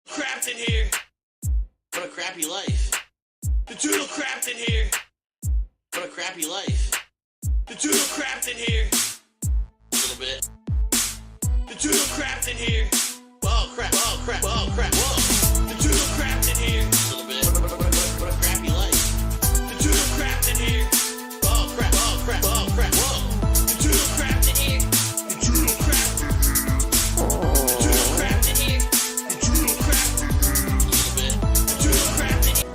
Crapped in here. What a crappy life. The doodle crapped in here. What a crappy life. The doodle crapped in here. A little bit. The doodle crapped in here. Whoa, crap, whoa, crap, whoa, crap, whoa. The doodle crapped in here. A little bit. What a crappy life. The doodle crapped in here. Whoa, crap, whoa, crap, whoa, crap, whoa. The doodle crapped in here. The doodle crapped. The doodle crapped in here. The doodle crapped. A little bit. The doodle crapped in here.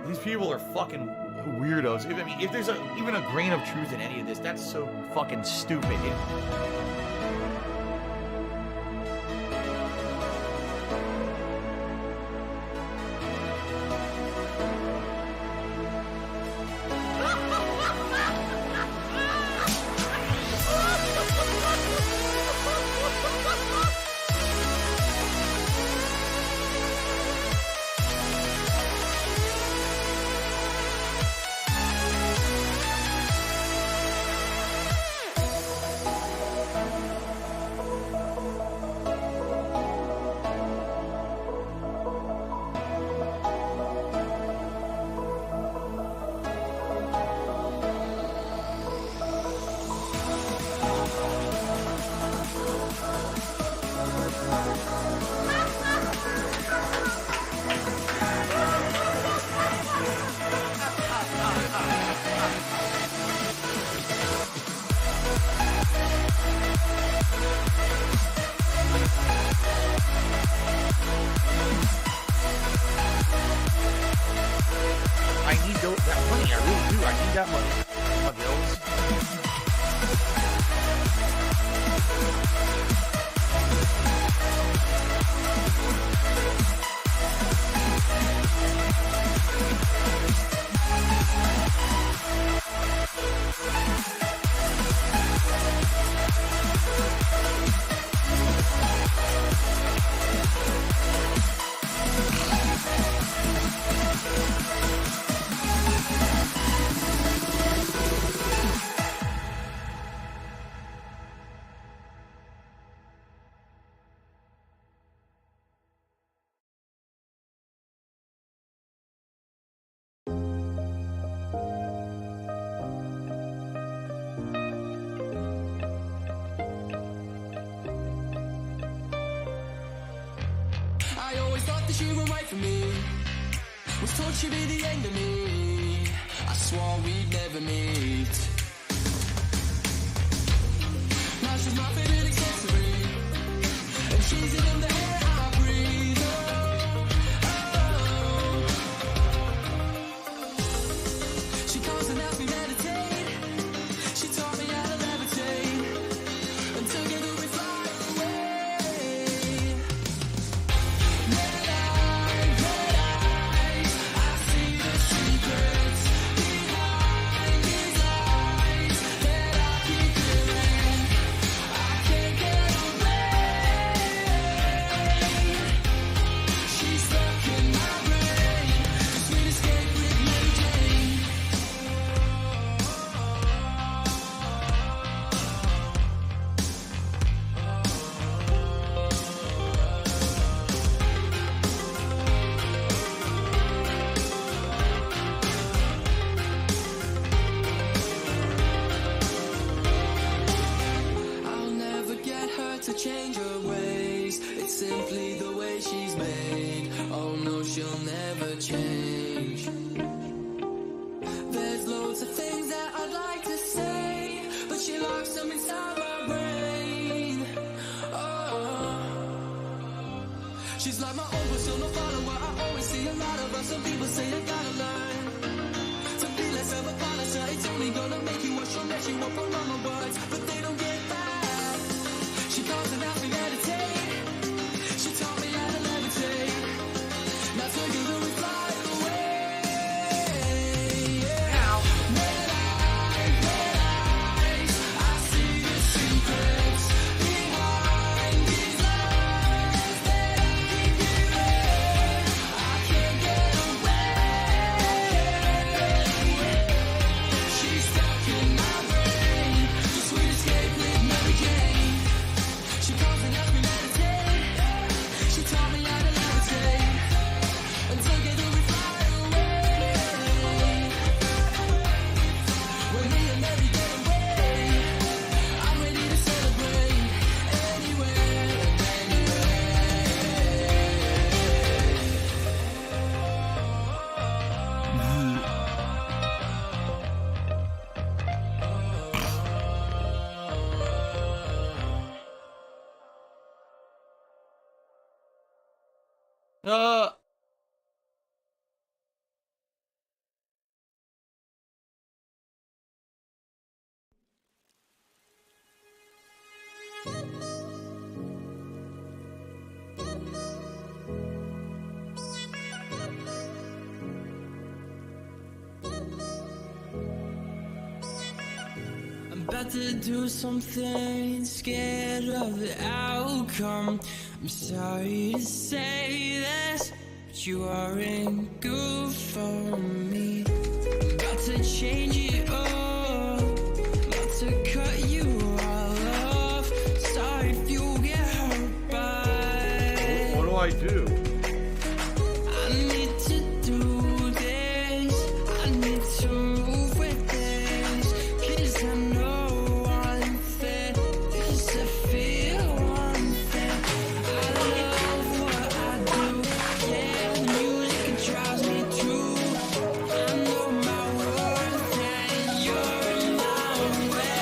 These people are fucking weirdos. I mean, if there's even a grain of truth in any of this, that's so fucking stupid. I need that money. I really do. I need that money. My bills. I always thought that you were right for me. Was told she'd be the end of me. I swore we'd never meet. Now she's my favorite accessory, and she's in the air I breathe. Oh, oh. She comes and helps me meditate. She taught me how to levitate, and together we fly away. Red eyes, I see the secrets behind his eyes that I keep hearing. I can't get away. way she's made. Oh no, she'll never change. There's loads of things that I'd like to say, but she locks them inside my brain. Oh, she's like my own personal follower. I always see a lot of her. Some people say I gotta learn to be less of a policy. It's only gonna make you wash your mess. You won't put on my words, but they don't get that. She calls and helps me meditate. She taught me how to levitate. Now together we fly away. Red eyes, I see the secrets behind these lies that I keep giving. I can't get away. She's stuck in my brain. The sweet escape with Mary Jane. She calls and helps me meditate. She taught me how to levitate. And together we fly away. When me and Mary get away, I'm ready to celebrate anywhere and Uh, I'm about to do something, scared of the outcome. I'm sorry to say this, but you aren't good for me. I'm about to change it all, about to cut you all off. Sorry if you get hurt by. what do I do? I need to do this, I need to move with this, 'cause I know one thing, 'cause I feel one thing. I love what I do, yeah, the music it drives me through. I know my worth and you're in my way.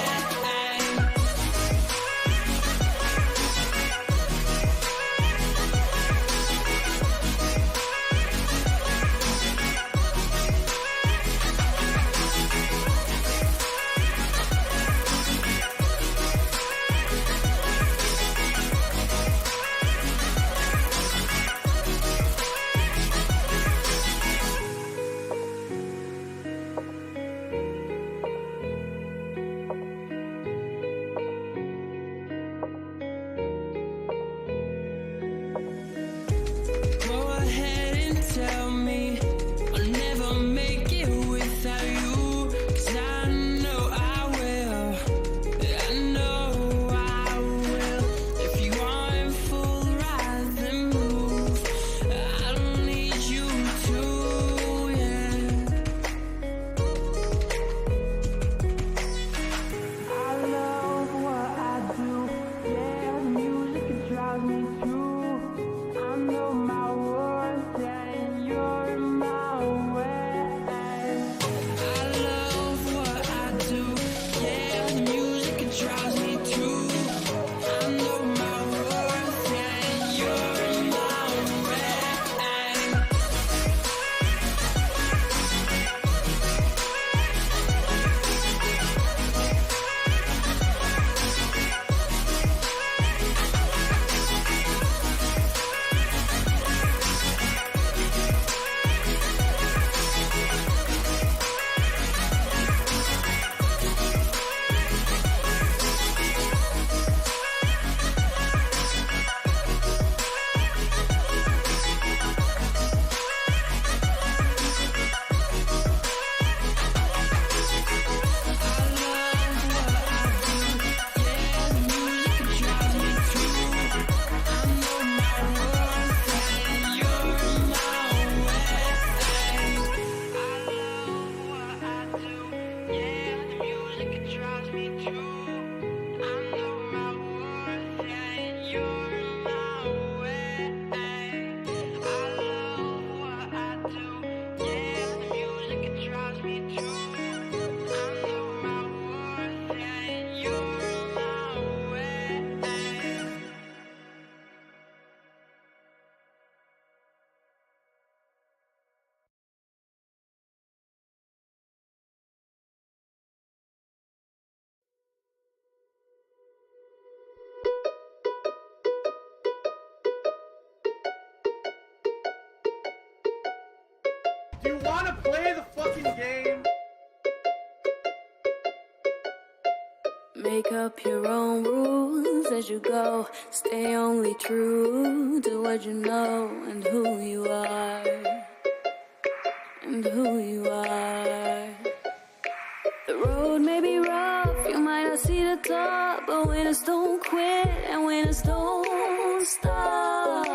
you want to play the fucking game? Make up your own rules as you go. Stay only true to what you know and who you are. And who you are. The road may be rough, you might not see the top, but winners don't quit and winners don't stop.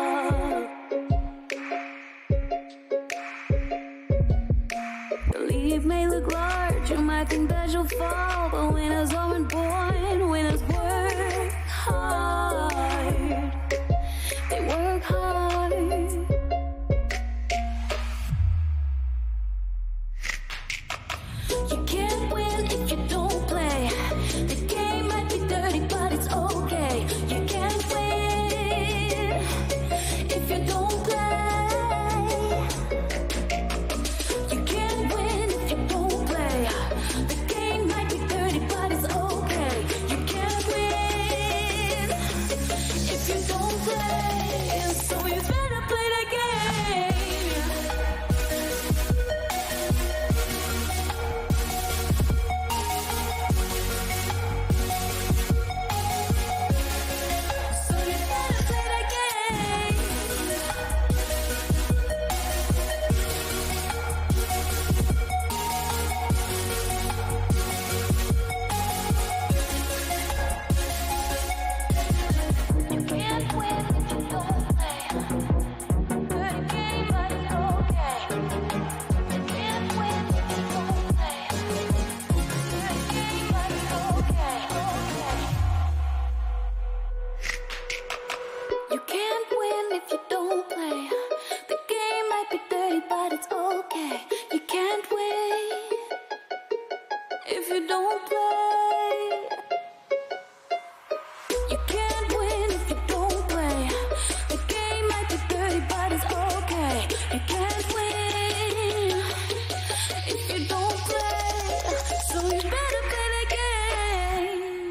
The leap may look large, you might think that you'll fall, but winners aren't born, winners work hard. They work hard. You can't win if you don't play. The game might be dirty, but it's okay. You can't win if you don't play. You can't win if you don't play. The game might be dirty, but it's okay. You can't win if you don't play. So you better play the game. So you better play the game. You can't win if you don't play. Dirty game, but it's okay. You can't win if you don't play. Dirty game, but it's okay. You can't win if you don't play. The game might be dirty, but it's okay. You can't win if you don't play. You can't win if you don't play. The game might be dirty, but it's okay. You can't win if you don't play. So you better play the game.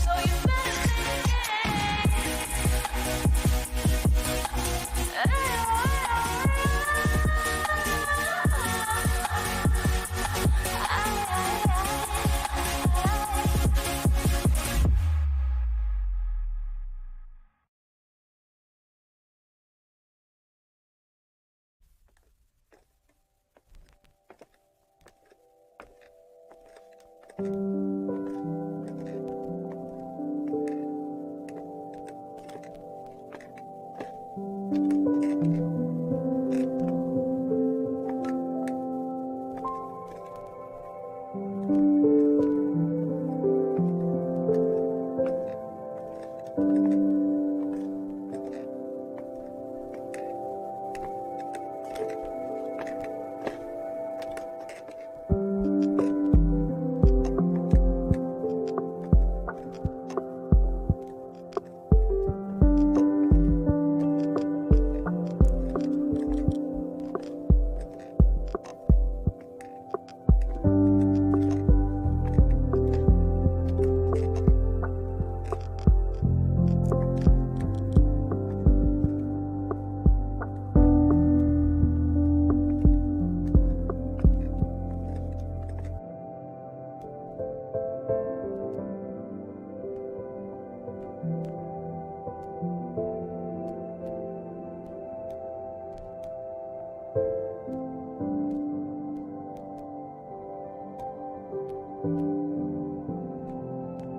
So you better play the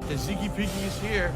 The Ziggy Piggy is here.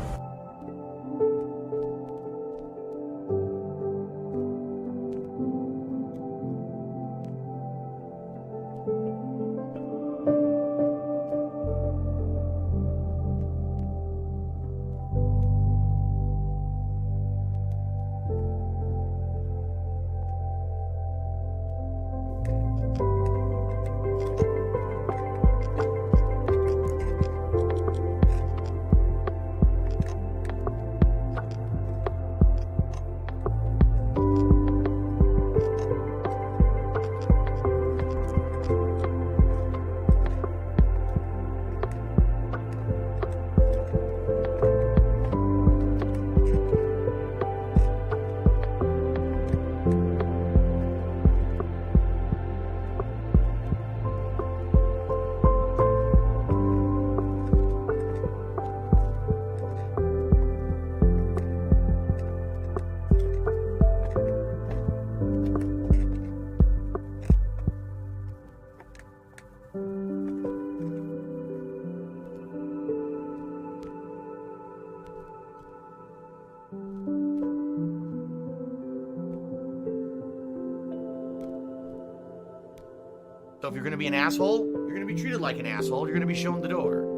So if you're going to be an asshole, you're going to be treated like an asshole. You're going to be shown the door.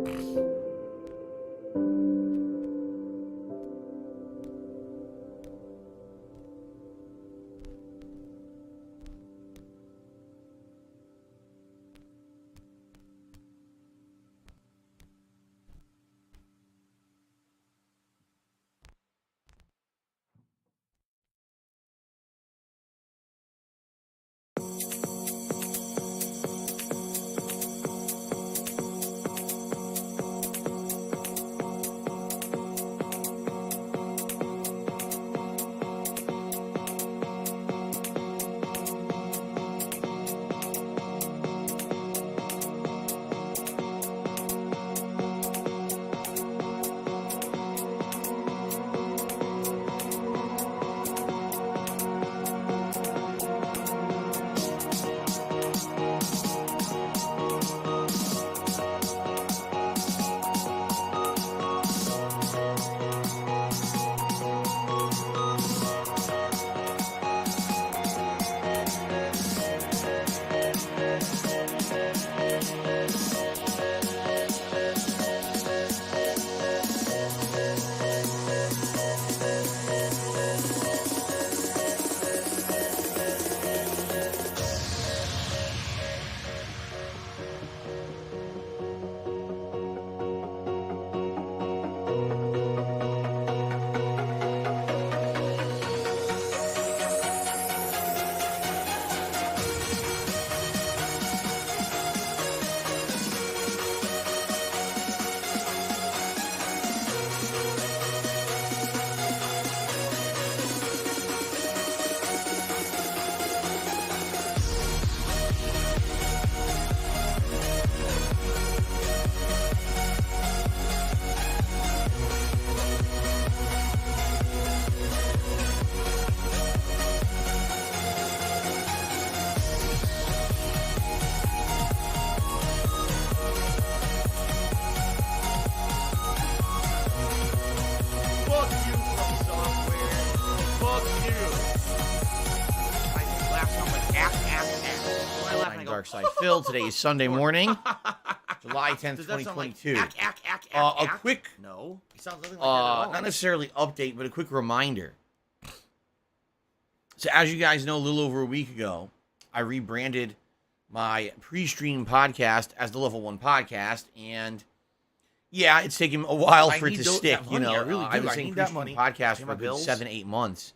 Fuck you from software. Fuck you. I laughed on like ack. I'm Dark Side Phil. Today is Sunday morning, July 10th, 2022. A quick, No, it sounds nothing like that at all. not necessarily update, but a quick reminder. So as you guys know, a little over a week ago, I rebranded my pre-stream podcast as the Level 1 Podcast, and yeah, it's taken a while for it to stick. You know, I really do. I've been I saying need that pre-stream money. podcast Pay for my a good bills. 7-8 months,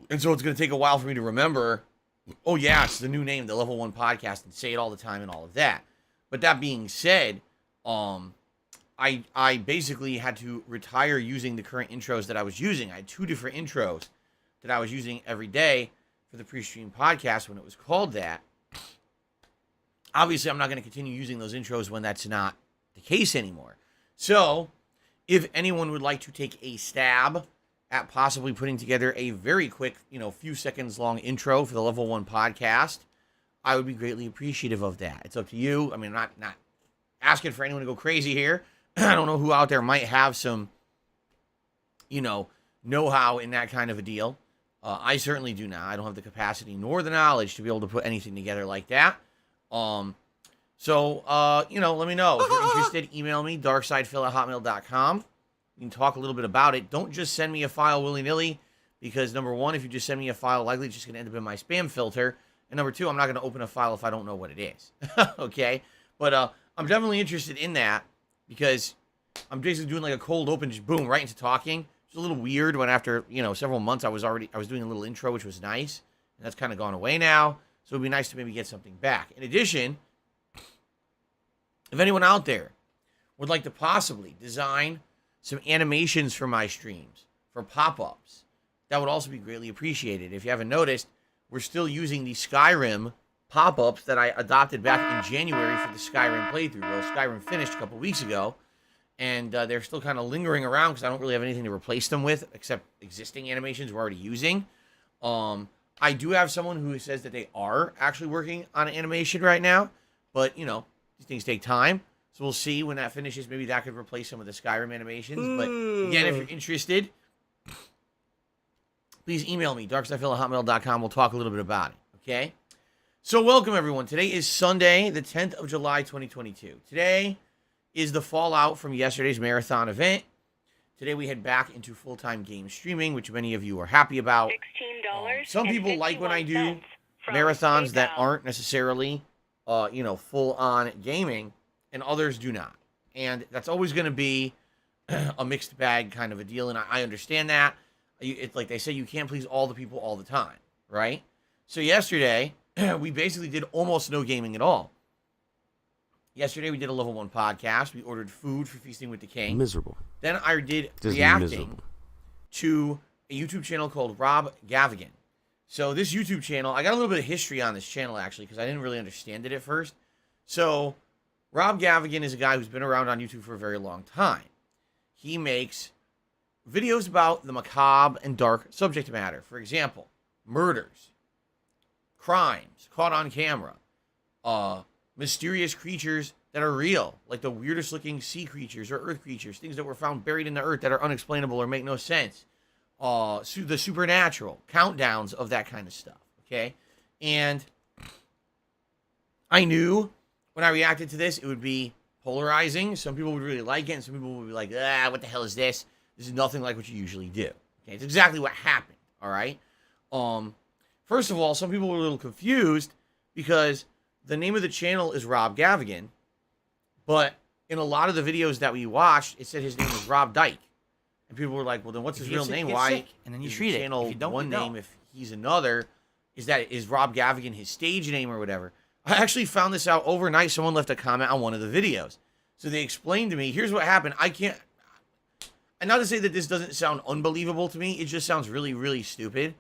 and so it's going to take a while for me to remember. Oh yeah, it's the new name, the Level 1 Podcast, and say it all the time and all of that. But that being said, I basically had to retire using the current intros that I was using. I had 2 different intros that I was using every day for the pre-stream podcast when it was called that. Obviously, I'm not going to continue using those intros when that's not the case anymore. So, if anyone would like to take a stab at possibly putting together a very quick, few seconds long intro for the Level 1 Podcast, I would be greatly appreciative of that. It's up to you. I mean, I'm not asking for anyone to go crazy here. I don't know who out there might have some, know-how in that kind of a deal. I certainly do not. I don't have the capacity nor the knowledge to be able to put anything together like that. So, let me know. If you're interested, email me, darksidephil@hotmail.com. You can talk a little bit about it. Don't just send me a file willy-nilly, because number one, if you just send me a file, likely it's just going to end up in my spam filter. And number two, I'm not going to open a file if I don't know what it is. Okay? But I'm definitely interested in that, because I'm basically doing like a cold open, just boom, right into talking. It's a little weird when after, several months I was doing a little intro, which was nice. And that's kind of gone away now. So it'd be nice to maybe get something back. In addition, if anyone out there would like to possibly design some animations for my streams, for pop-ups, that would also be greatly appreciated. If you haven't noticed, we're still using the Skyrim pop-ups that I adopted back in January for the Skyrim playthrough. Well, Skyrim finished a couple weeks ago, and they're still kind of lingering around because I don't really have anything to replace them with except existing animations we're already using. I do have someone who says that they are actually working on an animation right now, but, these things take time. So we'll see when that finishes. Maybe that could replace some of the Skyrim animations. But again, if you're interested, please email me, darksidephil@hotmail.com. We'll talk a little bit about it, okay? So welcome everyone. Today is Sunday, the 10th of July, 2022. Today is the fallout from yesterday's marathon event. Today we head back into full-time game streaming, which many of you are happy about. Some people like when I do marathons that aren't necessarily, full-on gaming, and others do not. And that's always going to be a mixed bag kind of a deal, and I understand that. It's like they say, you can't please all the people all the time, right? So yesterday, we basically did almost no gaming at all. Yesterday, we did a level 1 podcast. We ordered food for Feasting with the King. Miserable. Then I did Just reacting miserable. to a YouTube channel called Rob Gavigan. So this YouTube channel, I got a little bit of history on this channel, actually, because I didn't really understand it at first. So Rob Gavigan is a guy who's been around on YouTube for a very long time. He makes videos about the macabre and dark subject matter. For example, murders, crimes caught on camera, mysterious creatures that are real, like the weirdest looking sea creatures or earth creatures, things that were found buried in the earth that are unexplainable or make no sense, the supernatural, countdowns of that kind of stuff, okay? And I knew when I reacted to this, it would be polarizing. Some people would really like it, and some people would be like, what the hell is this? This is nothing like what you usually do. Okay, it's exactly what happened, all right? First of all, some people were a little confused because the name of the channel is Rob Gavigan, but in a lot of the videos that we watched, it said his name was Rob Dyke. And people were like, well, then what's his real name? Why? And then you is treat the it. channel If you don't, one you name don't. if he's another? Is Rob Gavigan his stage name or whatever? I actually found this out overnight. Someone left a comment on one of the videos. So they explained to me, here's what happened. And not to say that this doesn't sound unbelievable to me, it just sounds really, really stupid.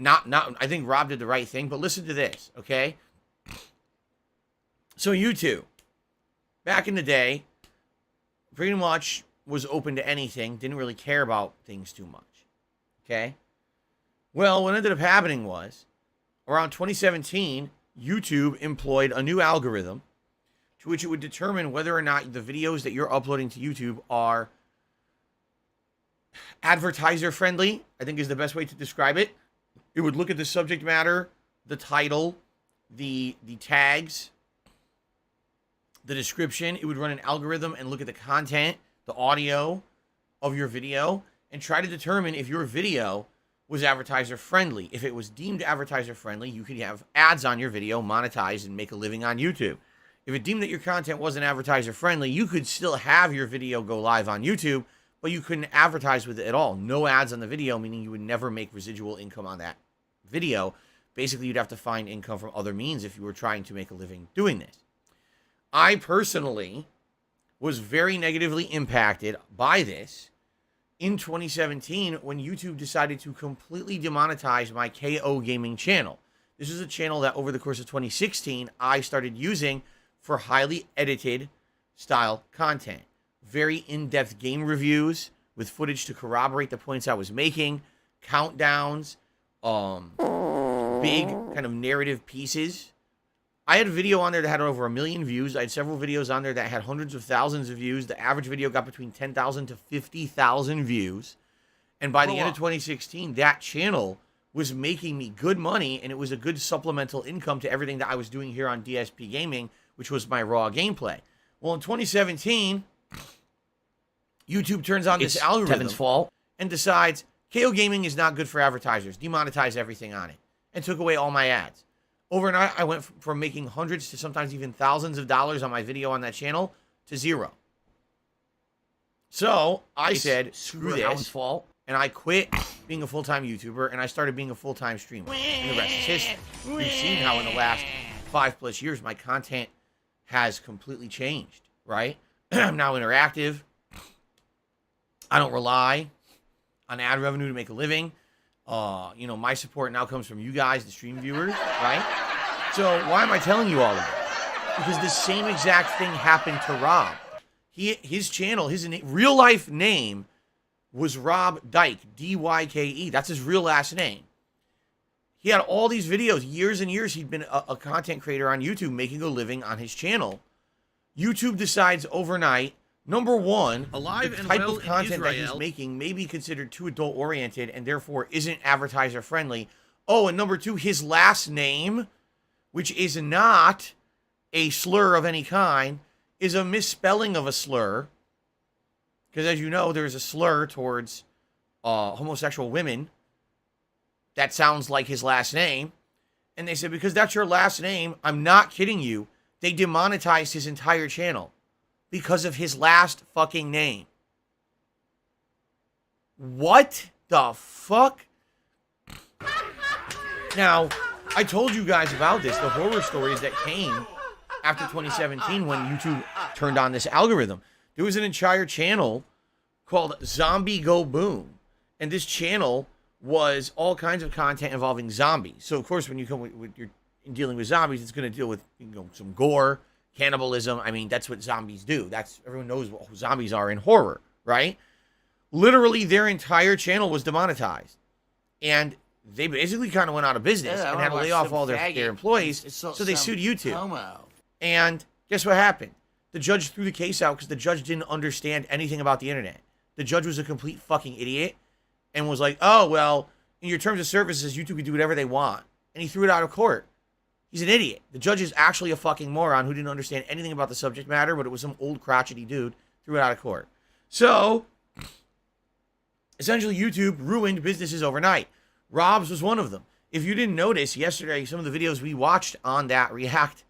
I think Rob did the right thing, but listen to this, okay? So YouTube, back in the day, pretty much was open to anything, didn't really care about things too much, okay? Well, what ended up happening was, around 2017, YouTube employed a new algorithm to which it would determine whether or not the videos that you're uploading to YouTube are advertiser friendly, I think is the best way to describe it. It would look at the subject matter, the title, the tags, the description. It would run an algorithm and look at the content, the audio of your video, and try to determine if your video was advertiser friendly. If it was deemed advertiser friendly, you could have ads on your video, monetize, and make a living on YouTube. If it deemed that your content wasn't advertiser friendly, you could still have your video go live on YouTube, but you couldn't advertise with it at all. No ads on the video, meaning you would never make residual income on that video. Basically, you'd have to find income from other means if you were trying to make a living doing this. I personally was very negatively impacted by this in 2017 when YouTube decided to completely demonetize my KO Gaming channel. This is a channel that over the course of 2016, I started using for highly edited style content. Very in-depth game reviews with footage to corroborate the points I was making, countdowns, big kind of narrative pieces. I had a video on there that had over 1 million views. I had several videos on there that had hundreds of thousands of views. The average video got between 10,000 to 50,000 views. And by the end of 2016, that channel was making me good money, and it was a good supplemental income to everything that I was doing here on DSP Gaming, which was my raw gameplay. Well, in 2017... YouTube turns on this algorithm Kevin's fault. and decides KO Gaming is not good for advertisers. Demonetize everything on it and took away all my ads. Overnight, I went from making hundreds to sometimes even thousands of dollars on my video on that channel to zero. So I said, screw this, fault. and I quit being a full-time YouTuber, and I started being a full-time streamer. And the rest is history. We've seen how in the last 5+ years, my content has completely changed, right? I'm now interactive. I don't rely on ad revenue to make a living. My support now comes from you guys, the stream viewers, right? So why am I telling you all of it? Because the same exact thing happened to Rob. His channel, his real life name was Rob Dyke, D-Y-K-E. That's his real last name. He had all these videos, years and years. He'd been a content creator on YouTube, making a living on his channel. YouTube decides overnight, number one, Alive the and type well of in content that he's Israel. making may be considered too adult-oriented and therefore isn't advertiser-friendly. Oh, and number two, his last name which is not a slur of any kind, is a misspelling of a slur. Because as you know, there's a slur towards homosexual women that sounds like his last name. And they said, because that's your last name, I'm not kidding you, they demonetized his entire channel because of his last fucking name. What the fuck? Now, I told you guys about this, the horror stories that came after 2017 when YouTube turned on this algorithm. There was an entire channel called Zombie Go Boom. And this channel was all kinds of content involving zombies. So, of course, when you come with you're dealing with zombies, it's going to deal with, you know, some gore, cannibalism. I mean, that's what zombies do. That's, everyone knows what zombies are in horror, right? Literally, their entire channel was demonetized. And they basically kind of went out of business and had to lay off all their employees. So they sued YouTube. Homo. And guess what happened? The judge threw the case out because the judge didn't understand anything about the internet. The judge was a complete fucking idiot and was like, oh, well, in your terms of services, YouTube can do whatever they want. And he threw it out of court. He's an idiot. The judge is actually a fucking moron who didn't understand anything about the subject matter, but it was some old crotchety dude threw it out of court. So, essentially, YouTube ruined businesses overnight. Rob's was one of them. If you didn't notice yesterday, some of the videos we watched on that React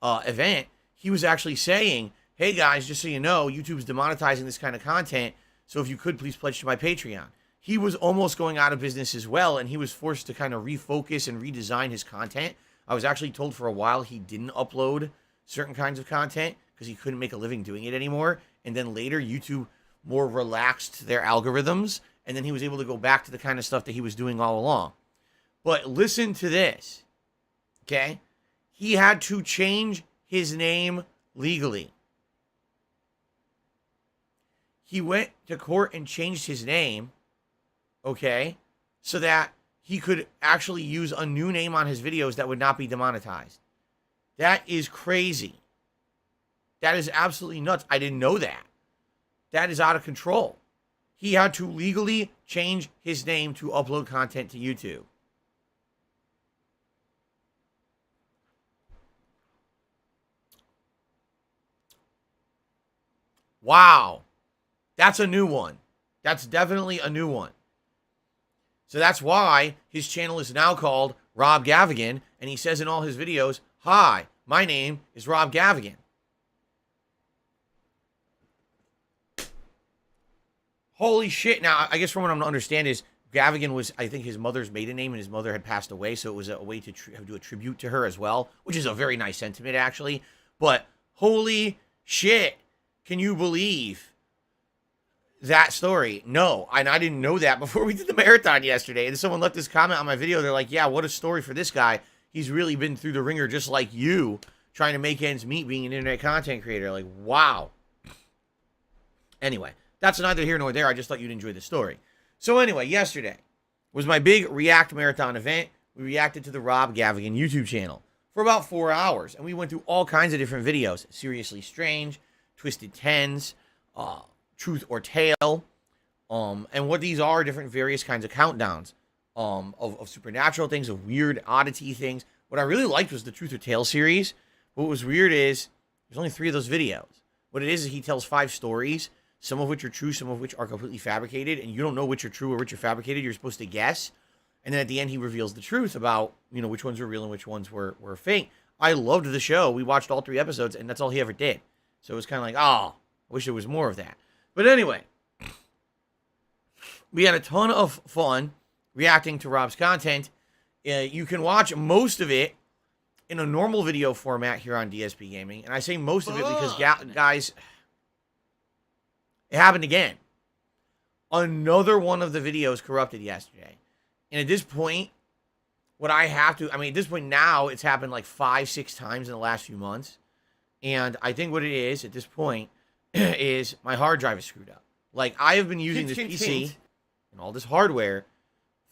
event, he was actually saying, hey guys, just so you know, YouTube's demonetizing this kind of content, so if you could, please pledge to my Patreon. He was almost going out of business as well, and he was forced to kind of refocus and redesign his content. I was actually told for a while he didn't upload certain kinds of content because he couldn't make a living doing it anymore. And then later, YouTube more relaxed their algorithms, and then he was able to go back to the kind of stuff that he was doing all along. But listen to this, okay? He had to change his name legally. He went to court and changed his name, okay, so that he could actually use a new name on his videos that would not be demonetized. That is crazy. That is absolutely nuts. I didn't know that. That is out of control. He had to legally change his name to upload content to YouTube. Wow. That's a new one. That's definitely a new one. So that's why his channel is now called Rob Gavigan, and he says in all his videos, hi, my name is Rob Gavigan. Holy shit. Now, I guess from what I'm to understand is Gavigan was, I think, his mother's maiden name, and his mother had passed away, so it was a way to do a tribute to her as well, which is a very nice sentiment, actually. But holy shit, can you believe that story? No, and I didn't know that before we did the marathon yesterday. And someone left this comment on my video. They're like, yeah, what a story for this guy. He's really been through the ringer just like you, trying to make ends meet being an internet content creator. Like, wow. Anyway, that's neither here nor there. I just thought you'd enjoy the story. So anyway, yesterday was my big React Marathon event. We reacted to the Rob Gavigan YouTube channel for about 4 hours. And we went through all kinds of different videos. Seriously Strange, Twisted Tens, Truth or Tale, and what these are different various kinds of countdowns of supernatural things, of weird oddity things. What I really liked was the Truth or Tale series. What was weird is there's only 3 of those videos. What it is he tells 5 stories, some of which are true, some of which are completely fabricated, and you don't know which are true or which are fabricated. You're supposed to guess. And then at the end, he reveals the truth about, you know, which ones were real and which ones were fake. I loved the show. We watched all 3 episodes, and that's all he ever did. So it was kind of like, oh, I wish there was more of that. But anyway, we had a ton of fun reacting to Rob's content. You can watch most of it in a normal video format here on DSP Gaming. And I say most of it because, guys, it happened again. Another one of the videos corrupted yesterday. And at this point, at this point now, it's happened like 5-6 times in the last few months. And I think what it is at this point is my hard drive is screwed up. Like, I have been using this PC and all this hardware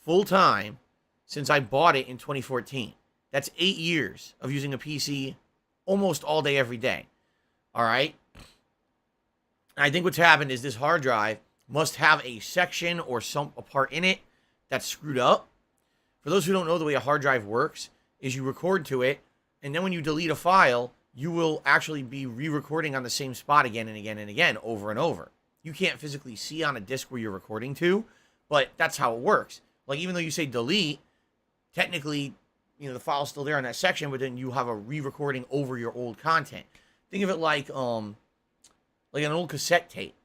full time since I bought it in 2014. That's 8 years of using a PC almost all day, every day. All right? And I think what's happened is this hard drive must have a section or a part in it that's screwed up. For those who don't know, the way a hard drive works is you record to it, And then when you delete a file, you will actually be re-recording on the same spot again and again and again, over and over. You can't physically see on a disk where you're recording to, but that's how it works. Like, even though you say delete, technically, you know, the file's still there in that section, but then you have a re-recording over your old content. Think of it like an old cassette tape.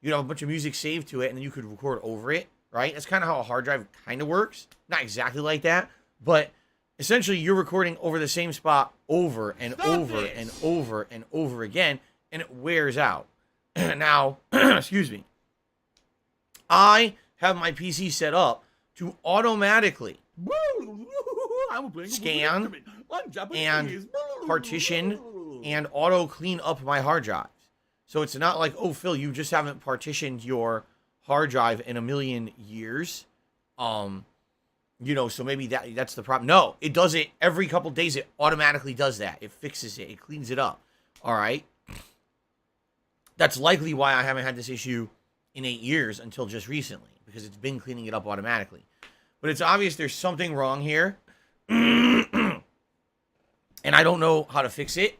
You'd have a bunch of music saved to it, and then you could record over it, right? That's kind of how a hard drive kind of works. Not exactly like that, but essentially you're recording over the same spot over and over and over and over again, and it wears out. Now, excuse me. I have my PC set up to automatically scan and partition and auto clean up my hard drives. So it's not like, oh, Phil, you just haven't partitioned your hard drive in a million years. You know, so maybe that's the problem. No, it does it every couple days. It automatically does that. It fixes it. It cleans it up. All right. That's likely why I haven't had this issue in 8 years until just recently, because it's been cleaning it up automatically. But it's obvious there's something wrong here. And I don't know how to fix it.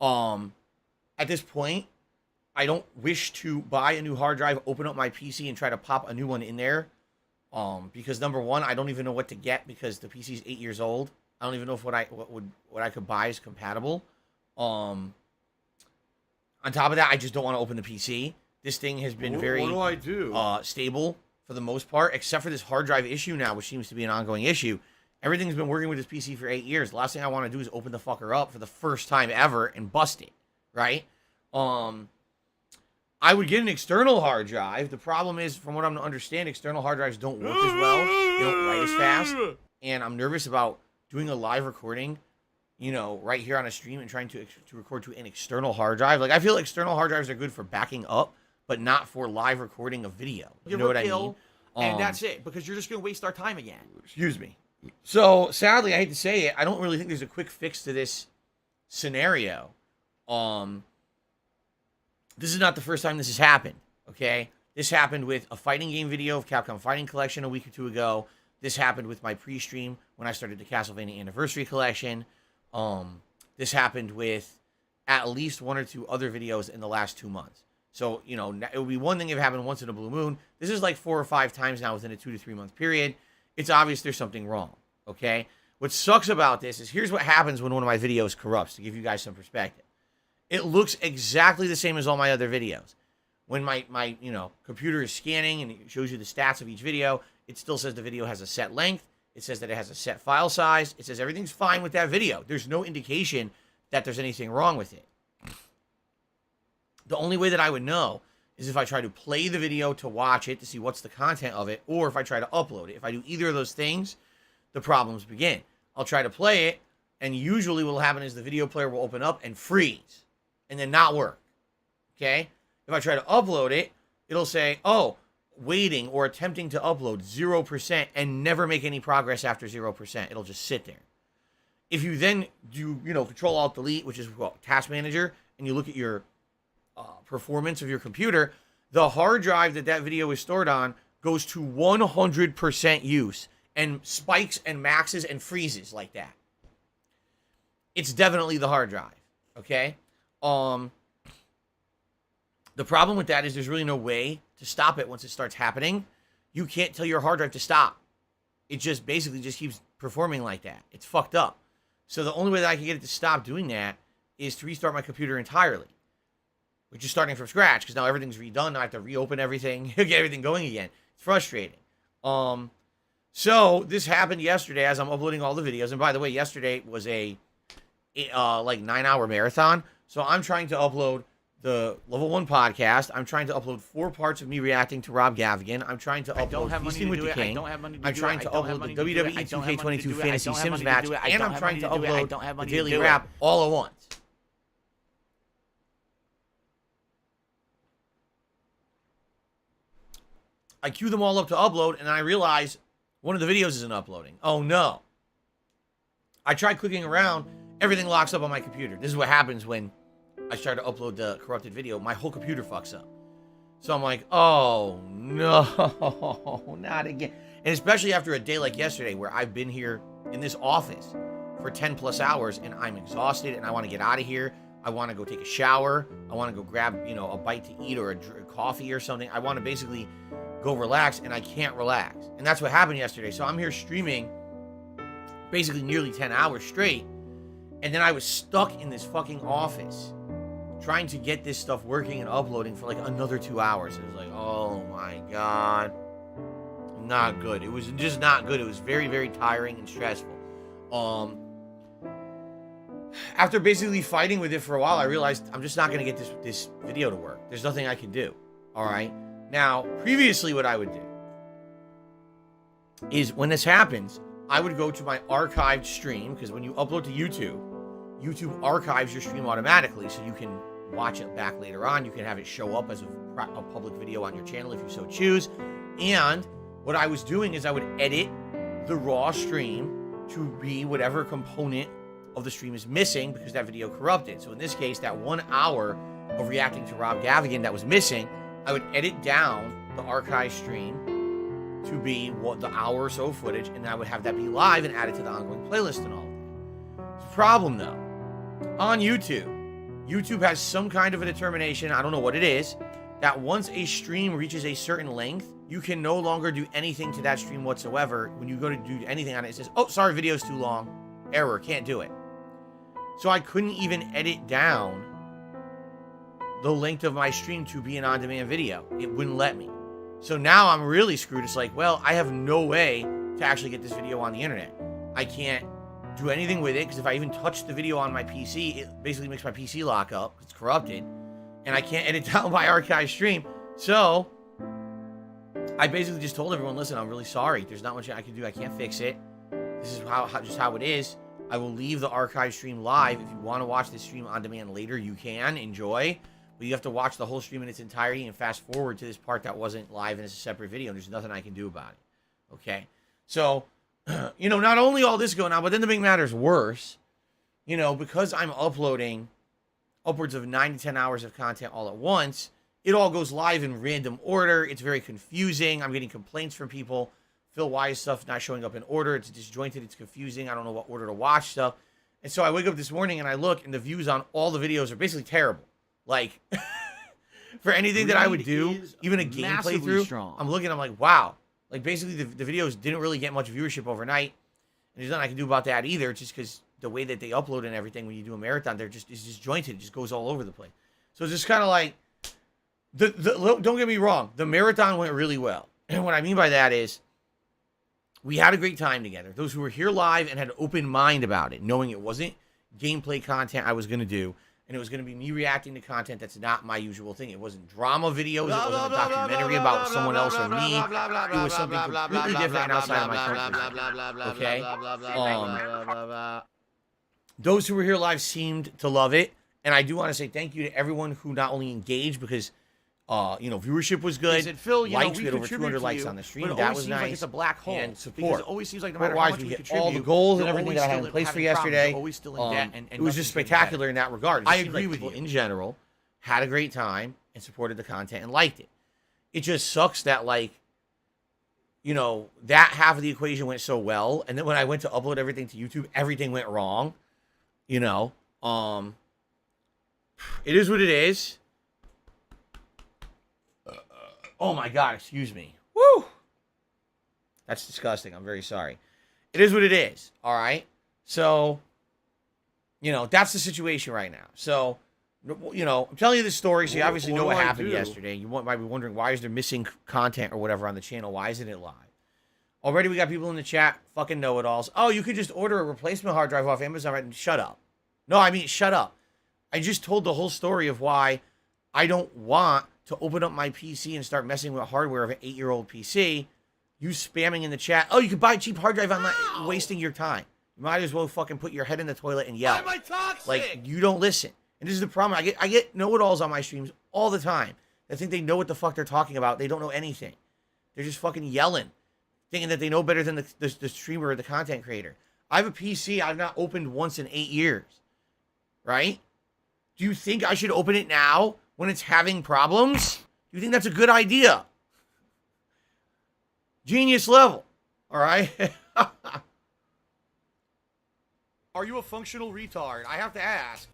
At this point, I don't wish to buy a new hard drive, open up my PC, and try to pop a new one in there. Because number one, I don't even know what to get because the PC is 8 years old. I don't even know if what I could buy is compatible. On top of that, I just don't want to open the PC. This thing has been very stable for the most part, except for this hard drive issue now, which seems to be an ongoing issue. Everything's been working with this PC for 8 years. The last thing I want to do is open the fucker up for the first time ever and bust it, right? I would get an external hard drive. The problem is, from what I'm to understand, external hard drives don't work as well. They don't write as fast. And I'm nervous about doing a live recording, you know, right here on a stream and trying to record to an external hard drive. Like, I feel external hard drives are good for backing up, but not for live recording of video. You know what I mean? And that's it, because you're just going to waste our time again. Excuse me. So, sadly, I hate to say it, I don't really think there's a quick fix to this scenario. This is not the first time this has happened, okay? This happened with a fighting game video of Capcom Fighting Collection a week or two ago. This happened with my pre-stream when I started the Castlevania Anniversary Collection. This happened with at least one or two other videos in the last 2 months. So, you know, it would be one thing if it happened once in a blue moon. This is like 4 or 5 times now within a 2 to 3 month period. It's obvious there's something wrong, okay? What sucks about this is here's what happens when one of my videos corrupts, to give you guys some perspective. It looks exactly the same as all my other videos. When my you know, computer is scanning and it shows you the stats of each video, it still says the video has a set length. It says that it has a set file size. It says everything's fine with that video. There's no indication that there's anything wrong with it. The only way that I would know is if I try to play the video to watch it to see what's the content of it, or if I try to upload it. If I do either of those things, the problems begin. I'll try to play it, and usually what will happen is the video player will open up and freeze, and then not work, okay? If I try to upload it, it'll say, oh, waiting or attempting to upload 0% and never make any progress after 0%. It'll just sit there. If you then do, you know, Control-Alt-Delete, which is Task Manager, and you look at your performance of your computer, the hard drive that video is stored on goes to 100% use and spikes and maxes and freezes like that. It's definitely the hard drive, okay? The problem with that is there's really no way to stop it once it starts happening. You can't tell your hard drive to stop. It just basically just keeps performing like that. It's fucked up. So the only way that I can get it to stop doing that is to restart my computer entirely, which is starting from scratch, because now everything's redone. I have to reopen everything, get everything going again. It's frustrating. So this happened yesterday as I'm uploading all the videos. And by the way, yesterday was a like 9-hour marathon. So I'm trying to upload the Level 1 podcast. I'm trying to upload 4 parts of me reacting to Rob Gavigan. I'm trying to upload Feasting with the King. I'm trying to upload the WWE 2K22 Fantasy Sims match. And I'm trying to upload the Daily Wrap all at once. I queue them all up to upload, and I realize one of the videos isn't uploading. Oh, no. I tried clicking around. Everything locks up on my computer. This is what happens when I try to upload the corrupted video. My whole computer fucks up. So I'm like, oh, no, not again. And especially after a day like yesterday where I've been here in this office for 10 plus hours, and I'm exhausted, and I want to get out of here. I want to go take a shower. I want to go grab, a bite to eat or a coffee or something. I want to basically go relax, and I can't relax. And that's what happened yesterday. So I'm here streaming basically nearly 10 hours straight, and then I was stuck in this fucking office trying to get this stuff working and uploading for like another 2 hours. It was like, oh my God. Not good. It was just not good. It was very, very tiring and stressful. After basically fighting with it for a while, I realized I'm just not going to get this video to work. There's nothing I can do. All right. Now, previously what I would do is when this happens, I would go to my archived stream, because when you upload to YouTube, YouTube archives your stream automatically, so you can watch it back later on. You can have it show up as a public video on your channel if you so choose. And what I was doing is I would edit the raw stream to be whatever component of the stream is missing, because that video corrupted. So in this case, that 1 hour of reacting to Rob Gavigan that was missing, I would edit down the archive stream to be the hour or so footage, and I would have that be live and add it to the ongoing playlist and all of that. The problem though, on YouTube has some kind of a determination, I don't know what it is, that once a stream reaches a certain length, you can no longer do anything to that stream whatsoever. When you go to do anything on it, it says, oh, sorry, video's too long. Error, can't do it. So I couldn't even edit down the length of my stream to be an on-demand video. It wouldn't let me. So now I'm really screwed. It's like, well, I have no way to actually get this video on the internet. I can't do anything with it, because if I even touch the video on my PC, it basically makes my PC lock up. It's corrupted. And I can't edit down my archive stream. So I basically just told everyone, listen, I'm really sorry. There's not much I can do. I can't fix it. This is just how it is. I will leave the archive stream live. If you want to watch this stream on demand later, you can. Enjoy. But you have to watch the whole stream in its entirety and fast forward to this part that wasn't live and it's a separate video. And there's nothing I can do about it. Okay? So, not only all this going on, but then to make matters worse, because I'm uploading upwards of 9 to 10 hours of content all at once, it all goes live in random order. It's very confusing. I'm getting complaints from people. Phil, why is stuff not showing up in order? It's disjointed. It's confusing. I don't know what order to watch stuff. And so I wake up this morning and I look, and the views on all the videos are basically terrible. Like, for anything that I would do, even a gameplay through, I'm looking, I'm like, wow. Like, basically, the videos didn't really get much viewership overnight. And there's nothing I can do about that either. It's just because the way that they upload and everything when you do a marathon, it's disjointed. It just goes all over the place. So it's just kind of like, don't get me wrong, the marathon went really well. And what I mean by that is, we had a great time together. Those who were here live and had an open mind about it, knowing it wasn't gameplay content I was going to do, and it was going to be me reacting to content that's not my usual thing. It wasn't drama videos. It wasn't a documentary about someone else or me. It was something completely different outside of my comfort zone. Okay? Those who were here live seemed to love it, and I do want to say thank you to everyone who not only engaged because viewership was good. Said, Phil, likes, we had over 200 likes on the stream. That was nice. Like it's a black hole. And support. Because it always seems like no matter how much we hit contribute, all the goals and you're everything that I had in place for yesterday. Always still in debt, and it was just spectacular in that regard. I agree with you. In general, had a great time and supported the content and liked it. It just sucks that that half of the equation went so well, and then when I went to upload everything to YouTube, everything went wrong. It is what it is. Oh my God, excuse me. Woo! That's disgusting. I'm very sorry. It is what it is. All right. So, that's the situation right now. So, I'm telling you this story, so you obviously know what happened yesterday. You might be wondering, why is there missing content or whatever on the channel? Why isn't it live? Already we got people in the chat, fucking know-it-alls. Oh, you could just order a replacement hard drive off Amazon, right? Shut up. No, I mean, shut up. I just told the whole story of why I don't want to open up my PC and start messing with hardware of an 8-year-old PC. You spamming in the chat, oh, you can buy a cheap hard drive. I'm not wasting your time. You might as well fucking put your head in the toilet and yell. Why am I toxic? Like, you don't listen. And this is the problem. I get know-it-alls on my streams all the time. They think they know what the fuck they're talking about. They don't know anything. They're just fucking yelling, thinking that they know better than the streamer or the content creator. I have a PC I've not opened once in 8 years. Right? Do you think I should open it now when it's having problems? Do you think that's a good idea? Genius level. All right? Are you a functional retard? I have to ask.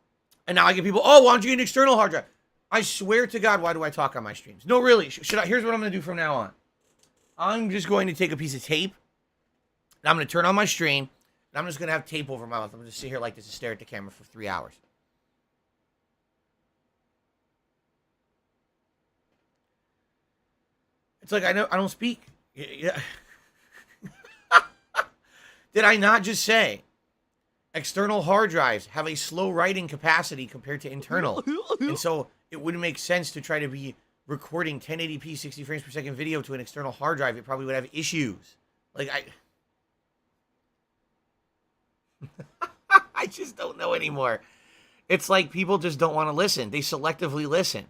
And now I get people, oh, why don't you get an external hard drive? I swear to God, why do I talk on my streams? No, really. Should I? Here's what I'm going to do from now on. I'm just going to take a piece of tape, and I'm going to turn on my stream, and I'm just going to have tape over my mouth. I'm going to sit here like this and stare at the camera for 3 hours. It's like I don't speak. Yeah. Did I not just say external hard drives have a slow writing capacity compared to internal? And so it wouldn't make sense to try to be recording 1080p 60 frames per second video to an external hard drive. It probably would have issues. Like I just don't know anymore. It's like people just don't want to listen. They selectively listen.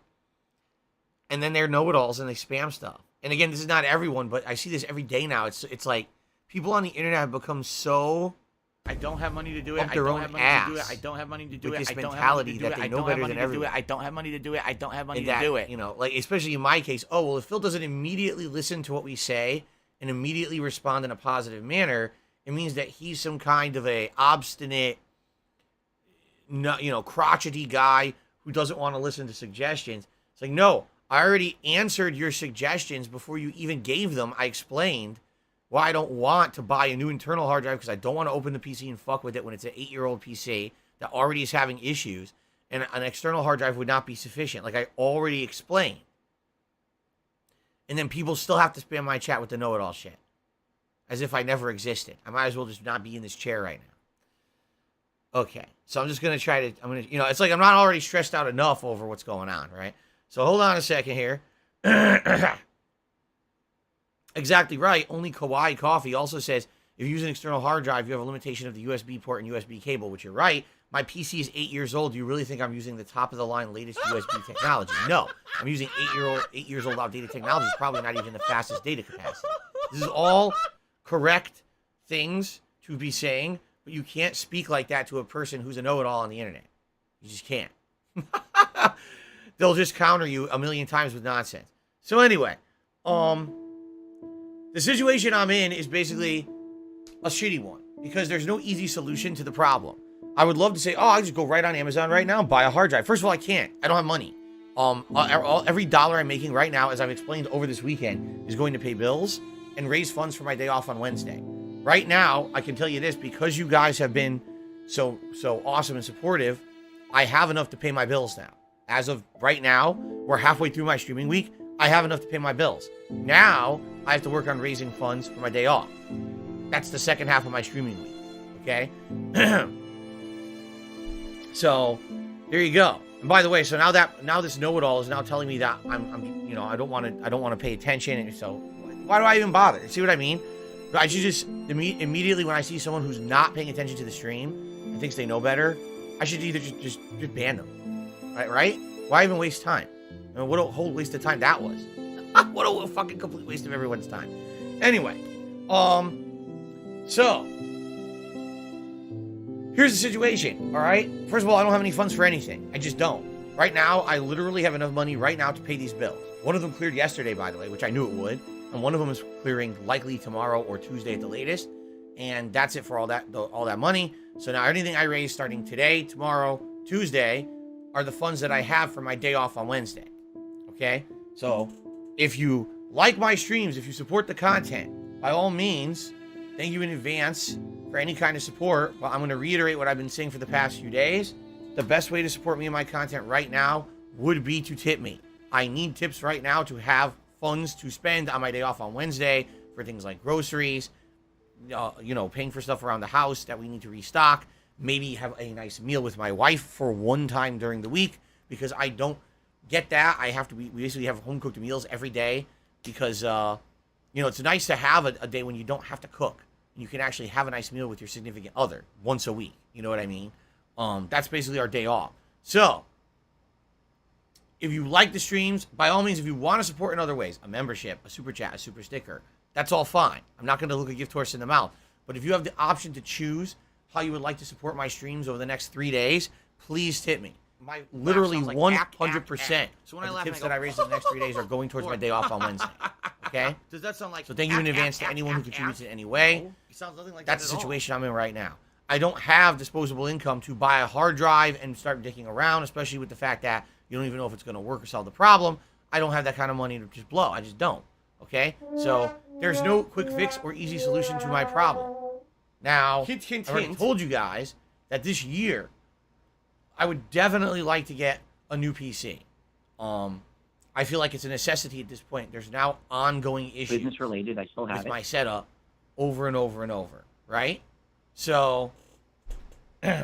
And then they're know-it-alls and they spam stuff. And again, this is not everyone, but I see this every day now. It's like people on the internet have become so I don't have money to do it. up their own ass. I don't have money to do with it. this I don't have mentality money to do that it. they I know don't better have than money to do it. everyone. I don't have money to do it. I don't have money And to that, do it. you know, like especially in my case, oh well, if Phil doesn't immediately listen to what we say and immediately respond in a positive manner, it means that he's some kind of a obstinate, crotchety guy who doesn't want to listen to suggestions. It's like, no, I already answered your suggestions before you even gave them. I explained why I don't want to buy a new internal hard drive because I don't want to open the PC and fuck with it when it's an 8-year-old PC that already is having issues, and an external hard drive would not be sufficient. Like I already explained. And then people still have to spam my chat with the know-it-all shit. As if I never existed. I might as well just not be in this chair right now. Okay. So I'm just going to try to, it's like I'm not already stressed out enough over what's going on, right? So hold on a second here. Exactly right. Only Kawaii Coffee also says, if you use an external hard drive, you have a limitation of the USB port and USB cable, which you're right. My PC is 8 years old. Do you really think I'm using the top-of-the-line latest USB technology? No. I'm using 8 years old outdated technology. It's probably not even the fastest data capacity. This is all correct things to be saying, but you can't speak like that to a person who's a know-it-all on the internet. You just can't. They'll just counter you a million times with nonsense. So anyway, the situation I'm in is basically a shitty one because there's no easy solution to the problem. I would love to say, I just go right on Amazon right now and buy a hard drive. First of all, I can't. I don't have money. Every dollar I'm making right now, as I've explained over this weekend, is going to pay bills and raise funds for my day off on Wednesday. Right now, I can tell you this, because you guys have been so awesome and supportive, I have enough to pay my bills now. As of right now, we're halfway through my streaming week. I have enough to pay my bills. Now, I have to work on raising funds for my day off. That's the second half of my streaming week. Okay? So, there you go. And by the way, so now this know-it-all is now telling me that I don't want to pay attention. And so, why do I even bother? See what I mean? I should just immediately when I see someone who's not paying attention to the stream and thinks they know better, I should either just ban them. Right? Why even waste time? I mean, what a whole waste of time that was. What a fucking complete waste of everyone's time. Anyway, so here's the situation, all right? First of all, I don't have any funds for anything. I just don't. Right now, I literally have enough money right now to pay these bills. One of them cleared yesterday, by the way, which I knew it would. And one of them is clearing likely tomorrow or Tuesday at the latest. And that's it for all that money. So now anything I raise starting today, tomorrow, Tuesday, are the funds that I have for my day off on Wednesday. Okay? So if you like my streams, if you support the content, by all means, thank you in advance for any kind of support. Well, I'm going to reiterate what I've been saying for the past few days. The best way to support me and my content right now would be to tip me. I need tips right now to have funds to spend on my day off on Wednesday for things like groceries, paying for stuff around the house that we need to restock, maybe have a nice meal with my wife for one time during the week, because I don't get that. We basically have home-cooked meals every day because, it's nice to have a day when you don't have to cook. You can actually have a nice meal with your significant other once a week. You know what I mean? That's basically our day off. So, if you like the streams, by all means, if you want to support in other ways, a membership, a super chat, a super sticker, that's all fine. I'm not going to look a gift horse in the mouth. But if you have the option to choose how you would like to support my streams over the next 3 days, please tip me. My literally 100% So when of I the laugh, tips I go, that I raise in the next 3 days are going towards my day off on Wednesday. Okay? Does that sound like? So thank you in advance to anyone who contributes in any way. It sounds nothing like That's that the at all. situation I'm in right now. I don't have disposable income to buy a hard drive and start dicking around, especially with the fact that you don't even know if it's going to work or solve the problem. I don't have that kind of money to just blow. I just don't. Okay? So there's no quick fix or easy solution to my problem. Now, I already told you guys that this year I would definitely like to get a new PC. I feel like it's a necessity at this point. There's now ongoing issues Business related, I still have with it. my setup over and over and over, right? So,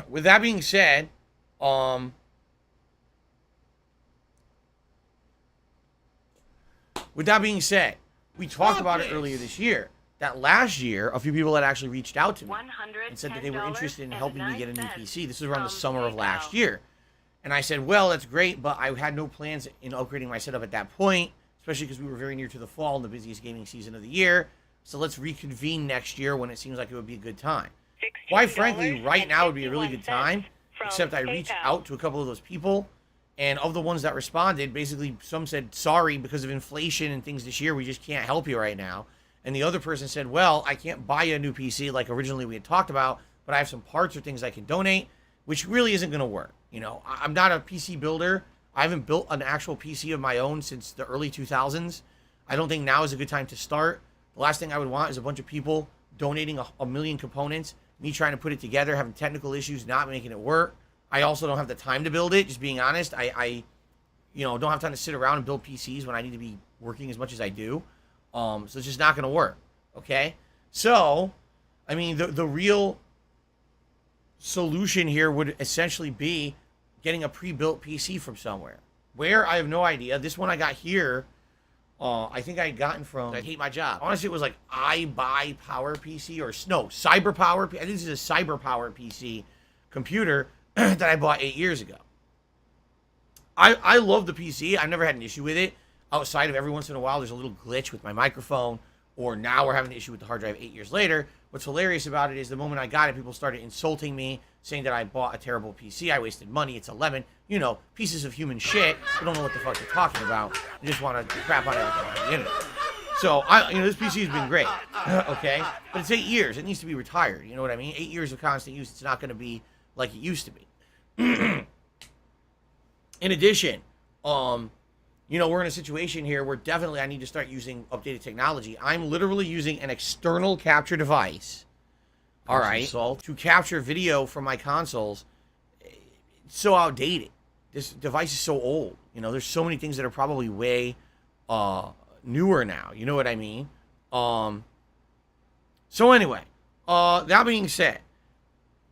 with that being said, we talked about it earlier this year. That last year, a few people had actually reached out to me and said that they were interested in helping me get a new PC. This was around the summer of last year. And I said, well, that's great, but I had no plans in upgrading my setup at that point, especially because we were very near to the fall and the busiest gaming season of the year. So let's reconvene next year when it seems like it would be a good time. Quite frankly, right now would be a really good time, except I reached out to a couple of those people, and of the ones that responded, basically some said, sorry, because of inflation and things this year, we just can't help you right now. And the other person said, well, I can't buy you a new PC like originally we had talked about, but I have some parts or things I can donate, which really isn't going to work. You know, I'm not a PC builder. I haven't built an actual PC of my own since the early 2000s. I don't think now is a good time to start. The last thing I would want is a bunch of people donating a million components, me trying to put it together, having technical issues, not making it work. I also don't have the time to build it, just being honest. I don't have time to sit around and build PCs when I need to be working as much as I do. So it's just not going to work, okay? So, I mean, the real solution here would essentially be getting a pre-built PC from somewhere. Where, I have no idea. This one I got here, I think I had gotten from, I hate my job. Honestly, it was like iBuyPower PC or no, CyberPower. I think this is a CyberPower PC computer that I bought 8 years ago. I love the PC. I've never had an issue with it. Outside of every once in a while, there's a little glitch with my microphone, or now we're having an issue with the hard drive 8 years later. What's hilarious about it is the moment I got it, people started insulting me, saying that I bought a terrible PC, I wasted money, it's a lemon. You know, pieces of human shit who don't know what the fuck they're talking about. They just want to crap on everything on the internet. So, this PC has been great, okay? But it's 8 years. It needs to be retired, you know what I mean? 8 years of constant use, it's not going to be like it used to be. In addition, we're in a situation here where definitely I need to start using updated technology. I'm literally using an external capture device, all right, to capture video from my consoles. It's so outdated. This device is so old. You know, there's so many things that are probably way newer now. You know what I mean? So anyway, that being said,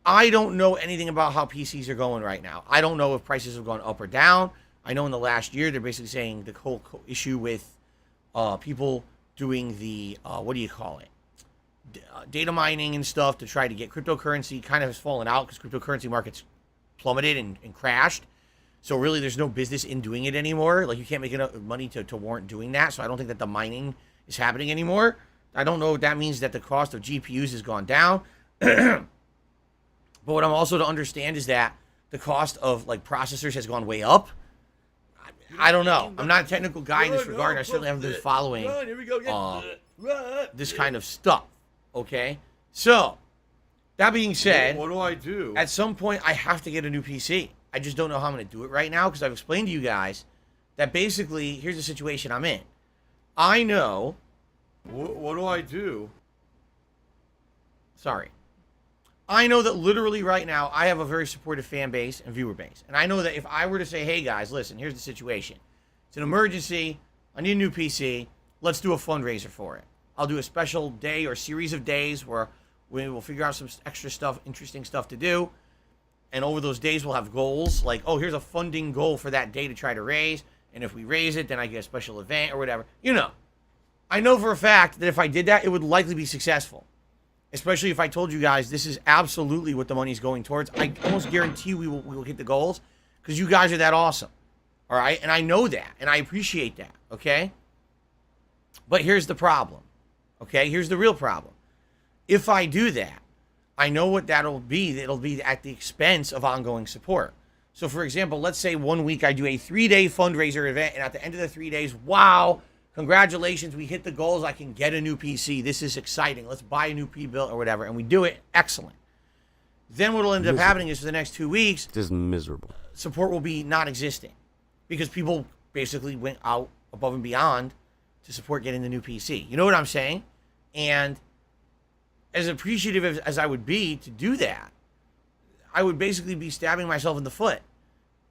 I don't know anything about how PCs are going right now. I don't know if prices have gone up or down. I know in the last year, they're basically saying the whole issue with people doing the, data mining and stuff to try to get cryptocurrency kind of has fallen out because cryptocurrency markets plummeted and crashed. So really, there's no business in doing it anymore. Like, you can't make enough money to warrant doing that. So I don't think that the mining is happening anymore. I don't know if that means that the cost of GPUs has gone down. But what I'm also to understand is that the cost of, like, processors has gone way up. I don't know. I'm not a technical guy in this regard, and I certainly haven't been following this kind of stuff, okay? So, that being said, what do I do? At some point, I have to get a new PC. I just don't know how I'm going to do it right now, because I've explained to you guys that basically, here's the situation I'm in. I know... What do I do? Sorry. I know that literally right now, I have a very supportive fan base and viewer base. And I know that if I were to say, hey guys, listen, here's the situation. It's an emergency. I need a new PC. Let's do a fundraiser for it. I'll do a special day or series of days where we will figure out some extra stuff, interesting stuff to do. And over those days, we'll have goals. Like, oh, here's a funding goal for that day to try to raise. And if we raise it, then I get a special event or whatever. You know, I know for a fact that if I did that, it would likely be successful. Especially if I told you guys this is absolutely what the money's going towards. I almost guarantee we will hit the goals because you guys are that awesome. All right? And I know that. And I appreciate that. Okay? But here's the problem. Okay? Here's the real problem. If I do that, I know what that'll be. It'll be at the expense of ongoing support. So, for example, let's say 1 week I do a 3-day fundraiser event. And at the end of the 3 days, wow, congratulations, we hit the goals. I can get a new PC. This is exciting. Let's buy a new pre-built or whatever. And we do it. Excellent. then what will end up happening is for the next 2 weeks, This is miserable. support will be non-existent because people basically went out above and beyond to support getting the new PC. You know what I'm saying? And as appreciative as I would be to do that, I would basically be stabbing myself in the foot,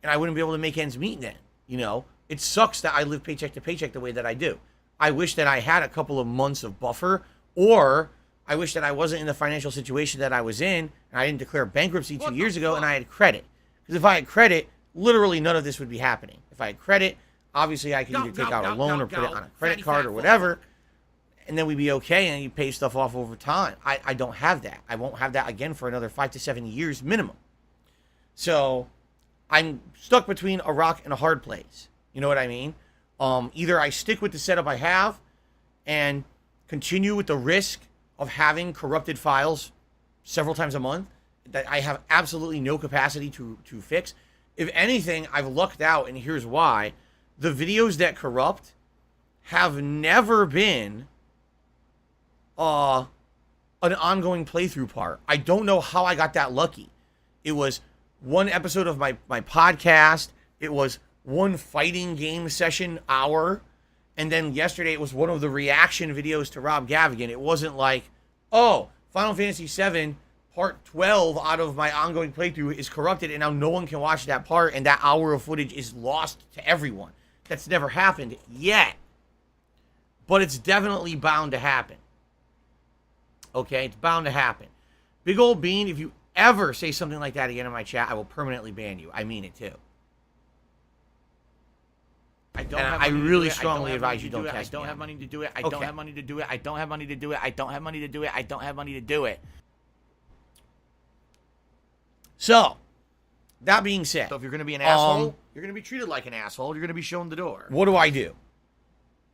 and I wouldn't be able to make ends meet then. You know, it sucks that I live paycheck to paycheck the way that I do. I wish that I had a couple of months of buffer, or I wish that I wasn't in the financial situation that I was in, and I didn't declare bankruptcy 2 years ago, and I had credit. Because if I had credit, literally none of this would be happening. If I had credit, obviously I could either take out a loan or put it on a credit card or whatever, and then we'd be okay, and you pay stuff off over time. I don't have that. I won't have that again for another 5 to 7 years minimum. So I'm stuck between a rock and a hard place. You know what I mean? Either I stick with the setup I have and continue with the risk of having corrupted files several times a month that I have absolutely no capacity to fix. If anything, I've lucked out, and here's why. The videos that corrupt have never been an ongoing playthrough part. I don't know how I got that lucky. It was one episode of my podcast. It was one fighting game session hour. And then yesterday it was one of the reaction videos to Rob Gavigan. It wasn't like, oh, Final Fantasy VII Part 12 out of my ongoing playthrough is corrupted, and now no one can watch that part, and that hour of footage is lost to everyone. That's never happened yet. But it's definitely bound to happen. Okay? It's bound to happen. Big Old Bean, if you ever say something like that again in my chat, I will permanently ban you. I mean it too. I really strongly advise you don't test me. I don't have money to do it. I Okay. don't have money to do it. I don't have money to do it. I don't have money to do it. I don't have money to do it. So, that being said, So if you're going to be an asshole, you're going to be treated like an asshole. You're going to be shown the door. what do I do?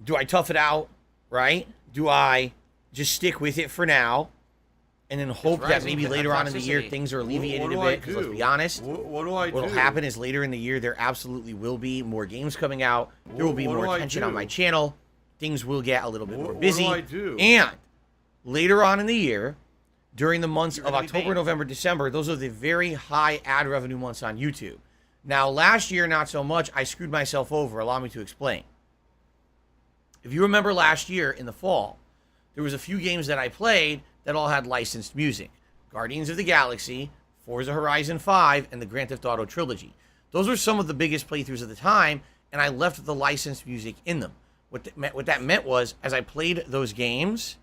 Do I tough it out, right? Do I just stick with it for now and then hope that rising maybe later on in the year toxicity. things are What alleviated do a I bit? Because let's do? be honest, What do I do? what'll happen is later in the year there absolutely will be more games coming out. There will be What do more I attention do? on my channel. Things will get a little bit more What do busy. I do? And later on in the year, during the months You're of gonna be October, banned. November, December, those are the very high ad revenue months on YouTube. Now, last year, not so much. I screwed myself over. Allow me to explain. If you remember last year in the fall, there was a few games that I played that all had licensed music. Guardians of the Galaxy, Forza Horizon 5, and the Grand Theft Auto trilogy. Those were some of the biggest playthroughs at the time, and I left the licensed music in them. What that meant was, as I played those games,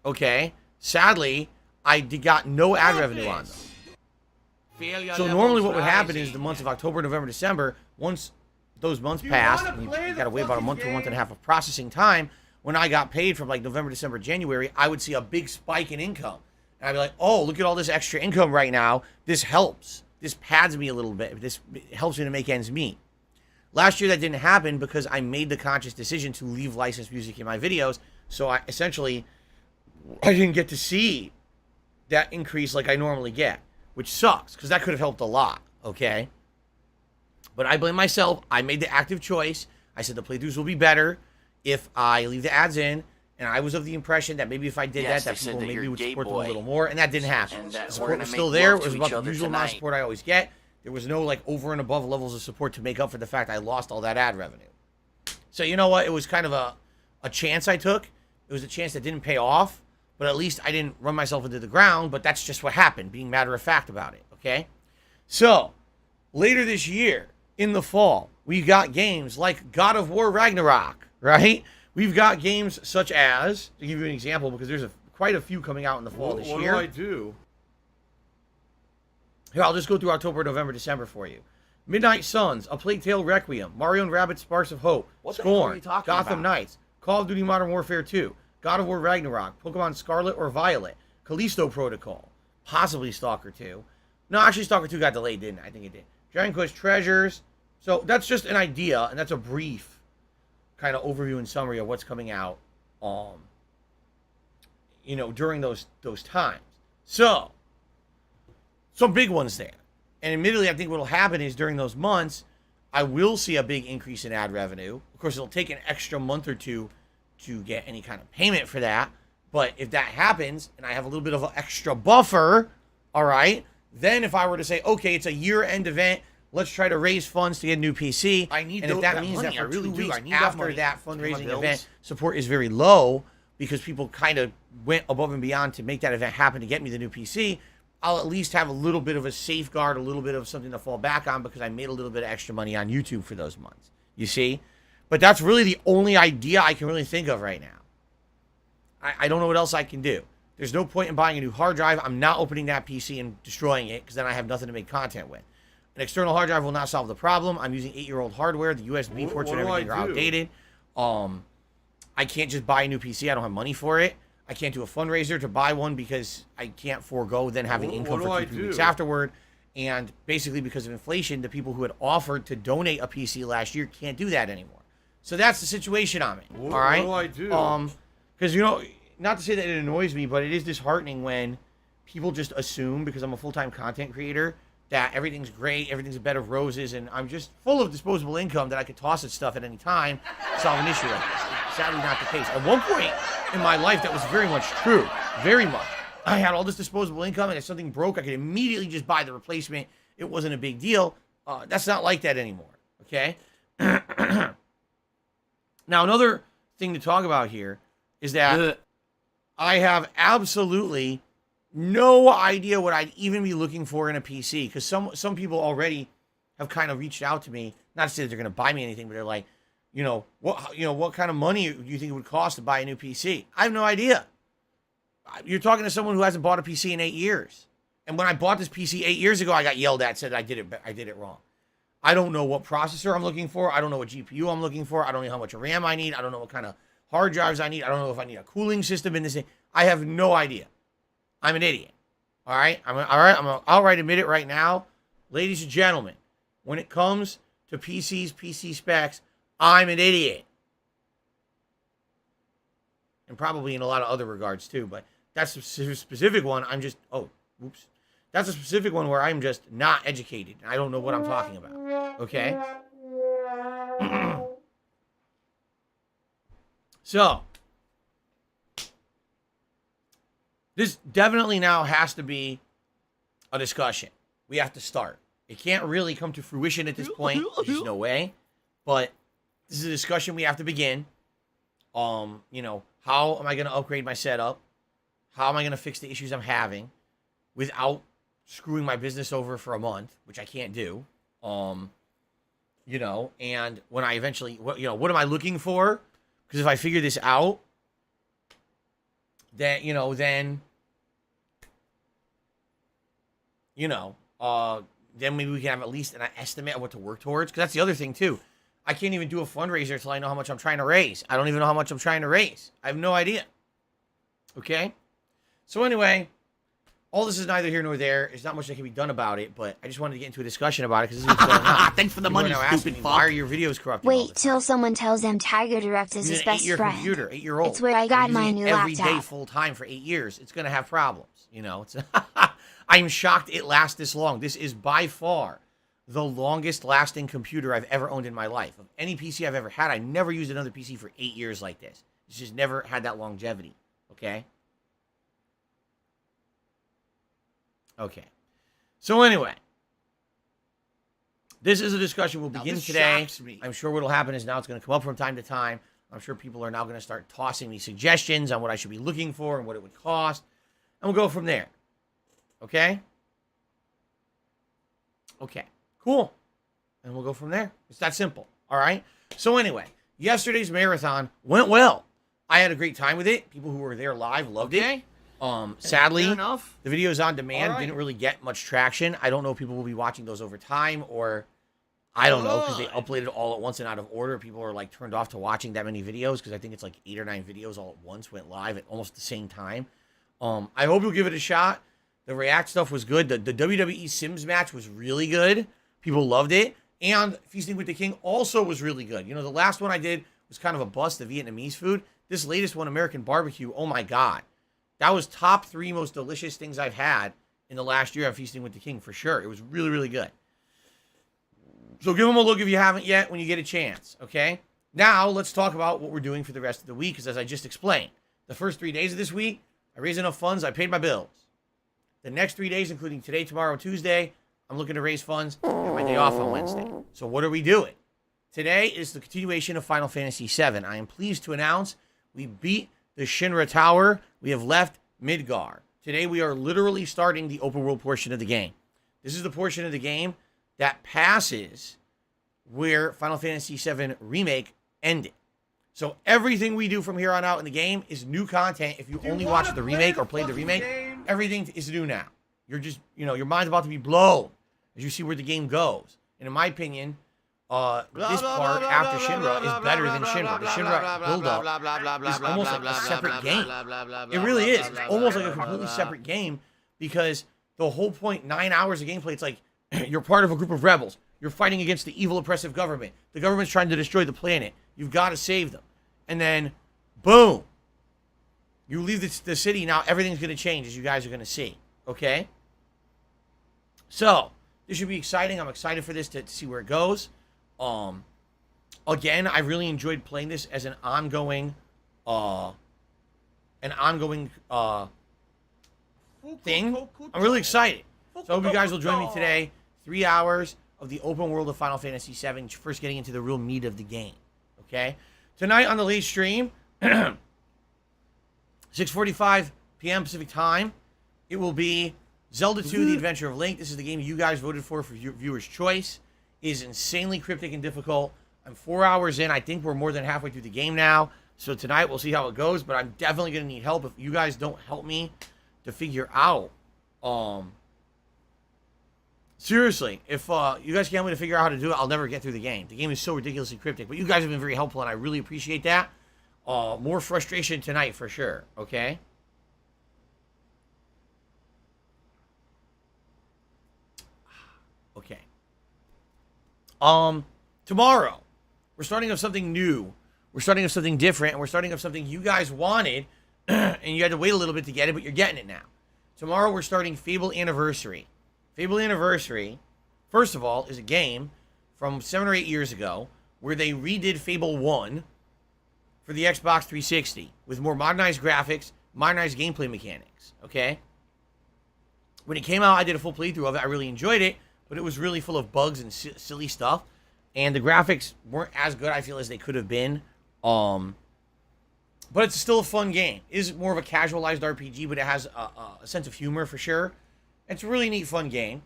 okay, sadly, I got no ad revenue on them. Failure So levels normally what would happen is rising. the months of October, November, December, once those months passed, and you got to wait about a month to a month and a half of processing time, when I got paid from like November, December, January, I would see a big spike in income. And I'd be like, oh, look at all this extra income right now. This helps. This pads me a little bit. This helps me to make ends meet. Last year that didn't happen because I made the conscious decision to leave licensed music in my videos. So I didn't get to see that increase like I normally get, which sucks because that could have helped a lot, okay? But I blame myself. I made the active choice. I said the playthroughs will be better if I leave the ads in, and I was of the impression that maybe if I did Yes, that they said people that maybe you're would gay support them a boy. little more, and that didn't happen. And The that we're support gonna was make still there. love It was to about each the other usual amount of tonight. support I always get. There was no like over and above levels of support to make up for the fact I lost all that ad revenue. So you know what? It was kind of a chance I took. It was a chance that didn't pay off, but at least I didn't run myself into the ground. But that's just what happened, being matter of fact about it, okay? So, later this year, in the fall, we've got games like God of War Ragnarok, right? We've got games such as, to give you an example, because there's quite a few coming out in the fall this What year. do I do? Here, I'll just go through October, November, December for you. Midnight Suns, A Plague Tale Requiem, Mario and Rabbids Sparks of Hope, What the hell are Scorn, you talking Gotham about? Knights, Call of Duty Modern Warfare 2, God of War Ragnarok, Pokemon Scarlet or Violet, Callisto Protocol, possibly Stalker 2. No, actually Stalker 2 got delayed, didn't it? I think it did. Dragon Quest Treasures. So that's just an idea, and that's a brief kind of overview and summary of what's coming out, during those times. So, some big ones there. And admittedly, I think what will happen is during those months, I will see a big increase in ad revenue. Of course, it'll take an extra month or two to get any kind of payment for that. But if that happens, and I have a little bit of an extra buffer, all right, Then if I were to say, okay, it's a year-end event, let's try to raise funds to get a new PC. I need and if that means money, that I for really 2 do. weeks I need that after money that to pay my fundraising bills. event, support is very low because people kind of went above and beyond to make that event happen to get me the new PC, I'll at least have a little bit of a safeguard, a little bit of something to fall back on because I made a little bit of extra money on YouTube for those months. You see? But that's really the only idea I can really think of right now. I don't know what else I can do. There's no point in buying a new hard drive. I'm not opening that PC and destroying it because then I have nothing to make content with. An external hard drive will not solve the problem. I'm using 8-year-old hardware. The USB ports and everything are outdated. I can't just buy a new PC. I don't have money for it. I can't do a fundraiser to buy one because I can't forego then having income for 2-3 weeks afterward. And basically because of inflation, the people who had offered to donate a PC last year can't do that anymore. So that's the situation I'm in. All right? What do I do? Because, you know, not to say that it annoys me, but it is disheartening when people just assume, because I'm a full-time content creator, that everything's great, everything's a bed of roses, and I'm just full of disposable income that I could toss at stuff at any time to solve an issue like this. Sadly, not the case. At one point in my life, that was very much true. Very much. I had all this disposable income, and if something broke, I could immediately just buy the replacement. It wasn't a big deal. That's not like that anymore, okay? Now, another thing to talk about here is that I have absolutely no idea what I'd even be looking for in a PC, because some people already have kind of reached out to me, not to say that they're going to buy me anything, but they're like, what kind of money do you think it would cost to buy a new PC? I have no idea. You're talking to someone who hasn't bought a PC in 8 years. And when I bought this PC 8 years ago, I got yelled at, said I did it wrong. I don't know what processor I'm looking for. I don't know what GPU I'm looking for. I don't know how much RAM I need. I don't know what kind of hard drives I need. I don't know if I need a cooling system in this thing. I have no idea. I'm an idiot. All right? I'm outright admit it right now. Ladies and gentlemen, when it comes to PCs, PC specs, I'm an idiot. And probably in a lot of other regards too, but that's a specific one. That's a specific one where I'm just not educated. I don't know what I'm talking about. Okay? So, this definitely now has to be a discussion. We have to start. It can't really come to fruition at this point. There's just no way. But this is a discussion we have to begin. How am I going to upgrade my setup? How am I going to fix the issues I'm having without screwing my business over for a month, which I can't do. And when I eventually, what am I looking for? Because if I figure this out, then maybe we can have at least an estimate of what to work towards. Because that's the other thing too. I can't even do a fundraiser until I know how much I'm trying to raise. I don't even know how much I'm trying to raise. I have no idea. Okay? So anyway, all this is neither here nor there. There's not much that can be done about it, but I just wanted to get into a discussion about it because this is what's going on. Thanks for the People money, are now asking stupid me, fuck. why are your videos corrupted all the Wait time? till someone tells them Tiger Direct is Use his an best 8-year friend. computer, 8-year-old. It's where I got my new every day laptop. full time for 8 years. It's going to have problems. It's I'm shocked it lasts this long. This is by far the longest lasting computer I've ever owned in my life. Of any PC I've ever had, I never used another PC for 8 years like this. It's just never had that longevity. Okay? Okay. So anyway, this is a discussion we'll begin today. shocks me. I'm sure what'll happen is now it's going to come up from time to time. I'm sure people are now going to start tossing me suggestions on what I should be looking for and what it would cost. And we'll go from there. Okay? Okay. Cool. And we'll go from there. It's that simple. All right? So anyway, yesterday's marathon went well. I had a great time with it. People who were there live loved it. Sadly, Fair enough. the videos on demand All right. didn't really get much traction. I don't know if people will be watching those over time, or I don't know, because they uploaded all at once and out of order. People are like turned off to watching that many videos because I think it's like 8 or 9 videos all at once went live at almost the same time. I hope you'll give it a shot. The React stuff was good. The WWE Sims match was really good. People loved it. And Feasting with the King also was really good. The last one I did was kind of a bust, the Vietnamese food. This latest one, American Barbecue, oh my God. That was top 3 most delicious things I've had in the last year of Feasting with the King, for sure. It was really, really good. So give them a look if you haven't yet when you get a chance, okay? Now, let's talk about what we're doing for the rest of the week, because as I just explained, the first 3 days of this week, I raised enough funds, I paid my bills. The next 3 days, including today, tomorrow, and Tuesday, I'm looking to raise funds and my day off on Wednesday. So what are we doing? Today is the continuation of Final Fantasy VII. I am pleased to announce we beat the Shinra Tower. We have left Midgar. Today we are literally starting the open world portion of the game. This is the portion of the game that passes where Final Fantasy VII Remake ended. So everything we do from here on out in the game is new content. If you only watched the remake or played the remake, everything is new now. You're just, your mind's about to be blown as you see where the game goes. And in my opinion, this part after Shinra is better than Shinra. The Shinra build-up is almost like a separate game. It really is. It's almost like a completely separate game because the whole point, 9 hours of gameplay, it's like you're part of a group of rebels. You're fighting against the evil, oppressive government. The government's trying to destroy the planet. You've got to save them. And then, boom. You leave the city. Now everything's going to change, as you guys are going to see. Okay? So, this should be exciting. I'm excited for this to see where it goes. Again, I really enjoyed playing this as an ongoing thing. I'm really excited. So I hope you guys will join me today. 3 hours of the open world of Final Fantasy VII. First getting into the real meat of the game. Okay? Tonight on the late stream, 6:45 p.m. Pacific time, it will be Zelda 2, The Adventure of Link. This is the game you guys voted for viewer's choice. It is insanely cryptic and difficult. I'm 4 hours in. I think we're more than halfway through the game now. So tonight we'll see how it goes, but I'm definitely going to need help. If you guys don't help me to figure out, seriously, if you guys can't help me to figure out how to do it, I'll never get through the game. The game is so ridiculously cryptic, but you guys have been very helpful, and I really appreciate that. More frustration tonight for sure, okay? Okay. Tomorrow, we're starting off something new. We're starting off something different, and we're starting off something you guys wanted, and you had to wait a little bit to get it, but you're getting it now. Tomorrow, we're starting Fable Anniversary. Fable Anniversary, first of all, is a game from 7 or 8 years ago where they redid Fable 1 for the Xbox 360 with more modernized graphics, modernized gameplay mechanics, okay? When it came out, I did a full playthrough of it. I really enjoyed it, but it was really full of bugs and silly stuff, and the graphics weren't as good, I feel, as they could have been. But it's still a fun game. It is more of a casualized RPG, but it has a sense of humor for sure. It's a really neat, fun game.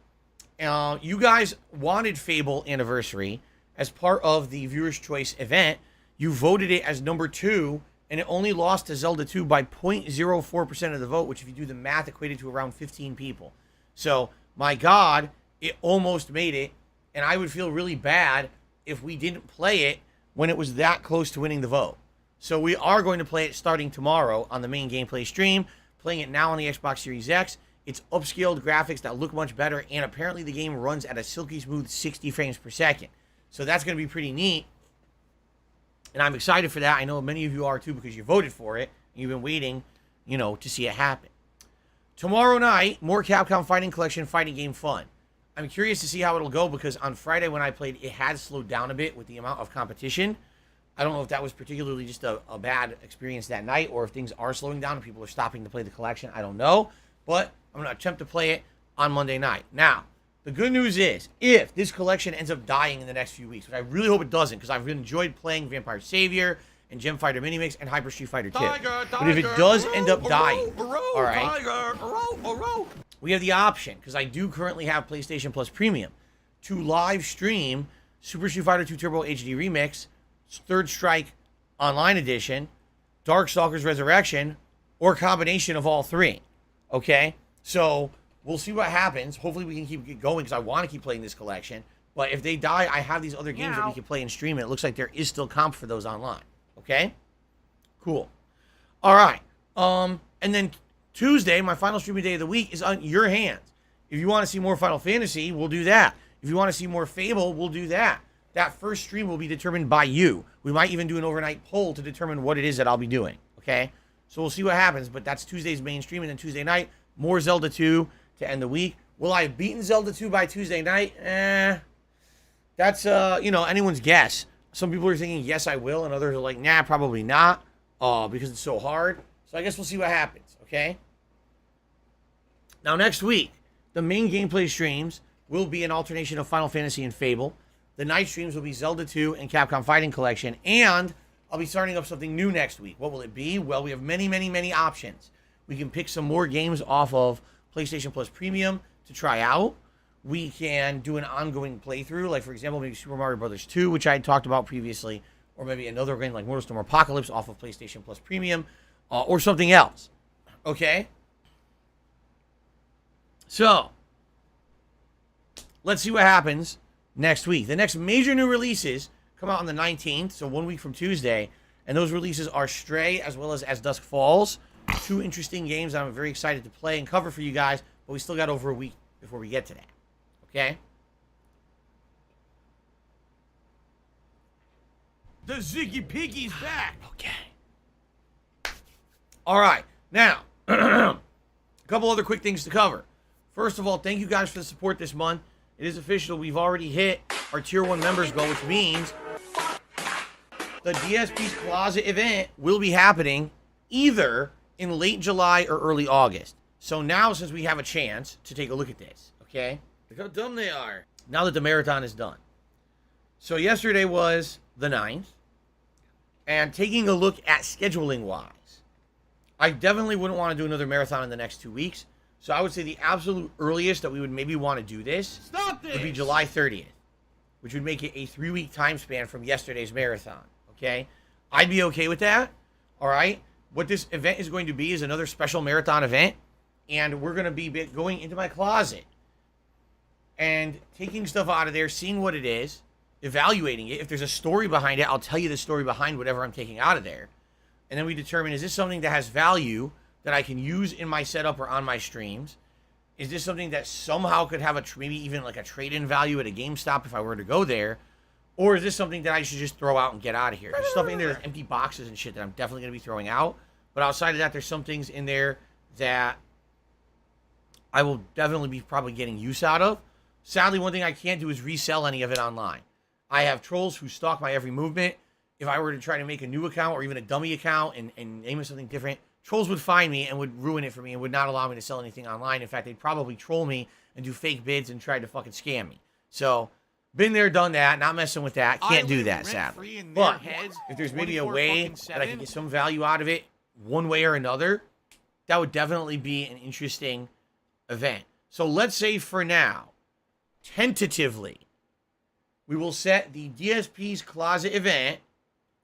You guys wanted Fable Anniversary as part of the Viewer's Choice event. You voted it as number 2, and it only lost to Zelda 2 by 0.04% of the vote, which if you do the math equated to around 15 people. So, my God, it almost made it, and I would feel really bad if we didn't play it when it was that close to winning the vote. So we are going to play it starting tomorrow on the main gameplay stream, playing it now on the Xbox Series X. It's upscaled graphics that look much better, and apparently the game runs at a silky smooth 60 frames per second. So that's going to be pretty neat, and I'm excited for that. I know many of you are too because you voted for it, and you've been waiting, to see it happen. Tomorrow night, more Capcom Fighting Collection fighting game fun. I'm curious to see how it'll go because on Friday when I played, it had slowed down a bit with the amount of competition. I don't know if that was particularly just a bad experience that night or if things are slowing down and people are stopping to play the collection. I don't know, but I'm going to attempt to play it on Monday night. Now, the good news is, if this collection ends up dying in the next few weeks, which I really hope it doesn't because I've enjoyed playing Vampire Savior and Gem Fighter Minimix and Hyper Street Fighter 2. But if it does end up dying, all right, we have the option, because I do currently have PlayStation Plus Premium, to live stream Super Street Fighter 2 Turbo HD Remix, Third Strike Online Edition, Darkstalkers Resurrection, or a combination of all three. Okay? So, we'll see what happens. Hopefully we can keep it going, because I want to keep playing this collection. But if they die, I have these other games that we can play and stream, and it looks like there is still comp for those online. Okay? Cool. All right. And then Tuesday, my final streaming day of the week, is on your hands. If you want to see more Final Fantasy, we'll do that. If you want to see more Fable, we'll do that. That first stream will be determined by you. We might even do an overnight poll to determine what it is that I'll be doing. Okay? So we'll see what happens, but that's Tuesday's main stream, and then Tuesday night, more Zelda 2 to end the week. Will I have beaten Zelda 2 by Tuesday night? That's, anyone's guess. Some people are thinking, yes, I will, and others are like, nah, probably not, because it's so hard. So I guess we'll see what happens, okay? Now, next week, the main gameplay streams will be an alternation of Final Fantasy and Fable. The night streams will be Zelda 2 and Capcom Fighting Collection. And I'll be starting up something new next week. What will it be? Well, we have many, many, many options. We can pick some more games off of PlayStation Plus Premium to try out. We can do an ongoing playthrough, like, for example, maybe Super Mario Bros. 2, which I had talked about previously, or maybe another game like Mortal Storm Apocalypse off of PlayStation Plus Premium, or something else. Okay? So, let's see what happens next week. The next major new releases come out on the 19th, so 1 week from Tuesday, and those releases are Stray as well as Dusk Falls. Two interesting games that I'm very excited to play and cover for you guys, but we still got over a week before we get to that. Okay? The Ziggy Piggy's back. Okay. All right. Now, a couple other quick things to cover. First of all, thank you guys for the support this month. It is official. We've already hit our Tier 1 members goal, which means the DSP's Closet event will be happening either in late July or early August. So now, since we have a chance to take a look at this, okay? Look how dumb they are. Now that the marathon is done. So yesterday was the 9th. And taking a look at scheduling-wise, I definitely wouldn't want to do another marathon in the next 2 weeks. So I would say the absolute earliest that we would maybe want to do this would be July 30th, which would make it a 3-week time span from yesterday's marathon, okay? I'd be okay with that, all right? What this event is going to be is another special marathon event, and we're going to be going into my closet and taking stuff out of there, seeing what it is, evaluating it. If there's a story behind it, I'll tell you the story behind whatever I'm taking out of there. And then we determine, is this something that has value that I can use in my setup or on my streams? Is this something that somehow could have maybe even like a trade-in value at a GameStop if I were to go there? Or is this something that I should just throw out and get out of here? There's stuff in there, there's empty boxes and shit that I'm definitely going to be throwing out. But outside of that, there's some things in there that I will definitely be probably getting use out of. Sadly, one thing I can't do is resell any of it online. I have trolls who stalk my every movement. If I were to try to make a new account or even a dummy account and name it something different, trolls would find me and would ruin it for me and would not allow me to sell anything online. In fact, they'd probably troll me and do fake bids and try to fucking scam me. So, been there, done that, not messing with that. Can't do that, sadly. But if there's maybe a way that I can get some value out of it, one way or another, that would definitely be an interesting event. So let's say for now, tentatively, we will set the DSP's Closet event,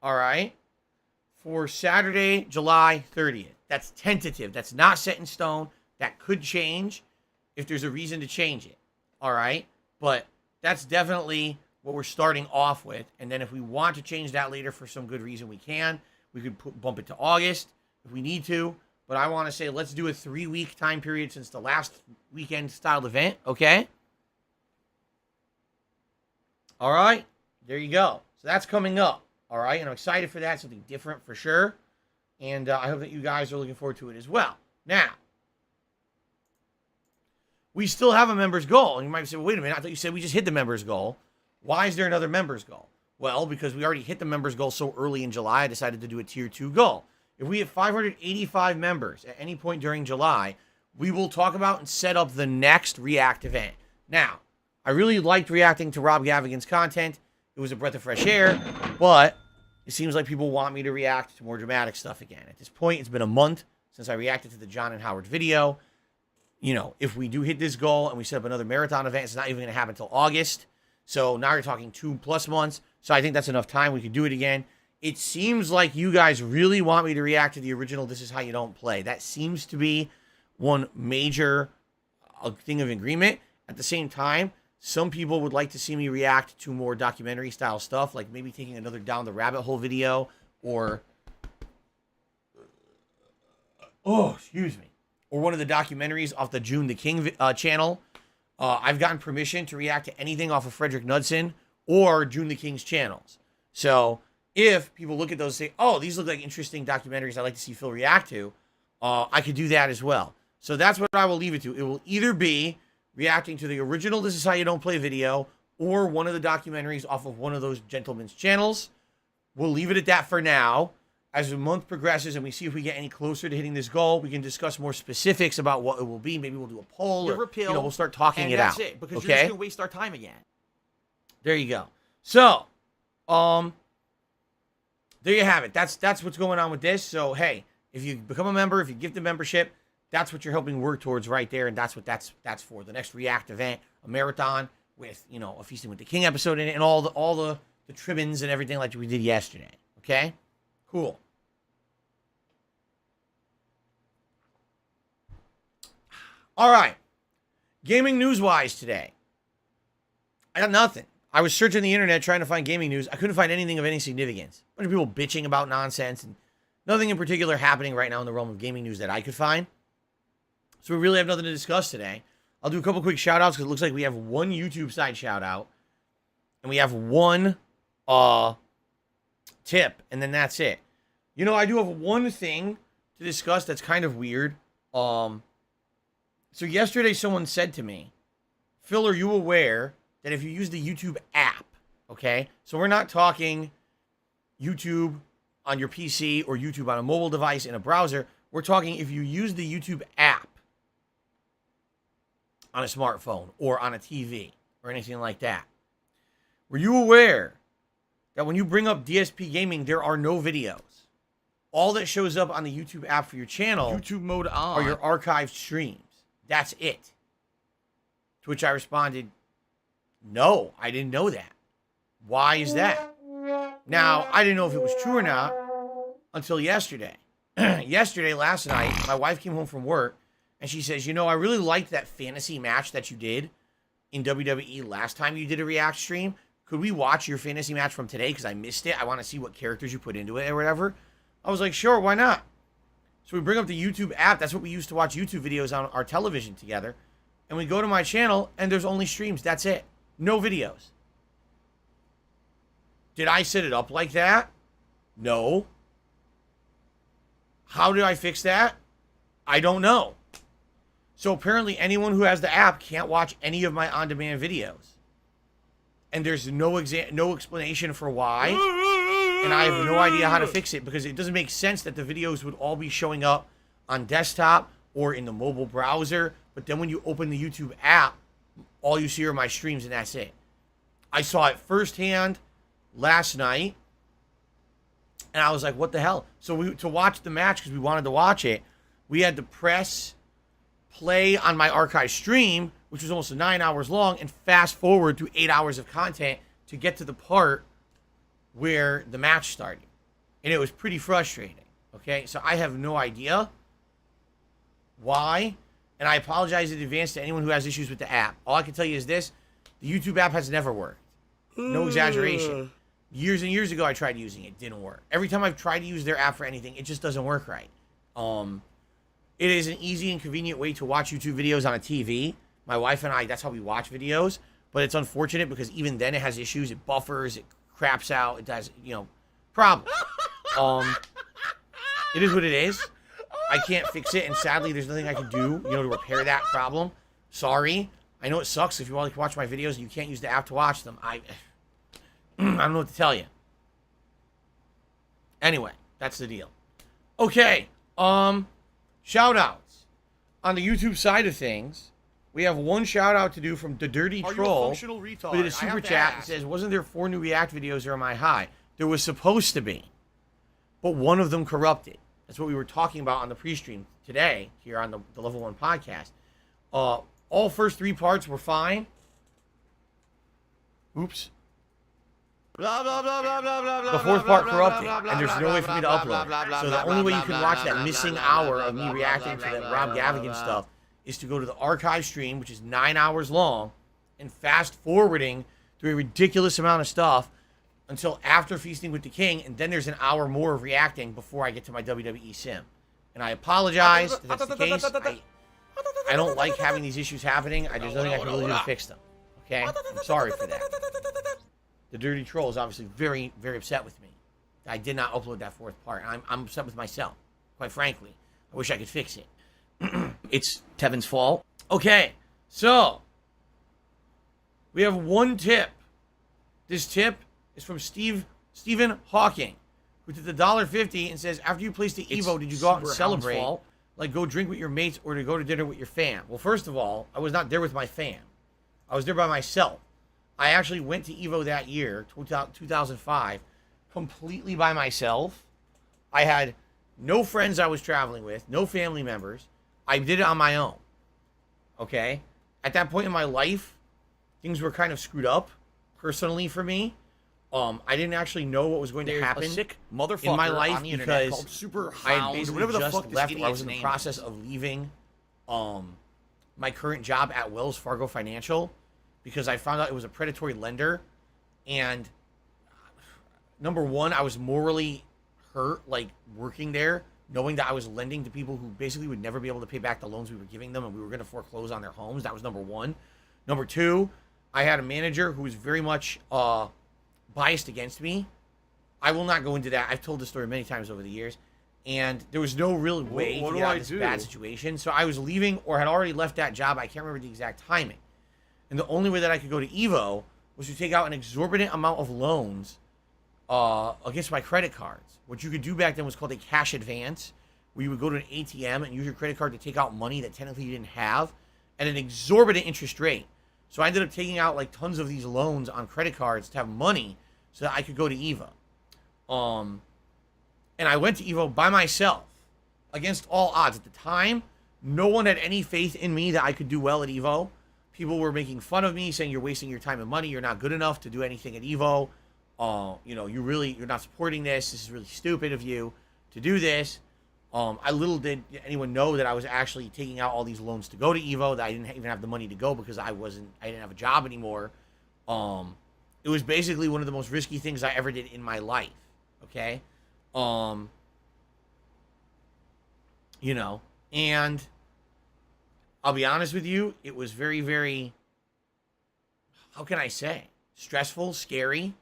all right, for Saturday, July 30th. That's tentative. That's not set in stone. That could change if there's a reason to change it, all right? But that's definitely what we're starting off with. And then if we want to change that later for some good reason, we can. We could bump it to August if we need to. But I want to say let's do a 3-week time period since the last weekend styled event, okay? All right, there you go. So that's coming up, all right? And I'm excited for that, something different for sure. And I hope that you guys are looking forward to it as well. Now, we still have a members goal. And you might say, well, wait a minute, I thought you said we just hit the members goal. Why is there another members goal? Well, because we already hit the members goal so early in July, I decided to do a tier 2 goal. If we hit 585 members at any point during July, we will talk about and set up the next React event. Now, I really liked reacting to Rob Gavigan's content. It was a breath of fresh air, but it seems like people want me to react to more dramatic stuff again. At this point, it's been a month since I reacted to the John and Howard video. You know, if we do hit this goal and we set up another marathon event, it's not even going to happen until August. So now you're talking 2+ months. So I think that's enough time. We could do it again. It seems like you guys really want me to react to the original This Is How You Don't Play. That seems to be one major thing of agreement. At the same time, some people would like to see me react to more documentary style stuff, like maybe taking another Down the Rabbit Hole video or, excuse me, or one of the documentaries off the June the King channel. I've gotten permission to react to anything off of Frederick Knudsen or June the King's channels. So if people look at those and say, oh, these look like interesting documentaries I'd like to see Phil react to, I could do that as well. So that's what I will leave it to. It will either be reacting to the original This Is How You Don't Play video or one of the documentaries off of one of those gentlemen's channels. We'll leave it at that for now. as the month progresses and we see if we get any closer to hitting this goal, we can discuss more specifics about what it will be. Maybe we'll do a poll, or repeal, we'll start talking and it that's out. it, because okay? you're just gonna waste our time again. There you go. So, there you have it. That's what's going on with this. So, hey, if you become a member, if you give the membership, that's what you're helping work towards right there, and that's what that's for. The next React event, a marathon with, a Feasting with the King episode in it, and all the trimmings and everything like we did yesterday. Okay? Cool. All right. Gaming news-wise today. I got nothing. I was searching the internet trying to find gaming news. I couldn't find anything of any significance. A bunch of people bitching about nonsense, and nothing in particular happening right now in the realm of gaming news that I could find. So we really have nothing to discuss today. I'll do a couple quick shout-outs because it looks like we have one YouTube side shout-out. And we have one tip, and then that's it. I do have one thing to discuss that's kind of weird. So yesterday someone said to me, Phil, are you aware that if you use the YouTube app, okay? So we're not talking YouTube on your PC or YouTube on a mobile device in a browser. We're talking if you use the YouTube app on a smartphone or on a TV or anything like that. Were you aware that when you bring up DSP Gaming, there are no videos? All that shows up on the YouTube app for your channel YouTube mode on. are your archived streams. That's it. To which I responded, no, I didn't know that. Why is that? Now, I didn't know if it was true or not until yesterday. Last night, my wife came home from work and she says, I really liked that fantasy match that you did in WWE last time you did a React stream. Could we watch your fantasy match from today? Because I missed it. I want to see what characters you put into it or whatever. I was like, sure, why not? So we bring up the YouTube app. That's what we use to watch YouTube videos on our television together. And we go to my channel, and there's only streams. That's it. No videos. Did I set it up like that? No. How did I fix that? I don't know. So apparently anyone who has the app can't watch any of my on-demand videos. And there's no explanation for why. And I have no idea how to fix it because it doesn't make sense that the videos would all be showing up on desktop or in the mobile browser. But then when you open the YouTube app, all you see are my streams and that's it. I saw it firsthand last night. And I was like, what the hell? So to watch the match, because we wanted to watch it, we had to press play on my archive stream, which was almost 9 hours long, and fast forward through 8 hours of content to get to the part where the match started. And it was pretty frustrating. Okay, so I have no idea why. And I apologize in advance to anyone who has issues with the app. All I can tell you is this. The YouTube app has never worked. No exaggeration. Years and years ago, I tried using it. It didn't work. Every time I've tried to use their app for anything, it just doesn't work right. It is an easy and convenient way to watch YouTube videos on a TV. My wife and I, that's how we watch videos. But it's unfortunate because even then it has issues. It buffers. It craps out. It does, problems. It is what it is. I can't fix it. And sadly, there's nothing I can do, to repair that problem. Sorry. I know it sucks if you want to watch my videos and you can't use the app to watch them. I don't know what to tell you. Anyway, that's the deal. Okay. Shout outs. On the YouTube side of things, we have one shout out to do from the Dirty Troll. Who did a super chat and says, wasn't there 4 new React videos or am I high? There was supposed to be. But one of them corrupted. That's what we were talking about on the pre-stream today here on the Level 1 podcast. All first 3 parts were fine. Oops. Blah, blah, blah, blah, blah, blah, blah, The 4th part corrupted, blah, blah, and there's no way for me to blah, upload blah, it. blah, So blah, the only way blah, you can blah, watch blah, that missing blah, hour blah, of me blah, reacting blah, to that blah, Rob blah, Gavigan blah, stuff is to go to the archive stream, which is 9 hours long, and fast forwarding through a ridiculous amount of stuff until after Feasting with the King, and then there's an hour more of reacting before I get to my WWE sim. And I apologize if that's the case. I don't like having these issues happening. There's nothing I can really do to fix them. Okay? I'm sorry for that. The Dirty Troll is obviously very, very upset with me. I did not upload that 4th part. I'm upset with myself, quite frankly. I wish I could fix it. It's Tevin's fault. Okay, so we have one tip. This tip is from Stephen Hawking, who did the $1.50 and says, after you placed the Evo, did you go out and super celebrate? Hound's fault. Like, go drink with your mates or to go to dinner with your fam? Well, first of all, I was not there with my fam. I was there by myself. I actually went to Evo that year, 2005, completely by myself. I had no friends I was traveling with, no family members. I did it on my own. Okay? At that point in my life, things were kind of screwed up, personally, for me. I didn't actually know what was going to happen a sick motherfucker in my life on the internet because called Super I had Hound, basically whatever the just fuck this left, or I idiot's was in the name process is. of leaving my current job at Wells Fargo Financial because I found out it was a predatory lender. And number one, I was morally hurt, like, working there, knowing that I was lending to people who basically would never be able to pay back the loans we were giving them, and we were going to foreclose on their homes. That was number one. Number two, I had a manager who was very much biased against me. I will not go into that. I've told this story many times over the years. And there was no real way to get out of this bad situation. So I was leaving or had already left that job. I can't remember the exact timing. And the only way that I could go to Evo was to take out an exorbitant amount of loans against my credit cards. What you could do back then was called a cash advance, where you would go to an ATM and use your credit card to take out money that technically you didn't have at an exorbitant interest rate. So I ended up taking out like tons of these loans on credit cards to have money so that I could go to Evo. And I went to Evo by myself against all odds. At the time, no one had any faith in me that I could do well at Evo. People were making fun of me, saying you're wasting your time and money. You're not good enough to do anything at Evo. You're not supporting this. This is really stupid of you to do this. I little did anyone know that I was actually taking out all these loans to go to Evo, that I didn't even have the money to go because I didn't have a job anymore. It was basically one of the most risky things I ever did in my life. Okay. And I'll be honest with you, it was very, very, how can I say, stressful, scary,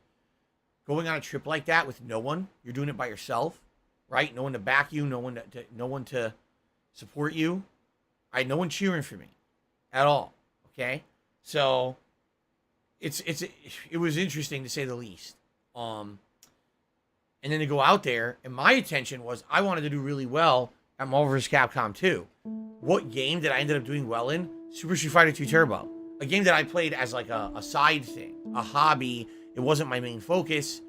going on a trip like that with no one. You're doing it by yourself, right? No one to back you, no one to support you. I had no one cheering for me at all. Okay. So it was interesting to say the least. And then to go out there, and my intention was I wanted to do really well at Marvel vs. Capcom 2. What game did I ended up doing well in? Super Street Fighter 2 Turbo. A game that I played as like a side thing, a hobby. It wasn't my main focus.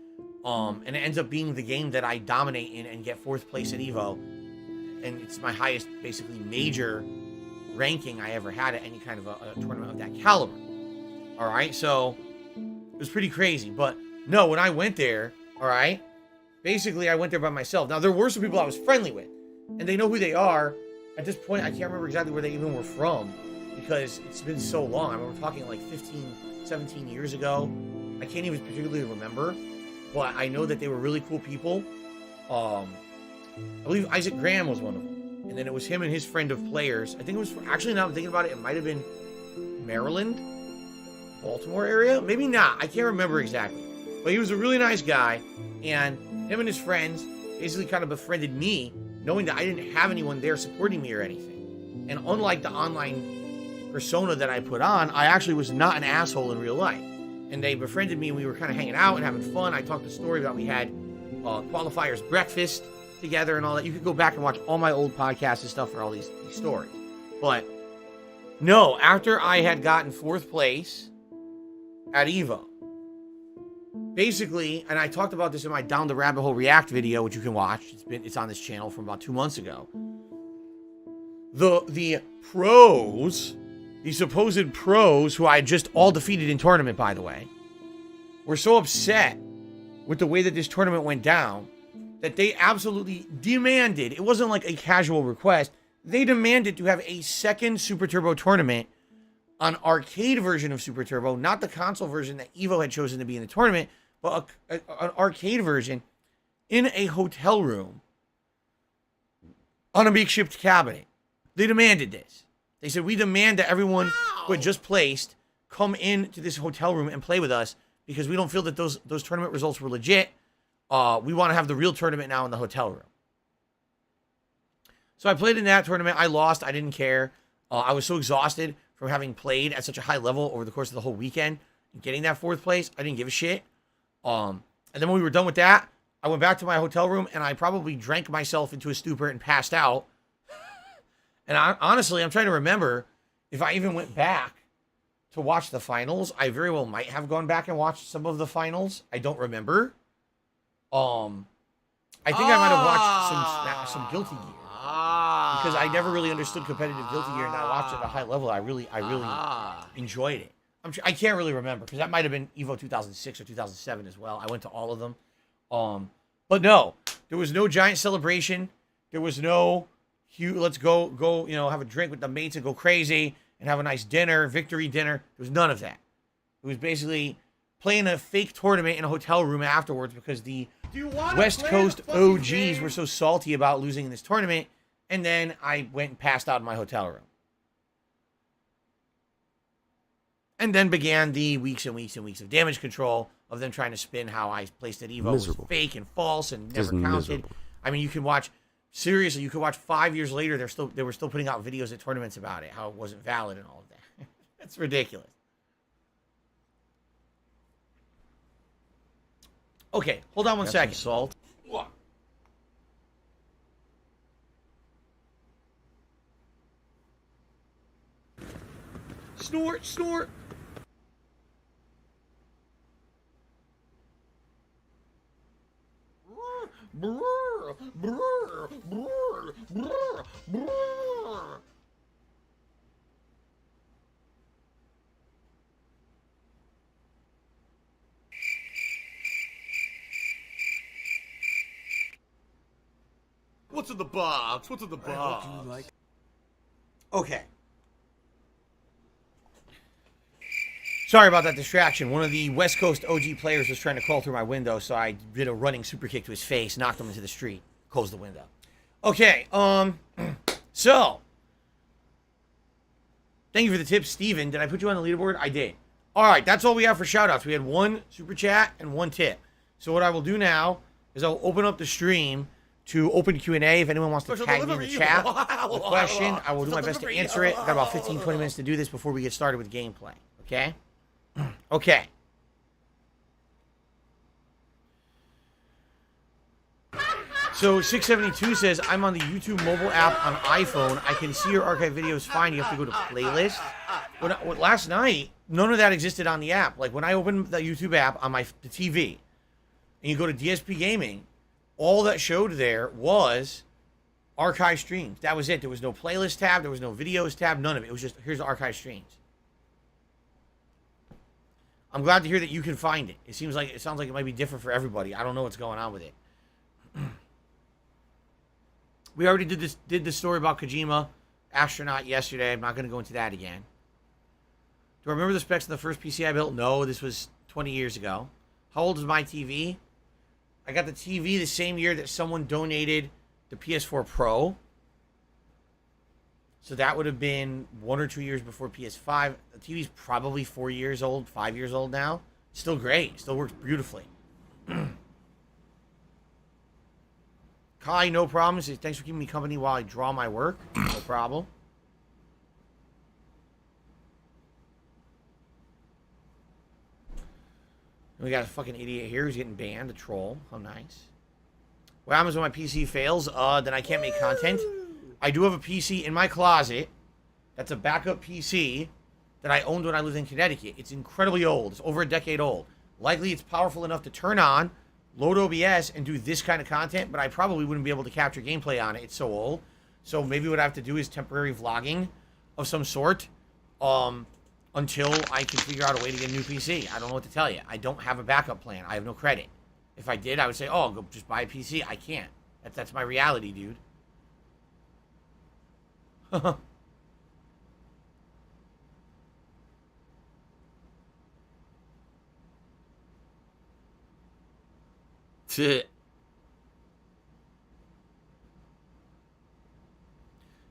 And it ends up being the game that I dominate in and get 4th place at Evo. And it's my highest, basically, major ranking I ever had at any kind of a tournament of that caliber. All right, so it was pretty crazy. But no, when I went there, all right, basically I went there by myself. Now, there were some people I was friendly with, and they know who they are. At this point, I can't remember exactly where they even were from because it's been so long. I remember talking like 15, 17 years ago. I can't even particularly remember, but I know that they were really cool people. I believe Isaac Graham was one of them. And then it was him and his friend of players. I think it was, actually, now I'm thinking about it, it might have been Maryland, Baltimore area. Maybe not. I can't remember exactly. But he was a really nice guy. And him and his friends basically kind of befriended me, knowing that I didn't have anyone there supporting me or anything. And unlike the online persona that I put on, I actually was not an asshole in real life. And they befriended me, and we were kind of hanging out and having fun. I talked the story about we had qualifiers breakfast together and all that. You could go back and watch all my old podcasts and stuff for all these stories. But no, after I had gotten 4th place at Evo, basically, and I talked about this in my Down the Rabbit Hole React video, which you can watch. It's on this channel from about 2 months ago. The pros, the supposed pros, who I had just all defeated in tournament, by the way, were so upset with the way that this tournament went down that they absolutely demanded, it wasn't like a casual request, they demanded to have a second Super Turbo tournament on arcade version of Super Turbo, not the console version that Evo had chosen to be in the tournament, but an arcade version in a hotel room on a makeshift cabinet. They demanded this. They said, we demand that everyone who had just placed come into this hotel room and play with us because we don't feel that those tournament results were legit. We want to have the real tournament now in the hotel room. So I played in that tournament. I lost. I didn't care. I was so exhausted from having played at such a high level over the course of the whole weekend and getting that 4th place. I didn't give a shit. And then when we were done with that, I went back to my hotel room and I probably drank myself into a stupor and passed out. And honestly, I'm trying to remember if I even went back to watch the finals. I very well might have gone back and watched some of the finals. I don't remember. I think I might have watched some Guilty Gear because I never really understood competitive Guilty Gear, and I watched it at a high level. I really enjoyed it. I can't really remember because that might have been Evo 2006 or 2007 as well. I went to all of them. But no, there was no giant celebration. There was no huge, let's go, have a drink with the mates and go crazy and have a nice dinner, victory dinner. There was none of that. It was basically playing a fake tournament in a hotel room afterwards because the West Coast OGs were so salty about losing in this tournament. And then I went and passed out in my hotel room. And then began the weeks and weeks and weeks of damage control of them trying to spin how I placed at Evo was fake and false and never counted. Miserable. I mean, you can watch 5 years later, they were still putting out videos at tournaments about it, how it wasn't valid and all of that. That's ridiculous. Okay, hold on one second. Salt. What? Snort, snort. What's in the box? What's in the box? What do you like? Okay. Sorry about that distraction. One of the West Coast OG players was trying to crawl through my window, so I did a running super kick to his face, knocked him into the street, closed the window. Okay, so thank you for the tip, Steven. Did I put you on the leaderboard? I did. All right, that's all we have for shoutouts. We had one super chat and one tip. So what I will do now is I'll open up the stream to open Q&A. If anyone wants to tag me in the chat with a question, I will do my best to answer it. I've got about 15, 20 minutes to do this before we get started with gameplay. Okay? Okay. So 672 says, I'm on the YouTube mobile app on iPhone. I can see your archive videos fine. You have to go to playlist. Last night, none of that existed on the app. Like when I opened the YouTube app on the TV, and you go to DSP Gaming, all that showed there was archive streams. That was it. There was no playlist tab. There was no videos tab. None of it. It was just, here's the archive streams. I'm glad to hear that you can find it. It sounds like it might be different for everybody. I don't know what's going on with it. We already did the story about Kojima Astronaut yesterday. I'm not going to go into that again. Do I remember the specs of the first PC I built? No, this was 20 years ago. How old is my TV? I got the TV the same year that someone donated the PS4 Pro. So that would have been 1 or 2 years before PS5. The TV's probably 4 years old, 5 years old now. Still great. Still works beautifully. Kai, no problem. Says, thanks for keeping me company while I draw my work. No problem. And we got a fucking idiot here who's getting banned, a troll. How nice. What happens when my PC fails? Then I can't make content. I do have a PC in my closet that's a backup PC that I owned when I lived in Connecticut. It's incredibly old. It's over a decade old. Likely it's powerful enough to turn on, load OBS, and do this kind of content, but I probably wouldn't be able to capture gameplay on it. It's so old. So maybe what I have to do is temporary vlogging of some sort until I can figure out a way to get a new PC. I don't know what to tell you. I don't have a backup plan. I have no credit. If I did, I would say, oh, go just buy a PC. I can't. That's my reality, dude.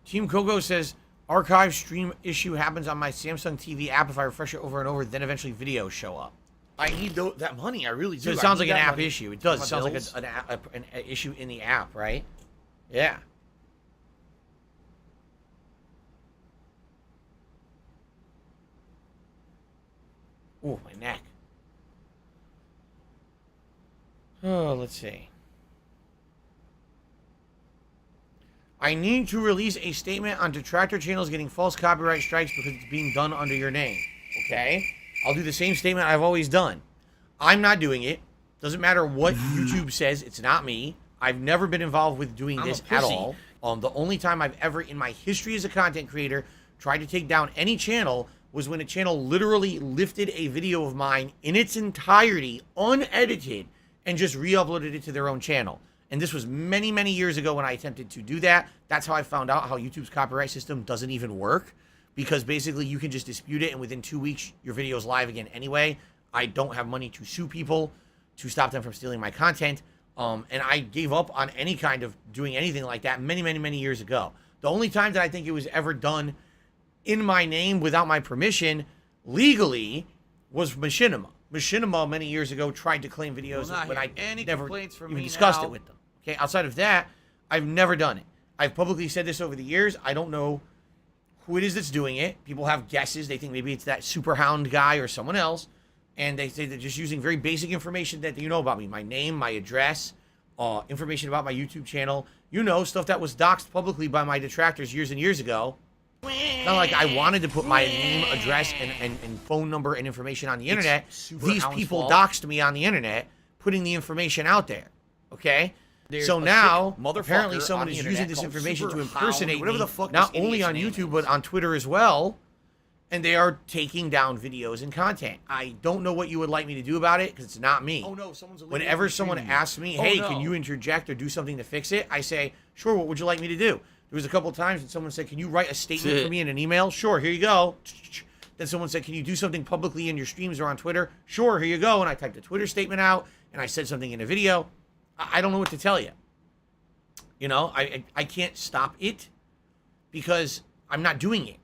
Team Coco says, archive stream issue happens on my Samsung TV app. If I refresh it over and over, then eventually videos show up. I need that money. I really do. So it sounds like an app issue. It does. It sounds like an issue in the app, right? Yeah. Ooh, my neck. Oh, let's see. I need to release a statement on detractor channels getting false copyright strikes because it's being done under your name. Okay? I'll do the same statement I've always done. I'm not doing it. Doesn't matter what YouTube says. It's not me. I've never been involved with doing this at all. The only time I've ever, in my history as a content creator, tried to take down any channel was when a channel literally lifted a video of mine in its entirety, unedited, and just re-uploaded it to their own channel. And this was many, many years ago when I attempted to do that. That's how I found out how YouTube's copyright system doesn't even work. Because basically you can just dispute it and within 2 weeks your video's live again anyway. I don't have money to sue people to stop them from stealing my content. And I gave up on any kind of doing anything like that many, many, many years ago. The only time that I think it was ever done in my name without my permission legally was Machinima. Machinima many years ago tried to claim videos when I never even discussed it with them. Okay, outside of that, I've never done it. I've publicly said this over the years. I don't know who it is that's doing it. People have guesses. They think maybe it's that Superhound guy or someone else. And they say they're just using very basic information that you know about me. My name, my address, information about my YouTube channel. You know, stuff that was doxed publicly by my detractors years and years ago. Not like I wanted to put my name, address, and phone number and information on the internet. These people doxed me on the internet, putting the information out there. Okay? So now, apparently someone is using this information to impersonate me, not only on YouTube, but on Twitter as well. And they are taking down videos and content. I don't know what you would like me to do about it, because it's not me. Oh no, someone's Whenever someone asks me, hey, can you interject or do something to fix it? I say, sure, what would you like me to do? There was a couple of times when someone said, can you write a statement for me in an email? Sure, here you go. Then someone said, can you do something publicly in your streams or on Twitter? Sure, here you go. And I typed a Twitter statement out, and I said something in a video. I don't know what to tell you. You know, I can't stop it because I'm not doing it.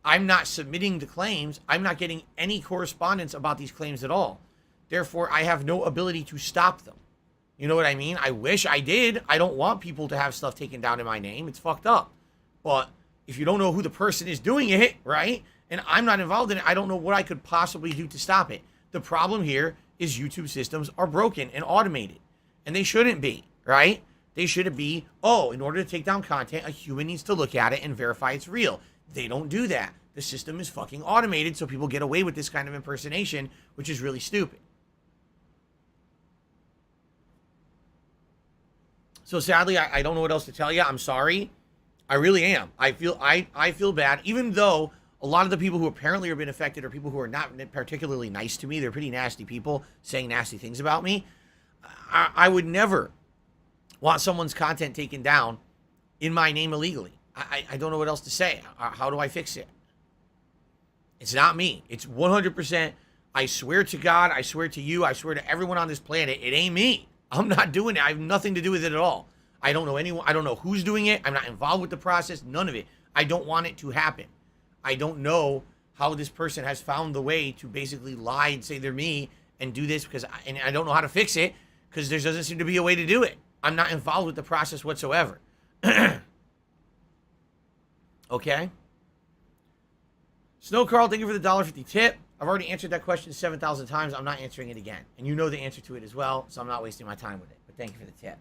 I'm not submitting the claims. I'm not getting any correspondence about these claims at all. Therefore, I have no ability to stop them. You know what I mean? I wish I did. I don't want people to have stuff taken down in my name. It's fucked up. But if you don't know who the person is doing it, right, and I'm not involved in it, I don't know what I could possibly do to stop it. The problem here is YouTube systems are broken and automated. And they shouldn't be, right? They should be, oh, in order to take down content, a human needs to look at it and verify it's real. They don't do that. The system is fucking automated, so people get away with this kind of impersonation, which is really stupid. So sadly, I don't know what else to tell you. I'm sorry. I really am. I feel bad, even though a lot of the people who apparently have been affected are people who are not particularly nice to me. They're pretty nasty people saying nasty things about me. I would never want someone's content taken down in my name illegally. I don't know what else to say. How do I fix it? It's not me. It's 100%. I swear to God, I swear to you, I swear to everyone on this planet, it ain't me. I'm not doing it. I have nothing to do with it at all. I don't know anyone. I don't know who's doing it. I'm not involved with the process. None of it. I don't want it to happen. I don't know how this person has found the way to basically lie and say they're me and do this because I don't know how to fix it because there doesn't seem to be a way to do it. I'm not involved with the process whatsoever. Okay? Snow Carl, thank you for the $1.50 tip. I've already answered that question 7,000 times. I'm not answering it again. And you know the answer to it as well, so I'm not wasting my time with it. But thank you for the tip.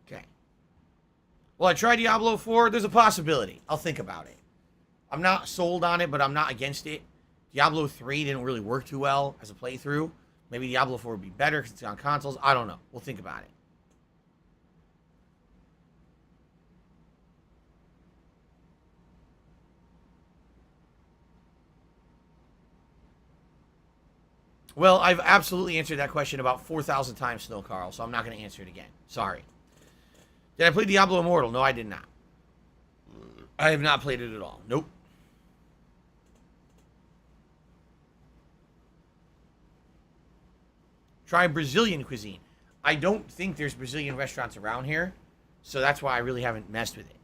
Okay. Well, I tried Diablo 4. There's a possibility. I'll think about it. I'm not sold on it, but I'm not against it. Diablo 3 didn't really work too well as a playthrough. Maybe Diablo 4 would be better because it's on consoles. I don't know. We'll think about it. Well, I've absolutely answered that question about 4,000 times, Snow Carl, so I'm not going to answer it again. Sorry. Did I play Diablo Immortal? No, I did not. I have not played it at all. Nope. Try Brazilian cuisine. I don't think there's Brazilian restaurants around here, so that's why I really haven't messed with it.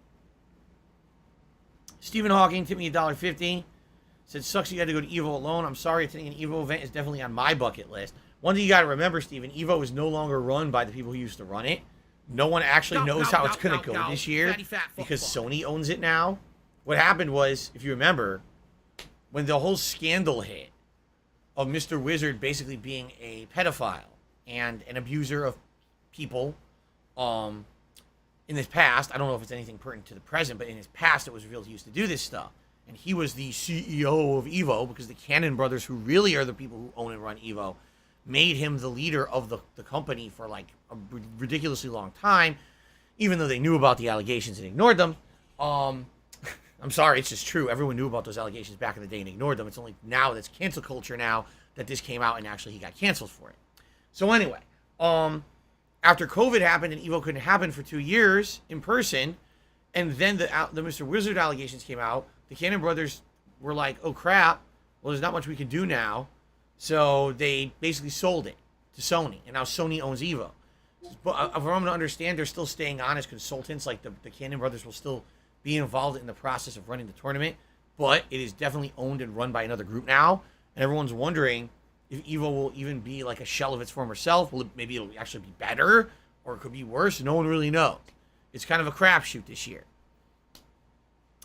Stephen Hawking tipped me $1.50. Said, sucks you had to go to EVO alone. I'm sorry, attending an EVO event is definitely on my bucket list. One thing you got to remember, Steven, EVO is no longer run by the people who used to run it. No one actually knows how it's going to go this year because Sony owns it now. What happened was, if you remember, when the whole scandal hit of Mr. Wizard basically being a pedophile and an abuser of people, in his past, I don't know if it's anything pertinent to the present, but in his past, it was revealed he used to do this stuff. And he was the CEO of Evo because the Cannon brothers, who really are the people who own and run Evo, made him the leader of the company for like a ridiculously long time, even though they knew about the allegations and ignored them. I'm sorry, it's just true. Everyone knew about those allegations back in the day and ignored them. It's only now that's cancel culture now that this came out and actually he got canceled for it. So anyway, after COVID happened and Evo couldn't happen for 2 years in person, and then the Mr. Wizard allegations came out, the Cannon brothers were like, oh crap, well there's not much we can do now. So they basically sold it to Sony, and now Sony owns Evo. But from what I'm going to understand, they're still staying on as consultants, like the Cannon brothers will still be involved in the process of running the tournament, but it is definitely owned and run by another group now, and everyone's wondering if Evo will even be like a shell of its former self. Maybe it'll actually be better, or it could be worse. No one really knows. It's kind of a crapshoot this year.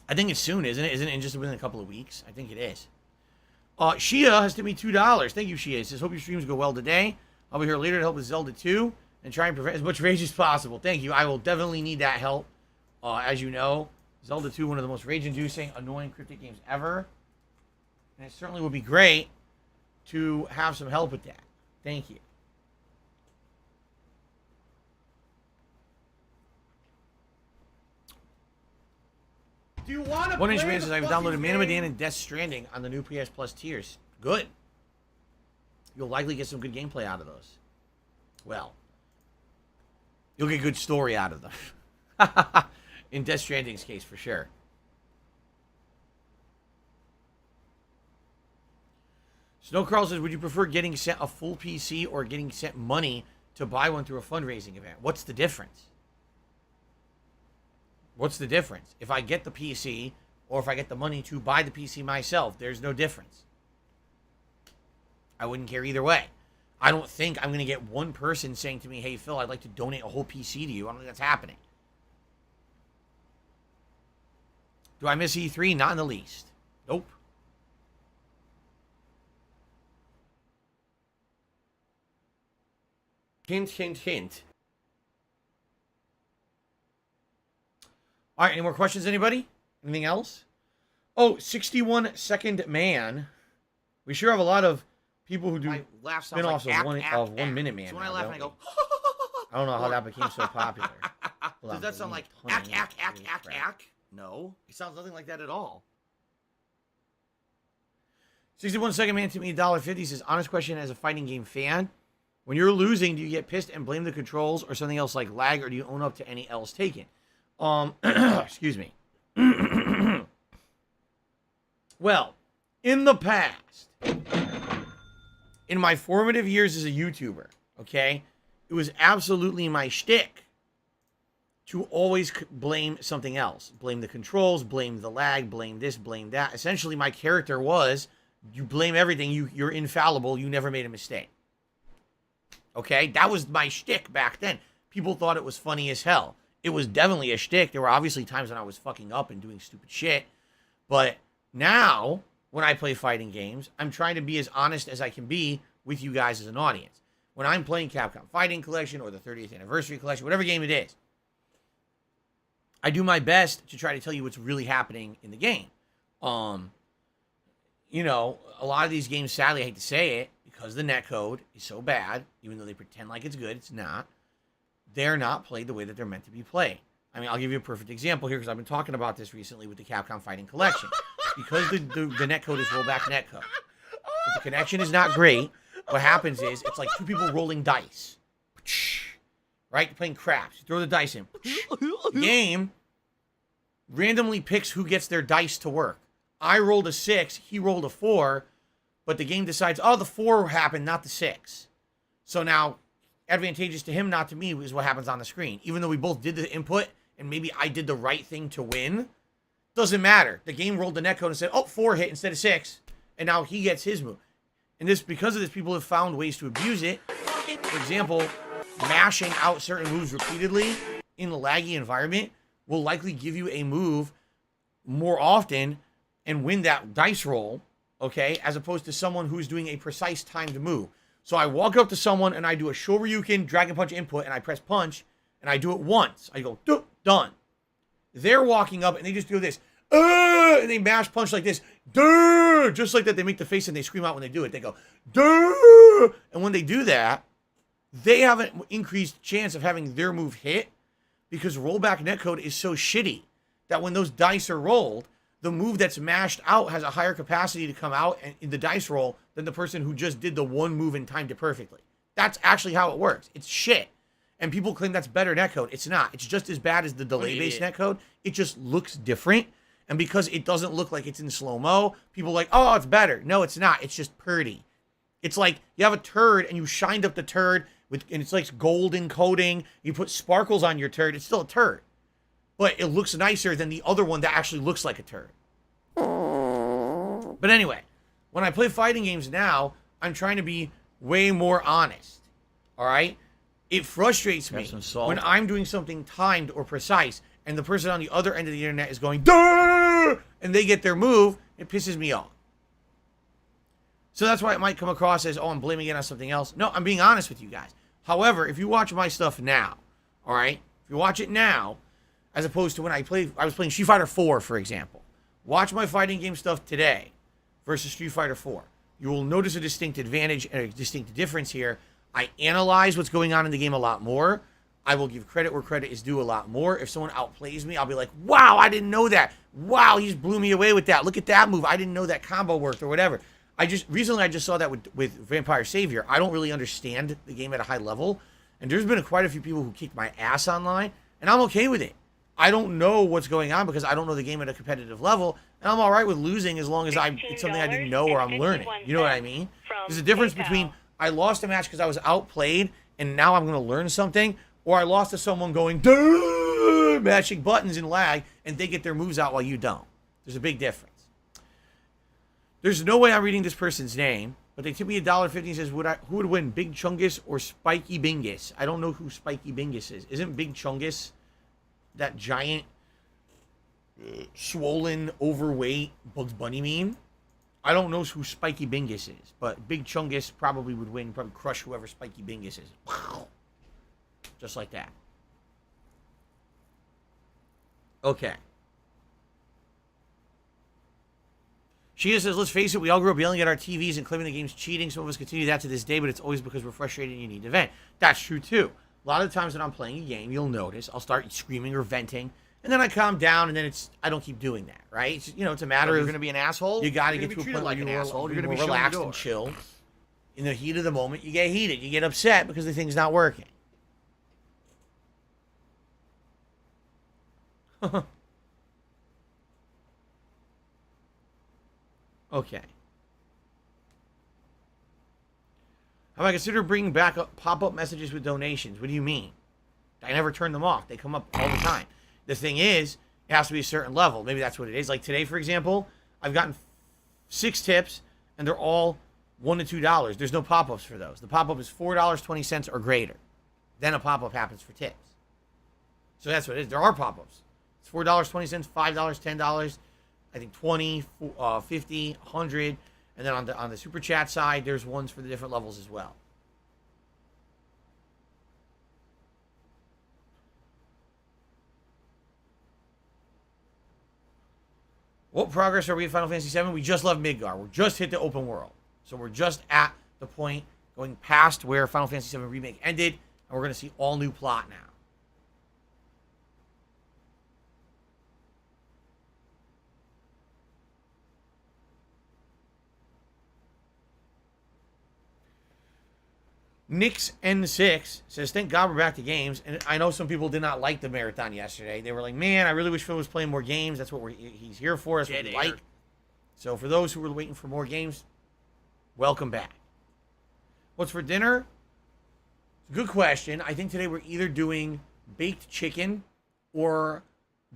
I think it's soon, isn't it? Isn't it in just within a couple of weeks? I think it is. Shia has to be $2. Thank you, Shia. He says, hope your streams go well today. I'll be here later to help with Zelda 2 and try and prevent as much rage as possible. Thank you. I will definitely need that help. As you know, Zelda 2, one of the most rage-inducing, annoying cryptic games ever. And it certainly would be great to have some help with that. Thank you. Do you want to One Inch Man says, I've downloaded Man of Medan and Death Stranding on the new PS Plus tiers. Good. You'll likely get some good gameplay out of those. Well, you'll get good story out of them. In Death Stranding's case, for sure. Snowcrawl says, would you prefer getting sent a full PC or getting sent money to buy one through a fundraising event? What's the difference? What's the difference? If I get the PC or if I get the money to buy the PC myself, there's no difference. I wouldn't care either way. I don't think I'm going to get one person saying to me, hey, Phil, I'd like to donate a whole PC to you. I don't think that's happening. Do I miss E3? Not in the least. Nope. Hint, hint, hint. All right, any more questions, anybody? Anything else? Oh, 61 Second Man. We sure have a lot of people who do spin-offs like, of 1 Minute Man. So when I now, laugh don't and I go, we? I don't know how that became so popular. does that sound like ack? No, it sounds nothing like that at all. 61 Second Man to me, $1.50 says, honest question as a fighting game fan. When you're losing, do you get pissed and blame the controls or something else like lag, or do you own up to any else taken? Excuse me. Well, in the past, in my formative years as a YouTuber, okay, it was absolutely my shtick to always blame something else. Blame the controls, blame the lag, blame this, blame that. Essentially, my character was, you blame everything, you're infallible, you never made a mistake. Okay? That was my shtick back then. People thought it was funny as hell. It was definitely a shtick. There were obviously times when I was fucking up and doing stupid shit. But now, when I play fighting games, I'm trying to be as honest as I can be with you guys as an audience. When I'm playing Capcom Fighting Collection or the 30th Anniversary Collection, whatever game it is, I do my best to try to tell you what's really happening in the game. You know, a lot of these games, sadly, I hate to say it, because the netcode is so bad, even though they pretend like it's good, it's not. They're not played the way that they're meant to be played. I mean, I'll give you a perfect example here, because I've been talking about this recently with the Capcom Fighting Collection. Because the netcode is rollback netcode. If the connection is not great, what happens is, it's like two people rolling dice. Right? You're playing craps. You throw the dice in. The game randomly picks who gets their dice to work. I rolled a 6, he rolled a 4, but the game decides, oh, the 4 happened, not the 6. So now, advantageous to him, not to me, is what happens on the screen. Even though we both did the input, and maybe I did the right thing to win, doesn't matter. The game rolled the netcode and said, oh, 4 hit instead of 6, and now he gets his move. And this, because of this, people have found ways to abuse it. For example, mashing out certain moves repeatedly in the laggy environment will likely give you a move more often and win that dice roll, okay, as opposed to someone who's doing a precise timed move. So I walk up to someone and I do a Shoryuken Dragon Punch input and I press punch, and I do it once. I go, done. They're walking up and they just do this. And they mash punch like this. Duh! Just like that, they make the face and they scream out when they do it. They go, duh! And when they do that, they have an increased chance of having their move hit because rollback netcode is so shitty that when those dice are rolled, the move that's mashed out has a higher capacity to come out in the dice roll than the person who just did the one move and timed it perfectly. That's actually how it works. It's shit. And people claim that's better netcode. It's not. It's just as bad as the delay-based netcode. It just looks different. And because it doesn't look like it's in slow-mo, people are like, oh, it's better. No, it's not. It's just purdy. It's like you have a turd and you shined up the turd and it's like golden coating. You put sparkles on your turd. It's still a turd. But it looks nicer than the other one that actually looks like a turd. But anyway, when I play fighting games now, I'm trying to be way more honest. All right? It frustrates me when I'm doing something timed or precise and the person on the other end of the internet is going, duh! And they get their move. It pisses me off. So that's why it might come across as, oh, I'm blaming it on something else. No, I'm being honest with you guys. However, if you watch my stuff now, all right? If you watch it now, as opposed to when I was playing Street Fighter 4, for example. Watch my fighting game stuff today versus Street Fighter 4. You will notice a distinct advantage and a distinct difference here. I analyze what's going on in the game a lot more. I will give credit where credit is due a lot more. If someone outplays me, I'll be like, wow, I didn't know that. Wow, he just blew me away with that. Look at that move. I didn't know that combo worked or whatever. Recently I just saw that with Vampire Savior. I don't really understand the game at a high level. And there's been quite a few people who kicked my ass online. And I'm okay with it. I don't know what's going on because I don't know the game at a competitive level. And I'm all right with losing as long as it's something I didn't know or I'm learning. You know what I mean? There's a difference between I lost a match because I was outplayed and now I'm going to learn something, or I lost to someone going, duh, mashing buttons in lag, and they get their moves out while you don't. There's a big difference. There's no way I'm reading this person's name, but they tip me $1.50 and says, who would win, Big Chungus or Spiky Bingus? I don't know who Spiky Bingus is. Isn't Big Chungus that giant, swollen, overweight Bugs Bunny meme? I don't know who Spiky Bingus is, but Big Chungus probably would win, probably crush whoever Spiky Bingus is. Just like that. Okay. Sheeta says, let's face it, we all grew up yelling at our TVs and claiming the game's cheating. Some of us continue that to this day, but it's always because we're frustrated and you need to vent. That's true, too. A lot of the times when I'm playing a game, you'll notice I'll start screaming or venting, and then I calm down, and then I don't keep doing that, right? It's a matter of... You're going to be an asshole? You got to get to a point where you're going to be relaxed and chill. In the heat of the moment, you get heated. You get upset because the thing's not working. Okay. Have I considered bringing back pop-up messages with donations? What do you mean? I never turn them off. They come up all the time. The thing is, it has to be a certain level. Maybe that's what it is. Like today, for example, I've gotten 6 tips, and they're all $1 to $2. There's no pop-ups for those. The pop-up is $4.20 or greater. Then a pop-up happens for tips. So that's what it is. There are pop-ups. It's $4.20, $5, $10, I think 20, 50, 100, and then on the super chat side, there's ones for the different levels as well. What progress are we in Final Fantasy VII? We just left Midgar. We're just hit the open world. So we're just at the point going past where Final Fantasy VII Remake ended, and we're going to see all new plot now. Nix N6 says, thank God we're back to games. And I know some people did not like the marathon yesterday. They were like, man, I really wish Phil was playing more games. That's what he's here for. That's what we like. So for those who were waiting for more games, welcome back. What's for dinner? Good question. I think today we're either doing baked chicken or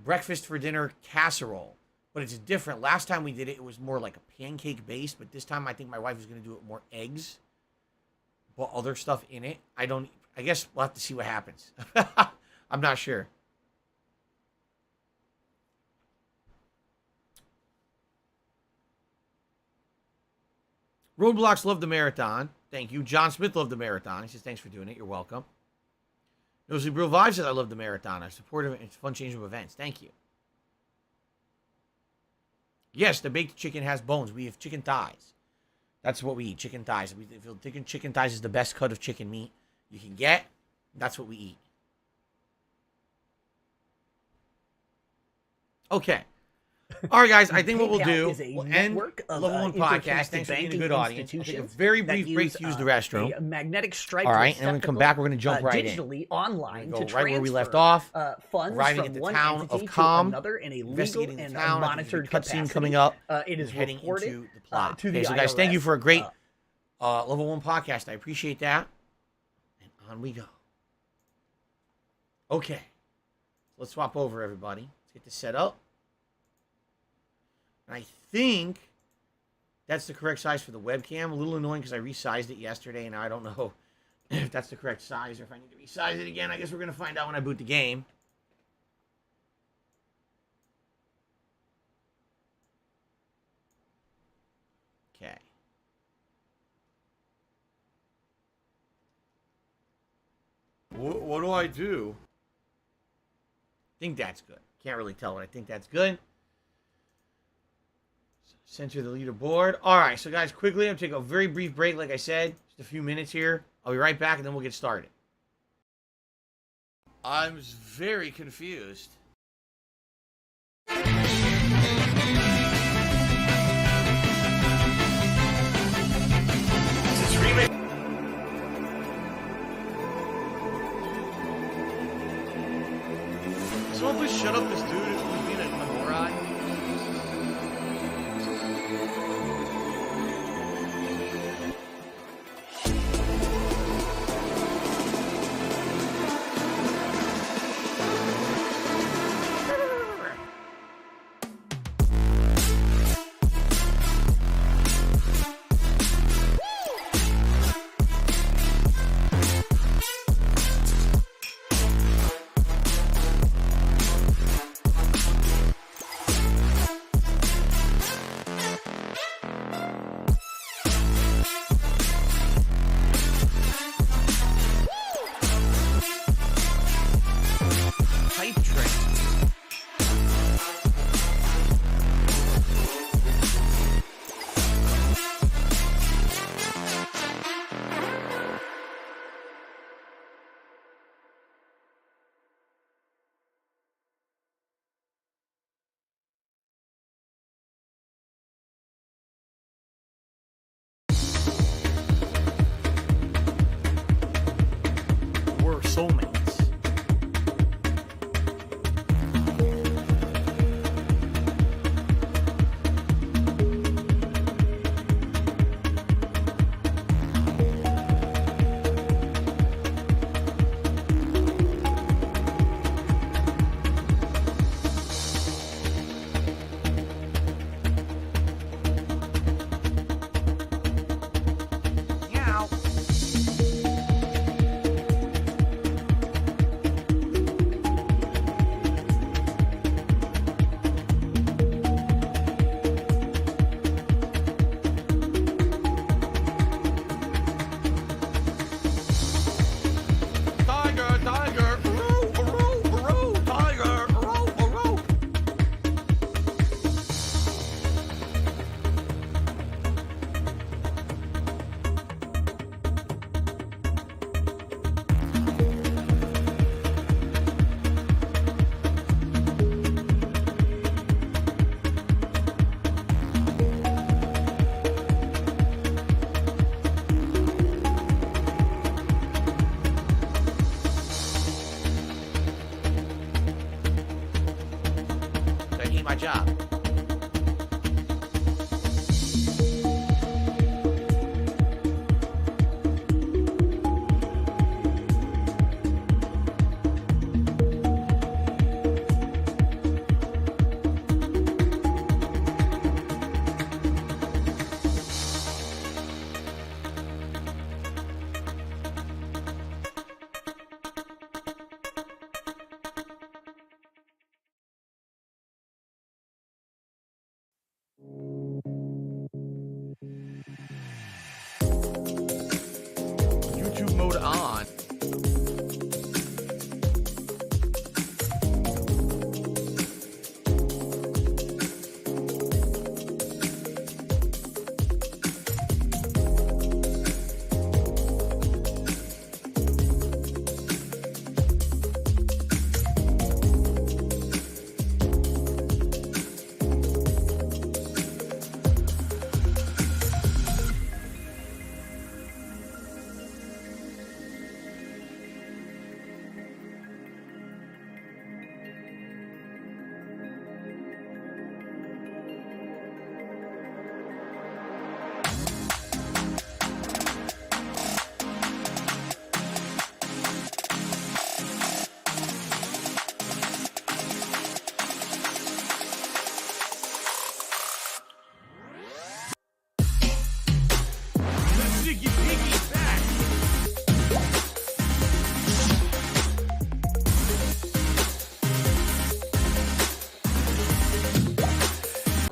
breakfast for dinner casserole. But it's different. Last time we did it, it was more like a pancake base. But this time I think my wife is going to do it more eggs. But other stuff in it. I guess we'll have to see what happens. I'm not sure. Roadblocks loved the marathon. Thank you. John Smith loved the marathon. He says, thanks for doing it. You're welcome. Nosy Brew Vibes says, I love the marathon. I support it. It's fun change of events. Thank you. Yes, the baked chicken has bones. We have chicken thighs. That's what we eat, chicken thighs. We feel chicken thighs is the best cut of chicken meat you can get. That's what we eat. Okay. All right, guys. I think what we'll do, we'll end Level 1 podcast. Thanks for being a good audience. We'll take a very brief break to use the restroom. A magnetic stripe. All right, and when we come back, we're going to jump right digitally online Go to right where we left transfer, off. Funds Arriving from at the one town entity of Com, to another in a legal investigating the and town. monitored Cutscene capacity. coming up. It is heading reported into the plot. to the Okay, so guys, thank you IRS. for a great Level 1 podcast. I appreciate that. And on we go. Okay. Let's swap over, everybody. Let's get this set up. And I think that's the correct size for the webcam. A little annoying because I resized it yesterday, and I don't know if that's the correct size or if I need to resize it again. I guess we're going to find out when I boot the game. Okay. What do I do? I think that's good. Can't really tell, but I think that's good. Center the leaderboard. All right, so guys, quickly, I'm taking a very brief break. Like I said, just a few minutes here. I'll be right back, and then we'll get started. I'm very confused. It's remake. Someone please shut up this dude who's being a moron. Hype train. We're soulmates. Meow. Tiger, tiger, tiger, I need my job.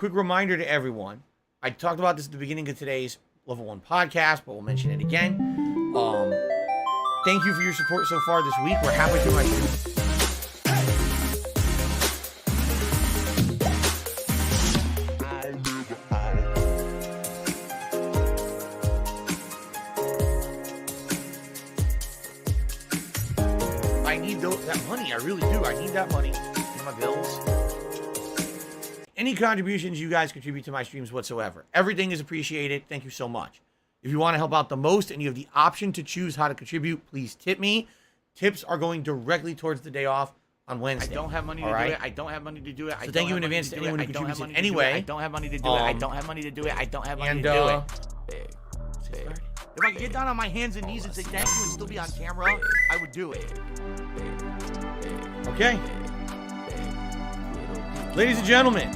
quick reminder to everyone. I talked about this at the beginning of today's Level 1 podcast, but we'll mention it again. Thank you for your support so far this week. We're halfway through my stream. I need that money. I really do. I need that money. Pay my bills. Any contributions you guys contribute to my streams whatsoever, everything is appreciated. Thank you so much. If you want to help out the most and you have the option to choose how to contribute, please tip me. Tips are going directly towards the day off on Wednesday. I don't have money to do it. I don't have money to do it. So thank you in advance to anyone who contributes in any way. I don't have money to do it. I don't have money to do it. I don't have money to do it. If I could get down on my hands and knees and say thank you and still be on camera, I would do it. Okay. Ladies and gentlemen,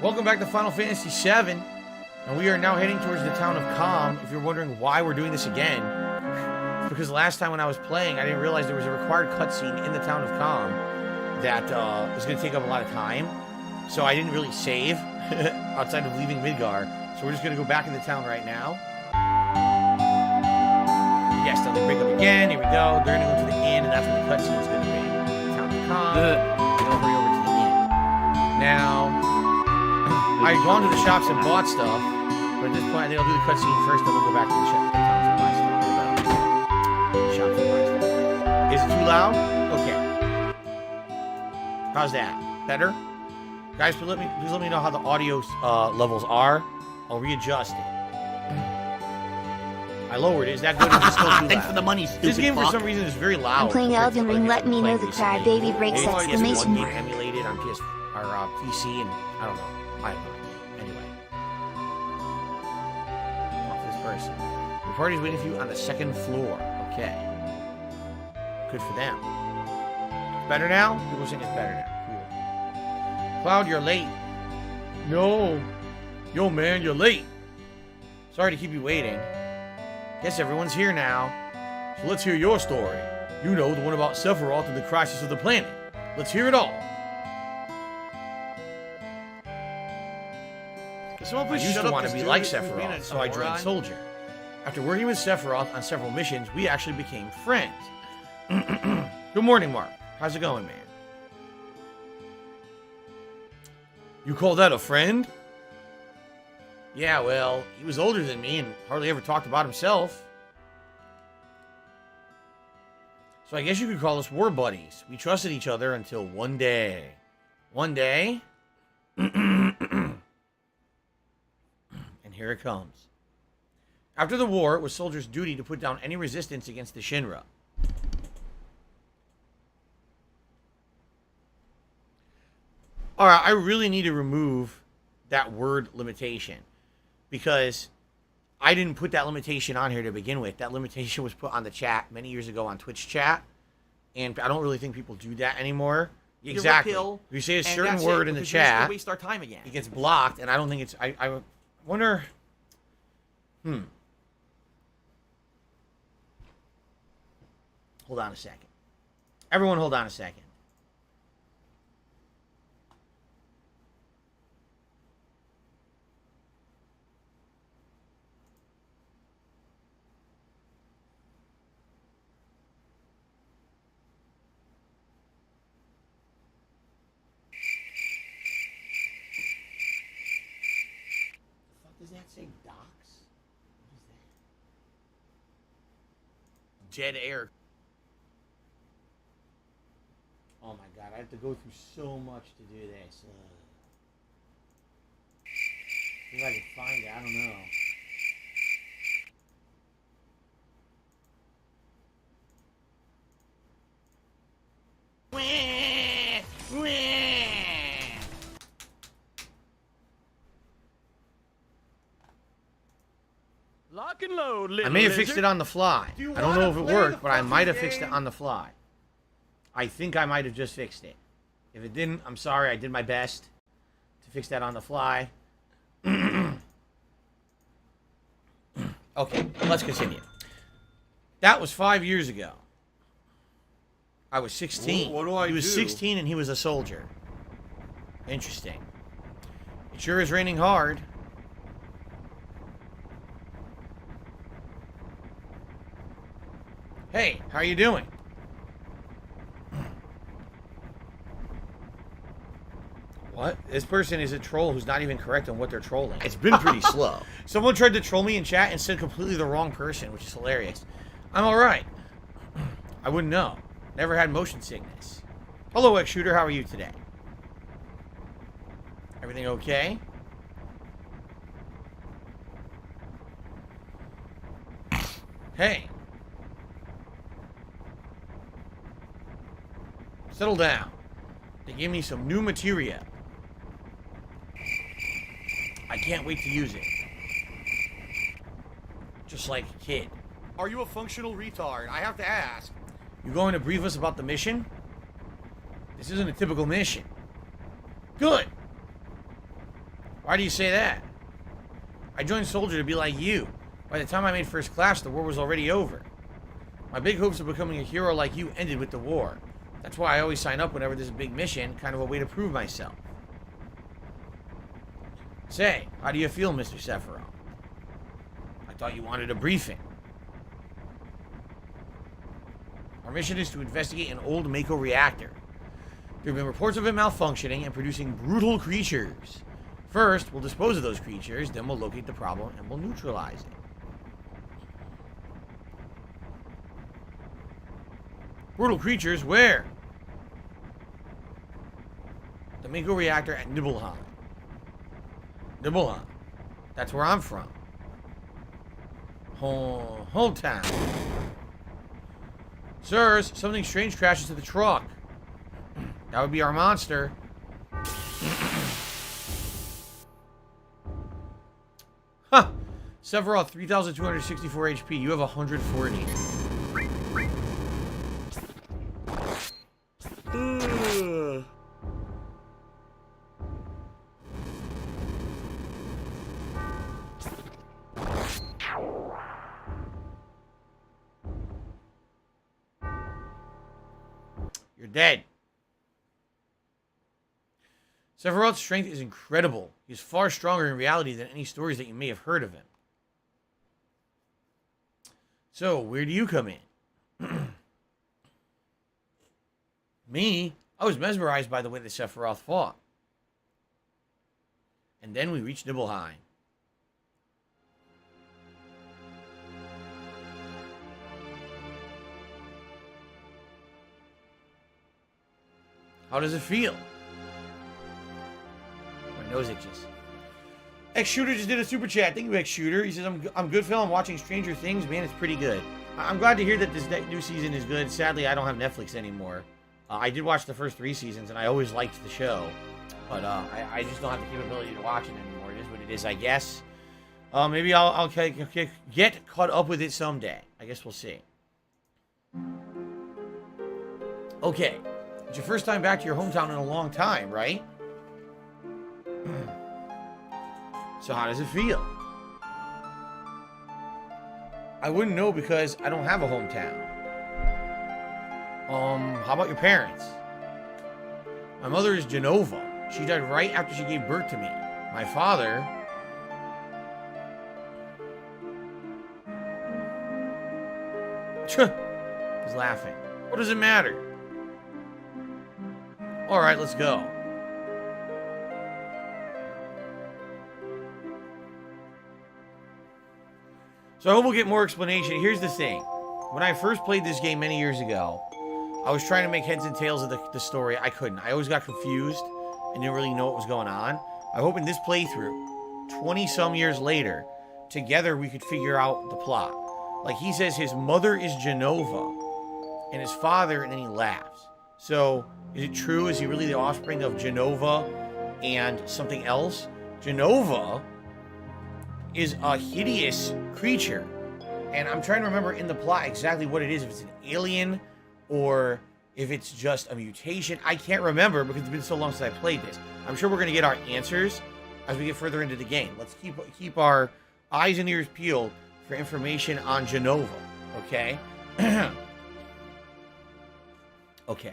welcome back to Final Fantasy VII. And we are now heading towards the town of Calm. If you're wondering why we're doing this again, it's because last time when I was playing, I didn't realize there was a required cutscene in the town of Calm that was going to take up a lot of time. So I didn't really save outside of leaving Midgar. So we're just going to go back in the town right now. Yes, then they break up again. Here we go. They're going to go to the inn, and that's where the cutscene is going to be. The town of Calm. We're going to hurry over to the inn. Now, I had gone to the shops and bought stuff. But at this point, I think I'll do the cutscene first, then we'll go back to the towns and buy stuff. Shops and buy stuff. Is it too loud? Okay. How's that? Better? Guys, please let me know how the audio levels are. I'll readjust it. I lowered it. Is that good? Or is it still too loud? Thanks for the money, stupid This game, for fuck. some reason, is very loud. I'm playing Elden Ring, let me know the crybaby breaks Maybe it's one exclamation game mark. emulated on PS or PC, and I don't know. I have no idea. Anyway. Off this person. The party's waiting for you on the second floor. Okay. Good for them. Better now? People are saying it's better now. Cool. Cloud, you're late. No. Yo, man, you're late. Sorry to keep you waiting. Guess everyone's here now. So let's hear your story. You know, the one about Sephiroth and the crisis of the planet. Let's hear it all. I used to want to be like Sephiroth, so I joined Soldier. After working with Sephiroth on several missions, we actually became friends. Good morning, Mark. How's it going, man? You call that a friend? Yeah, well, he was older than me and hardly ever talked about himself. So I guess you could call us war buddies. We trusted each other until one day. One day? And here it comes. After the war, it was Soldier's duty to put down any resistance against the Shinra. Alright, I really need to remove that word limitation. Because I didn't put that limitation on here to begin with. That limitation was put on the chat many years ago on Twitch chat. And I don't really think people do that anymore. Exactly. If you say a certain word in the chat, waste our time again. it gets blocked, and I don't think it's... I wonder... Hold on a second. Everyone hold on a second. Does that say docks? What is that? Dead air. Oh my god, I have to go through so much to do this. See if I can find it, I don't know. Lock and load, little I may have lizard. fixed it on the fly. I don't know if it worked, but I might have fixed it on the fly. I think I might have just fixed it. If it didn't, I'm sorry. I did my best to fix that on the fly. Okay, let's continue. That was 5 years ago. I was 16. What do I He was do? 16 and he was a soldier. Interesting. It sure is raining hard. Hey, how are you doing? What? This person is a troll who's not even correct on what they're trolling. It's been pretty slow. Someone tried to troll me in chat and said completely the wrong person, which is hilarious. I'm alright. I wouldn't know. Never had motion sickness. Hello, X-Shooter. How are you today? Everything okay? Hey. Settle down. They gave me some new materia. I can't wait to use it. Just like a kid. Are you a functional retard? I have to ask. You going to brief us about the mission? This isn't a typical mission. Good. Why do you say that? I joined Soldier to be like you. By the time I made first class, the war was already over. My big hopes of becoming a hero like you ended with the war. That's why I always sign up whenever there's a big mission, kind of a way to prove myself. Say, how do you feel, Mr. Sephiroth? I thought you wanted a briefing. Our mission is to investigate an old Mako reactor. There have been reports of it malfunctioning and producing brutal creatures. First, we'll dispose of those creatures, then we'll locate the problem and we'll neutralize it. Brutal creatures, where? The Mako reactor at Nibelheim. Nibelheim. That's where I'm from. Whole town. Sirs, something strange crashes to the truck. That would be our monster. Huh. Sephiroth, 3,264 HP. You have 140. You're dead. Sephiroth's strength is incredible. He is far stronger in reality than any stories that you may have heard of him. So, where do you come in? Me? I was mesmerized by the way that Sephiroth fought. And then we reached Nibelheim. How does it feel? My nose itches. X-Shooter just did a super chat. Thank you, X-Shooter. He says, I'm good, Phil. I'm watching Stranger Things. Man, it's pretty good. I'm glad to hear that this new season is good. Sadly, I don't have Netflix anymore. I did watch the first 3 seasons, and I always liked the show. But I just don't have the capability to watch it anymore. It is what it is, I guess. Maybe I'll get caught up with it someday. I guess we'll see. Okay. It's your first time back to your hometown in a long time, right? So how does it feel? I wouldn't know because I don't have a hometown. How about your parents? My mother is Genova. She died right after she gave birth to me. My father... He's laughing. What does it matter? Alright, let's go. So I hope we'll get more explanation. Here's the thing. When I first played this game many years ago, I was trying to make heads and tails of the story. I couldn't. I always got confused and didn't really know what was going on. I hope in this playthrough, 20-some years later, together we could figure out the plot. Like, he says his mother is Genova, and his father, and then he laughs. So, is it true? Is he really the offspring of Genova and something else? Genova is a hideous creature. And I'm trying to remember in the plot exactly what it is. If it's an alien or if it's just a mutation. I can't remember because it's been so long since I played this. I'm sure we're going to get our answers as we get further into the game. Let's keep our eyes and ears peeled for information on Genova. Okay? Okay.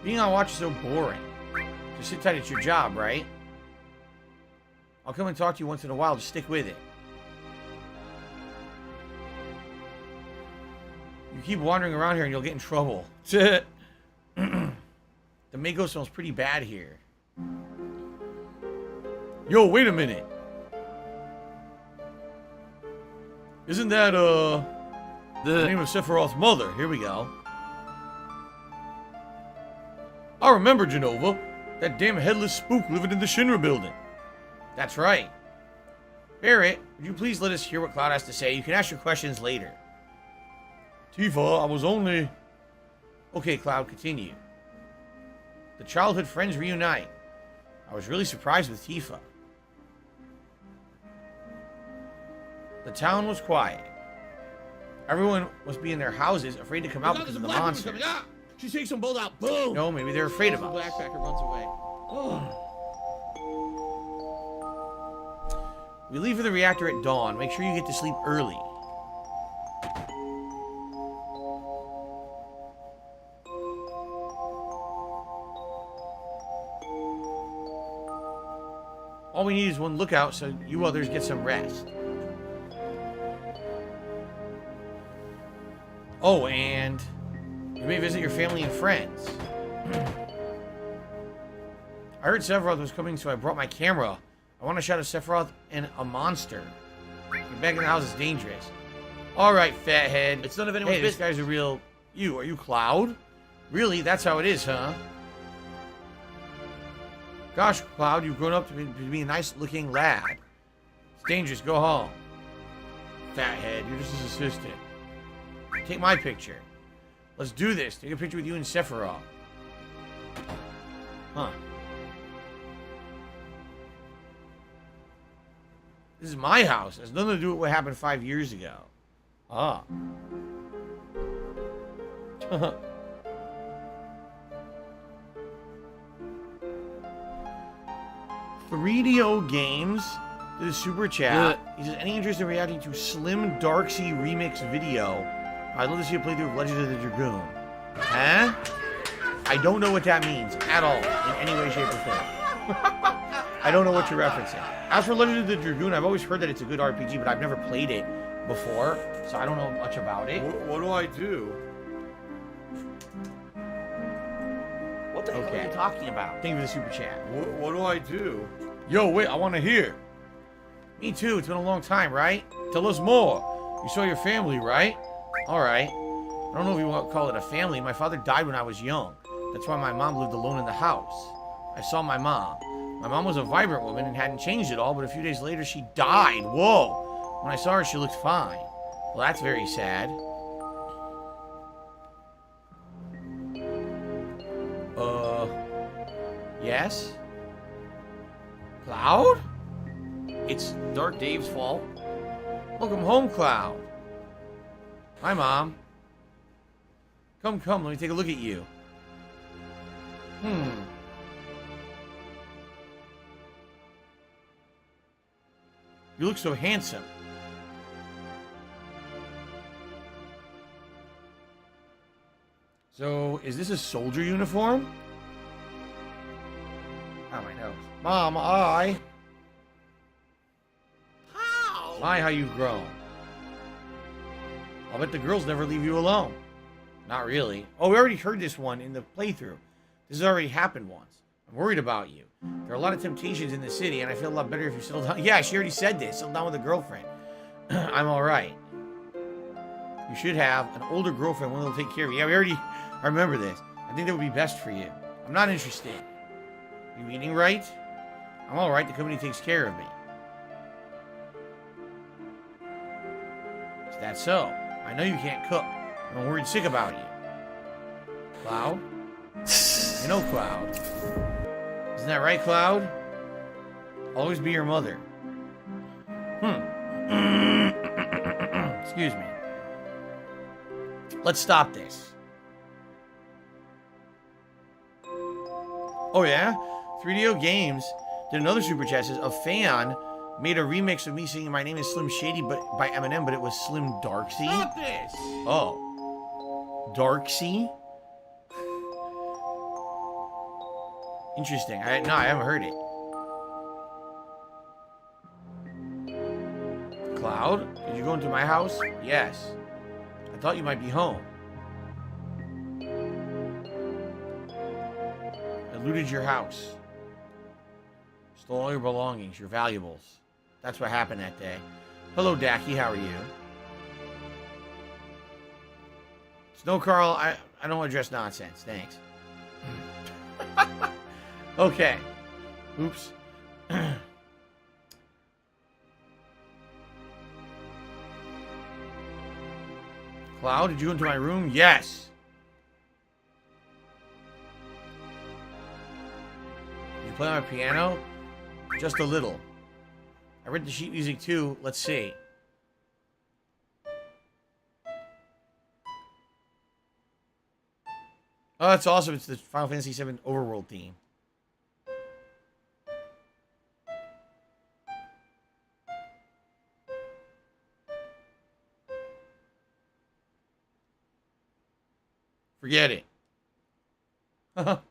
Being on watch is so boring. Just sit tight at your job, right? I'll come and talk to you once in a while. Just stick with it. You keep wandering around here and you'll get in trouble. The mango smells pretty bad here. Yo, wait a minute. Isn't that, the name of Sephiroth's mother? Here we go. I remember Genova. That damn headless spook living in the Shinra building. That's right. Barrett, would you please let us hear what Cloud has to say? You can ask your questions later. Tifa, I was only... Okay, Cloud, continue. The childhood friends reunite. I was really surprised with Tifa. The town was quiet. Everyone must be in their houses, afraid to come out because of the monsters. She takes them both out. Boom. No, maybe they're afraid of us. Backpacker runs away. We leave for the reactor at dawn. Make sure you get to sleep early. All we need is one lookout so you others get some rest. Oh, and you may visit your family and friends. I heard Sephiroth was coming, so I brought my camera. I want a shot of Sephiroth and a monster. Get back in the house is dangerous. Alright, fathead. It's none of anyone's Hey, this business. guy's a real... You, are you Cloud? Really? That's how it is, huh? Gosh, Cloud, you've grown up to be a nice-looking lad. It's dangerous. Go home. Fathead, you're just his assistant. Take my picture. Let's do this. Take a picture with you and Sephiroth. Huh. This is my house. It has nothing to do with what happened 5 years ago. Ah. 3DO Games did a super chat. He says, any interest in reacting to Slim Darksea remix video? I'd love to see a playthrough of Legend of the Dragoon. Huh? I don't know what that means at all, in any way, shape, or form. I don't know what you're referencing. As for Legend of the Dragoon, I've always heard that it's a good RPG, but I've never played it before, so I don't know much about it. What do I do? What the hell are you talking about? Thank you for the super chat. What do I do? Yo, wait, I want to hear. Me too, it's been a long time, right? Tell us more. You saw your family, right? Alright. I don't know if you want to call it a family. My father died when I was young. That's why my mom lived alone in the house. I saw my mom. My mom was a vibrant woman and hadn't changed at all, but a few days later she died. Whoa. When I saw her, she looked fine. Well, that's very sad. Yes? Cloud? It's Dark Dave's fault. Welcome home, Cloud. Hi, Mom. Come, let me take a look at you. You look so handsome. So, is this a soldier uniform? Oh, my nose. Mom, hi. How? My, how you've grown. I'll bet the girls never leave you alone. Not really. Oh, we already heard this one in the playthrough. This has already happened once. I'm worried about you. There are a lot of temptations in the city, and I feel a lot better if you settle down. Yeah, she already said this. Settle down with a girlfriend. I'm alright. You should have an older girlfriend, one that will take care of you. Yeah, I remember this. I think that would be best for you. I'm not interested. You eating right? I'm alright. The company takes care of me. Is that so? I know you can't cook. I'm worried sick about you. Cloud? You know Cloud. Isn't that right, Cloud? I'll always be your mother. Excuse me. Let's stop this. Oh yeah? 3DO Games did another super chat. Says a fan made a remix of me singing "My Name Is Slim Shady" but by Eminem, but it was Slim Darksea. Stop this! Oh, Darksea. Interesting. No, I haven't heard it. Cloud, did you go into my house? Yes. I thought you might be home. I looted your house. Stole all your belongings, your valuables. That's what happened that day. Hello, Dacky. How are you? Snow Carl, I don't address nonsense. Thanks. Okay. Oops. Cloud, did you go into my room? Yes. Did you play on my piano? Just a little. I read the sheet music too. Let's see. Oh, that's awesome. It's the Final Fantasy VII Overworld theme. Forget it. I don't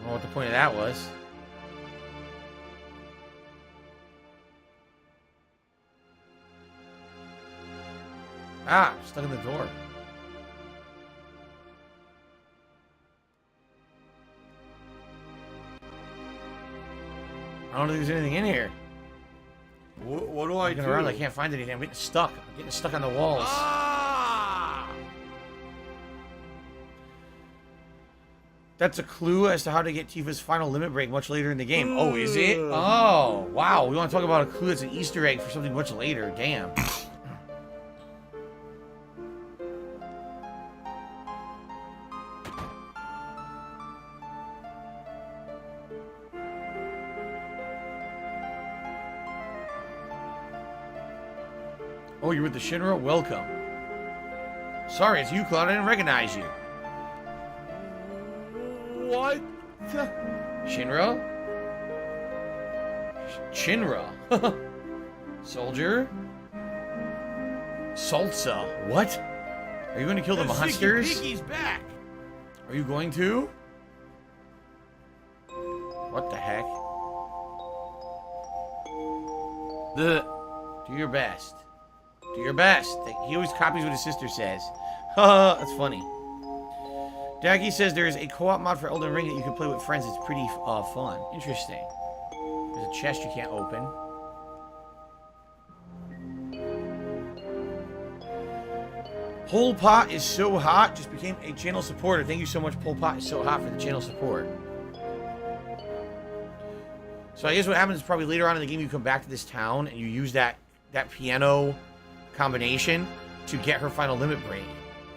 know what the point of that was. Ah, stuck in the door. I don't think there's anything in here. What do I do? Looking around, I can't find anything. I'm getting stuck. I'm getting stuck on the walls. Ah! That's a clue as to how to get Tifa's final limit break much later in the game. Oh, is it? Oh, wow. We want to talk about a clue that's an Easter egg for something much later. Damn. Oh, you're with the Shinra? Welcome. Sorry, it's you, Cloud. I didn't recognize you. What? Shinra? Shinra. Soldier? Salsa. What? Are you going to kill the monsters? Piggy's back. Are you going to? What the heck? Do your best. Do your best. He always copies what his sister says. Haha, that's funny. Dacky says there's a co-op mod for Elden Ring that you can play with friends. It's pretty fun. Interesting. There's a chest you can't open. Pol Pot is so hot. Just became a channel supporter. Thank you so much, Pol Pot is so hot, for the channel support. So I guess what happens is probably later on in the game you come back to this town and you use that piano combination to get her final limit break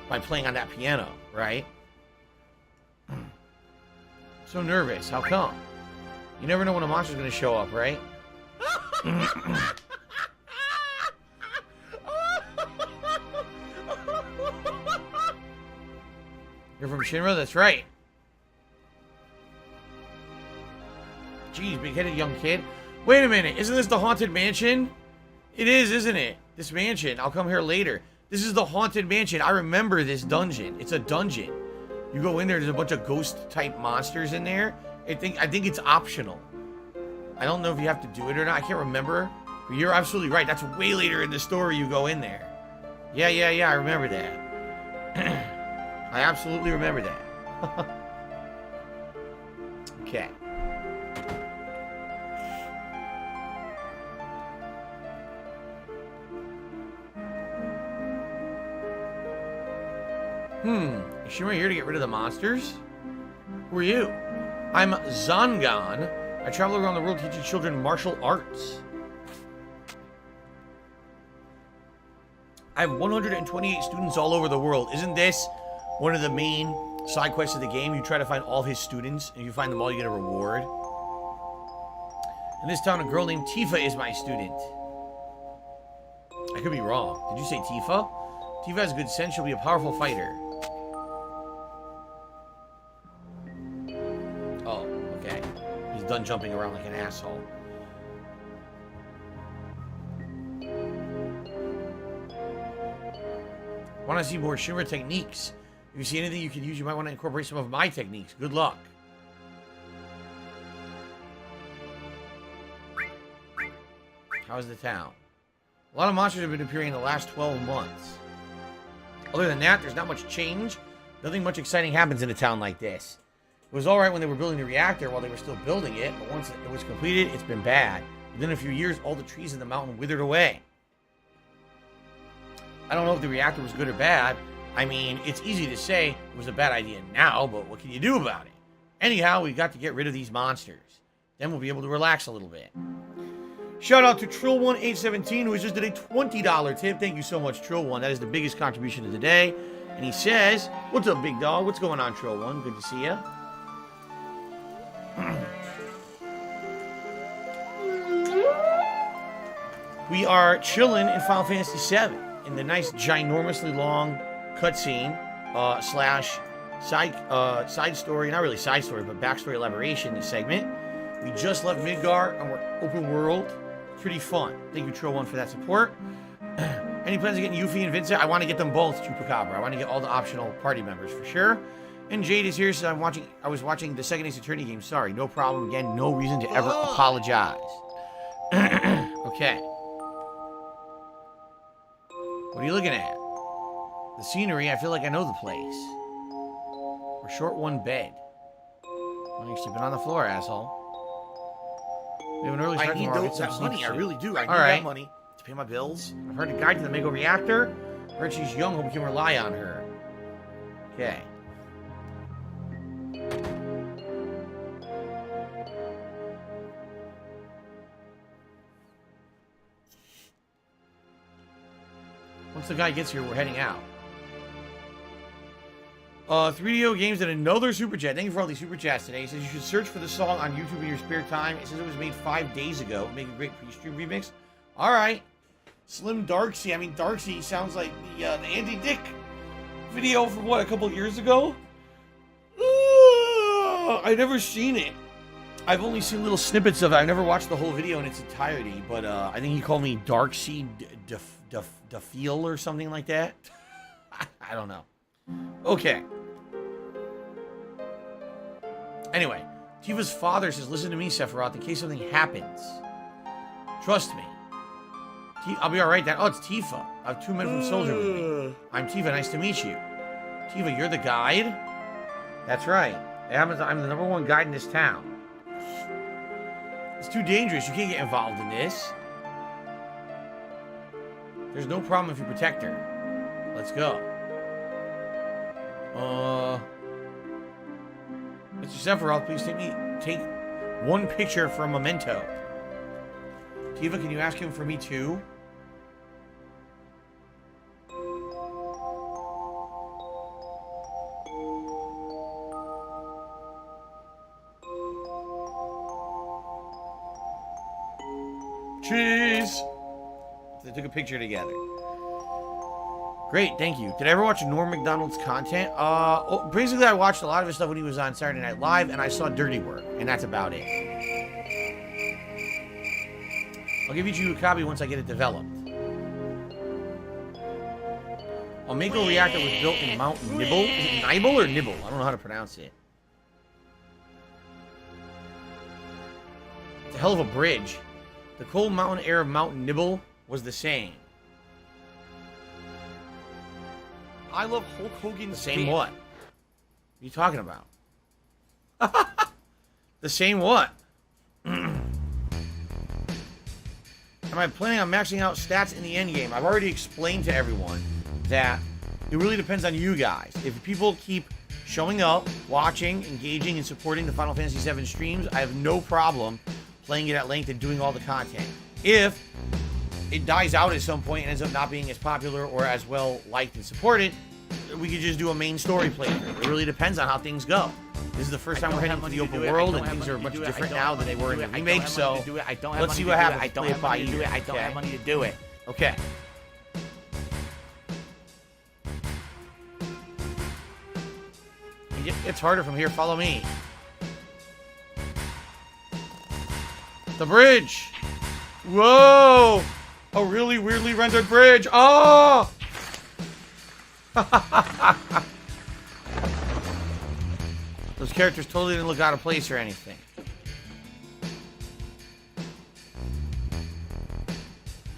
by playing on that piano, right? So nervous. How come? You never know when a monster's going to show up, right? You're from Shinra? That's right. Jeez, big-headed young kid. Wait a minute. Isn't this the Haunted Mansion? It is, isn't it? This mansion. I'll come here later. This is the Haunted Mansion. I remember this dungeon. It's a dungeon. You go in there, there's a bunch of ghost-type monsters in there. I think it's optional. I don't know if you have to do it or not. I can't remember. But you're absolutely right. That's way later in the story you go in there. Yeah. I remember that. I absolutely remember that. Okay. Is Shinra here to get rid of the monsters? Who are you? I'm Zangan. I travel around the world teaching children martial arts. I have 128 students all over the world. Isn't this one of the main side quests of the game? You try to find all his students, and if you find them all, you get a reward. In this town, a girl named Tifa is my student. I could be wrong. Did you say Tifa? Tifa has good sense. She'll be a powerful fighter. Oh, okay. He's done jumping around like an asshole. Want to see more Shinra techniques? If you see anything you can use, you might want to incorporate some of my techniques. Good luck. How's the town? A lot of monsters have been appearing in the last 12 months. Other than that, there's not much change. Nothing much exciting happens in a town like this. It was alright when they were building the reactor while they were still building it, but once it was completed, it's been bad. Within a few years, all the trees in the mountain withered away. I don't know if the reactor was good or bad. I mean, it's easy to say it was a bad idea now, but what can you do about it? Anyhow, we got to get rid of these monsters. Then we'll be able to relax a little bit. Shout out to Trill1817, who has just did a $20 tip. Thank you so much, Trill1. That is the biggest contribution of the day. And he says, what's up, big dog? What's going on, Trill1? Good to see ya. We are chilling in Final Fantasy VII in the nice, ginormously long cutscene slash side story, not really side story, but backstory elaboration segment. We just left Midgar and we're open world. Pretty fun. Thank you, Trill1, for that support. Any plans of getting Yuffie and Vincent? I want to get them both, Chupacabra. I want to get all the optional party members for sure. And Jade is here, so I was watching the second Ace Attorney game. Sorry, no problem. Again, no reason to ever apologize. Okay. What are you looking at? The scenery, I feel like I know the place. We're short one bed. Why are you sleeping on the floor, asshole? We have an early start tomorrow. that money. I really do. I need Alright. that money to pay my bills. I've heard a guide to the Mego Reactor. Heard she's young, hope we can rely on her. Okay. Once the guy gets here, we're heading out. 3DO Games did another super chat. Thank you for all these super chats today. He says you should search for the song on YouTube in your spare time. It says it was made 5 days ago. Make a great pre-stream remix. All right. Slim Darksea. I mean, Darksea sounds like the Andy Dick video from what, a couple years ago? I've never seen it. I've only seen little snippets of it. I've never watched the whole video in its entirety. But I think he called me Darksea Defeel or something like that. I don't know. Okay. Anyway, Tifa's father says, listen to me, Sephiroth, in case something happens. Trust me. I'll be alright then. Oh, it's Tifa. I have 2 men from Soldier with me. I'm Tifa. Nice to meet you. Tifa, you're the guide? That's right. It happens I'm the #1 guide in this town. It's too dangerous. You can't get involved in this. There's no problem if you protect her. Let's go. Mr. Sephiroth, please take 1 picture for a memento. Tifa, can you ask him for me too? Cheese! They took a picture together. Great, thank you. Did I ever watch Norm Macdonald's content? Basically, I watched a lot of his stuff when he was on Saturday Night Live, and I saw Dirty Work, and that's about it. I'll give you a copy once I get it developed. A Mako reactor was built in Mount Nibble. Is it Nibble or Nibble? I don't know how to pronounce it. It's a hell of a bridge. The cold mountain air of Mount Nibble was the same. I love Hulk Hogan's Same band. what? What are you talking about? The same what? Am I planning on maxing out stats in the endgame? I've already explained to everyone that it really depends on you guys. If people keep showing up, watching, engaging, and supporting the Final Fantasy VII streams, I have no problem playing it at length and doing all the content. If it dies out at some point and ends up not being as popular or as well liked and supported, we could just do a main story playthrough. It really depends on how things go. This is the first time we're heading to the open world, and things are much different now than they were in the remake, so let's see what happens. I don't have money to do it. I don't have money to do it. Okay. It's harder from here. Follow me. The bridge. Whoa! A really weirdly rendered bridge. Oh! Those characters totally didn't look out of place or anything.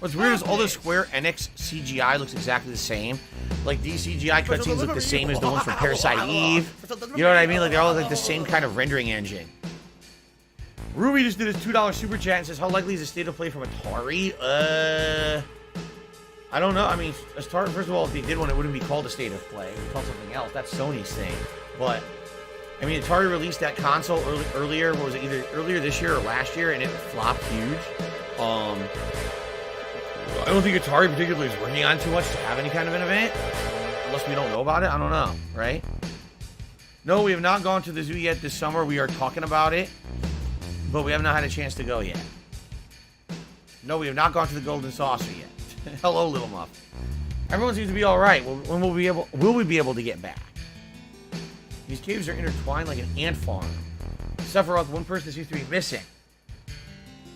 What's weird is all the Square Enix CGI looks exactly the same. Like, these CGI cutscenes look the same as the ones from Parasite Eve. You know what I mean? Like, they all look like the same kind of rendering engine. Ruby just did his $2 super chat and says, how likely is the state of play from Atari? I don't know. I mean, Atari, first of all, if they did one, it wouldn't be called a state of play. It would be called something else. That's Sony's thing. But, I mean, Atari released that console earlier. What was it? Either earlier this year or last year, and it flopped huge. I don't think Atari particularly is working on too much to have any kind of an event. Unless we don't know about it. I don't know, right? No, we have not gone to the zoo yet this summer. We are talking about it. But we have not had a chance to go yet. No, we have not gone to the Golden Saucer yet. Hello, Little Muff. Everyone seems to be alright. When will we be able to get back? These caves are intertwined like an ant farm. Sephiroth, one person seems to be missing.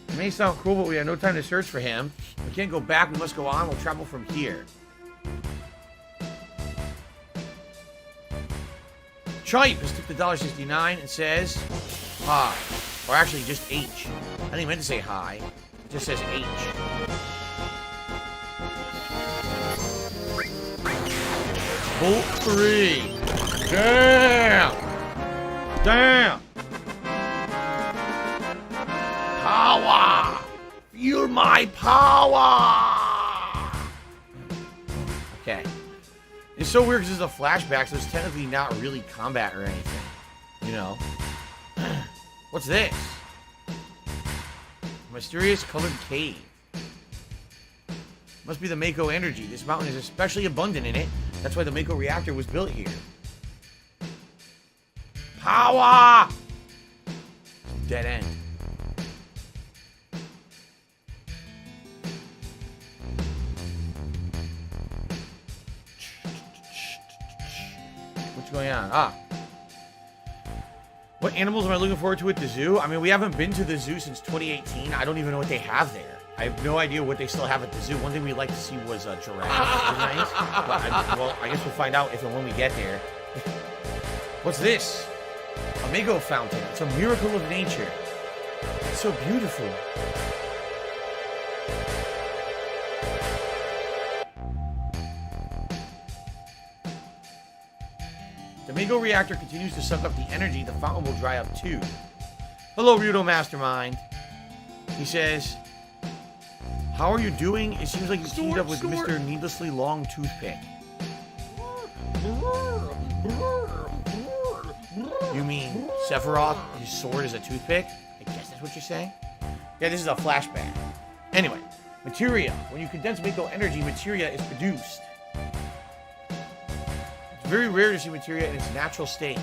It may sound cruel, but we have no time to search for him. We can't go back, we must go on. We'll travel from here. Chipe has tipped $1.69 and says, hi. Or actually, just H. I think he meant to say hi. It just says H. Bolt 3. Damn! Damn! Power! Feel my power! Okay. It's so weird because it's a flashback, so it's technically not really combat or anything. You know? What's this? Mysterious colored cave. Must be the Mako energy. This mountain is especially abundant in it. That's why the Mako reactor was built here. Power! Dead end. What's going on? Ah. What animals am I looking forward to at the zoo? I mean, we haven't been to the zoo since 2018. I don't even know what they have there. I have no idea what they still have at the zoo. One thing we'd like to see was a giraffe tonight. Well, I guess we'll find out if and when we get there. What's this? A Mako fountain. It's a miracle of nature. It's so beautiful. The Mako reactor continues to suck up the energy. The fountain will dry up too. Hello, Rudo Mastermind. He says, how are you doing? It seems like you teamed up with Mr. Needlessly Long Toothpick. You mean Sephiroth, his sword is a toothpick? I guess that's what you're saying? Yeah, this is a flashback. Anyway, materia. When you condense Mako energy, materia is produced. It's very rare to see materia in its natural state.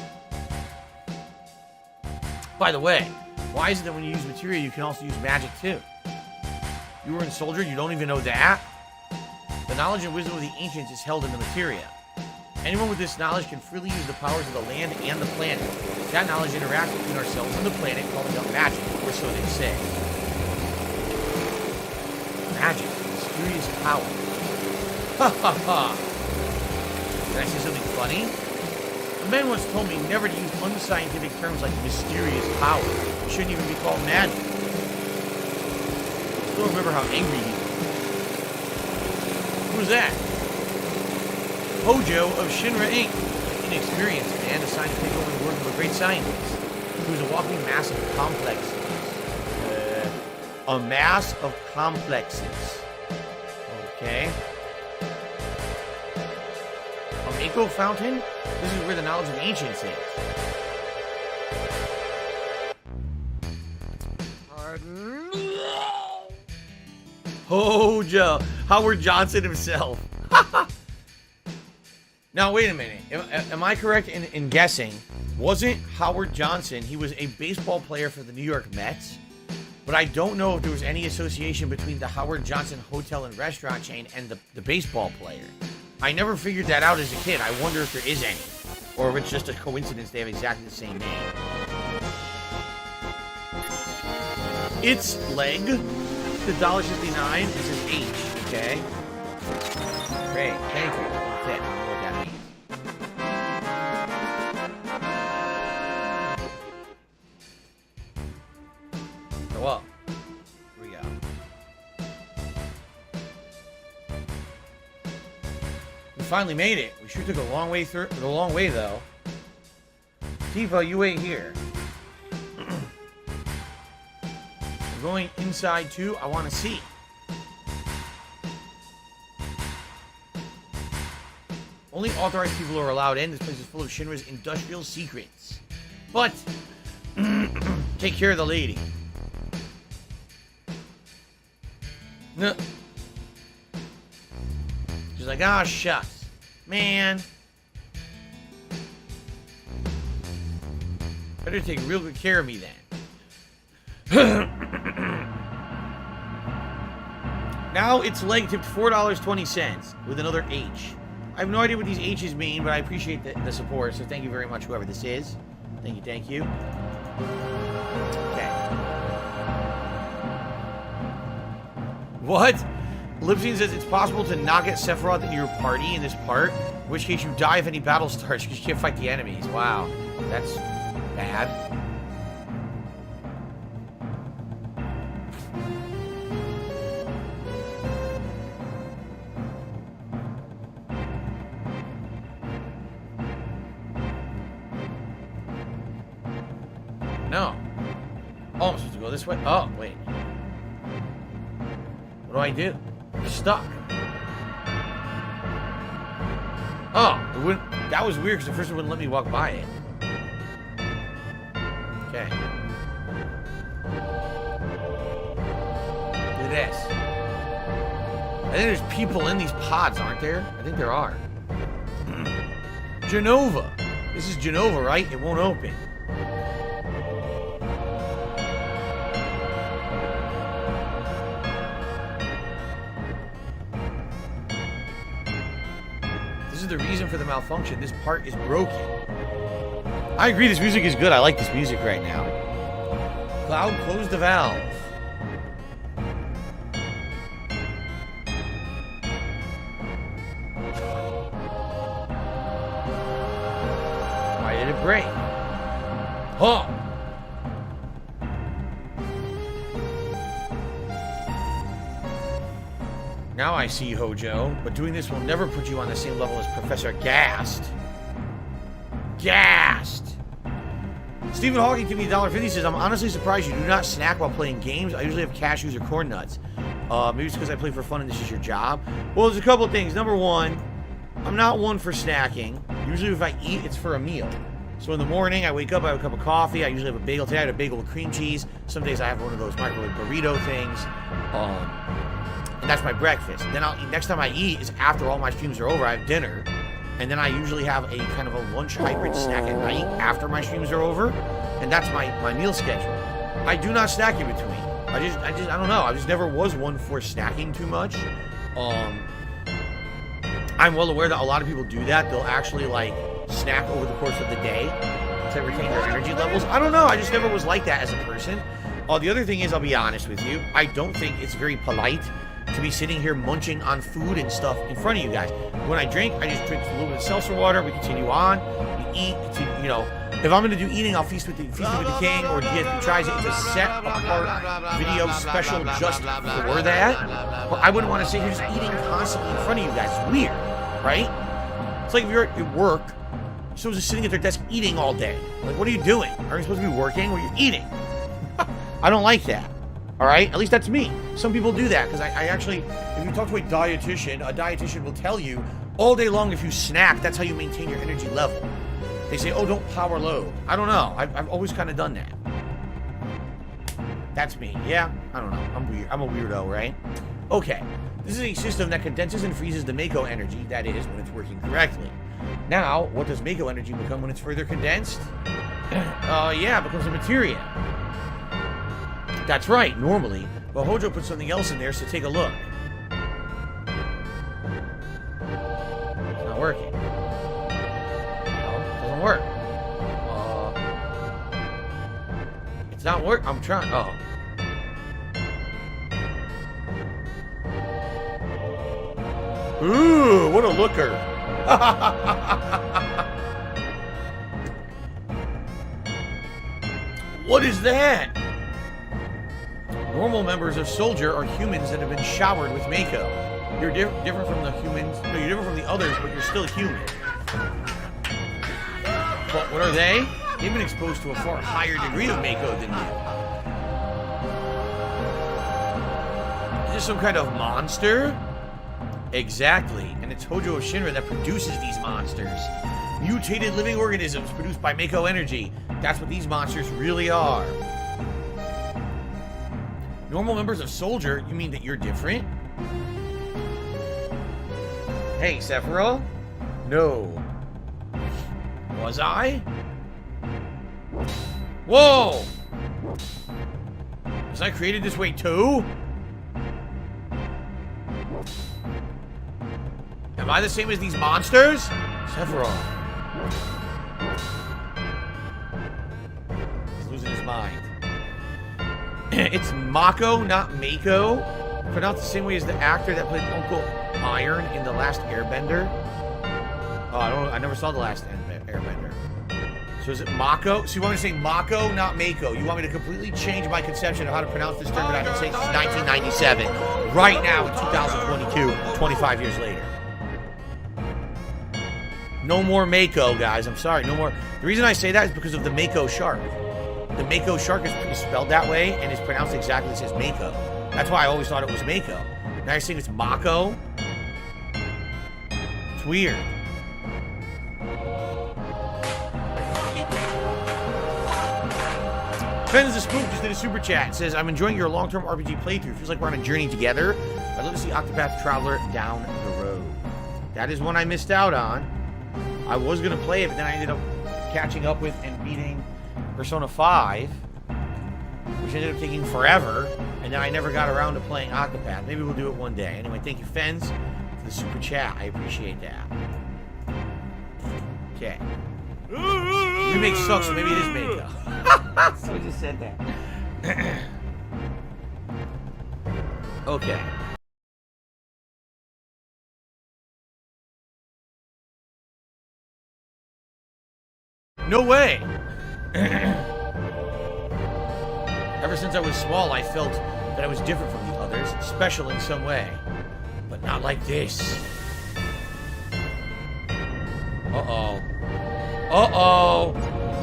By the way, why is it that when you use materia, you can also use magic too? You were in Soldier, you don't even know that? The knowledge and wisdom of the ancients is held in the materia. Anyone with this knowledge can freely use the powers of the land and the planet. That knowledge interacts between ourselves and the planet, calling out magic, or so they say. Magic, mysterious power. Ha ha ha! Did I say something funny? A man once told me never to use unscientific terms like mysterious power. It shouldn't even be called magic. I still remember how angry he was. Who was that? Hojo of Shinra Inc. An inexperienced man assigned to take over the work of a great scientist. He was a walking mass of complexes. A mass of complexes. Okay. A Mako fountain? This is where the knowledge of the ancients is. Hojo. Howard Johnson himself. Now, wait a minute. Am I correct in guessing? Wasn't Howard Johnson, he was a baseball player for the New York Mets? But I don't know if there was any association between the Howard Johnson hotel and restaurant chain and the baseball player. I never figured that out as a kid. I wonder if there is any. Or if it's just a coincidence they have exactly the same name. It's leg. The $1.59. This is H. Okay. Great. Thank you. That's it. I don't know what that finally made it. We sure took a long way though. Tifa, you wait here. We're going inside too. I want to see. Only authorized people are allowed in. This place is full of Shinra's industrial secrets. But take care of the lady. No. She's like, ah, shucks. Man. Better take real good care of me then. Now it's leg tipped $4.20 with another H. I have no idea what these H's mean, but I appreciate the support, so thank you very much, whoever this is. Thank you, thank you. Okay. What? Lipsine says it's possible to not get Sephiroth into your party in this part, in which case you die if any battle starts because you can't fight the enemies. Wow. That's bad. No. Oh, I'm supposed to go this way? Oh, wait. What do I do? I'm stuck. Oh, it wouldn't, that was weird because the first one wouldn't let me walk by it. Okay. Look at this. I think there's people in these pods, aren't there? I think there are. Genova. This is Genova, right? It won't open. This is the reason for the malfunction. This part is broken. I agree, this music is good. I like this music right now. Cloud, close the valve. Why did it break? Huh. Now I see, Hojo, but doing this will never put you on the same level as Professor Gast. Gast! Stephen Hawking to me $1.50 says, I'm honestly surprised you do not snack while playing games. I usually have cashews or corn nuts. Maybe it's because I play for fun and this is your job. Well, there's a couple of things. Number one, I'm not one for snacking. Usually if I eat, it's for a meal. So in the morning, I wake up, I have a cup of coffee. I usually have a bagel. Today I had a bagel with cream cheese. Some days I have one of those microwave burrito things. And that's my breakfast. Then I'll eat, next time I eat is after all my streams are over. I have dinner. And then I usually have a kind of a lunch hybrid snack at night after my streams are over. And that's my meal schedule. I do not snack in between. I don't know. I just never was one for snacking too much. I'm well aware that a lot of people do that. They'll actually like snack over the course of the day to retain their energy levels. I don't know. I just never was like that as a person. The other thing is, I'll be honest with you, I don't think it's very polite to be sitting here munching on food and stuff in front of you guys. When I drink, I just drink a little bit of seltzer water. We continue on. We eat. Continue, you know, if I'm going to do eating, I'll feast with the king or DSP tries it. It's a set apart video special just for that. But I wouldn't want to sit here just eating constantly in front of you guys. It's weird, right? It's like if you're at work, you're supposed to be sitting at their desk eating all day. Like, what are you doing? Aren't you supposed to be working or you're eating? I don't like that. All right? At least that's me. Some people do that because I actually, if you talk to a dietitian will tell you all day long if you snack, that's how you maintain your energy level. They say, oh, don't power load. I don't know. I've always kind of done that. That's me. Yeah? I don't know. I'm weird. I'm a weirdo, right? Okay. This is a system that condenses and freezes the Mako energy, that is, when it's working correctly. Now, what does Mako energy become when it's further condensed? Yeah, it becomes a materia. That's right, normally. But Hojo put something else in there, so take a look. It's not working. No, it doesn't work. It's not working. I'm trying. Oh. Ooh, what a looker. What is that? Normal members of Soldier are humans that have been showered with Mako. You're different from the humans. No, you're different from the others, but you're still human. But what are they? They've been exposed to a far higher degree of Mako than you. Is this some kind of monster? Exactly, and it's Hojo of Shinra that produces these monsters. Mutated living organisms produced by Mako energy. That's what these monsters really are. Normal members of Soldier? You mean that you're different? Hey, Sephiroth? No. Was I? Whoa! Was I created this way too? Am I the same as these monsters? Sephiroth. He's losing his mind. It's Mako, not Mako. Pronounced the same way as the actor that played Uncle Iron in The Last Airbender. Oh, I never saw The Last Airbender. So is it Mako? So you want me to say Mako, not Mako? You want me to completely change my conception of how to pronounce this term that I've been saying since 1997. Right now in 2022, 25 years later. No more Mako, guys. I'm sorry. No more. The reason I say that is because of the Mako shark. The Mako shark is spelled that way and is pronounced exactly as Mako. That's why I always thought it was Mako. Now you're saying it's Mako? It's weird. Fens the Spook just did a super chat. It says, I'm enjoying your long-term RPG playthrough. Feels like we're on a journey together. I'd love to see Octopath Traveler down the road. That is one I missed out on. I was going to play it, but then I ended up catching up with and beating Persona 5, which ended up taking forever, and then I never got around to playing Octopath. Maybe we'll do it one day. Anyway, thank you, Fens, for the super chat. I appreciate that. Okay. Remake sucks, so maybe it is Mako. So I just said that. Okay. No way! Ever since I was small, I felt that I was different from the others, special in some way. But not like this. Uh-oh. Uh-oh!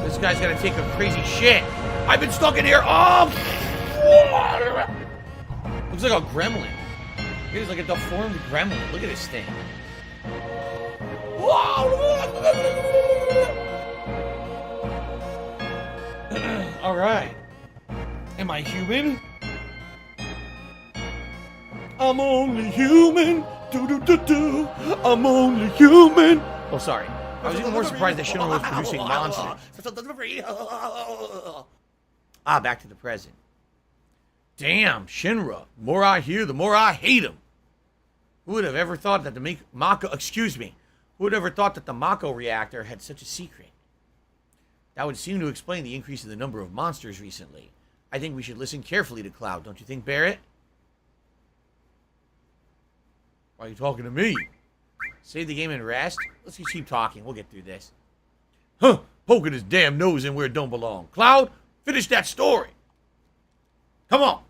This guy's gonna take a crazy shit. I've been stuck in here. Oh! Looks like a gremlin. It is like a deformed gremlin. Look at this thing. Alright. Am I human? I'm only human. Do-do-do-do. I'm only human. Oh, sorry. I was even more surprised that Shinra was producing monsters. Ah, back to the present. Damn, Shinra. The more I hear, the more I hate him. Who would have ever thought that the Mako, excuse me, who would have ever thought that the Mako reactor had such a secret? That would seem to explain the increase in the number of monsters recently. I think we should listen carefully to Cloud, don't you think, Barrett? Why are you talking to me? Save the game and rest? Let's just keep talking. We'll get through this. Huh! Poking his damn nose in where it don't belong. Cloud, finish that story. Come on.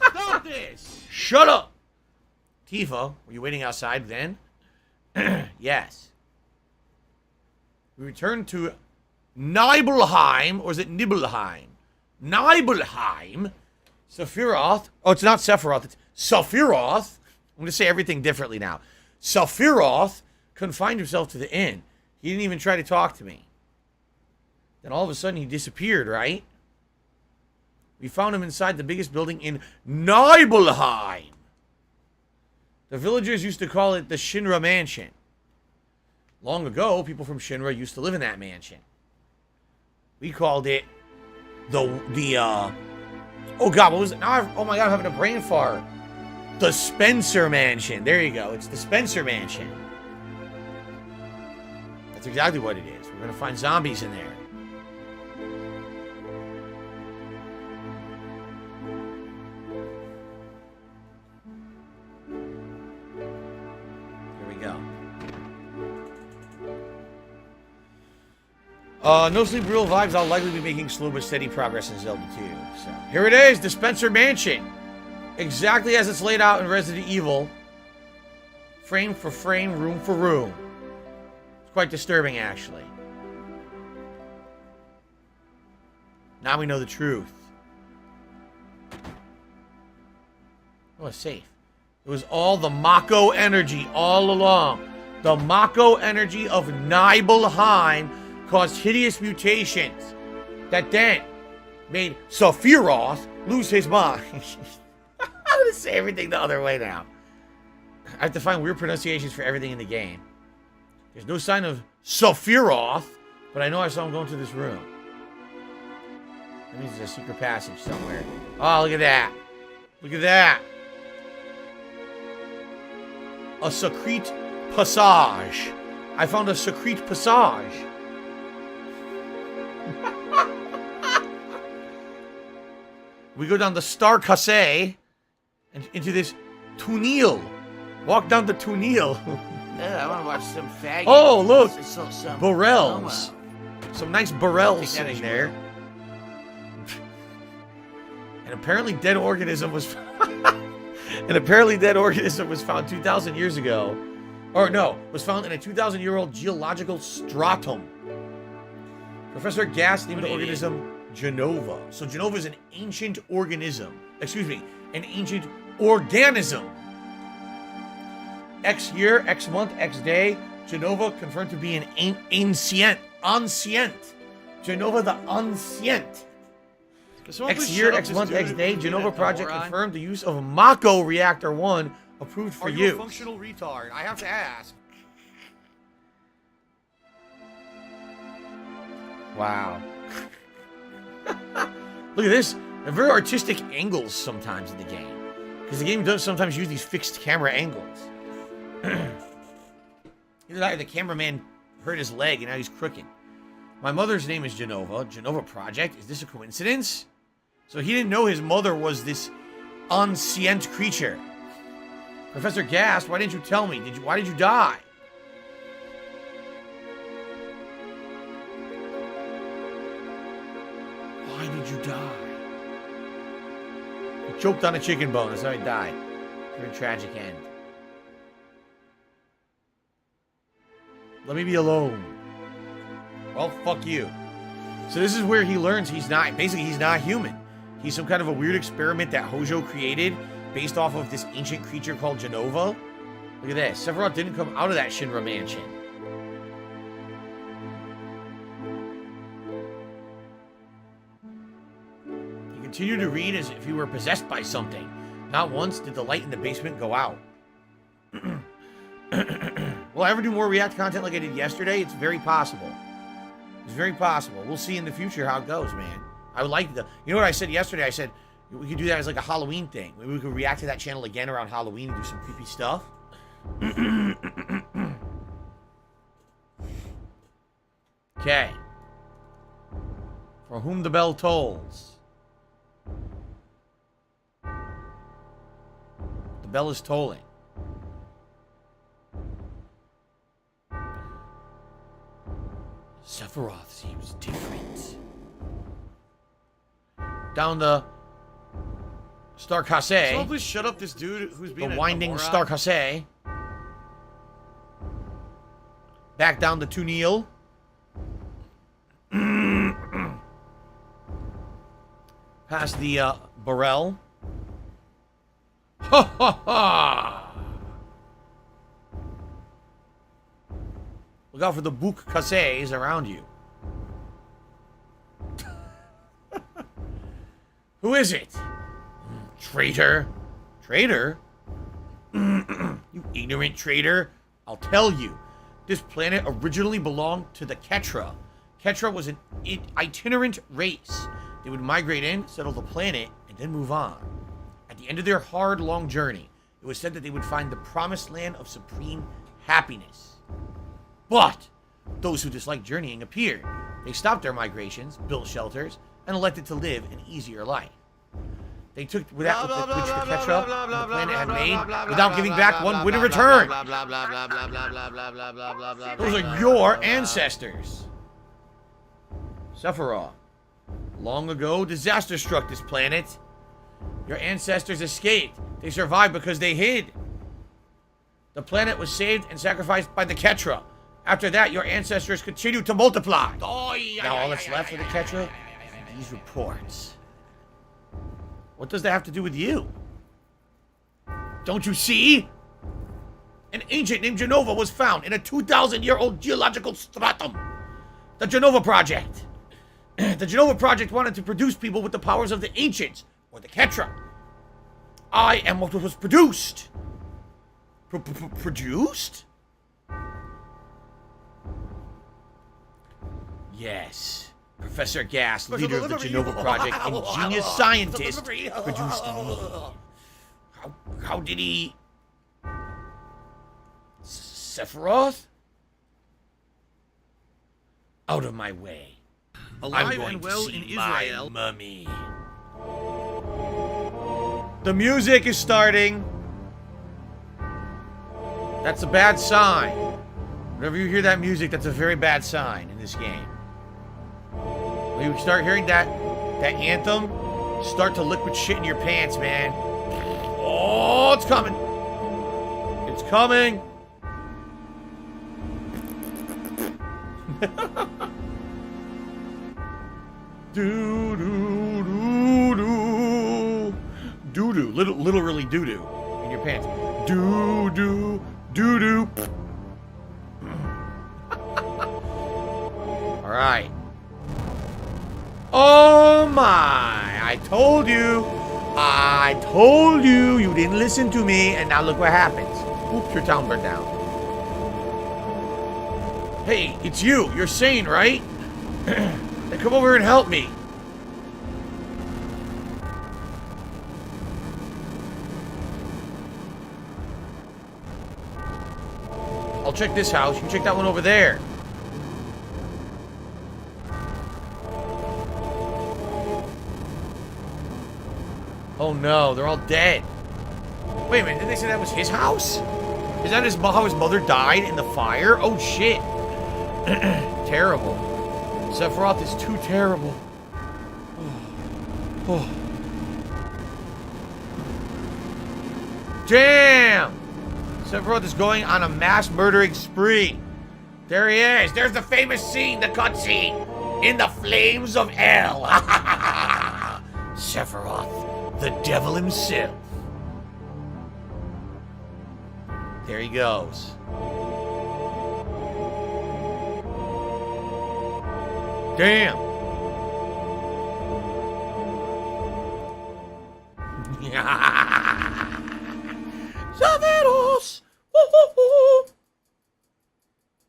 Stop this. Shut up. Tifa, were you waiting outside then? Yes. We returned to Nibelheim, or is it Nibelheim? Nibelheim. Sephiroth. Oh, it's not Sephiroth. It's Sephiroth. I'm going to say everything differently now. Sephiroth confined himself to the inn. He didn't even try to talk to me. Then all of a sudden he disappeared, right? We found him inside the biggest building in Nibelheim. The villagers used to call it the Shinra Mansion. Long ago, people from Shinra used to live in that mansion. We called it oh God, what was it? Now oh my God, I'm having a brain fart. The Spencer Mansion. There you go. It's the Spencer Mansion. That's exactly what it is. We're going to find zombies in there. Here we go. No Sleep Real Vibes. I'll likely be making slow but steady progress in Zelda 2. So here it is, the Spencer Mansion. Exactly as it's laid out in Resident Evil frame for frame, room for room. It's quite disturbing, actually. Now we know the truth. Oh, it's safe. It was all the Mako energy all along. The Mako energy of Nibelheim caused hideous mutations that then made Sephiroth lose his mind. I'm going to say everything the other way now. I have to find weird pronunciations for everything in the game. There's no sign of Sephiroth, but I know I saw him going to this room. That means there's a secret passage somewhere. Oh, look at that. Look at that. A secret passage. I found a secret passage. We go down the Star Casse and into this tunnel. Walk down the tunnel. Yeah, I want to watch some faggot. Oh, look. Some Burrells. Some nice burrells Take that sitting as there. And apparently dead organism was and apparently dead organism was found 2,000 years ago. Or no, was found in a 2,000-year-old geological stratum. Professor Gass named the organism Genova. So Genova is an ancient organism. Excuse me, an ancient organism. X year, X month, X day. Genova confirmed to be an ancient. Genova the ancient. X year, X month, X day. Genova project confirmed the use of Mako Reactor 1 approved for Are you use. a functional retard? I have to ask. Wow. Look at this. They're very artistic angles sometimes in the game. Because the game does sometimes use these fixed camera angles. Either that or the cameraman hurt his leg and now he's crooked. My mother's name is Genova. Genova Project. Is this a coincidence? So he didn't know his mother was this unscient creature. Professor Gass, why didn't you tell me? Why did you die? Why did you die? He choked on a chicken bone. That's how he died. Very tragic end. Let me be alone. Well, fuck you. So this is where he learns he's not human. He's some kind of a weird experiment that Hojo created based off of this ancient creature called Genova. Look at this. Sephiroth didn't come out of that Shinra mansion. He continued to read as if he were possessed by something. Not once did the light in the basement go out. Will I ever do more React content like I did yesterday? It's very possible. It's very possible. We'll see in the future how it goes, man. I would like to. You know what I said yesterday? I said we could do that as like a Halloween thing. Maybe we could react to that channel again around Halloween and do some creepy stuff. Okay. For whom the bell tolls. The bell is tolling. Sephiroth seems different. Down the Star Casse. Someone please shut up this dude who's being The a winding moron. Star Casse. Back down the Tunnel. Past the Burrell. Ha ha ha! Look out for the Book Casses around you. Who is it? Traitor. Traitor? You ignorant traitor. I'll tell you. This planet originally belonged to the Ketra. Ketra was an itinerant race. They would migrate in, settle the planet, and then move on. At the end of their hard, long journey, it was said that they would find the promised land of supreme happiness. But those who disliked journeying appeared. They stopped their migrations, built shelters, and elected to live an easier life. They took that which the Ketra and the planet had made without giving back one win in return. Those are your ancestors. Sephiroth. Long ago, disaster struck this planet. Your ancestors escaped. They survived because they hid. The planet was saved and sacrificed by the Ketra. After that, your ancestors continued to multiply. Now all that's left of the Ketra are these reports. What does that have to do with you? Don't you see? An ancient named Genova was found in a 2,000-year-old geological stratum. The Genova Project. The Genova Project wanted to produce people with the powers of the ancients, or the Ketra. I am what was produced. Produced? Yes. Professor Gas, leader of the Genova Project and genius scientist, produced me. How did he... Sephiroth? Out of my way. Alive I'm going and well to see in Israel. my mummy. The music is starting. That's a bad sign. Whenever you hear that music, that's a very bad sign in this game. When you start hearing that anthem, start to liquid shit in your pants, man. Oh, it's coming. It's coming. Do do do do doo doo, literally doo doo in your pants. Do do doo doo. All right. Oh my! I told you. I told you. You didn't listen to me, and now look what happens. Oops, your town burned down. Hey, it's you. You're sane, right? Then come over and help me. I'll check this house. You can check that one over there. Oh no, they're all dead. Wait a minute, didn't they say that was his house? Is that how his mother died in the fire? Oh shit. Terrible. Sephiroth is too terrible. Oh. Damn! Sephiroth is going on a mass murdering spree. There he is. There's the famous scene, the cutscene. In the flames of hell. Sephiroth, the devil himself. There he goes. Damn. Saveros.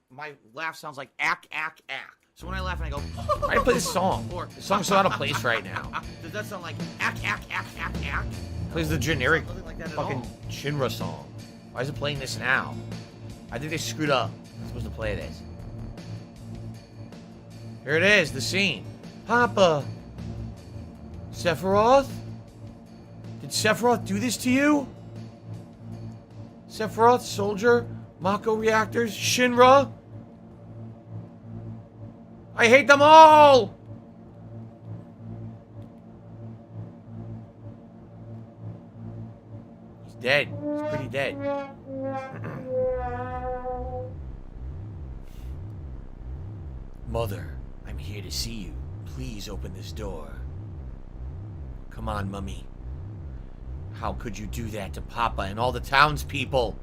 My laugh sounds like ack, ack, ack. So when I laugh and I go, I play this song. The song's so out of place right now. Does that sound like ack, ack, ack, ack, ack? Plays the generic Nothing like that at fucking all. Shinra song. Why is it playing this now? I think they screwed up. I'm supposed to play this. Here it is, the scene. Papa. Sephiroth? Did Sephiroth do this to you? Sephiroth, Soldier, Mako Reactors, Shinra? I hate them all! He's dead. He's pretty dead. Mother, I'm here to see you. Please open this door. Come on, Mummy. How could you do that to Papa and all the townspeople?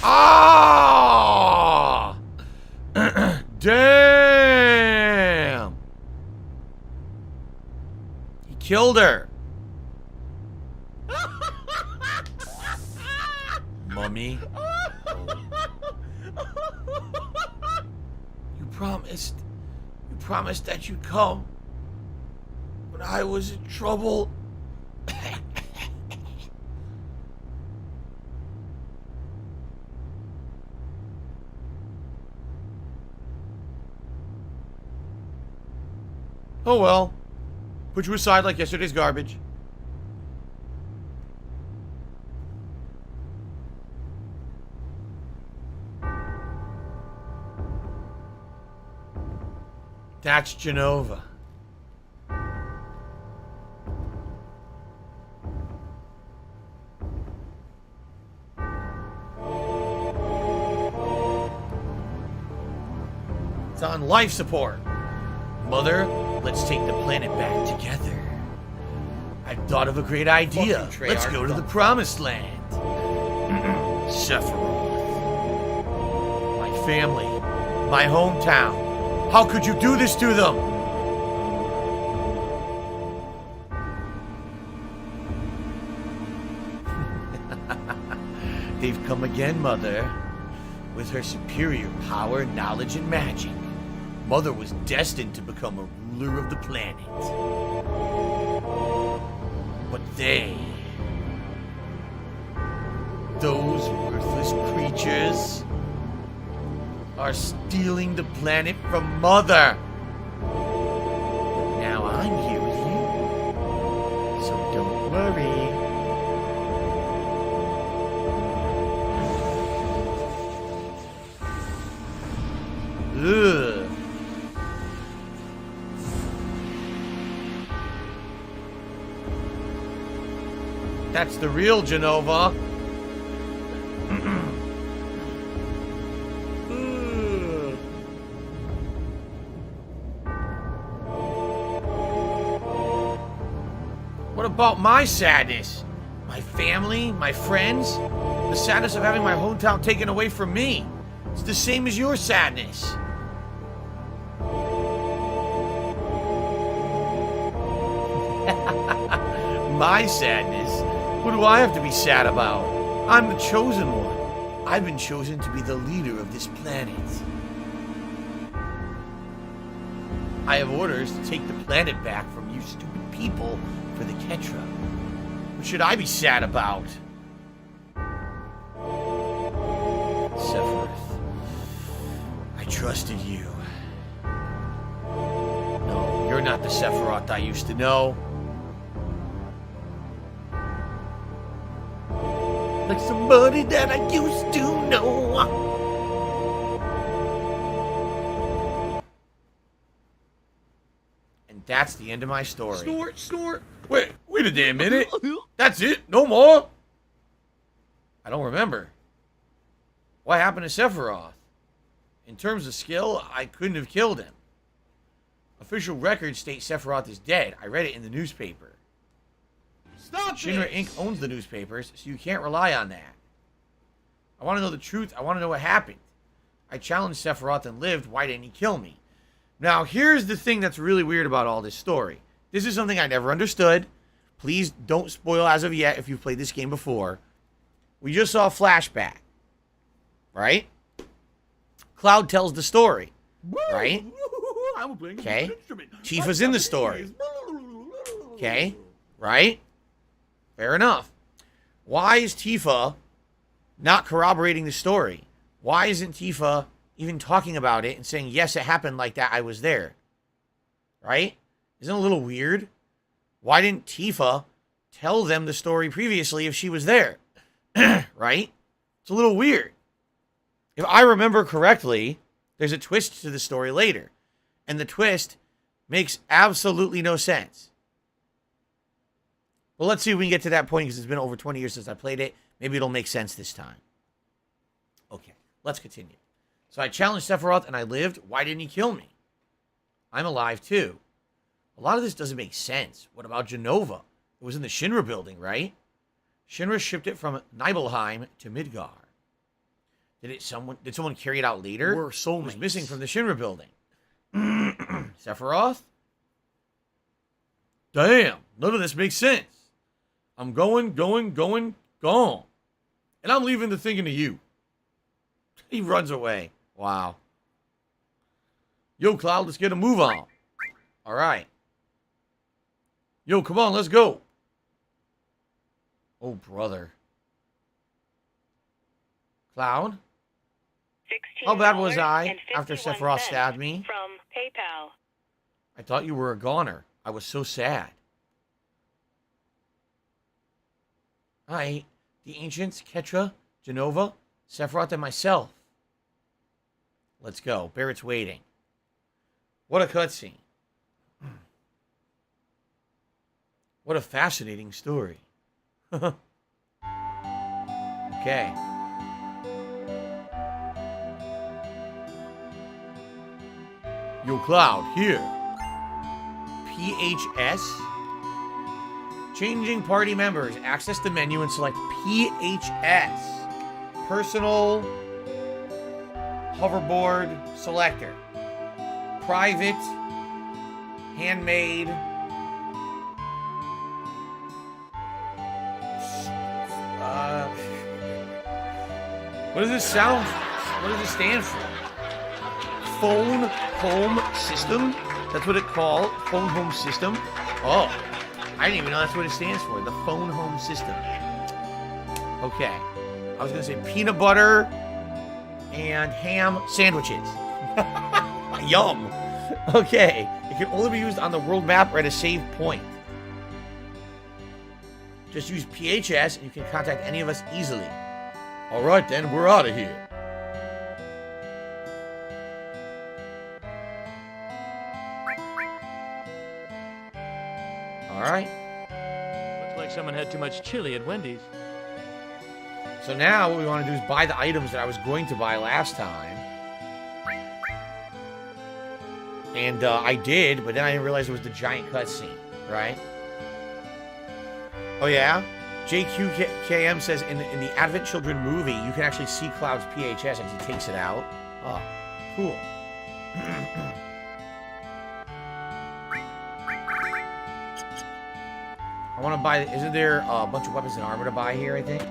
Ah! Damn! He killed her. Mummy. You promised that you'd come when I was in trouble. Oh well. Put you aside like yesterday's garbage. That's Genova. on life support. Mother, let's take the planet back together. I've thought of a great idea. Fucking Let's Treyarch go to the dumb. promised land. Sephiroth. My family. My hometown. How could you do this to them? They've come again, Mother. With her superior power, knowledge, and magic, Mother was destined to become a ruler of the planet. But those worthless creatures, are stealing the planet from Mother. Now I'm here with you, so don't worry. Ugh. That's the real Genova. What about my sadness? My family? My friends? The sadness of having my hometown taken away from me. It's the same as your sadness. My sadness? What do I have to be sad about? I'm the chosen one. I've been chosen to be the leader of this planet. I have orders to take the planet back from you stupid people for the Ketra. What should I be sad about? Sephiroth, I trusted you. No, you're not the Sephiroth I used to know. Like somebody that I used to know. And that's the end of my story. Snort, snort. Wait a damn minute. That's it? No more? I don't remember. What happened to Sephiroth? In terms of skill, I couldn't have killed him. Official records state Sephiroth is dead. I read it in the newspaper. Stop Shinra it! Inc. owns the newspapers, so you can't rely on that. I want to know the truth. I want to know what happened. I challenged Sephiroth and lived. Why didn't he kill me? Now, here's the thing that's really weird about all this story. This is something I never understood. Please don't spoil as of yet if you've played this game before. We just saw a flashback, right? Cloud tells the story, right? I'm playing Okay. an instrument. Tifa's in the story. Okay, right? Fair enough. Why is Tifa not corroborating the story? Why isn't Tifa even talking about it and saying, yes, it happened like that, I was there? Right? Isn't it a little weird? Why didn't Tifa tell them the story previously if she was there? Right? It's a little weird. If I remember correctly, there's a twist to the story later. And the twist makes absolutely no sense. Well, let's see if we can get to that point because it's been over 20 years since I played it. Maybe it'll make sense this time. Okay, let's continue. So I challenged Sephiroth and I lived. Why didn't he kill me? I'm alive too. A lot of this doesn't make sense. What about Genova? It was in the Shinra building, right? Shinra shipped it from Nibelheim to Midgar. Did someone carry it out later? We're soulmates. It was missing from the Shinra building. Sephiroth? Damn, none of this makes sense. I'm going, gone. And I'm leaving to thinking of you. He runs away. Wow. Yo, Cloud, let's get a move on. All right. Yo, come on, let's go. Oh, brother. Cloud? How bad was I after Sephiroth stabbed me? From PayPal. I thought you were a goner. I was so sad. I, the Ancients, Ketra, Genova, Sephiroth, and myself. Let's go. Barrett's waiting. What a cutscene. What a fascinating story. Okay. Yo, Cloud, here. PHS. Changing party members. Access the menu and select PHS. Personal hoverboard selector. Private. Handmade. What does this sound? What does it stand for? Phone home system? That's what it called? Phone home system? Oh, I didn't even know that's what it stands for. The phone home system. Okay. I was going to say peanut butter and ham sandwiches. Yum. Okay. It can only be used on the world map or at a save point. Just use PHS and you can contact any of us easily. All right, then, we're out of here. All right. Looks like someone had too much chili at Wendy's. So now what we want to do is buy the items that I was going to buy last time. And I did, but then I didn't realize it was the giant cutscene, right? Oh, yeah? JQKM says in the Advent Children movie, you can actually see Cloud's PHS as he takes it out. Oh, cool. I want to buy... Isn't there a bunch of weapons and armor to buy here, I think?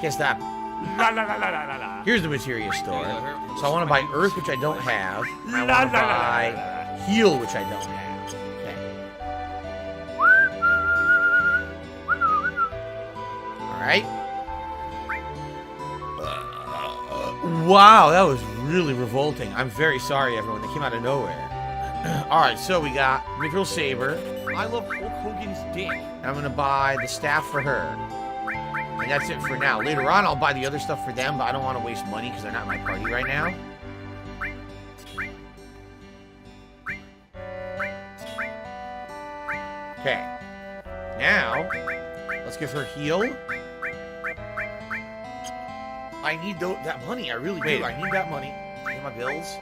Can't stop. Here's the materia store. So I want to buy earth, which I don't have. And I want to buy heal, which I don't have. Okay. All right. Wow, that was really revolting. I'm very sorry, everyone. They came out of nowhere. All right, so we got Mithril Saber. I love Hulk Hogan's dick. I'm going to buy the staff for her. And that's it for now. Later on, I'll buy the other stuff for them, but I don't want to waste money because they're not in my party right now. Okay. Now, let's give her heal. I need that money. I really do. I need that money. Pay my bills.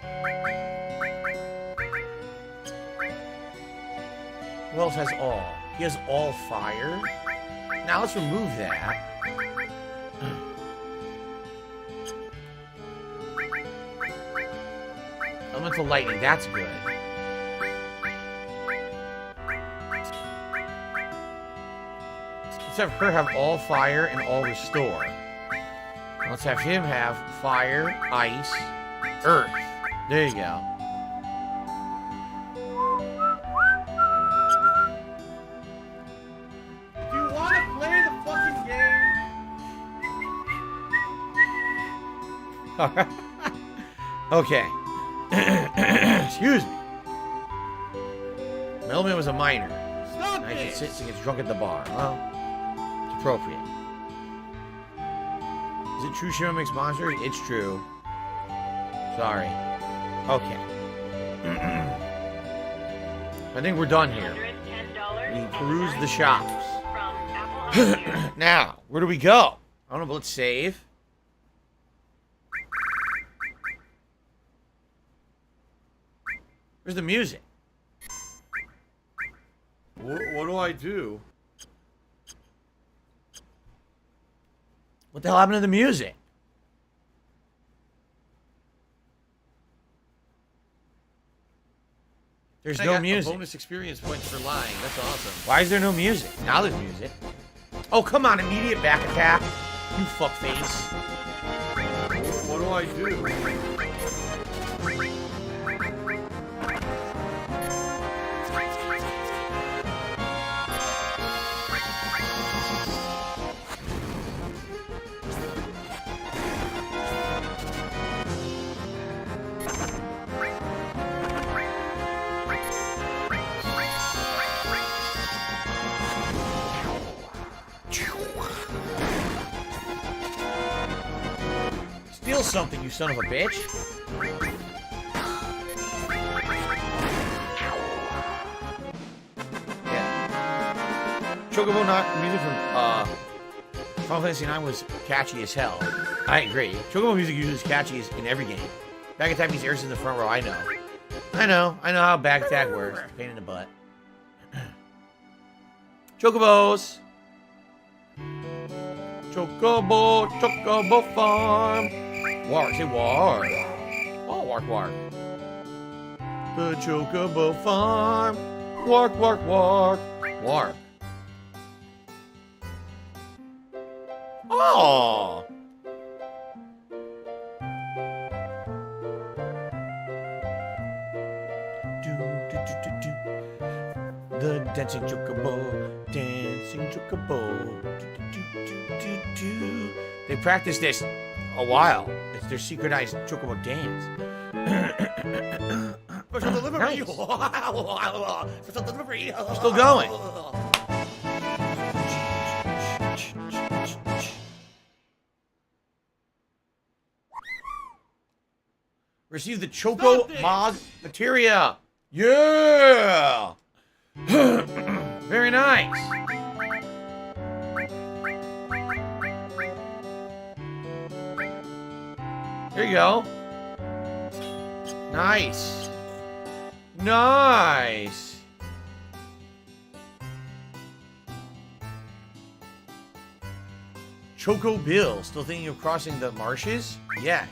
Who else has all? He has all fire. Now let's remove that. Elemental lightning, that's good. Let's have her have all fire and all restore. Let's have him have fire, ice, earth. There you go. Do you want to play the fucking game? Alright. Okay. Excuse me. Melman was a minor. Stop I should this! sit and get drunk at the bar. Well, it's appropriate. Is it true Shima makes monsters? It's true. Sorry. Okay. I think we're done here. We peruse the shops. Now, where do we go? I don't know, but let's save. Where's the music? What do I do? What the hell happened to the music? There's no music. Bonus experience points for lying. That's awesome. Why is there no music? Now there's music. Oh, come on. Immediate back attack. You fuckface. What do I do? Steal little something, you son of a bitch. Yeah. Chocobo music from Final Fantasy IX was catchy as hell. I agree. Chocobo music usually is catchy in every game. Back attack means airs in the front row, I know. I know how back attack works. Pain in the butt. Chocobos! Chocobo farm! Wark, say wark. Oh, wark. The Chocobo farm. Wark. Wark. Oh! The dancing chocobo. They practice this a while. It's their synchronized chocobo dance. Special delivery. Nice. Special delivery. We're still going. Receive the Choco Mog materia. Yeah! Very nice. There you go. Nice. Nice. Choco Bill, still thinking of crossing the marshes? Yes.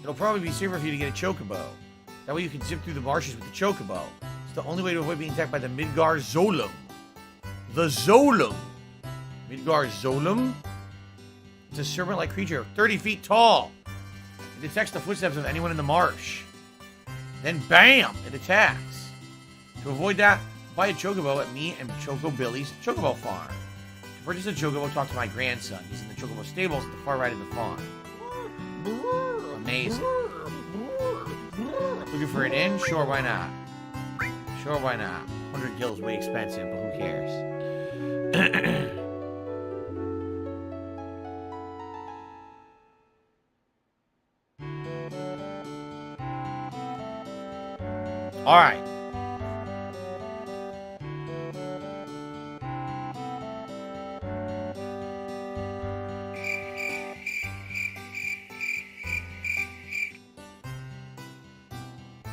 It'll probably be safer for you to get a chocobo. That way you can zip through the marshes with the chocobo. It's the only way to avoid being attacked by the Midgar Zolum. The Zolum. Midgar Zolum? It's a serpent-like creature, 30 feet tall. It detects the footsteps of anyone in the marsh. Then BAM! It attacks. To avoid that, buy a chocobo at me and Choco Billy's Chocobo Farm. To purchase a chocobo, talk to my grandson. He's in the chocobo stables at the far right of the farm. Amazing. Looking for an inn? Sure, why not? Sure, why not? 100 gil is way expensive, but who cares? All right.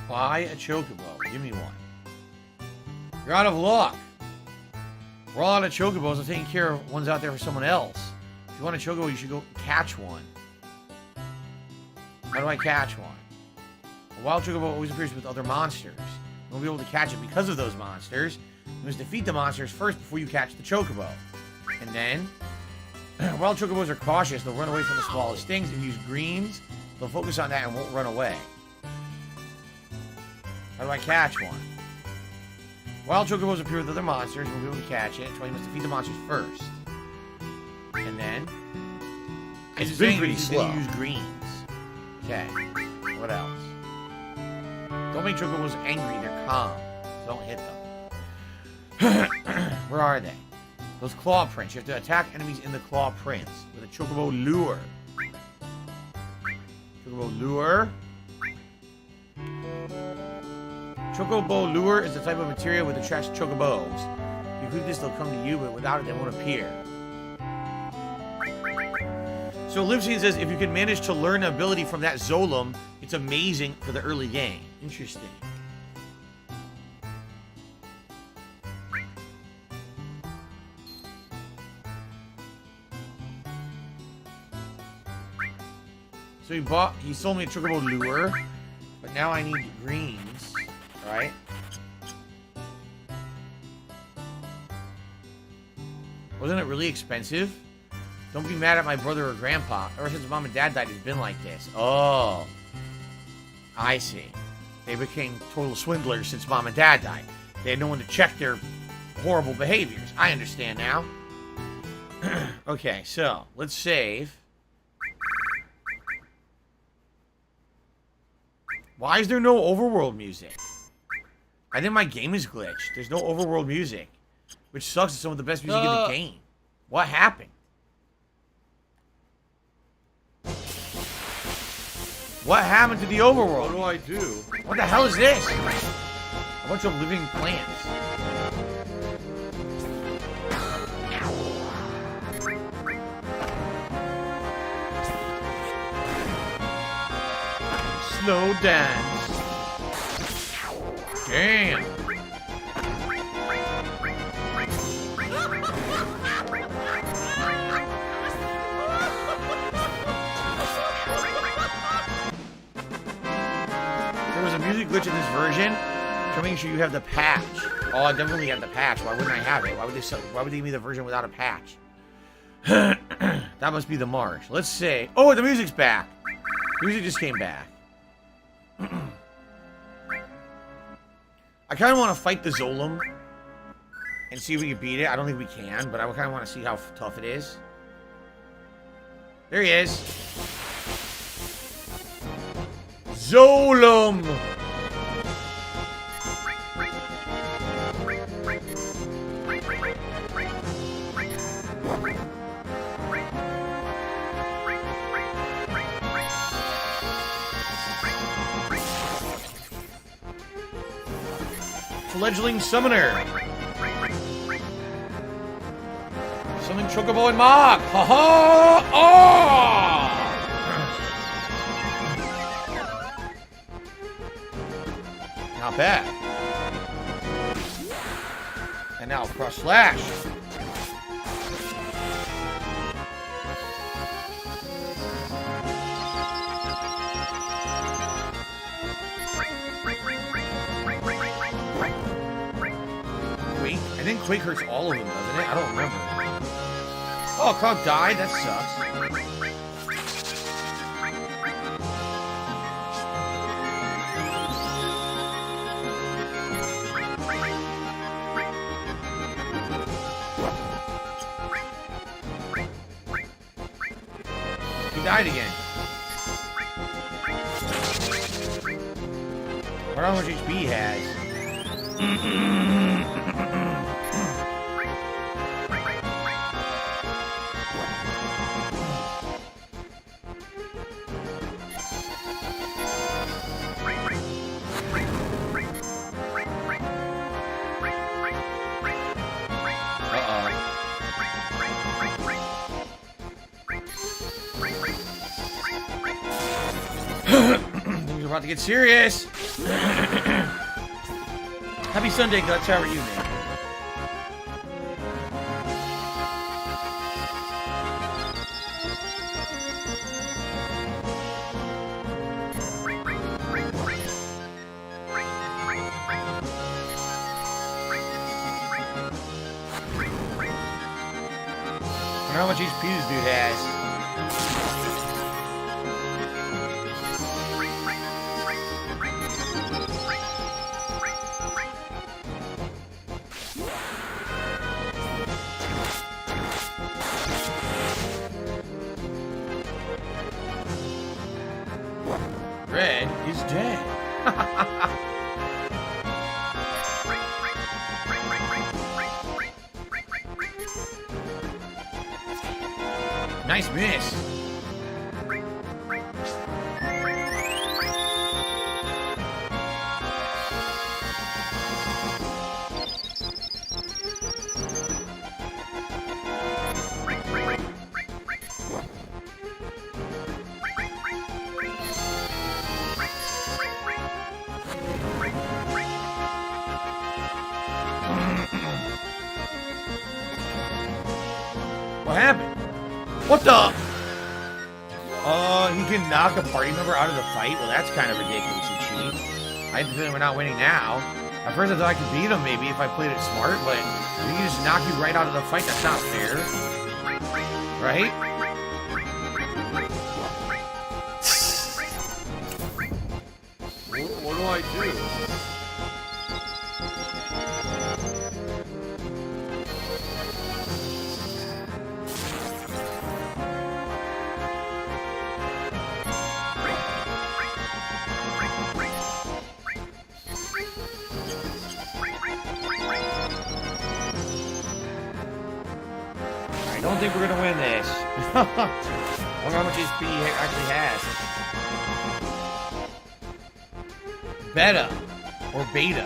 Buy a chocobo. Give me one. You're out of luck. We're all out of chocobos. I'm taking care of ones out there for someone else. If you want a chocobo, you should go catch one. How do I catch one? A wild chocobo always appears with other monsters. You won't be able to catch it because of those monsters. You must defeat the monsters first before you catch the chocobo. And then, wild chocobos are cautious. They'll run away from the smallest things. If you use greens, they'll focus on that and won't run away. How do I catch one? Wild chocobos appear with other monsters. You won't be able to catch it. That's why you must defeat the monsters first. And then, It's been pretty you slow. use greens. Okay. What else? Don't make chocobos angry. They're calm. So don't hit them. Where are they? Those claw prints. You have to attack enemies in the claw prints with a chocobo lure. Chocobo lure. Chocobo lure is the type of material which attracts chocobos. If you equip this, they'll come to you, but without it, they won't appear. So Livescene says, if you can manage to learn an ability from that Zolum, it's amazing for the early game. Interesting. So he sold me a chocobo lure, but now I need greens, right? Wasn't it really expensive? Don't be mad at my brother or grandpa. Ever since mom and dad died, it's been like this. Oh. I see. They became total swindlers since mom and dad died. They had no one to check their horrible behaviors. I understand now. Okay, so let's save. Why is there no overworld music? I think my game is glitched. There's no overworld music. Which sucks. It's some of the best music in the game. What happened? What happened to the What overworld? do I do? What the hell is this? A bunch of living plants. Slow dance. Damn. There was a music glitch in this version. So make sure you have the patch. Oh, I definitely have the patch. Why wouldn't I have it? Why would they give me the version without a patch? That must be the marsh. Let's see. Oh, the music's back. Music just came back. I kind of want to fight the Zolom and see if we can beat it. I don't think we can, but I kind of want to see how tough it is. There he is. Zolom! Fledgling Summoner. Summon Chocobo and Mog. Ha ha! Oh! Not bad. And now Cross Slash. I think Quake hurts all of them, doesn't it? I don't remember. Oh, Cloud died? That sucks. He died again. I don't know how much HP he has. Things are about to get serious. Happy Sunday, Guts. How are you, man? I don't know how much HP this dude has. Red is dead. Nice miss. What happened? What the? He can knock a party member out of the fight? Well, that's kind of ridiculous and cheap. I have the feeling we're not winning now. At first I thought I could beat him maybe if I played it smart, but if he can just knock you right out of the fight, that's not fair. Right? What do I do? I don't think we're gonna win this. I wonder how much HP he actually has. Beta. Or beta.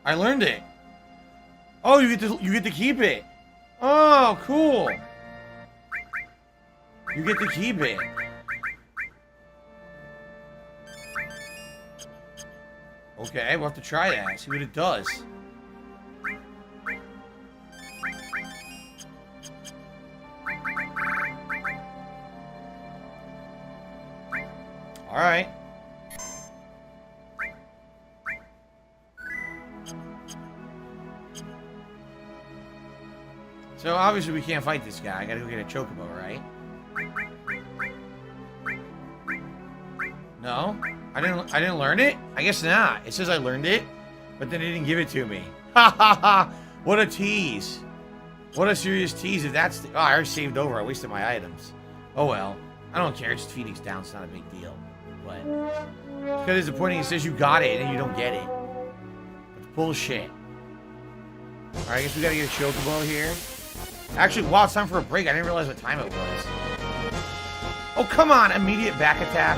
I learned it. Oh, you get to keep it. Oh, cool. You get to keep it. Okay, we'll have to try that. See what it does. All right. So obviously we can't fight this guy. I gotta go get a chocobo, right? No? I didn't learn it? I guess not. It says I learned it, but then it didn't give it to me. Ha ha ha! What a tease. What a serious tease if that's the, oh, I already saved over. I wasted my items. Oh well. I don't care. Just Phoenix down. It's not a big deal. But it's kind of disappointing. It says you got it and you don't get it. It's bullshit. Alright, I guess we gotta get a chocobo here. Actually, wow, it's time for a break. I didn't realize what time it was. Oh, come on! Immediate back attack.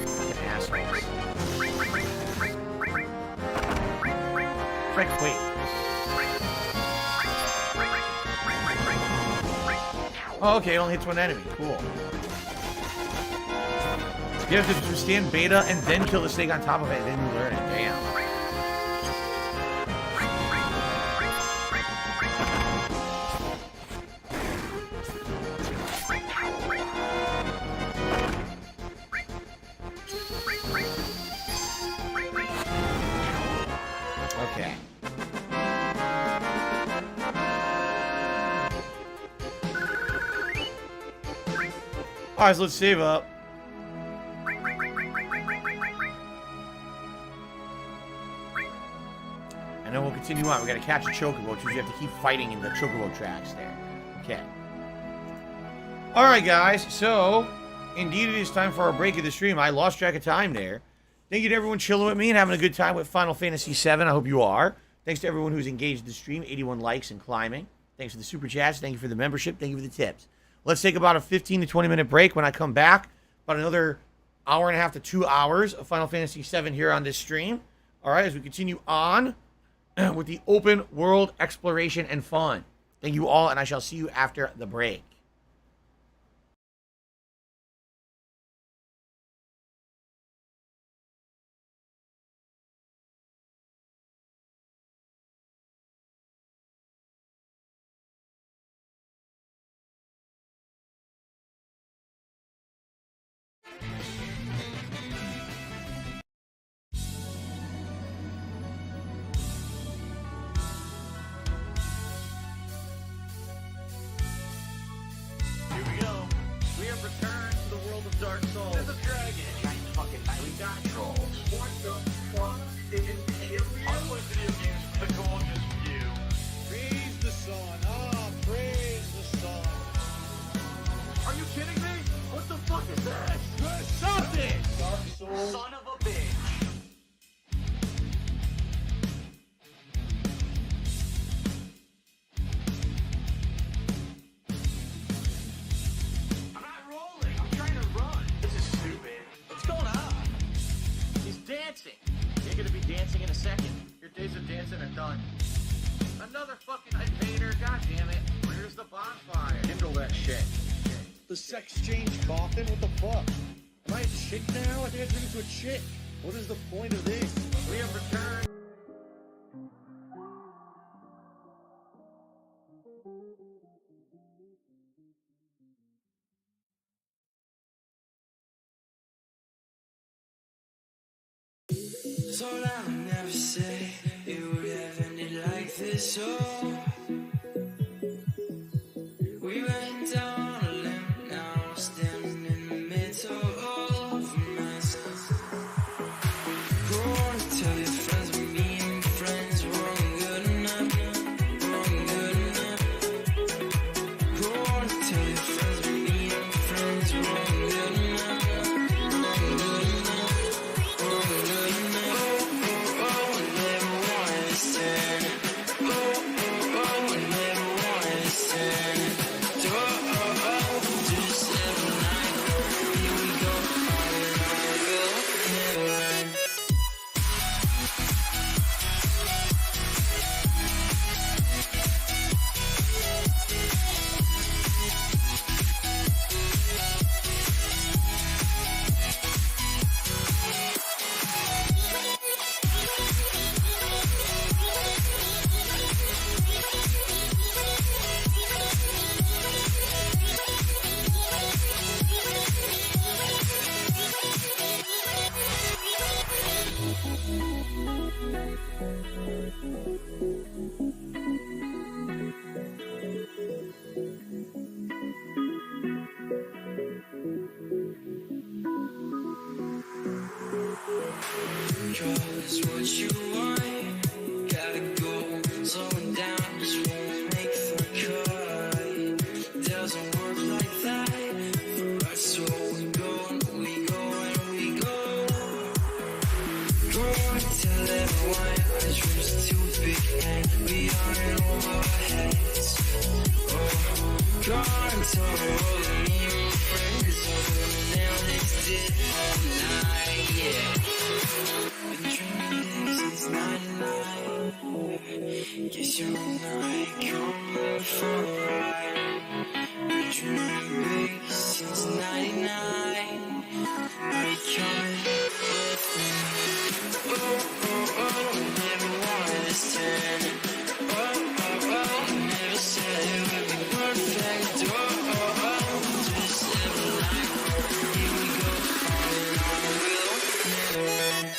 Fucking assholes. Frick, wait. Oh, okay, it only hits one enemy. Cool. You have to stand beta and then kill the snake on top of it, and then you learn it. Damn. Okay. Alright, so let's save up. And then we'll continue on. We gotta catch a chocobo, which means you have to keep fighting in the chocobo tracks there. Okay. Alright, guys. So, indeed it is time for our break of the stream. I lost track of time there. Thank you to everyone chilling with me and having a good time with Final Fantasy VII. I hope you are. Thanks to everyone who's engaged in the stream. 81 likes and climbing. Thanks for the super chats. Thank you for the membership. Thank you for the tips. Let's take about a 15 to 20 minute break. When I come back, about another hour and a half to 2 hours of Final Fantasy VII here on this stream. All right, as we continue on with the open world exploration and fun. Thank you all, and I shall see you after the break. Here we go. We have returned to the world of Dark Souls. There's a dragon. Giant fucking knight. We got trolls. What the fuck is video? I play video games for the gorgeous view. Praise the sun. Ah, praise the sun. Are you kidding me? What the fuck is that? Something! Dark Souls. Son of a bitch. I'm not rolling. I'm trying to run. This is stupid. What's going on? He's dancing. You're gonna be dancing in a second. Your days of dancing are done. Another fucking invader. God damn it. Where's the bonfire? Kindle that shit. The sex change coffin? What the fuck? Am I a chick now? I think I turned into a chick. What is the point of this? We have returned. So I would never say it would have ended like this. Oh, we went down a limb, now we're standing in the middle of a mess. Go on and tell your friends we're being friends, we're good enough, we're good enough. Go on and tell your friends we're being friends, we're good enough, we're good enough, we're good enough. Oh, never wanted this turn. is what you want. Gotta go, slowing down just won't make the cut. Doesn't work like that for us, so we go and we go and we go. Going till everyone our dreams are too big and we are in over our heads. Oh, gone till we're rolling me and my friends over now this did all night, yeah. Been dreaming since 99. Guess you're not coming for a ride. Been dreaming big since 99. Are you coming with me? Oh, oh, oh, never wanted this turn. Oh, oh, oh, never said it would be perfect. Oh, oh, oh, just live a life. Here we go, on and on, we'll never end.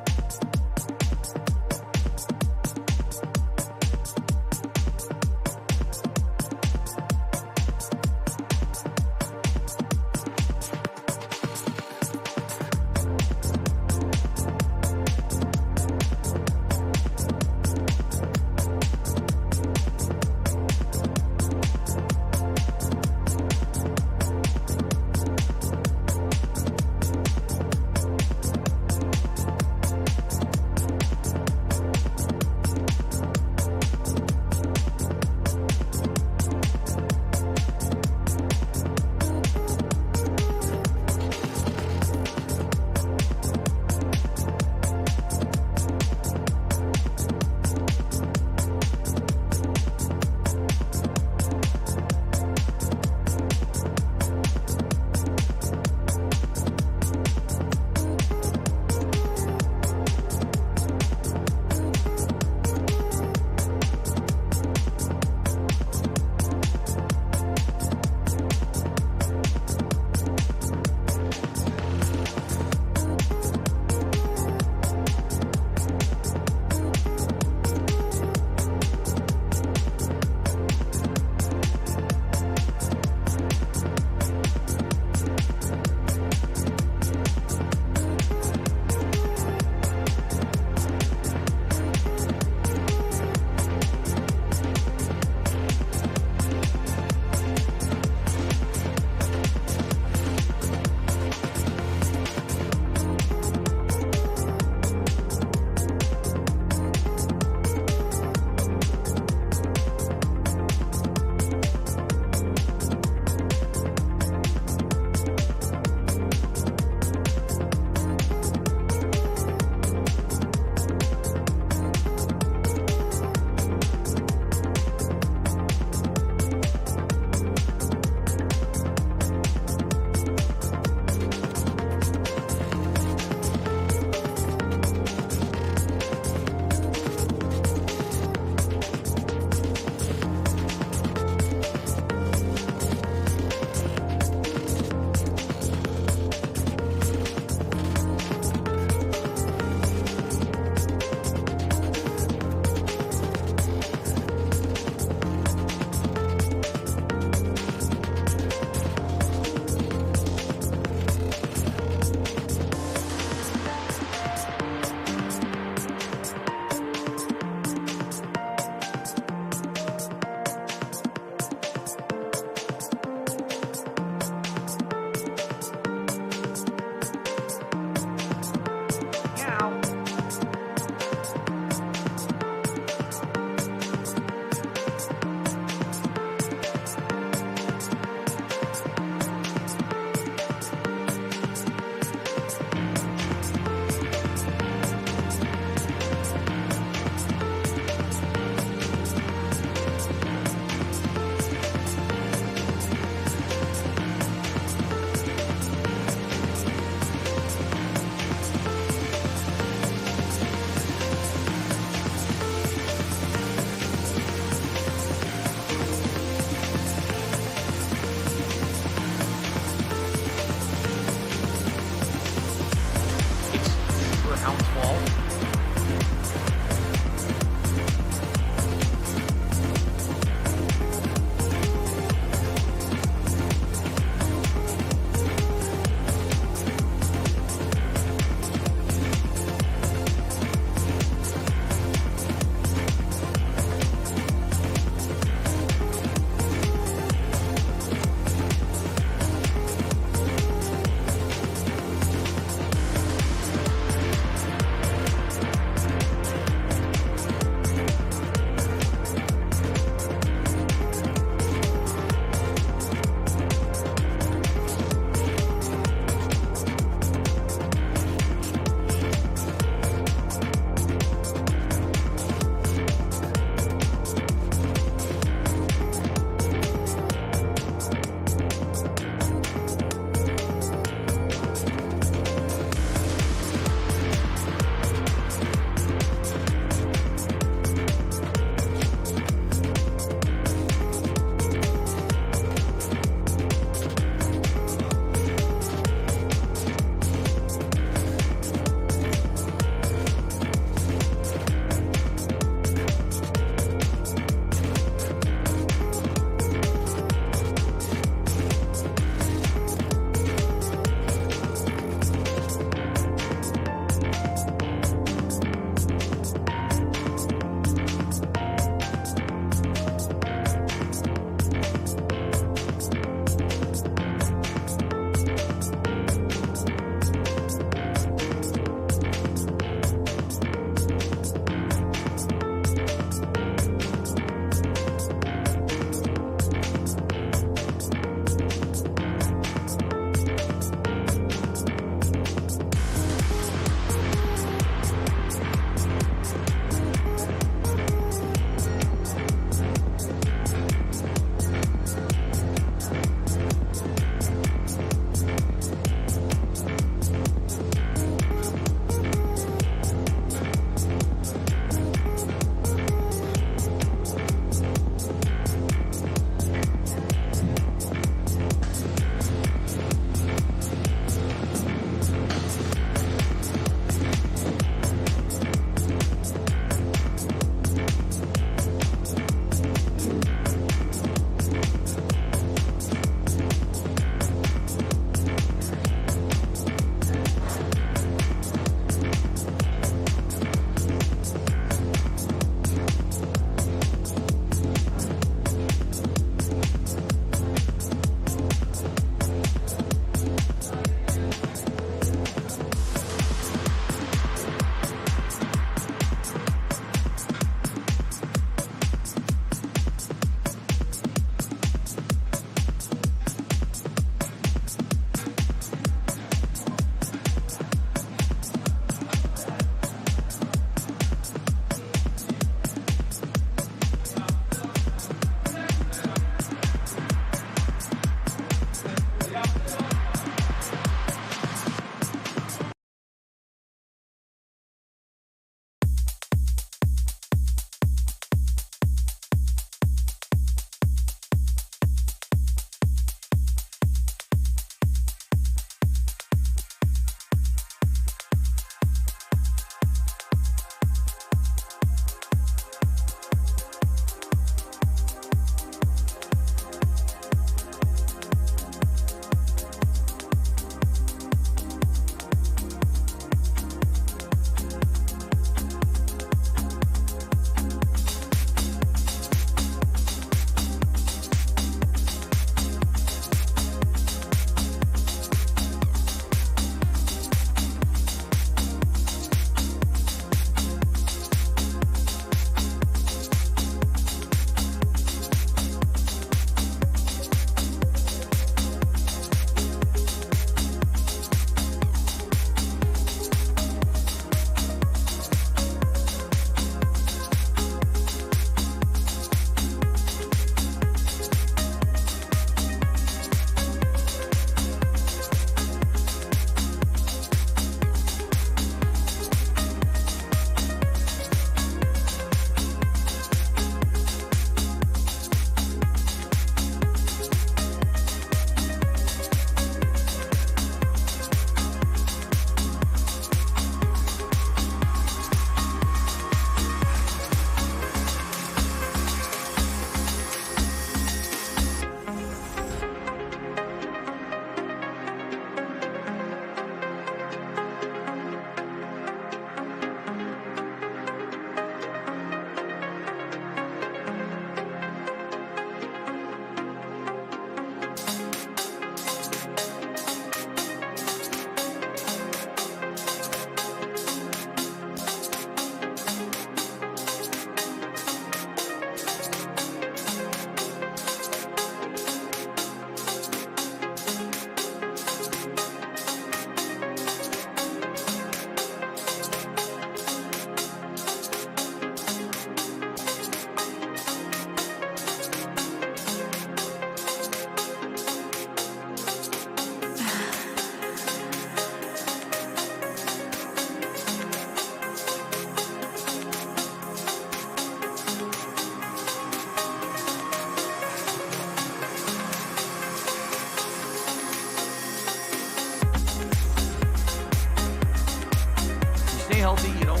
healthy. You don't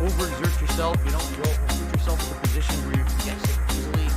overexert yourself. You don't put yourself in a position where you can get sick easily.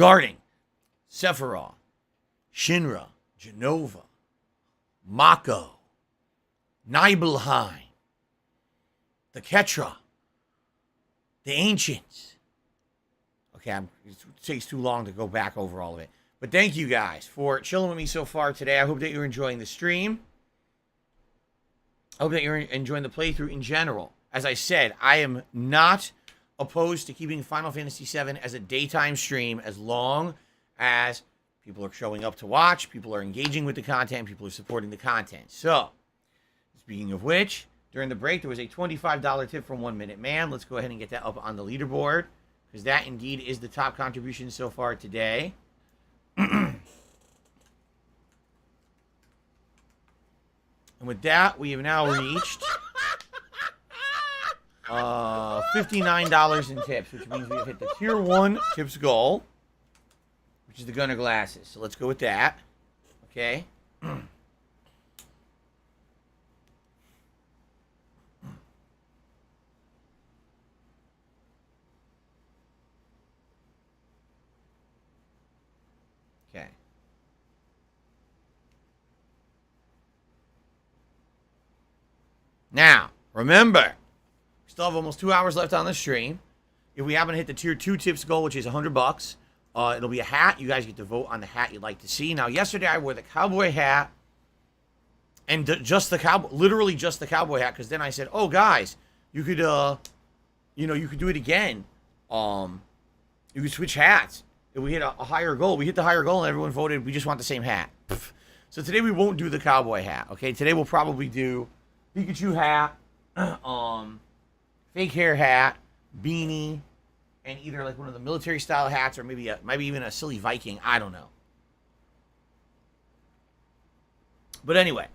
Guarding Sephiroth, Shinra, Genova, Mako, Nibelheim, the Ketra, the Ancients. Okay, it takes too long to go back over all of it. But thank you guys for chilling with me so far today. I hope that you're enjoying the stream. I hope that you're enjoying the playthrough in general. As I said, I am not opposed to keeping Final Fantasy VII as a daytime stream as long as people are showing up to watch, people are engaging with the content, people are supporting the content. So, speaking of which, during the break, there was a $25 tip from 1 Minute Man. Let's go ahead and get that up on the leaderboard, because that indeed is the top contribution so far today. And with that, we have now reached $59 in tips, which means we've hit the Tier 1 tips goal, which is the Gunner Glasses. So let's go with that. Okay. Okay. Now, remember, we still have almost 2 hours left on the stream. If we happen to hit the Tier 2 tips goal, which is $100, it'll be a hat. You guys get to vote on the hat you'd like to see. Now, yesterday I wore the cowboy hat, and just the cowboy, literally just the cowboy hat, because then I said, "Oh, guys, you could, you could do it again. You could switch hats if we hit a higher goal." We hit the higher goal, and everyone voted. We just want the same hat. So today we won't do the cowboy hat. Okay, today we'll probably do Pikachu hat, fake hair hat, beanie, and either like one of the military style hats or maybe even a silly Viking. I don't know. But anyway,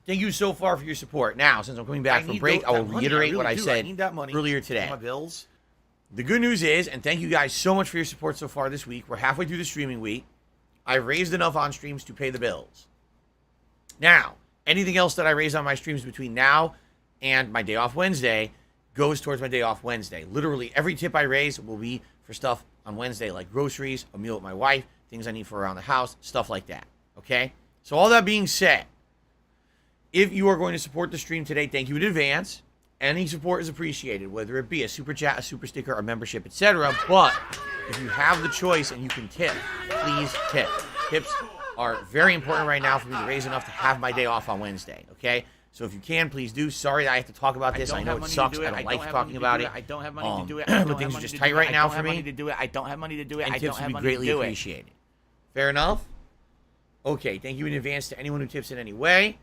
thank you so far for your support. Now, since I'm coming back from break, I will reiterate what I said earlier today. My bills. The good news is, and thank you guys so much for your support so far this week. We're halfway through the streaming week. I raised enough on streams to pay the bills. Now, anything else that I raise on my streams between now and my day off Wednesday goes towards my day off Wednesday. Literally every tip I raise will be for stuff on Wednesday, like groceries, a meal with my wife, things I need for around the house, stuff like that. Okay? So all that being said, if you are going to support the stream today, thank you in advance. Any support is appreciated, whether it be a super chat, a super sticker, a membership, etc. But if you have the choice and you can tip, please tip. Tips are very important right now for me to raise enough to have my day off on Wednesday. Okay? So if you can, please do. Sorry that I have to talk about this. I know it sucks. I don't like talking about it. I don't have money to do it. But things are just tight right now for me. I don't have money to do it. And tips would be greatly appreciated. Fair enough? Okay, thank you in advance to anyone who tips in any way.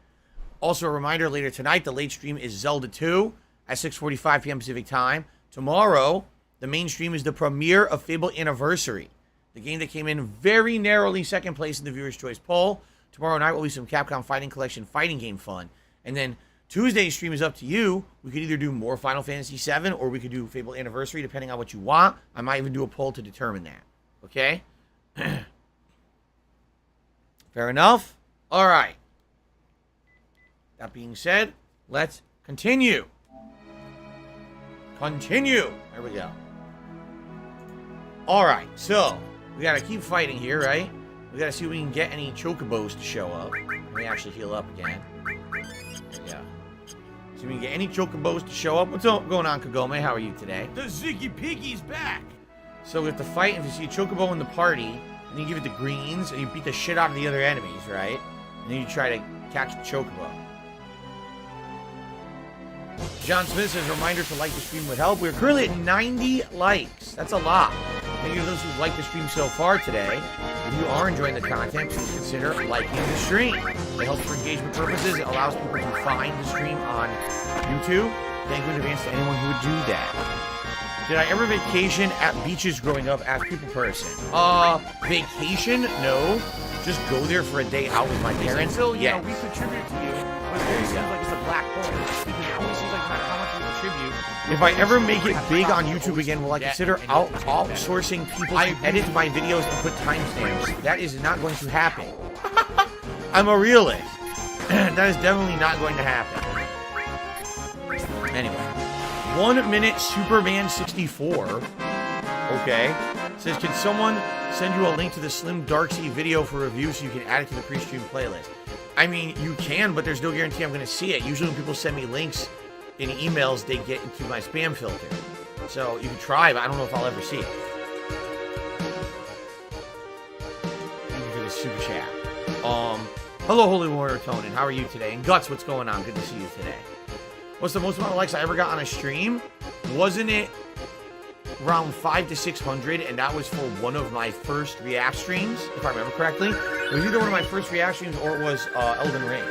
Also, a reminder, later tonight, the late stream is Zelda 2 at 6:45 p.m. Pacific time. Tomorrow, the main stream is the premiere of Fable Anniversary, the game that came in very narrowly second place in the Viewer's Choice poll. Tomorrow night will be some Capcom Fighting Collection fighting game fun. And then Tuesday's stream is up to you. We could either do more Final Fantasy VII or we could do Fable Anniversary, depending on what you want. I might even do a poll to determine that. Okay? Fair enough? All right. That being said, let's continue. Continue. There we go. All right. So, we got to keep fighting here, right? We got to see if we can get any chocobos to show up. Let me actually heal up again. Yeah. See if we can get any chocobos to show up. What's going on, Kagome? How are you today? The Ziggy Piggy's back. So we have to fight. If you see a chocobo in the party, and you give it the greens, and you beat the shit out of the other enemies, right? And then you try to catch the chocobo. John Smith says, reminder to like the stream would help. We're currently at 90 likes. That's a lot. Thank you to those who liked the stream so far today. If you are enjoying the content, please consider liking the stream. It helps for engagement purposes. It allows people to find the stream on YouTube. Thank you in advance to anyone who would do that. Did I ever vacation at beaches growing up as people person? Vacation? No. Just go there for a day out with my parents. Until, you yeah. know, we contribute to you, but it always seems like it's a black hole. Because it always seems like no matter how much we contribute, if I ever make it big on YouTube again, will I consider outsourcing people to edit my videos and put timestamps? That is not going to happen. I'm a realist. That is definitely not going to happen. Anyway. 1 minute Superman 64. Okay. Says, can someone send you a link to the Slim Darksea video for review so you can add it to the pre-stream playlist? I mean, you can, but there's no guarantee I'm going to see it. Usually when people send me links in emails, they get into my spam filter. So you can try, but I don't know if I'll ever see it. Thank you for the super chat. Hello, Holy Warrior Tonin. How are you today? And Guts, what's going on? Good to see you today. What's the most amount of likes I ever got on a stream? Wasn't it around 500 to 600? And that was for one of my first React streams, if I remember correctly. It was either one of my first React streams or it was Elden Ring.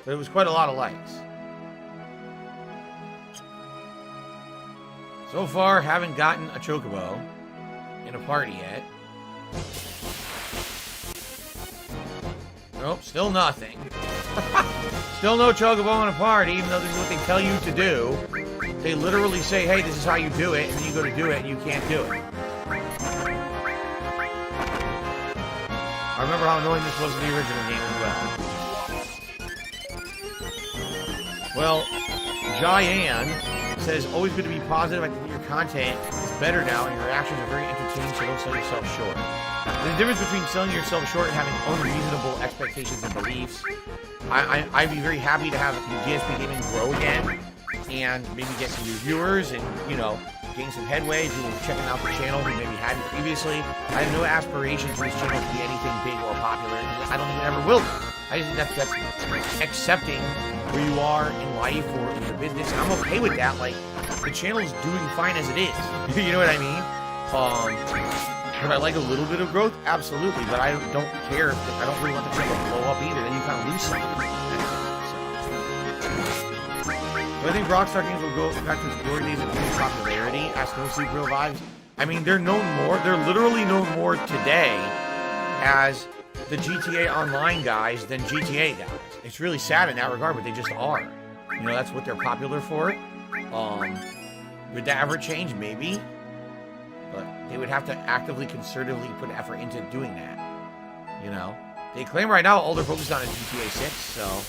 But it was quite a lot of likes. So far, haven't gotten a chocobo in a party yet. Nope, still nothing. Still no chocobo in a party, even though this is what they tell you to do. They literally say, hey, this is how you do it, and then you go to do it, and you can't do it. I remember how annoying this was in the original game as well. Well, Jyan says, always good to be positive. I think your content is better now, and your reactions are very entertaining, so don't sell yourself short. There's a difference between selling yourself short and having unreasonable expectations and beliefs. I'd be very happy to have GSP Gaming grow again, and maybe get some new viewers, and, you know, gain some headway, people checking out the channel who maybe hadn't previously. I have no aspirations for this channel to be anything big or popular. I don't think it ever will be. I just think that's accepting where you are in life or in the business. I'm okay with that. Like, the channel's doing fine as it is. You know what I mean? Would I like a little bit of growth? Absolutely, but I don't care. I don't really want the channel to blow up either. Then you kind of lose something. So I think Rockstar games will go back to its glory days of popularity. Ask No Sleep Real Vibes. I mean, they're known more. They're literally known more today as the GTA Online guys than GTA guys. It's really sad in that regard, but they just are. You know, that's what they're popular for. Would that ever change? Maybe. But they would have to actively, concertedly put effort into doing that. You know? They claim right now all they're focused on is GTA 6, so...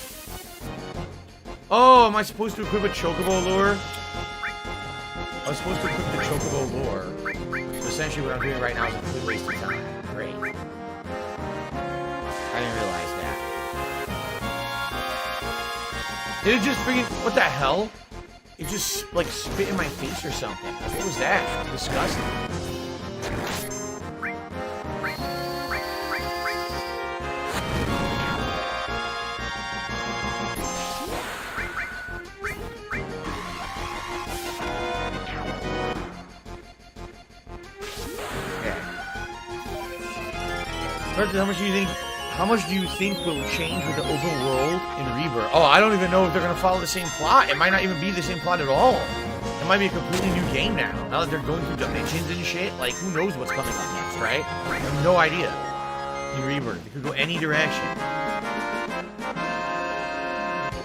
Oh, am I supposed to equip a Chocobo lure? I was supposed to equip the Chocobo lure. So essentially what I'm doing right now is a complete waste of time. Great. I didn't realize that. Did it just freaking... What the hell? It just, like, spit in my face or something. What was that? Disgusting. How much do you think will change with the open world in Rebirth? Oh, I don't even know if they're going to follow the same plot. It might not even be the same plot at all. It might be a completely new game now. Now that they're going through dimensions and shit, like, who knows what's coming up next, right? I have no idea. In Rebirth, it could go any direction.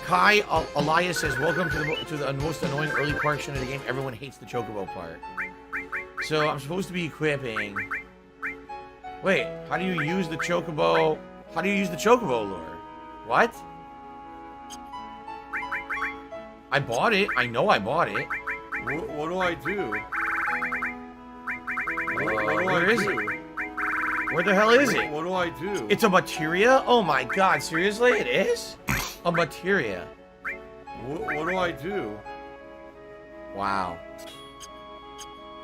Kai Elias says, welcome to the most annoying early portion of the game. Everyone hates the Chocobo part. So, I'm supposed to be equipping... Wait, how do you use the Chocobo? How do you use the Chocobo lure? What? I bought it. I know I bought it. What do I do? Where is it? Where the hell is it? What do I do? It's a materia? Oh my god, seriously? It is? A materia. What do I do? Wow.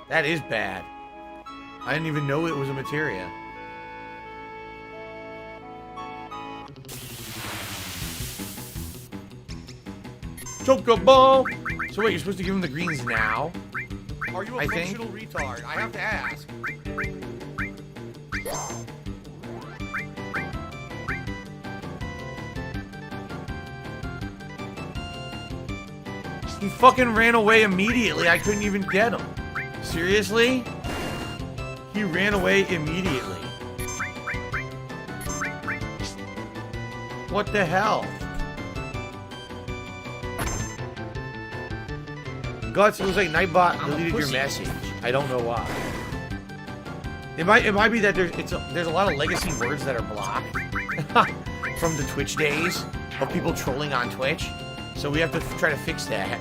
That is bad. I didn't even know it was a materia. Chocobo! So wait, you're supposed to give him the greens now? Are you a functional retard? I have to ask. He fucking ran away immediately. I couldn't even get him. Seriously? He ran away immediately. What the hell? Guts, it looks like Nightbot deleted your message. I don't know why. It might be that there's a lot of legacy words that are blocked from the Twitch days of people trolling on Twitch. So we have to try to fix that.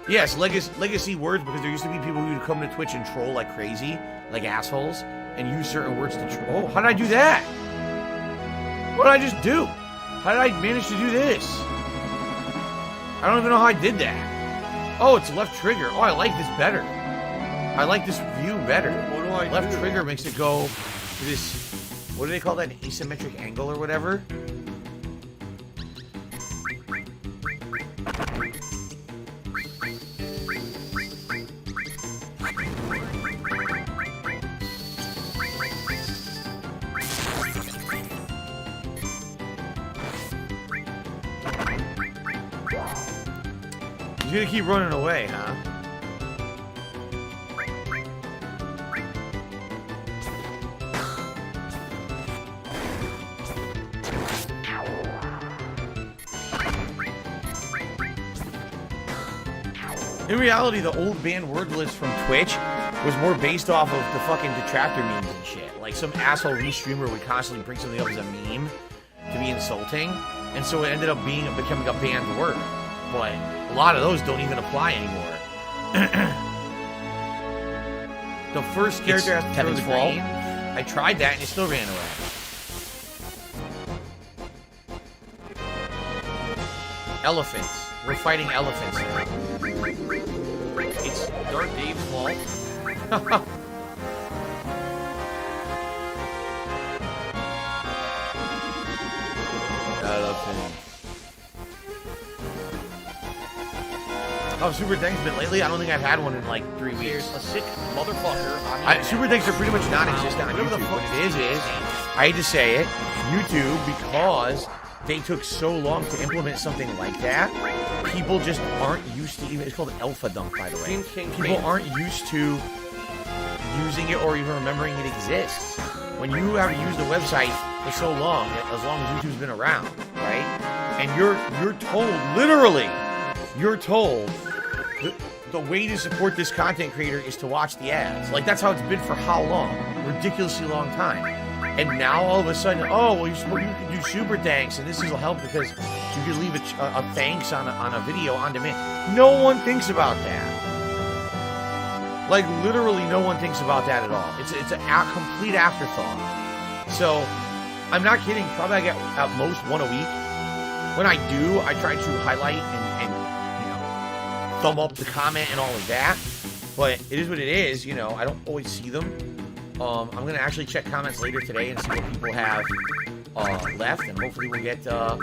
Yes, legacy words, because there used to be people who would come to Twitch and troll like crazy, like assholes, and use certain words to troll. Oh, how did I do that? What did I just do? How did I manage to do this? I don't even know how I did that. Oh, it's left trigger. Oh, I like this better. I like this view better. What do I Left do? trigger makes it go to this, what do they call that, asymmetric angle or whatever? He's gonna keep running away, huh? In reality, the old banned word list from Twitch was more based off of the fucking detractor memes and shit. Like, some asshole restreamer would constantly bring something up as a meme to be insulting, and so it ended up becoming a banned word. But a lot of those don't even apply anymore. The first character has to throw the green. I tried that and it still ran away. Elephants. We're fighting elephants now. It's Dark Dave's fault. Elephants. Oh, Super Thanks been lately? I don't think I've had one in like 3 weeks. A sick motherfucker. Super Thanks are pretty much non-existent on YouTube. What it is, I hate to say it, YouTube, because they took so long to implement something like that, people just aren't used to even, it's called Alpha Dunk, by the way. People aren't used to using it or even remembering it exists. When you have used a website for so long, as long as YouTube's been around, right? And you're told, literally, you're told the way to support this content creator is to watch the ads. Like, that's how it's been for how long? Ridiculously long time. And now all of a sudden, oh, well, you can do Super Thanks, and this will help because you can leave a thanks on a video on demand. No one thinks about that. Like, literally no one thinks about that at all. It's a complete afterthought. So, I'm not kidding. Probably I get at most one a week. When I do, I try to highlight and thumb up the comment and all of that, but it is what it is. I don't always see them. I'm gonna actually check comments later today and see what people have left, and hopefully we'll get a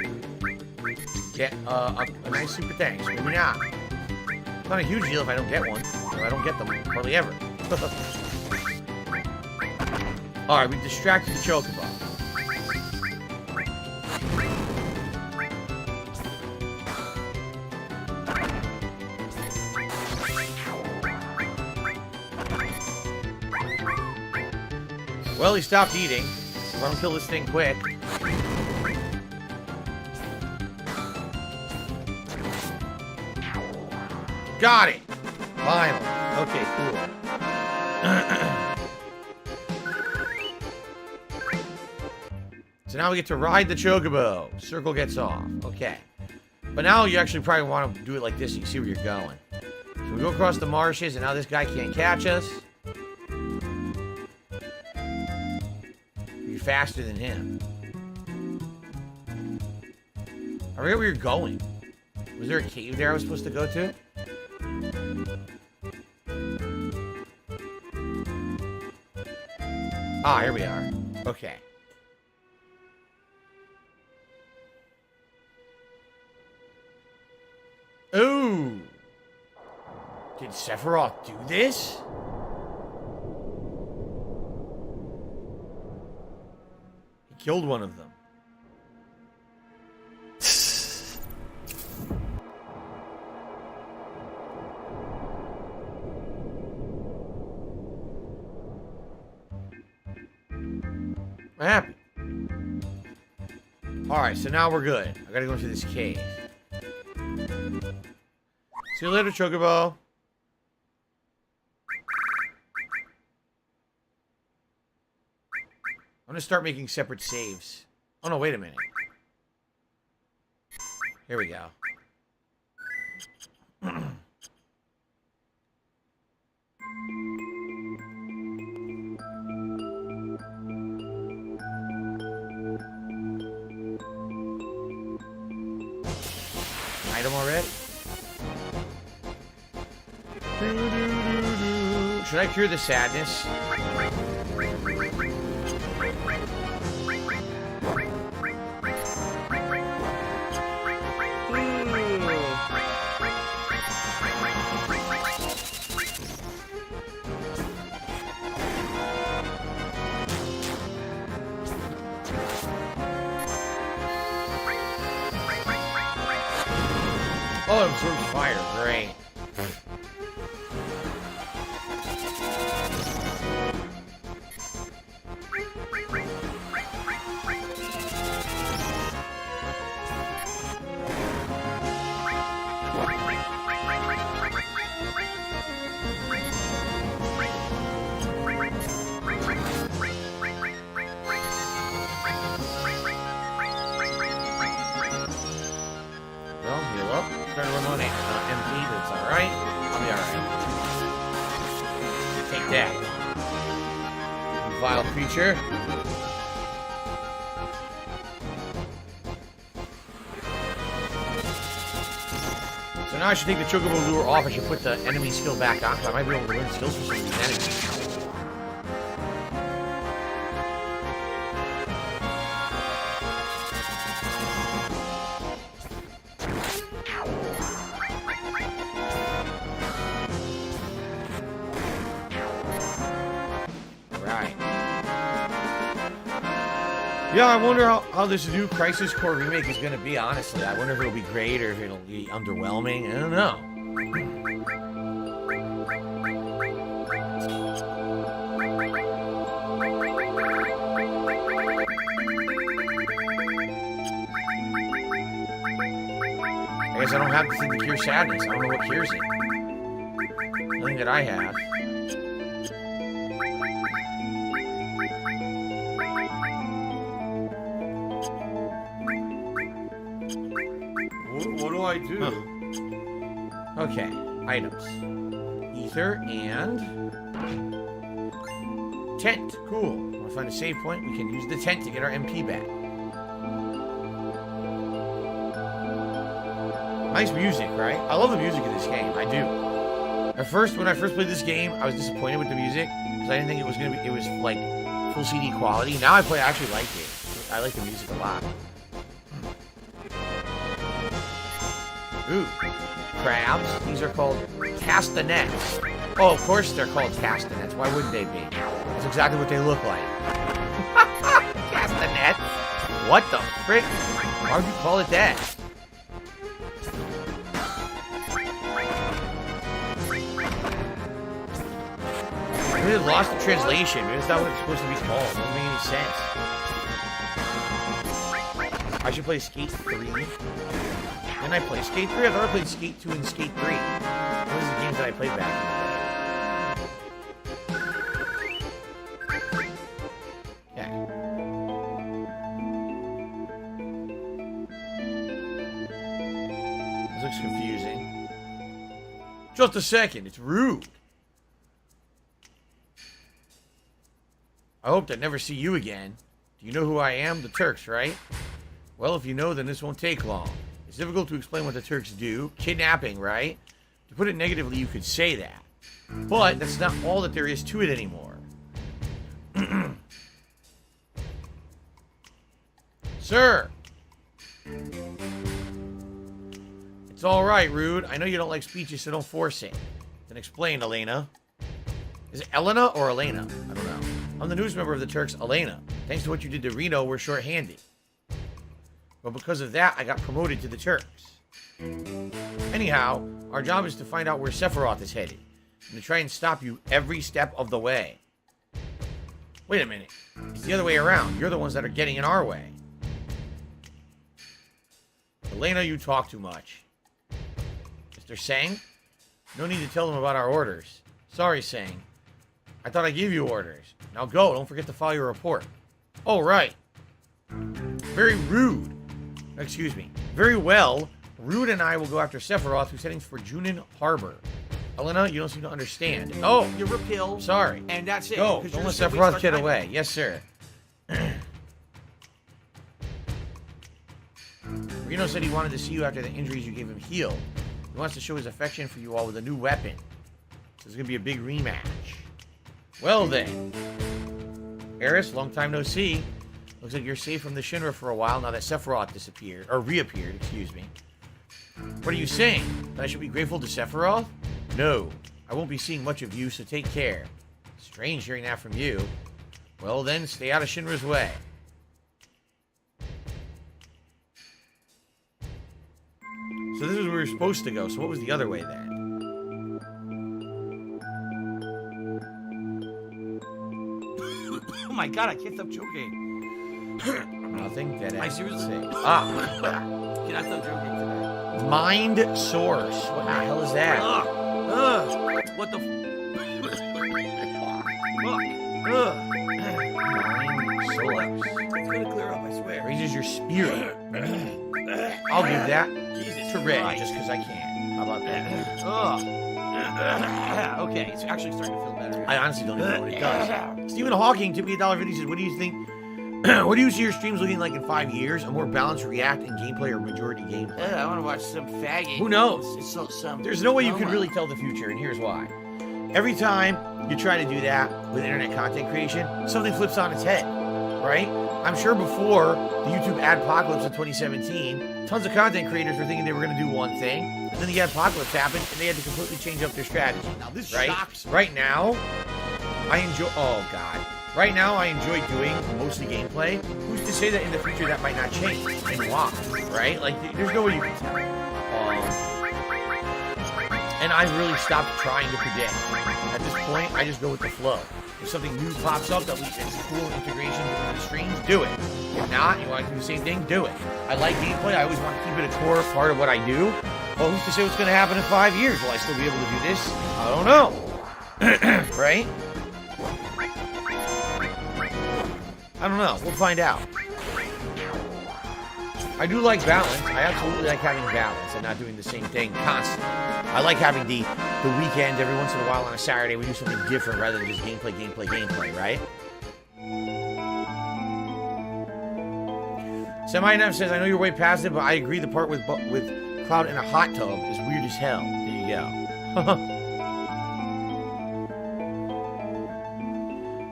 nice Super Thanks. Maybe not. It's not a huge deal if I don't get one. I don't get them hardly ever. All right, we distracted the Chocobo. Well, he stopped eating. If I don't kill this thing quick. Got it! Finally. Okay, cool. So now we get to ride the Chocobo. Circle gets off. Okay. But now you actually probably want to do it like this so you see where you're going. So we go across the marshes, and now this guy can't catch us. Faster than him. I forget where you're going. Was there a cave there I was supposed to go to? Ah, here we are. Okay. Ooh. Did Sephiroth do this? Killed one of them. I'm happy. Alright, so now we're good. I gotta go into this cave. See you later, Chocobo. I'm gonna start making separate saves. Oh no, wait a minute. Here we go. Should I cure the sadness? Oh, it absorbs fire. Great. Well, heal up. Turn remote MP, that's alright. I'll be alright. Take that. Vile creature. So now I should take the Chocobo lure off. I should put the enemy skill back on, because I might be able to learn skills from some of these enemies. Yeah, I wonder how this new Crisis Core remake is going to be, honestly. I wonder if it'll be great or if it'll be underwhelming. I don't know. I guess I don't have the thing to cure sadness. I don't know what cures it. Nothing that I have. What do I do? Huh. Okay, items. Ether and tent. Cool. Want to find a save point? We can use the tent to get our MP back. Nice music, right? I love the music in this game. I do. At first, when I first played this game, I was disappointed with the music because I didn't think it was gonna be. It was like full CD quality. Now I actually like it. I like the music a lot. Ooh, crabs. These are called castanets. Oh, of course they're called castanets. Why wouldn't they be? That's exactly what they look like. Castanets? What the frick? Why would you call it that? I really lost the translation. Maybe it's not what it's supposed to be called. It doesn't make any sense. I should play Skate 3. Didn't I play Skate 3? I thought I played Skate 2 and Skate 3. Those are the games that I played back in the day. Yeah. This looks confusing. Just a second, it's rude. I hope to never see you again. Do you know who I am? The Turks, right? Well, if you know, then this won't take long. It's difficult to explain what the Turks do. Kidnapping, right? To put it negatively, you could say that. But that's not all that there is to it anymore. Sir! It's alright, Rude. I know you don't like speeches, so don't force it. Then explain, Elena. Is it Elena or Elena? I don't know. I'm the newest member of the Turks, Elena. Thanks to what you did to Reno, we're short-handed. But because of that, I got promoted to the Turks. Anyhow, our job is to find out where Sephiroth is headed, and to try and stop you every step of the way. Wait a minute. It's the other way around. You're the ones that are getting in our way. Elena, you talk too much. Mr. Sang? No need to tell them about our orders. Sorry, Sang. I thought I gave you orders. Now go. Don't forget to file your report. Oh, right. Very rude. Excuse me. Very well. Rude and I will go after Sephiroth, who's heading for Junin Harbor. Elena, you don't seem to understand. Oh, You're repelled. sorry. And that's it. Go. because Don't you're let just gonna Sephiroth waste get our time. away. Yes, sir. Reno said he wanted to see you after the injuries you gave him healed. He wants to show his affection for you all with a new weapon. There's going to be a big rematch. Well then. Eris, long time no see. Looks like you're safe from the Shinra for a while now that Sephiroth disappeared. Or reappeared, excuse me. What are you saying? That I should be grateful to Sephiroth? No. I won't be seeing much of you, so take care. Strange hearing that from you. Well then, stay out of Shinra's way. So this is where we were supposed to go. So what was the other way then? Oh my god, I can't stop joking. Nothing. Dead end. I seriously Say. can I stop joking today? Mind Source. What the hell is that? What the Mind Source. It's gonna clear up, I swear. Raises your spirit. I'll give that Jesus to Red Christ. just because I can. How about that? Okay, it's actually starting to feel better. I honestly don't even know what it does. Stephen Hawking took me $1.50. Says, what do you think? What do you see your streams looking like in 5 years? A more balanced React and gameplay or majority gameplay? I want to watch some faggot. Who knows? It's so, some There's no way you drama. can really tell the future, and here's why. Every time you try to do that with internet content creation, something flips on its head, right? I'm sure before the YouTube adpocalypse of 2017, tons of content creators were thinking they were going to do one thing, and then the adpocalypse happened, and they had to completely change up their strategy. Now this Right? shocks me. Right now, I enjoy... Oh, God. Right now, I enjoy doing mostly gameplay. Who's to say that in the future that might not change? And why? Right? Like, there's no way you can tell. And I've really stopped trying to predict. At this point, I just go with the flow. If something new pops up that it's cool integration between the streams, do it. If not, you want to do the same thing, do it. I like gameplay. I always want to keep it a core part of what I do. Well, who's to say what's going to happen in 5 years? Will I still be able to do this? I don't know. Right? I don't know. We'll find out. I do like balance. I absolutely like having balance and not doing the same thing constantly. I like having the weekend every once in a while on a Saturday we do something different rather than just gameplay, right? Semi-Nev says, I know you're way past it, but I agree the part with Cloud in a hot tub is weird as hell. There you go.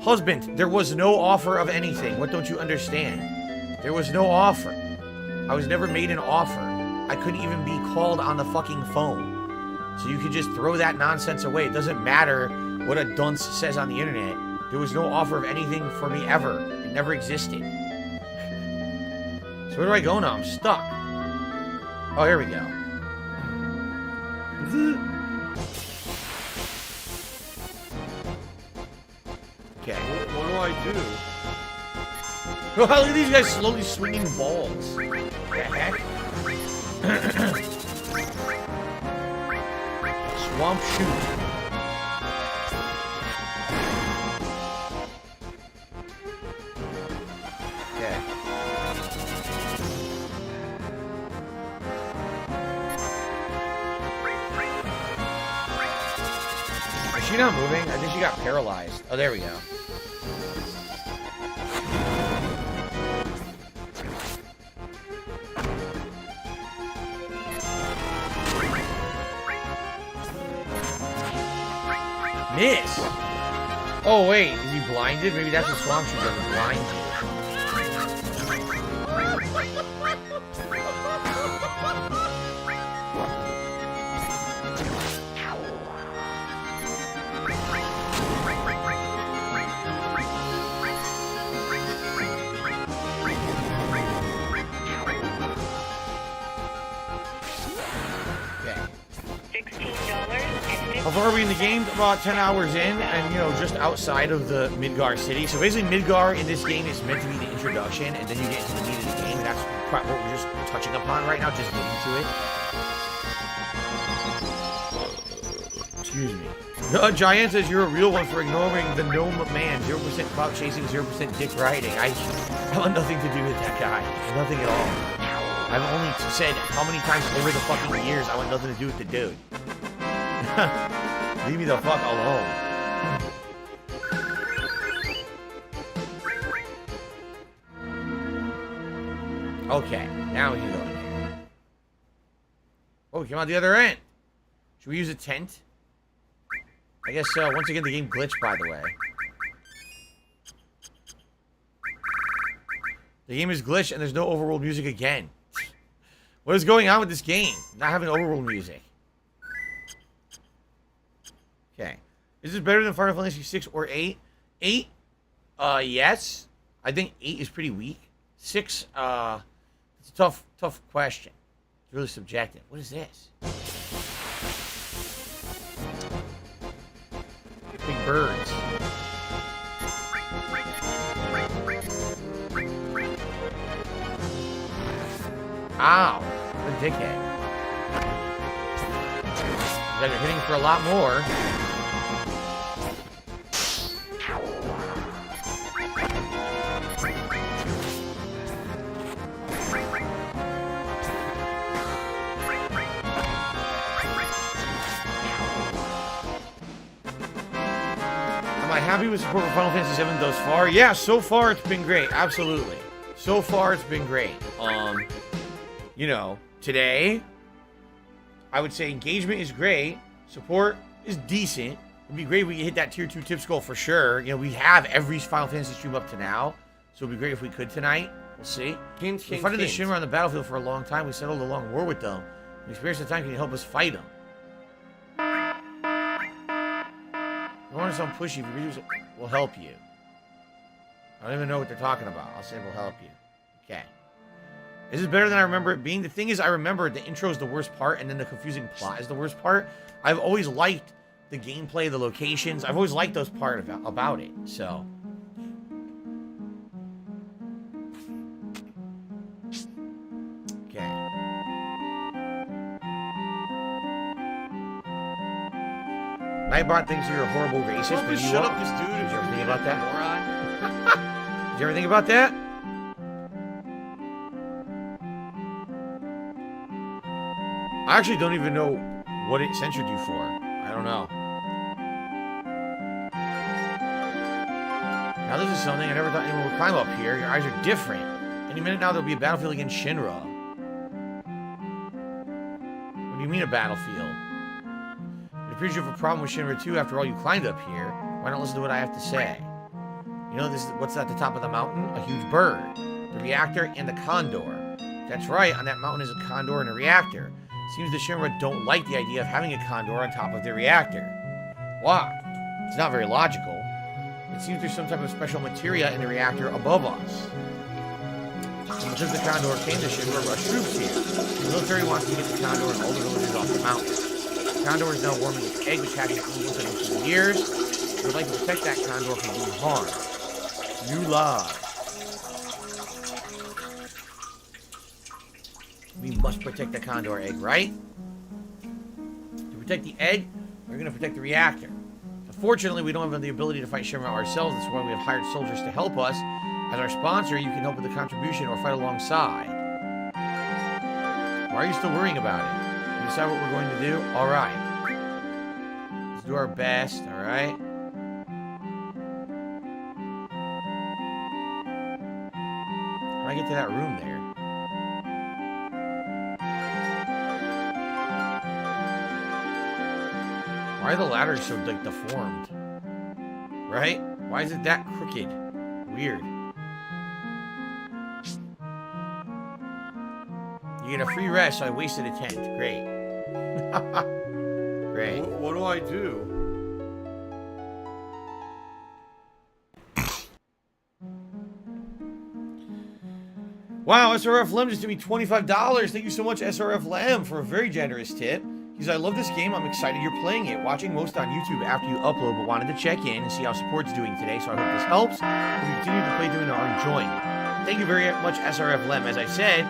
Husband, there was no offer of anything. What don't you understand? There was no offer. I was never made an offer. I couldn't even be called on the fucking phone. So you could just throw that nonsense away. It doesn't matter what a dunce says on the internet. There was no offer of anything for me ever. It never existed. So where do I go now? I'm stuck. Oh, here we go. Okay. What do I do? Look at these guys slowly swinging balls. The heck? Swamp shoot. Okay. Is she not moving? I think she got paralyzed. Oh, there we go. Miss! Oh, wait. Is he blinded? Maybe that's what Swamp Shoot doesn't blind you. How far are we in the game? About 10 hours in, and, you know, just outside of the Midgar city. So basically, Midgar in this game is meant to be the introduction, and then you get into the meat of the game, and that's what we're just touching upon right now, just getting to it. Excuse me. Giant says you're a real one for ignoring the gnome man. 0% clout chasing, 0% dick riding. I want nothing to do with that guy. Nothing at all. I've only said how many times over the fucking years I want nothing to do with the dude. Leave me the fuck alone. Okay, now we can go in here. Oh, we came out the other end. Should we use a tent? I guess once again the game glitched, by the way. The game is glitched and there's no overworld music again. What is going on with this game? Not having overworld music. Okay. Is this better than Final Fantasy 6 or 8? 8? Yes. I think 8 is pretty weak. 6, it's a tough question. It's really subjective. What is this? Big birds. Ow. What a dickhead. You guys are hitting for a lot more. Am I happy with support for Final Fantasy VII thus far? Yeah, so far it's been great. Absolutely. So far it's been great. You know, today, I would say engagement is great. Support is decent. It'd be great if we could hit that tier 2 tips goal for sure. You know, we have every Final Fantasy stream up to now. So it'd be great if we could tonight. We'll see. We fought the Shinra on the battlefield for a long time. We settled a long war with them. We experienced the time. Can you help us fight them? I want to sound pushy. We'll help you. I don't even know what they're talking about. I'll say we'll help you. Okay. Is this better than I remember it being? The thing is, I remember the intro is the worst part, and then the confusing plot is the worst part. I've always liked the gameplay, the locations. I've always liked those parts about it, so. Okay. Nightbot thinks you're a horrible racist, but Shut up, this dude. Did you ever think about that? Did you ever think about that? I actually don't even know what it censored you for. I don't know. Now this is something I never thought anyone would climb up here. Your eyes are different. Any minute now there'll be a battlefield against Shinra. What do you mean a battlefield? It appears you have a problem with Shinra too. After all, you climbed up here. Why not listen to what I have to say? You know this is what's at the top of the mountain? A huge bird. The reactor and the condor. That's right, on that mountain is a condor and a reactor. Seems the Shinra don't like the idea of having a condor on top of their reactor. Why? It's not very logical. It seems there's some type of special materia in the reactor above us. And because the condor came, the Shinra rushed troops here. The military wants to get the condor and all the villagers off the mountain. The condor is now warming its egg, which hasn't eaten once every 2 years. We would like to protect that condor from being harmed. You lie. We must protect the condor egg, right? To protect the egg, we're going to protect the reactor. Unfortunately, we don't have the ability to fight Shinra ourselves. That's why we have hired soldiers to help us. As our sponsor, you can help with the contribution or fight alongside. Why are you still worrying about it? You decide what we're going to do? All right. Let's do our best, all right? How do I get to that room there? Why are the ladders so, like, deformed? Right? Why is it that crooked? Weird. You get a free rest, so I wasted a tent. Great. Great. What do I do? Wow, SRF Lem just gave me $25. Thank you so much, SRF Lem, for a very generous tip. He said, I love this game. I'm excited you're playing it. Watching most on YouTube after you upload, but wanted to check in and see how support's doing today, so I hope this helps. We continue to play through and are enjoying it. Thank you very much, SRF Lem. As I said,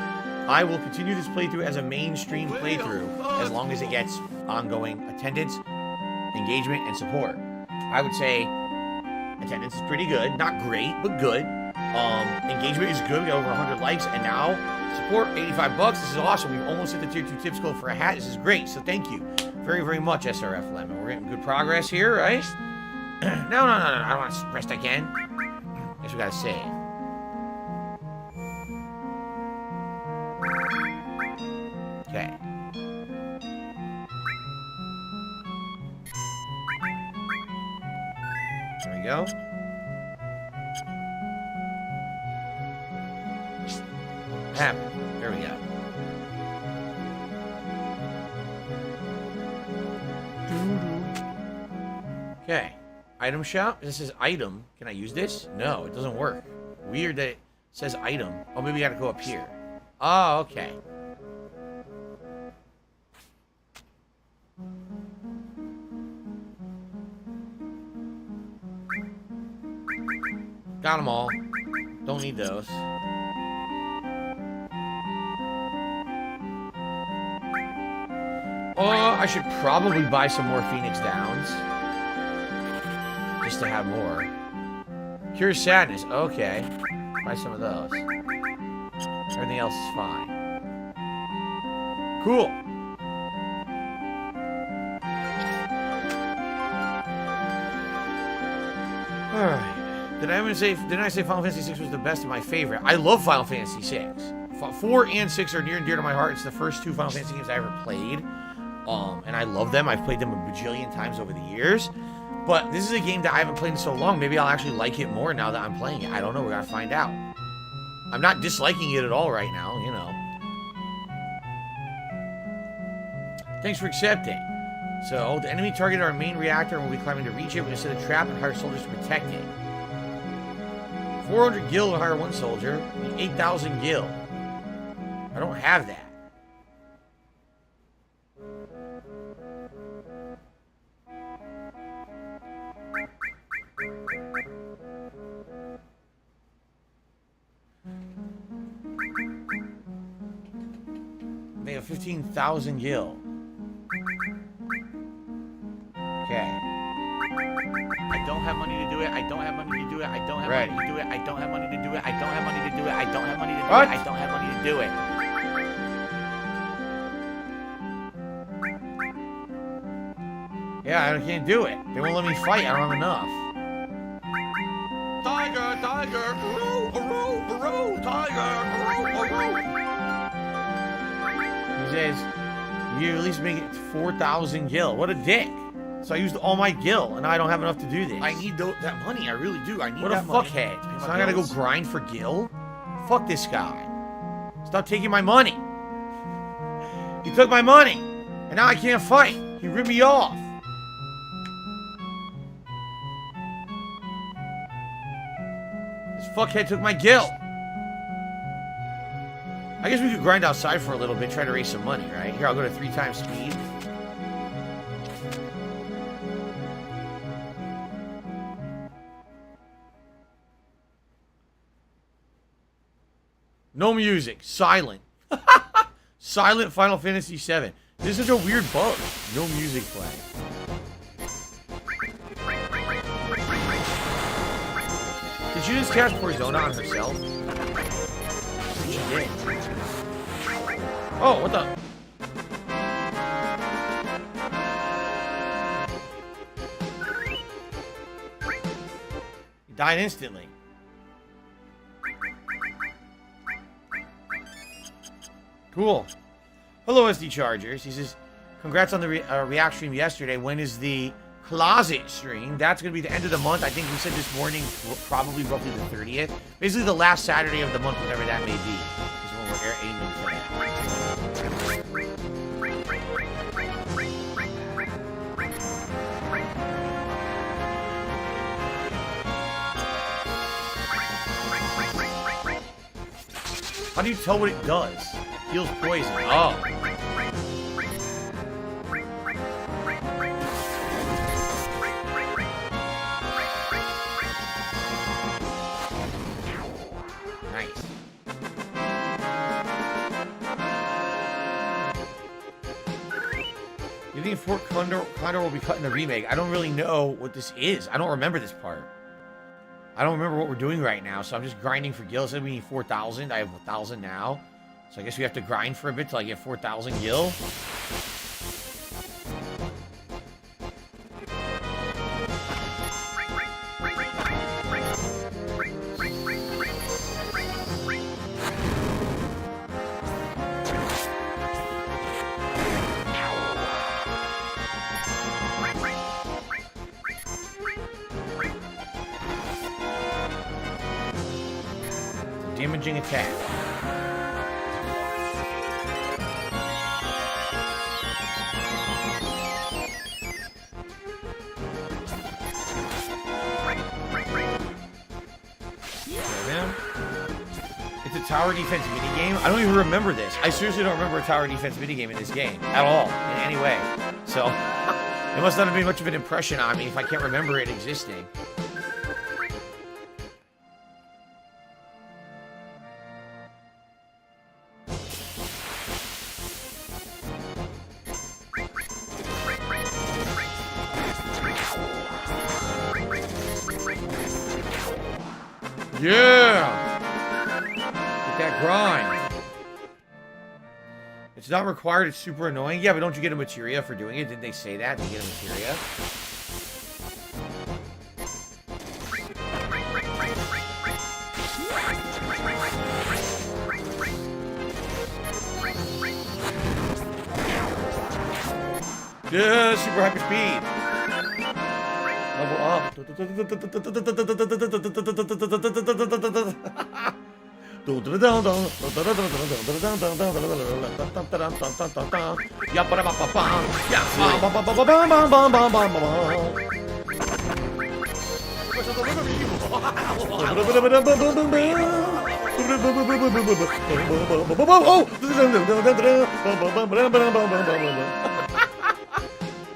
I will continue this playthrough as a mainstream playthrough as long as it gets ongoing attendance, engagement, and support. I would say attendance is pretty good. Not great, but good. Engagement is good. We got over 100 likes, and now support, $85. This is awesome. We've almost hit the tier 2 tips goal for a hat. This is great. So thank you very, very much, SRF Lemon. We're getting good progress here, right? No. I don't want to rest again. Guess we gotta save. Okay. we go. There we go. Okay. Item shop. This is item. Can I use this? No, it doesn't work. Weird that it says item. Oh, maybe I gotta go up here. Oh, okay. Got them all. Don't need those. Oh, I should probably buy some more Phoenix Downs. Just to have more. Cure Sadness. Okay. Buy some of those. Everything else is fine. Cool. Alright. Didn't I say Final Fantasy VI was the best and my favorite? I love Final Fantasy VI. 4 and 6 are near and dear to my heart. It's the first two Final Fantasy games I ever played. And I love them. I've played them a bajillion times over the years. But this is a game that I haven't played in so long. Maybe I'll actually like it more now that I'm playing it. I don't know. We're going to find out. I'm not disliking it at all right now, you know. Thanks for accepting. So, the enemy targeted our main reactor and we'll be climbing to reach it. We're going to set a trap and hire soldiers to protect it. 400 gil to hire one soldier. 8,000 gil. I don't have that. They have 15,000 gil. Okay. I don't have money to do it. I don't have money to do it. I don't have money to do it. I don't have money to do it. I don't have money to do it. I don't have money to do it. I don't have money to do it. Yeah, I can't do it. They won't let me fight. I don't have enough. Tiger, tiger, tiger, He says, you at least make it 4,000 gil. What a dick. So I used all my gil, and now I don't have enough to do this. I need that money. I really do. I need what a that money. fuckhead. So I gotta go grind for gil? Fuck this guy. Stop taking my money. He took my money, and now I can't fight. He ripped me off. This fuckhead took my gil. I guess we could grind outside for a little bit, try to raise some money, right? Here, I'll go to 3 times speed. No music. Silent. Silent Final Fantasy VII. This is a weird bug. No music playing. Did she just cast Porzona on herself? She did. Oh, what the? He died instantly. Cool. Hello, SD Chargers. He says, congrats on the React stream yesterday. When is the Closet stream? That's going to be the end of the month. I think we said this morning, probably roughly the 30th. Basically the last Saturday of the month, whatever that may be, is when we're aiming for that. How do you tell what it does? Heals poison. Oh. Nice. You think Fort Condor will be cut in the remake? I don't really know what this is. I don't remember this part. I don't remember what we're doing right now, so I'm just grinding for gil. It said we need 4,000. I have 1,000 now. So I guess we have to grind for a bit till I get 4,000 gil. Damaging attack. It's a tower defense minigame. I don't even remember this. I seriously don't remember a tower defense minigame in this game at all, in any way. So, it must not have made much of an impression on me if I can't remember it existing. Yeah! Get that grind. It's not required, it's super annoying. Yeah, but don't you get a materia for doing it? Didn't they say that? Did you get a materia? Yeah, super hyper speed. Level up.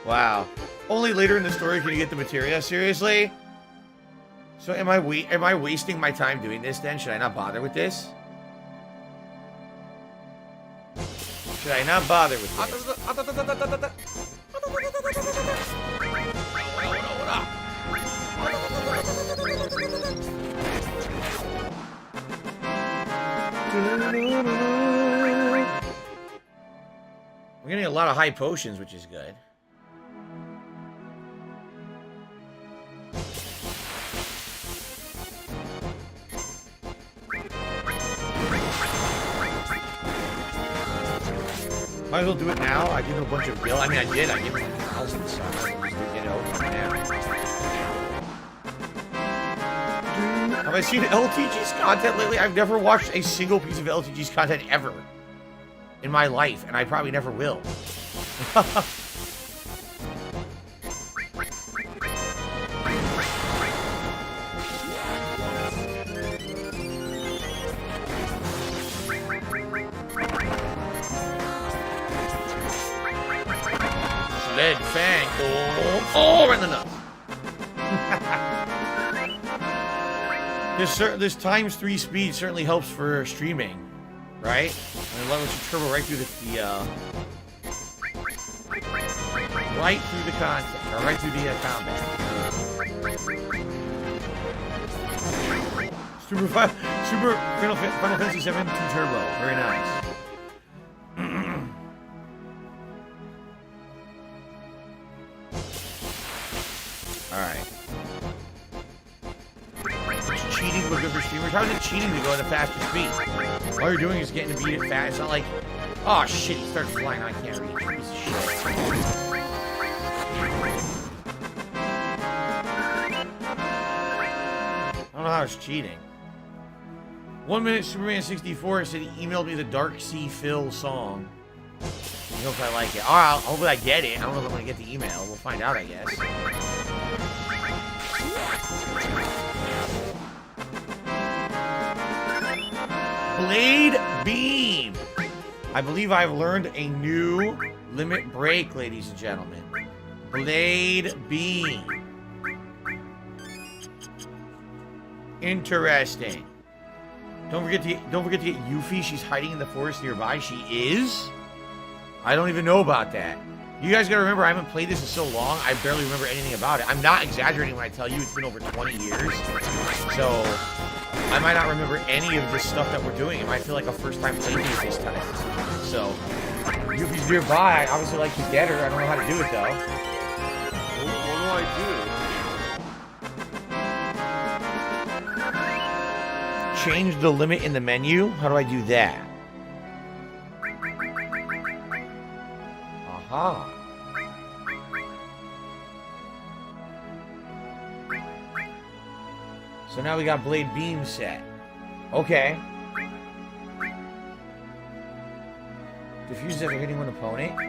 Wow. Only later in the story can you get the materia? Seriously? So am I wasting my time doing this then? Should I not bother with this? Should I not bother with this? We're getting a lot of high potions, which is good. Might as well do it now. I give him a bunch of gil. I mean, I did. I gave him 1,000, so I might as well just get it over now. Have I seen LTG's content lately? I've never watched a single piece of LTG's content ever in my life, and I probably never will. Lead Fang. Oh, in the nuts. This times 3 speed certainly helps for streaming, right? I mean, let you turbo right through the content, or right through the combat. Super Final Fantasy VII 2 Turbo, very nice. Alright. It's cheating but good for streamers. How is it cheating to go at a faster speed? All you're doing is getting to beat it fast. It's not like, oh shit, he starts flying. I can't reach. Piece of shit. I don't know how it's cheating. 1 minute Superman 64 said he emailed me the Dark Sea Phil song. I hope I like it. Alright, hopefully I get it. I don't know if I'm gonna get the email. We'll find out, I guess. Blade Beam. I believe I've learned a new limit break, ladies and gentlemen. Blade Beam. Interesting. Don't forget to get Yuffie. She's hiding in the forest nearby. She is? I don't even know about that. You guys gotta remember, I haven't played this in so long, I barely remember anything about it. I'm not exaggerating when I tell you it's been over 20 years. So, I might not remember any of this stuff that we're doing. It might feel like a first time playing it this time. So, Yuffie's nearby. I obviously like to get her. I don't know how to do it though. What do I do? Change the limit in the menu? How do I do that? Aha. So now we got Blade Beam set. Okay. Diffuse after hitting one opponent? I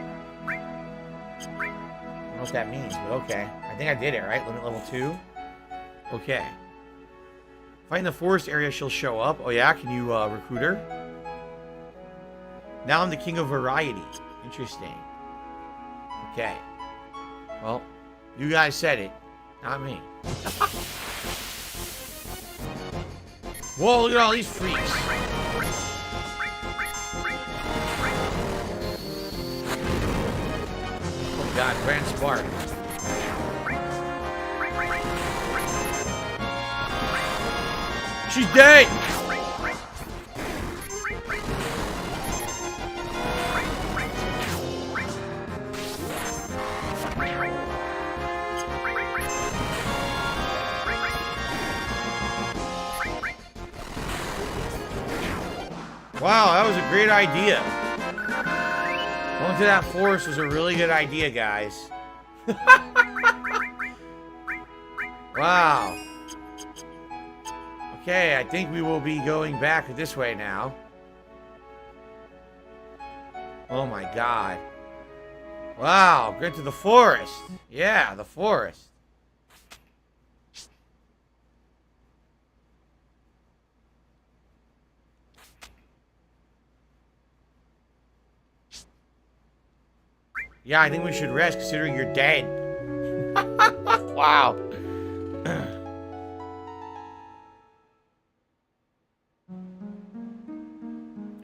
don't know what that means, but okay. I think I did it, right? Limit level 2? Okay. Find the forest area, she'll show up. Oh yeah? Can you recruit her? Now I'm the king of variety. Interesting. Okay. Well, you guys said it. Not me. Whoa, look at all these freaks. Oh god, Grand Spark. She's dead! Wow, that was a great idea. Going to that forest was a really good idea, guys. Wow. Okay, I think we will be going back this way now. Oh my god. Wow, get to the forest. Yeah, the forest. Yeah, I think we should rest considering you're dead. Wow.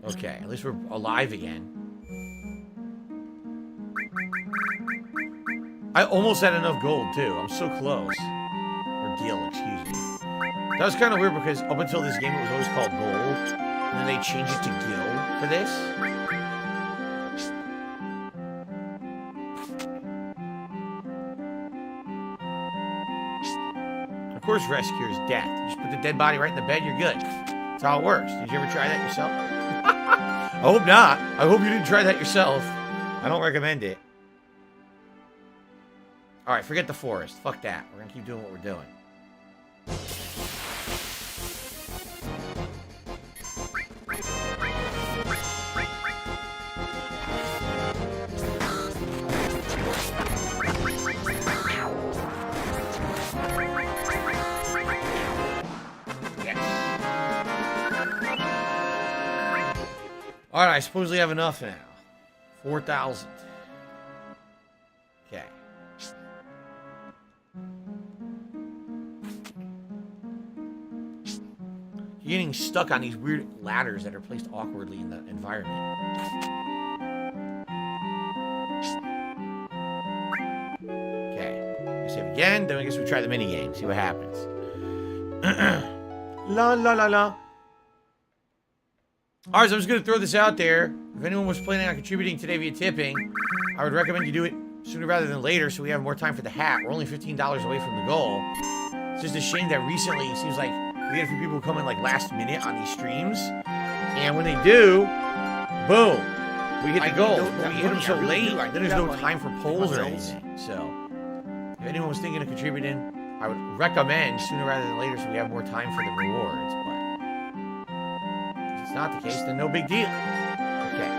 Okay, at least we're alive again. I almost had enough gold, too. I'm so close. Or gil, excuse me. That was kind of weird because up until this game it was always called gold. And then they changed it to gil for this. Of course, rescue is death. You just put the dead body right in the bed, you're good. That's how it works. Did you ever try that yourself? I hope not. I hope you didn't try that yourself. I don't recommend it. Alright, forget the forest. Fuck that. We're gonna keep doing what we're doing. Alright, I suppose we have enough now. 4,000. Okay. You're getting stuck on these weird ladders that are placed awkwardly in the environment. Okay. We save again, then I guess we try the minigame, see what happens. La la la la. Alright, so I'm just going to throw this out there. If anyone was planning on contributing today via tipping, I would recommend you do it sooner rather than later so we have more time for the hat. We're only $15 away from the goal. It's just a shame that recently it seems like we get a few people who come in like last minute on these streams. And when they do, boom, we hit the goal. But we hit them so late, then there's no time for polls or anything. So, if anyone was thinking of contributing, I would recommend sooner rather than later so we have more time for the rewards. But if it's not the case, then no big deal. Okay.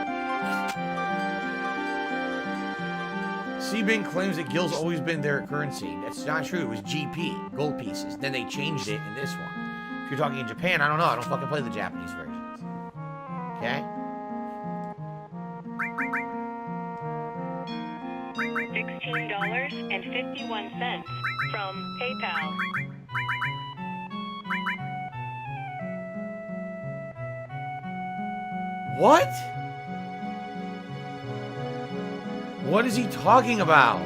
Seabing claims that gil's always been their currency. That's not true. It was GP, gold pieces. Then they changed it in this one. If you're talking in Japan, I don't know. I don't fucking play the Japanese versions. Okay? $16.51 from PayPal. What? What is he talking about?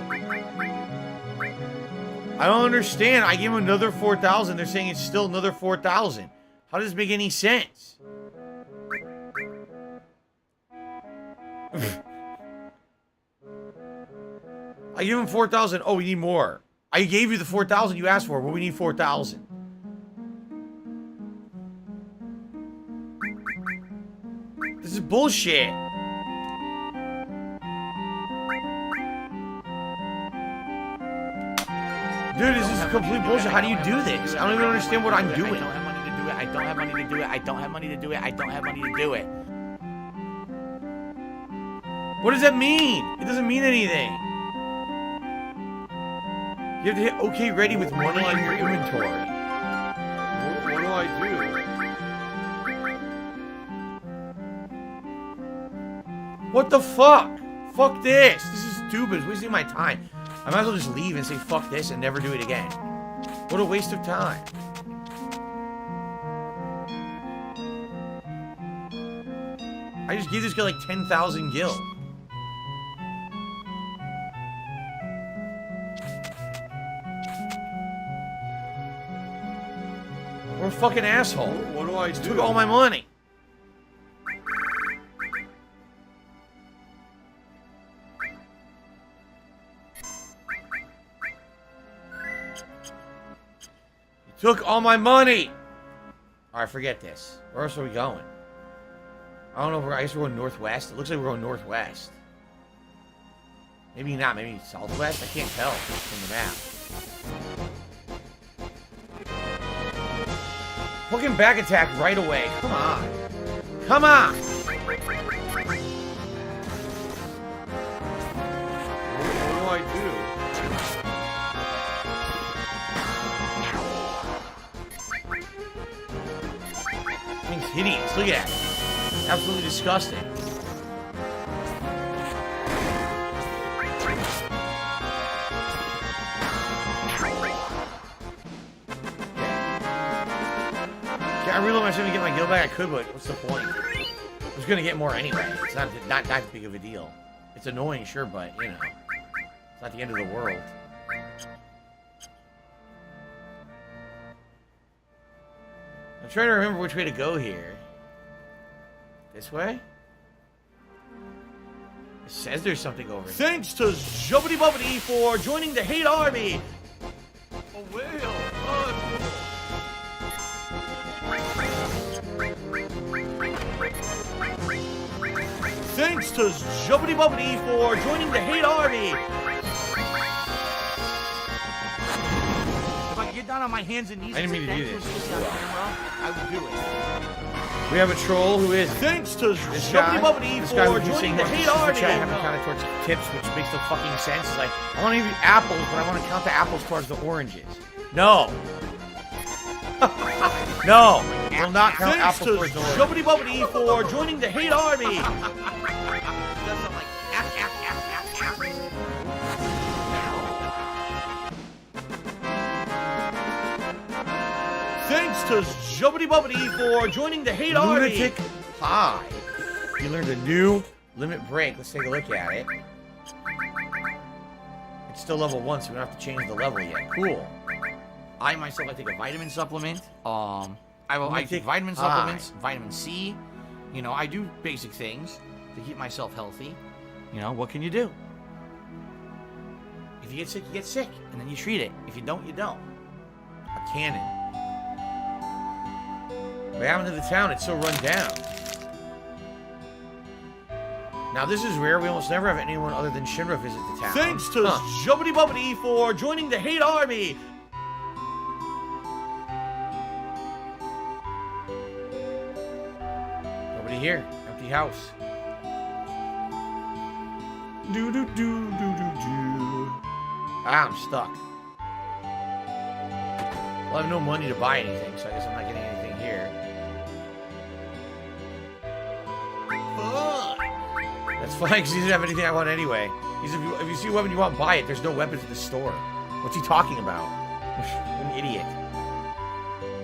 I don't understand. I gave him another 4,000. They're saying it's still another 4,000. How does this make any sense? I give him 4,000. Oh, we need more. I gave you the 4,000 you asked for, but we need 4,000. This is bullshit. Dude, this is complete bullshit. How do you do this? I don't even understand what I'm doing. I don't have money to do it. I don't have money to do it. I don't have money to do it. I don't have money to do it. What does that mean? It doesn't mean anything. You have to hit OK ready with money in your inventory. What do I do? What the fuck? Fuck this. This is stupid. It's wasting my time. I might as well just leave and say fuck this and never do it again. What a waste of time. I just gave this guy like 10,000 gil. What a fucking asshole. What do I do? Took all my money. Took all my money! Alright, forget this. Where else are we going? I don't know where. I guess we're going northwest. It looks like we're going northwest. Maybe not. Maybe southwest? I can't tell from the map. Fucking back attack right away. Come on. Come on! What do I do? Thing's hideous. Look at it. Absolutely disgusting. I really want to get my gil back. I could, but what's the point? I was gonna get more anyway. It's not that big of a deal. It's annoying, sure, but you know, it's not the end of the world. I'm trying to remember which way to go here. This way? It says there's something over here. Thanks to Jubbity Bubbity for joining the hate army. A whale. Thanks to Jubbity Bubbity for joining the hate army. If I could get down on my hands and knees, I didn't mean to do this. I would do it. We have a troll who is Thanks to this guy. Jubbity Bubbity This guy for would be saying joining the that hate super army. chat having counted towards tips, which makes no fucking sense. It's like, I want to give you apples, but I want to count the apples towards the oranges. No. No. Will not count Thanks apples to towards the oranges. Jubbity Bubbity for joining the hate army. Thanks to Jubbity Bubbity for joining the hate Lunatic army. Pie. You learned a new limit break. Let's take a look at it. It's still level 1, so we don't have to change the level yet. Cool. I myself, I take a vitamin supplement. I take vitamin High. supplements, vitamin C. You know, I do basic things to keep myself healthy. You know, what can you do? If you get sick, you get sick, and then you treat it. If you don't, you don't. A cannon. What happened to the town? It's so run down. Now, this is rare. We almost never have anyone other than Shinra visit the town. Thanks to Jubbity Bubbity for joining the hate army. Nobody here. Empty house. Do do do do do do. Ah, I'm stuck. Well, I have no money to buy anything, so I guess I'm not getting anything here. That's fine, because he doesn't have anything I want anyway. If you see a weapon you want, buy it. There's no weapons in the store. What's he talking about? What an idiot.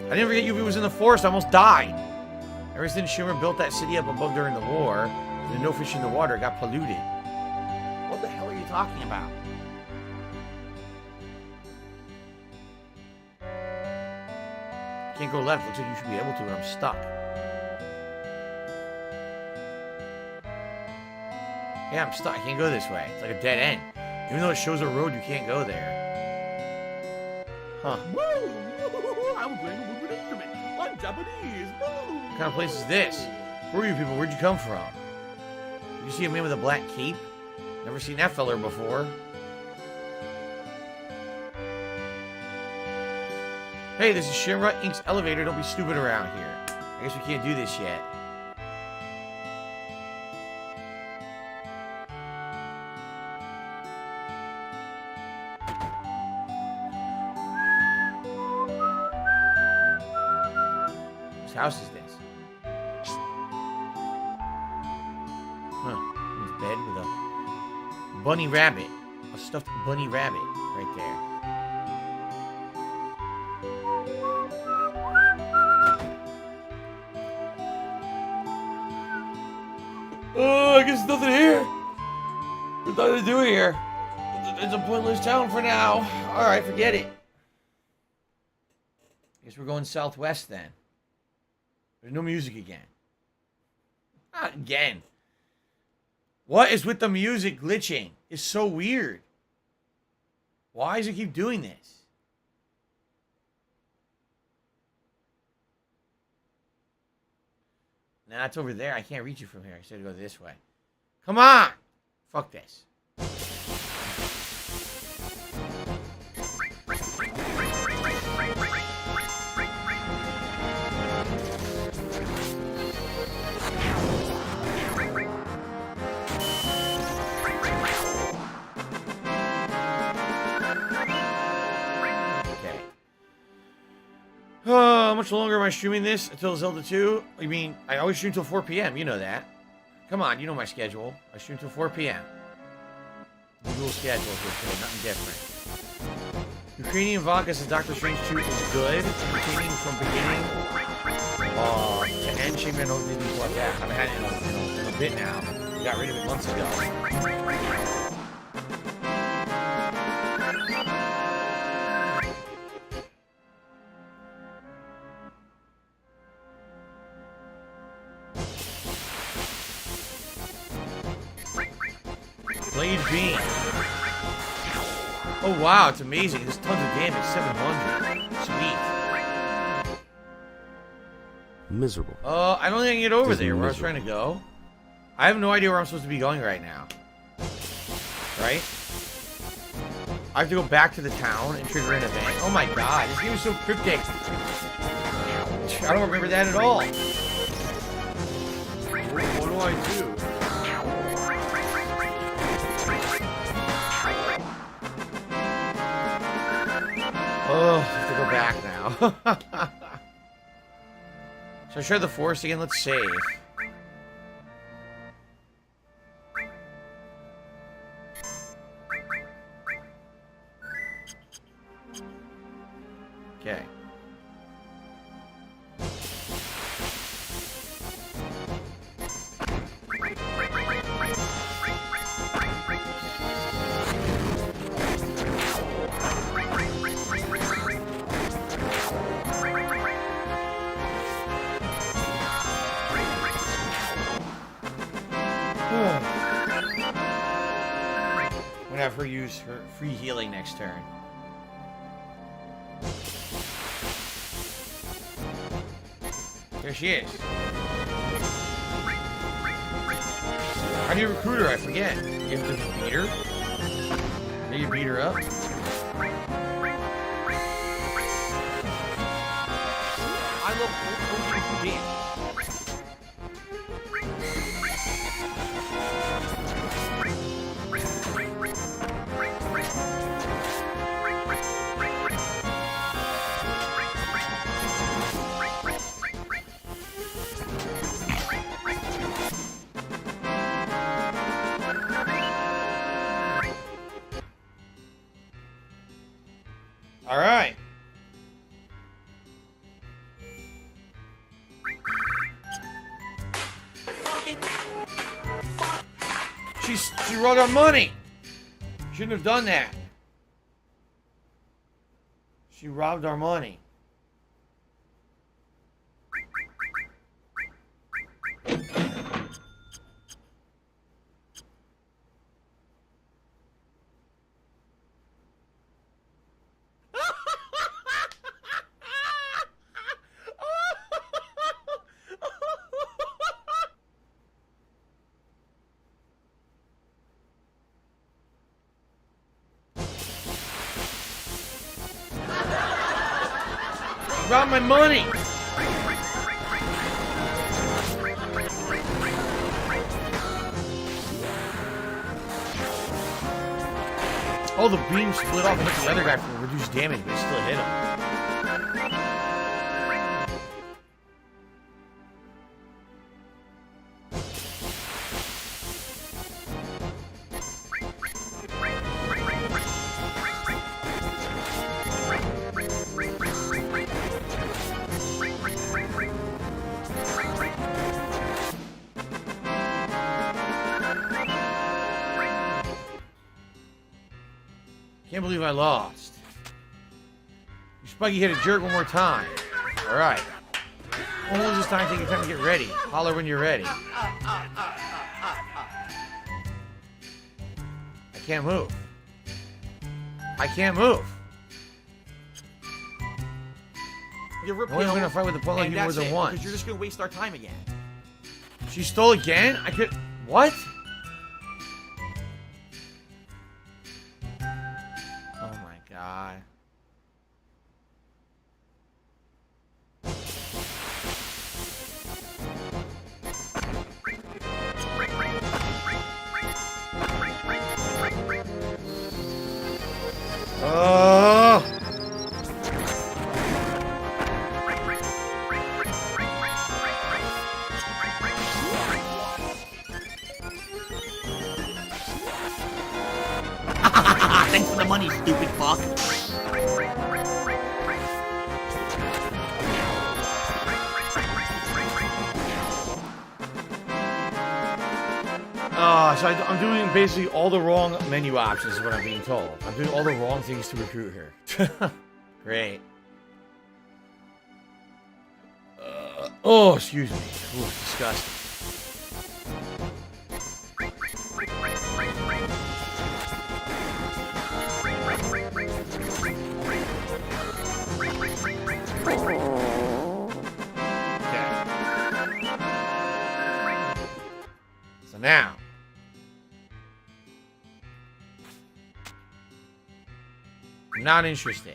I didn't forget you. If it was in the forest, I almost died. Ever since Shinra built that city up above during the war, there's no fish in the water. It got polluted. What the hell are you talking about? Can't go left. Looks like you should be able to, and I'm stuck. Yeah, I'm stuck. I can't go this way. It's like a dead end. Even though it shows a road, you can't go there. Huh. Woo! I'm playing a moving instrument. I'm Japanese. Woo! What kind of place is this? Who are you people? Where'd you come from? Did you see a man with a black cape? Never seen that feller before. Hey, this is Shinra Inc.'s elevator. Don't be stupid around here. I guess we can't do this yet. house is this? Huh. His bed with a bunny rabbit. A stuffed bunny rabbit right there. Oh, I guess nothing here. There's nothing to do here. It's a pointless town for now. Alright, forget it. Guess we're going southwest then. There's no music again. Not again. What is with the music glitching? It's so weird. Why does it keep doing this? Nah, it's over there. I can't reach you from here. I said to go this way. Come on! Fuck this. How much longer am I streaming this until Zelda 2? I mean, I always stream till 4 p.m. You know that. Come on, you know my schedule. I stream till 4 p.m. Usual schedule here today, nothing different. Ukrainian vodka says Doctor Strange 2 is good. Entertaining from beginning to end. Shame I don't need to watch that. I haven't had it in a bit now. We got rid of it months ago. Blade Beam. Oh wow, it's amazing. There's tons of damage. 700. Sweet. Miserable. I don't think I can get over there where I was trying to go. I have no idea where I'm supposed to be going right now. Right? I have to go back to the town and trigger an event. Oh my god, this game is so cryptic. I don't remember that at all. What do I do? Oh, I have to go back now. So I try the forest again. Let's save. Okay. I'm gonna have her use her free healing next turn. There she is. How do you recruit her? I forget. You have to beat her? Maybe you beat her up? I love game. All right. She wrote our money. Shouldn't have done that. She robbed our money. Robbed my money. Oh, the beam split off and hit the other guy for reduced damage, but it still hit him. Can't believe I lost. You Spiky hit a jerk one more time. Alright. Won't lose this time, take your time to get ready. Holler when you're ready. I can't move. I can't move. You're I'm only gonna fight with the point like you more than once. Because you're just gonna waste our time again. She stole again? I could... What? Oh my god. Oh! Thanks for the money, stupid fuck. So I'm doing basically all the wrong menu options is what I'm being told. I'm doing all the wrong things to recruit here. Great. Oh, excuse me. Ooh, disgusting. So now, I'm not interested.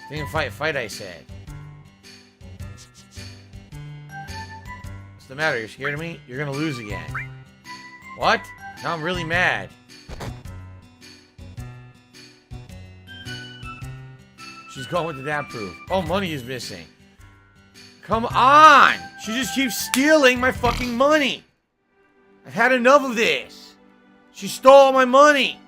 Didn't fight, I said. What's the matter? You're scared of me? You're gonna lose again. What? Now I'm really mad. She's going with the dad proof. Oh, money is missing. Come on! She just keeps stealing my fucking money. I've had enough of this. She stole all my money.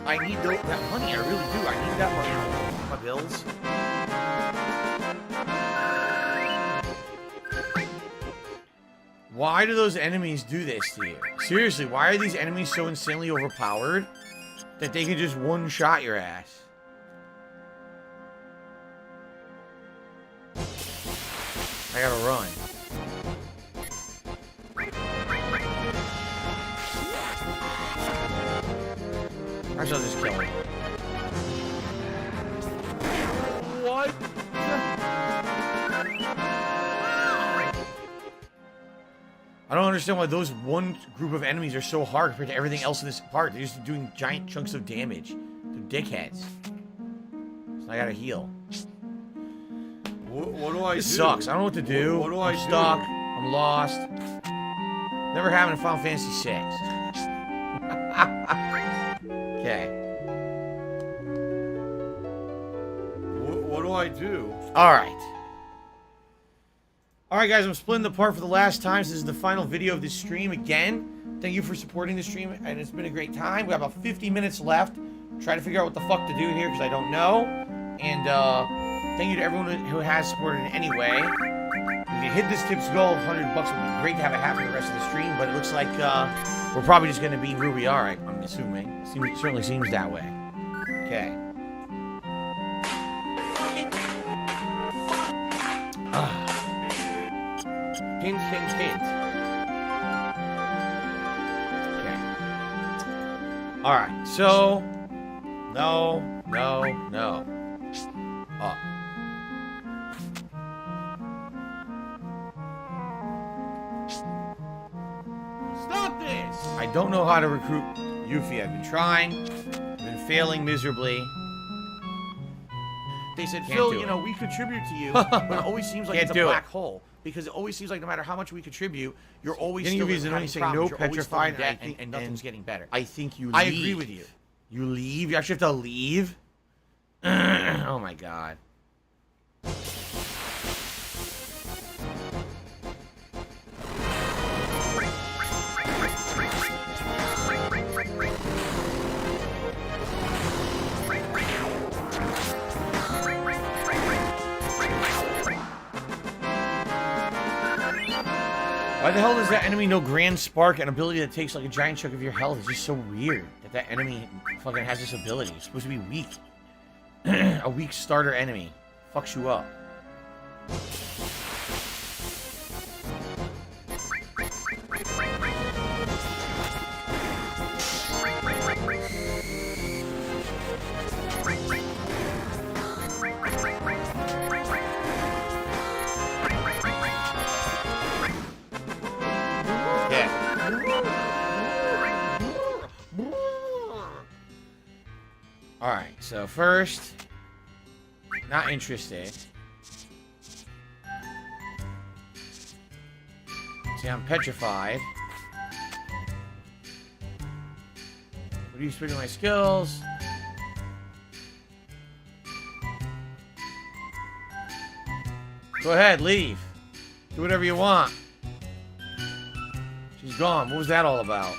I need that money. I really do. I need that money. My bills. Why do those enemies do this to you? Seriously, why are these enemies so insanely overpowered that they can just one-shot your ass? I gotta run. I shall just kill him. What? I don't understand why those one group of enemies are so hard compared to everything else in this part. They're just doing giant chunks of damage. They're dickheads. So I gotta heal. What do I do? This sucks. I don't know what to do. What do I I'm stuck. I'm lost. Never happened in Final Fantasy VI. Okay. What do I do? Alright. Alright guys, I'm splitting the part for the last time. So this is the final video of this stream again. Thank you for supporting the stream, and it's been a great time. We have about 50 minutes left. Try to figure out what the fuck to do here, because I don't know. And, thank you to everyone who has supported in any way. If you hit this tip's goal, $100 would be great to have it happen for the rest of the stream, but it looks like, we're probably just going to be where we are, I'm assuming. It certainly seems that way. Okay. Hint, hint, hint. Okay. Alright, so... No. Up. Stop this! I don't know how to recruit Yuffie. I've been trying. I've been failing miserably. They said, Can't Phil, do you it. know, we contribute to you, but it always seems like Can't it's a do black it. hole. because it always seems like no matter how much we contribute, you're always Then still you having say problems. no You're always still in petrified, debt, I think- and nothing's and- getting better. I think you leave. I agree with you. You leave? You actually have to leave? Oh my god. Why the hell does that enemy know Grand Spark, an ability that takes like a giant chunk of your health? It's just so weird that that enemy fucking has this ability. It's supposed to be weak. A weak starter enemy. Fucks you up. Alright, so first, not interested. See, I'm petrified. What do you expect of my skills? Go ahead, leave. Do whatever you want. She's gone. What was that all about?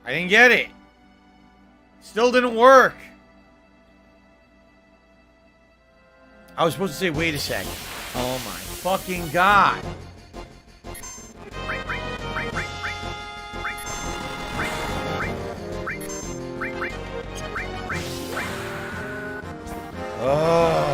I didn't get it. Still didn't work. I was supposed to say, wait a second. Oh my fucking god. Oh.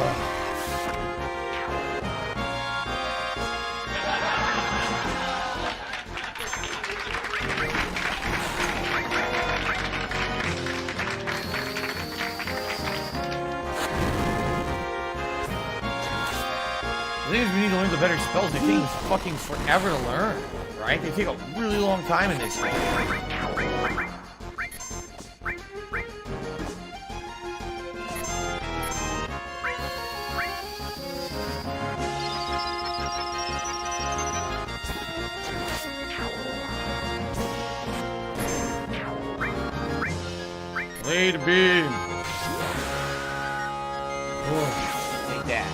The thing is, we need to learn the better spells. They take fucking forever to learn, right? They take a really long time in this game. Lay the beam. Oh, take that.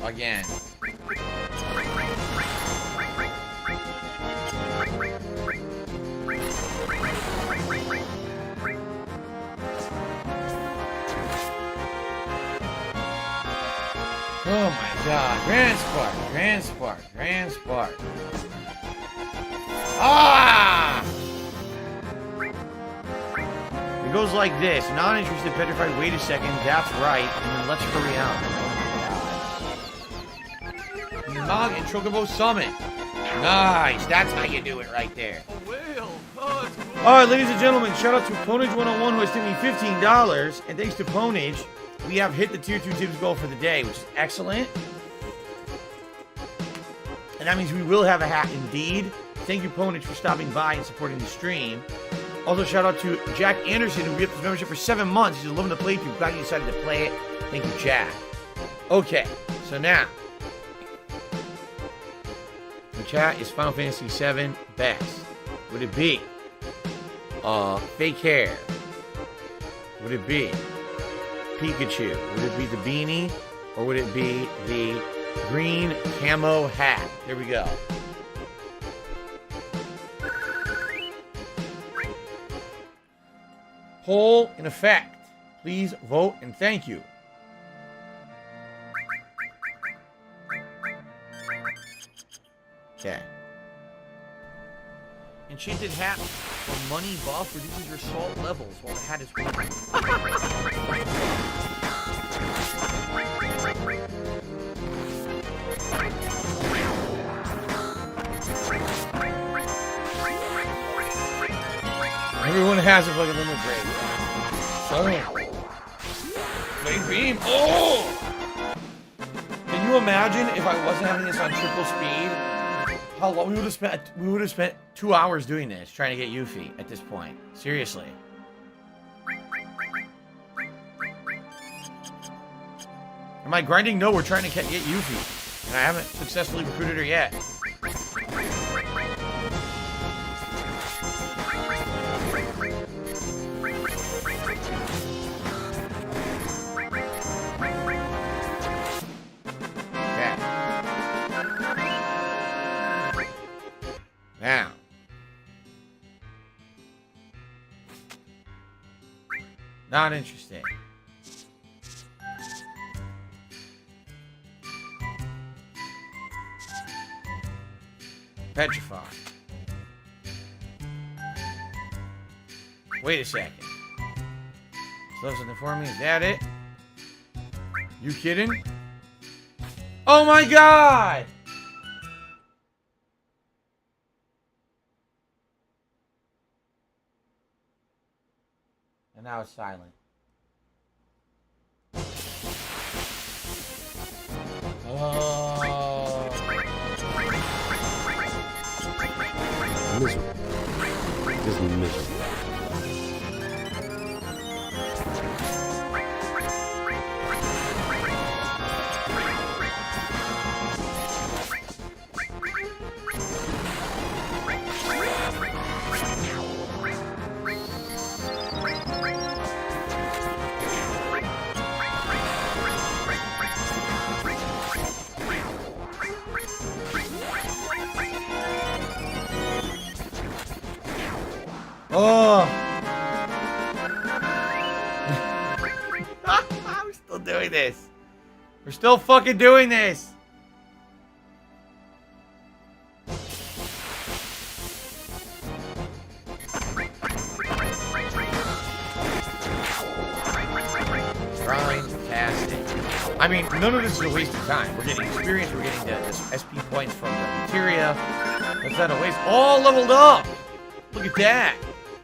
Again. Oh my god. Grand Spark, Grand Spark, Grand Spark. Ah! It goes like this. Non-interested, petrified, wait a second. That's right. And then let's hurry out. Nog and Chocobo Summit. Nice. That's how you do it right there. A whale. Oh, it's cool. Alright, ladies and gentlemen, shout out to Ponage101 who has tipped me $15. And thanks to Ponage, we have hit the tier 2 tips goal for the day, which is excellent. And that means we will have a hat indeed. Thank you, Ponage, for stopping by and supporting the stream. Also, shout out to Jack Anderson, who gave his membership for 7 months. He's loving the playthrough. Glad you decided to play it. Thank you, Jack. Okay, so now. The chat is Final Fantasy VII best. Would it be fake hair? Would it be Pikachu? Would it be the beanie? Or would it be the green camo hat? Here we go. Poll in effect. Please vote and thank you. Okay. Enchanted hat or money buff reduces your salt levels while the hat is working. Everyone has a fucking limit break. So, Blade Beam. Oh! Can you imagine if I wasn't having this on triple speed? How long we would have spent? We would have spent 2 hours doing this, trying to get Yuffie at this point. Seriously. Am I grinding? No, we're trying to get Yuffie. And I haven't successfully recruited her yet. Okay. Now. Not interesting. Petrify. Wait a second. Slow something for me. Is that it? You kidding? Oh my god! And now it's silent. Oh. Miserable. Just miserable. Oh! We're still doing this. We're still fucking doing this. Fantastic. I mean, none of this is a waste of time. We're getting experience. We're getting this SP points from the materia. That's not a waste. All leveled up. Look at that.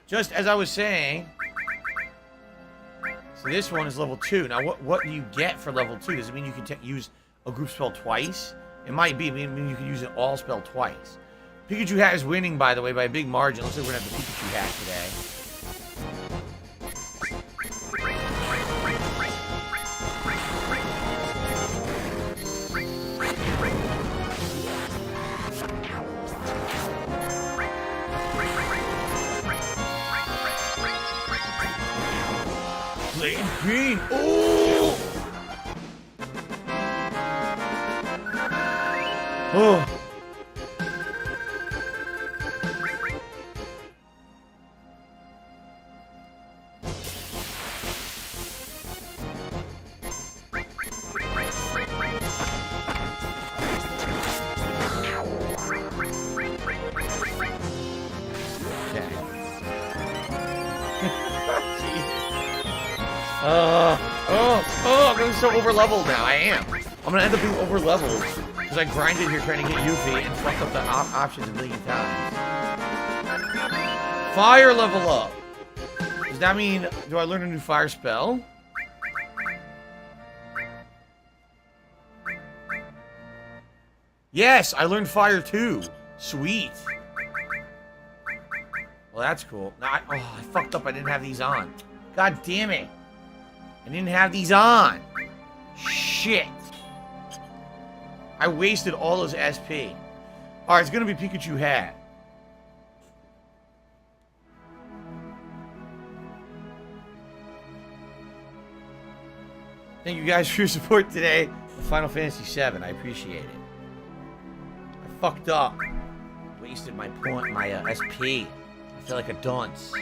Just as I was saying. So this one is level 2. Now, what do you get for level 2? Does it mean you can use a group spell twice? It might be. I mean, you can use an all spell twice. Pikachu Hat is winning, by the way, by a big margin. Looks like we're going to have the Pikachu Hat today. Blade Green. Oh! Oh. I'm getting so over-leveled now. I am. I'm gonna end up being over-leveled because I grinded here trying to get Yuffie and fucked up the options a million times. Fire level up. Does that mean, do I learn a new fire spell? Yes, I learned fire too. Sweet. Well, that's cool. Now, I fucked up. I didn't have these on. God damn it. I didn't have these on. Shit. I wasted all those SP. Alright, it's gonna be Pikachu Hat. Thank you guys for your support today. Final Fantasy VII. I appreciate it. I fucked up. Wasted my point, my SP. I feel like a dunce.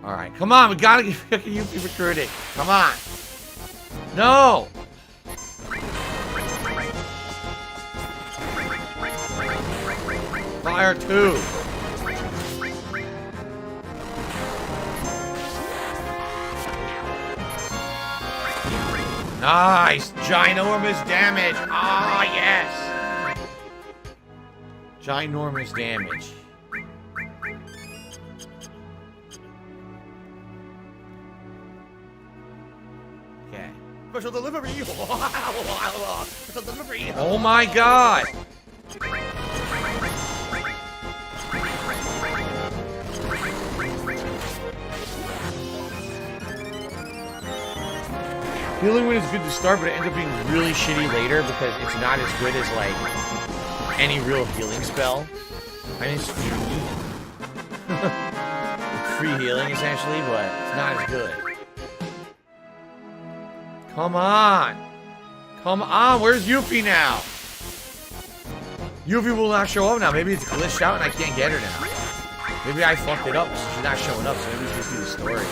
Alright, come on, we gotta get fucking Yuffie recruited. Come on. No! Fire 2. Nice! Ginormous damage! Ah, yes! Ginormous damage. Okay. Special delivery. Special delivery. Oh my god! Healing Wind is good to start, but it ends up being really shitty later because it's not as good as, like, any real healing spell. I mean, it's free. Free healing, essentially, but it's not as good. Come on! Come on, where's Yuffie now? Yuffie will not show up now. Maybe it's glitched out and I can't get her now. Maybe I fucked it up, so she's not showing up, so maybe we just do the story.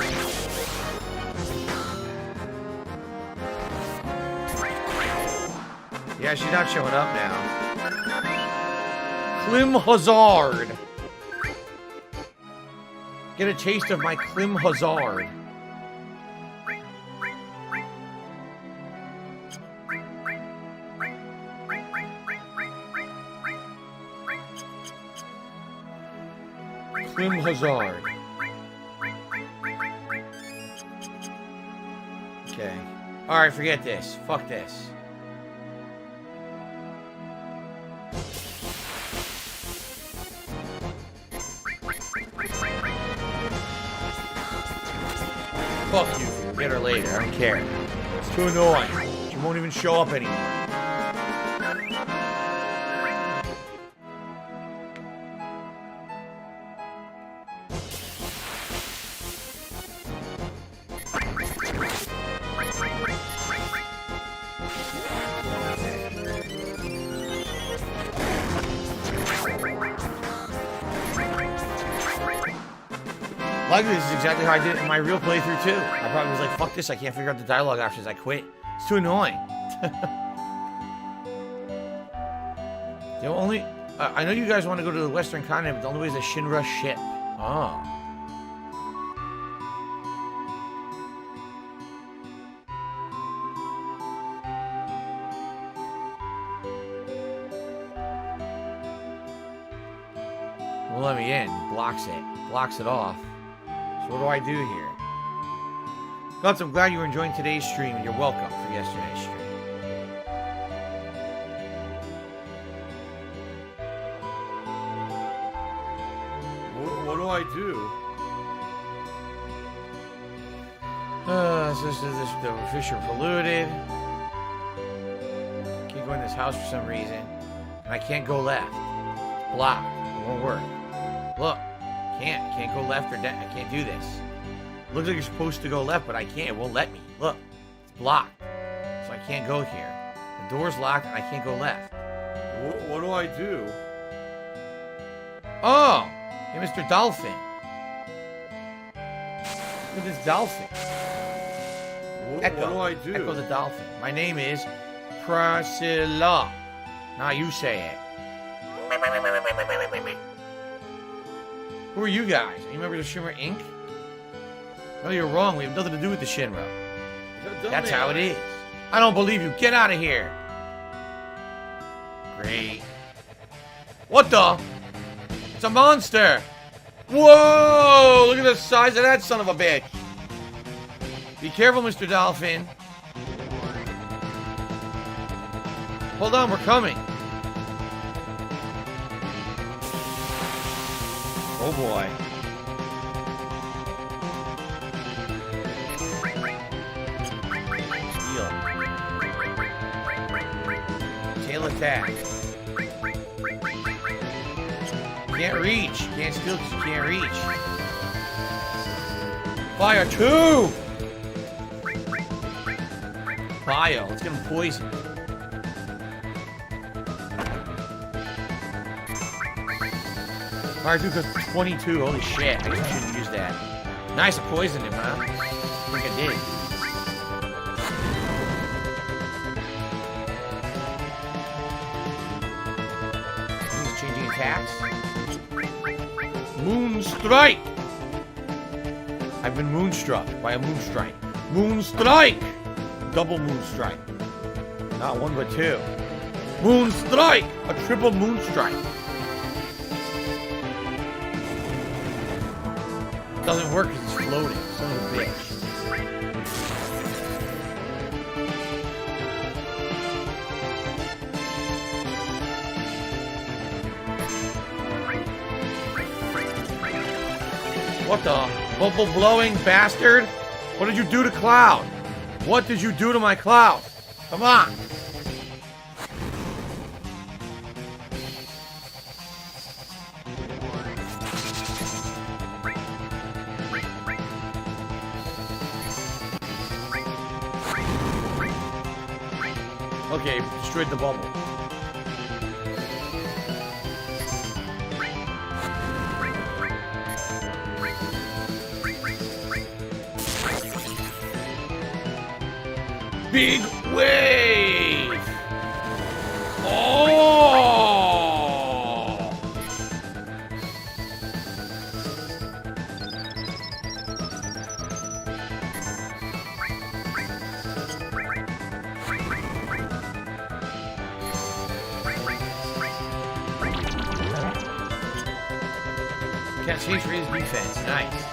Yeah, she's not showing up now. Klim Hazard. Get a taste of my Klim Hazard. Klim Hazard. Okay. Alright, forget this. Fuck this. Fuck you. We'll get her later. I don't care. It's too annoying. She won't even show up anymore. Likely this is exactly how I did it in my real playthrough too. I probably was like, fuck this, I can't figure out the dialogue options, I quit. It's too annoying. The only... I know you guys want to go to the Western Continent, but the only way is a Shinra ship. Oh. Won't let me in. Blocks it. Blocks it off. So what do I do here? Guts, I'm glad you were enjoying today's stream, and you're welcome for yesterday's stream. What do I do? The fish are polluted. Can't go in this house for some reason. And I can't go left. It's blocked. It won't work. Look. Can't go left or down. I can't do this. Looks like you're supposed to go left, but I can't. It won't let me. Look. It's blocked. So I can't go here. The door's locked and I can't go left. What do I do? Oh! Hey, Mr. Dolphin. Look at this dolphin. Echo. What do I do? Echo the dolphin. My name is Priscilla. Now you say it. Who are you guys? Are you members of Shinra Inc.? No, you're wrong. We have nothing to do with the Shinra. That's how it is. I don't believe you. Get out of here. Great. What the? It's a monster. Whoa! Look at the size of that son of a bitch. Be careful, Mr. Dolphin. Hold on, we're coming. Oh boy. Steal. Tail attack. Can't reach. Can't steal because you can't reach. Fire 2! Bio. Let's get him poisoned. Fire 2 goes 22. Holy shit. I guess I shouldn't use that. Nice, I poisoned him, huh? I think I did. He's changing attacks. Moon Strike! I've been moonstruck by a moon strike. Moon Strike! Double moon strike. Not one, but two. Moon Strike! A triple moon strike. doesn't work because it's floating. Son of a bitch. What the? Bubble blowing bastard? What did you do to Cloud? What did you do to my Cloud? Come on. Okay, destroyed the bubble. Big wave! Oh! Can't change for his defense. Nice.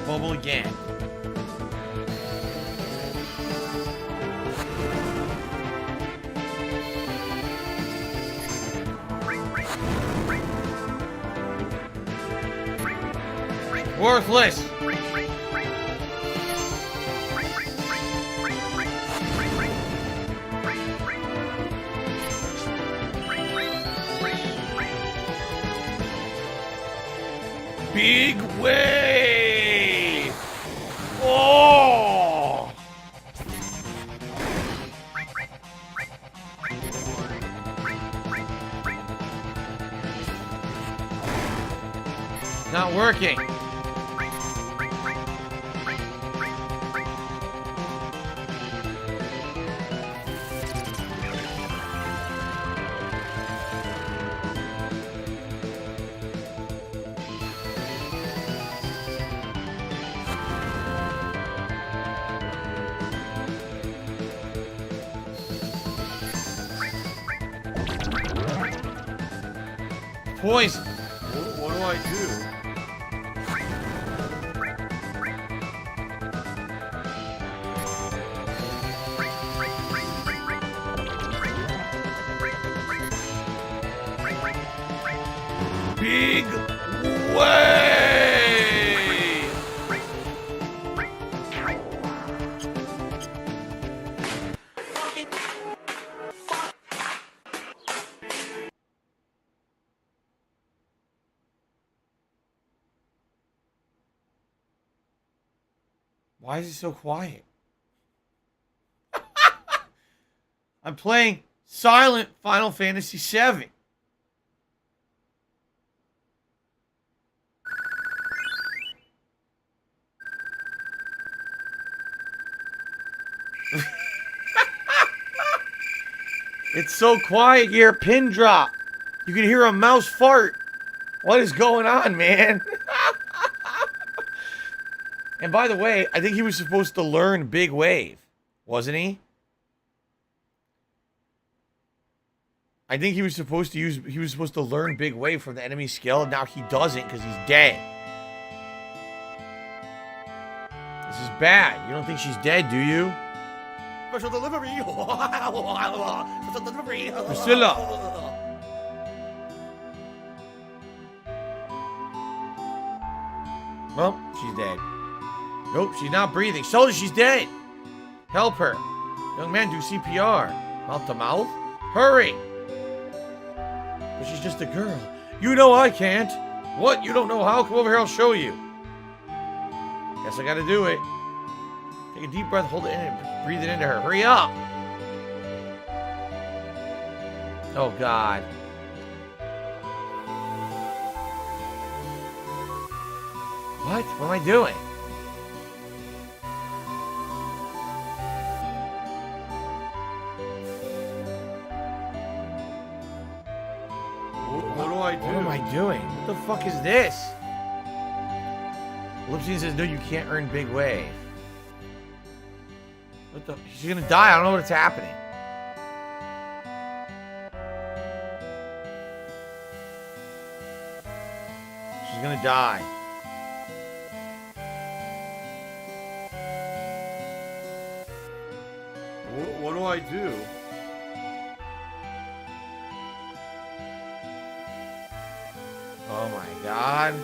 Bubble again. Worthless. Big wave. Oh! Not working. Poison. What do I do? Big wave! Why is it so quiet? I'm playing silent Final Fantasy VII. It's so quiet here, pin drop. You can hear a mouse fart. What is going on, man? And by the way, I think he was supposed to learn Big Wave, wasn't he? I think he was supposed to learn Big Wave from the enemy skill, and now he doesn't because he's dead. This is bad. You don't think she's dead, do you? Special delivery. Special delivery. Priscilla. Well, she's dead. Nope, she's not breathing. Soldier, she's dead. Help her. Young man, do CPR. Mouth to mouth. Hurry. But she's just a girl. You know I can't. What? You don't know how? Come over here, I'll show you. Guess I gotta do it. Take a deep breath, hold it in, and breathe it into her. Hurry up. Oh, God. What? What am I doing? What do I do? What am I doing? What the fuck is this? Lipsy says, no, you can't earn Big Wave. What the? She's gonna die. I don't know what's happening. She's gonna die. What do I do? Oh my God.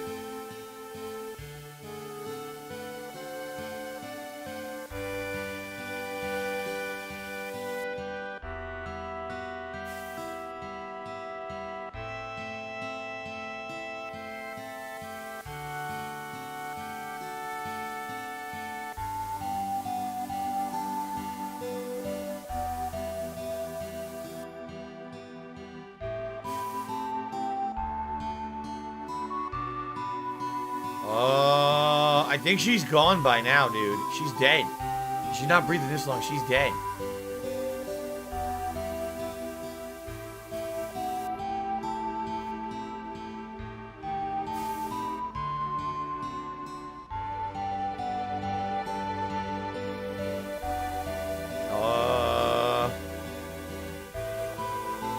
I think she's gone by now, dude. She's dead. She's not breathing this long. She's dead.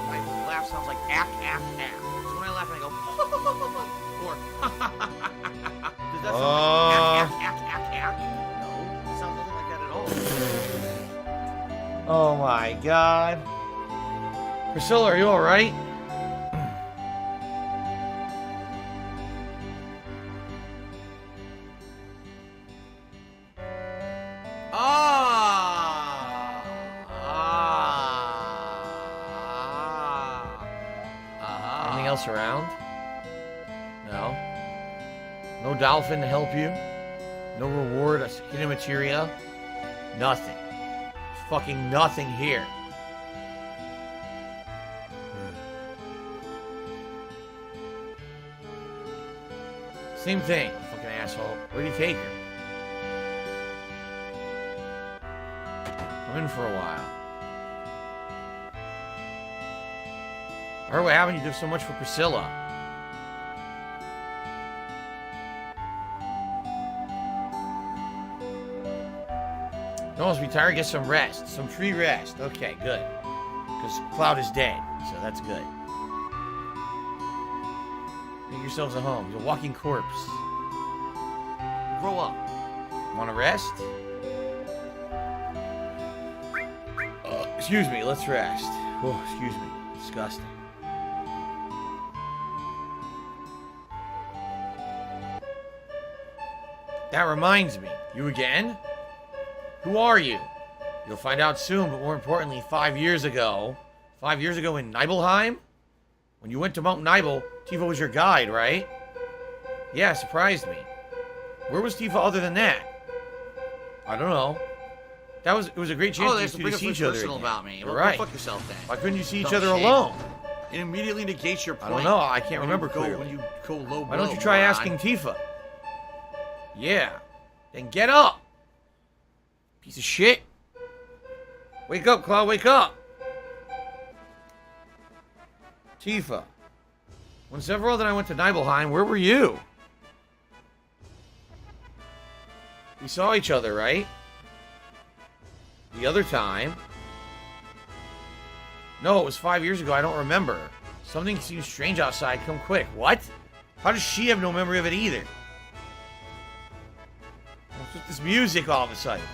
My laugh sounds like ack, ack, ack. So when I laugh, I go, or, does that sound like ack, ack, ack, ack, ack? No, it sounds nothing like that at all. Oh my God. Priscilla, are you alright? Anything else around? No. No dolphin to help you? No reward, a hidden materia? Nothing. Fucking nothing here. Same thing, fucking asshole. Where'd he take her? I'm in for a while. I heard what happened. You did so much for Priscilla. You almost be tired. Get some rest. Some free rest. Okay, good. Because Cloud is dead, so that's good. Make yourselves a home. He's a walking corpse. Grow up. Want to rest? Excuse me. Let's rest. Oh, excuse me. Disgusting. That reminds me. You again? Who are you? You'll find out soon, but more importantly, 5 years ago. 5 years ago in Nibelheim? When you went to Mount Nibel, Tifa was your guide, right? Yeah, surprised me. Where was Tifa other than that? I don't know. It was a great chance Oh, for you to see each other personal again. about me. You're Well, right. go fuck yourself then. Why couldn't you see each Dumb other shit. alone? It immediately negates your point. I don't know. I can't When remember you go, clearly. When you go low Why don't blow, you try moron. asking Tifa? Yeah. Then get up. Piece of shit. Wake up, Cloud. Wake up. Tifa. When Sephiroth and I went to Nibelheim, where were you? We saw each other, right? The other time. No, it was 5 years ago. I don't remember. Something seems strange outside. Come quick. What? How does she have no memory of it either? What's with this music all of a sudden?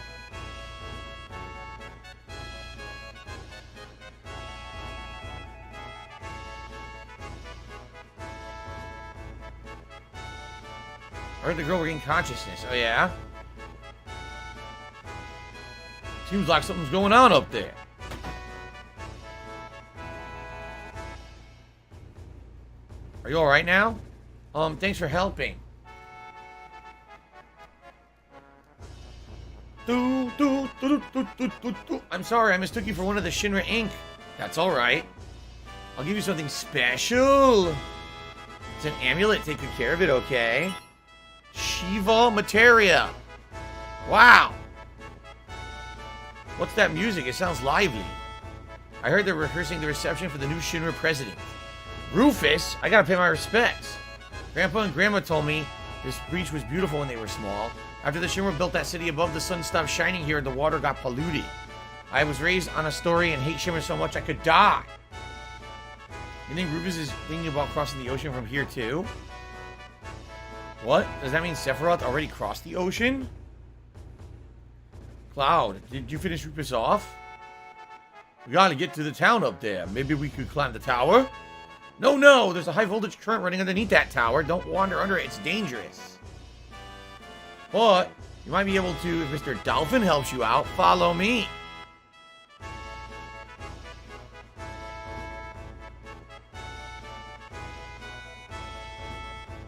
I heard the girl regained consciousness. Oh, yeah? Seems like something's going on up there. Are you alright now? Thanks for helping. I'm sorry, I mistook you for one of the Shinra Inc. That's alright. I'll give you something special. It's an amulet. Take good care of it, okay? Shiva Materia. Wow. What's that music? It sounds lively. I heard they're rehearsing the reception for the new Shinra president. Rufus? I gotta pay my respects. Grandpa and Grandma told me this breach was beautiful when they were small. After the Shimmer built that city above, the sun stopped shining here and the water got polluted. I was raised on a story and hate Shimmer so much I could die. You think Rufus is thinking about crossing the ocean from here too? What? Does that mean Sephiroth already crossed the ocean? Cloud, did you finish Rufus off? We gotta get to the town up there. Maybe we could climb the tower? No, there's a high voltage current running underneath that tower. Don't wander under it, it's dangerous. But you might be able to if Mr. Dolphin helps you out. Follow me.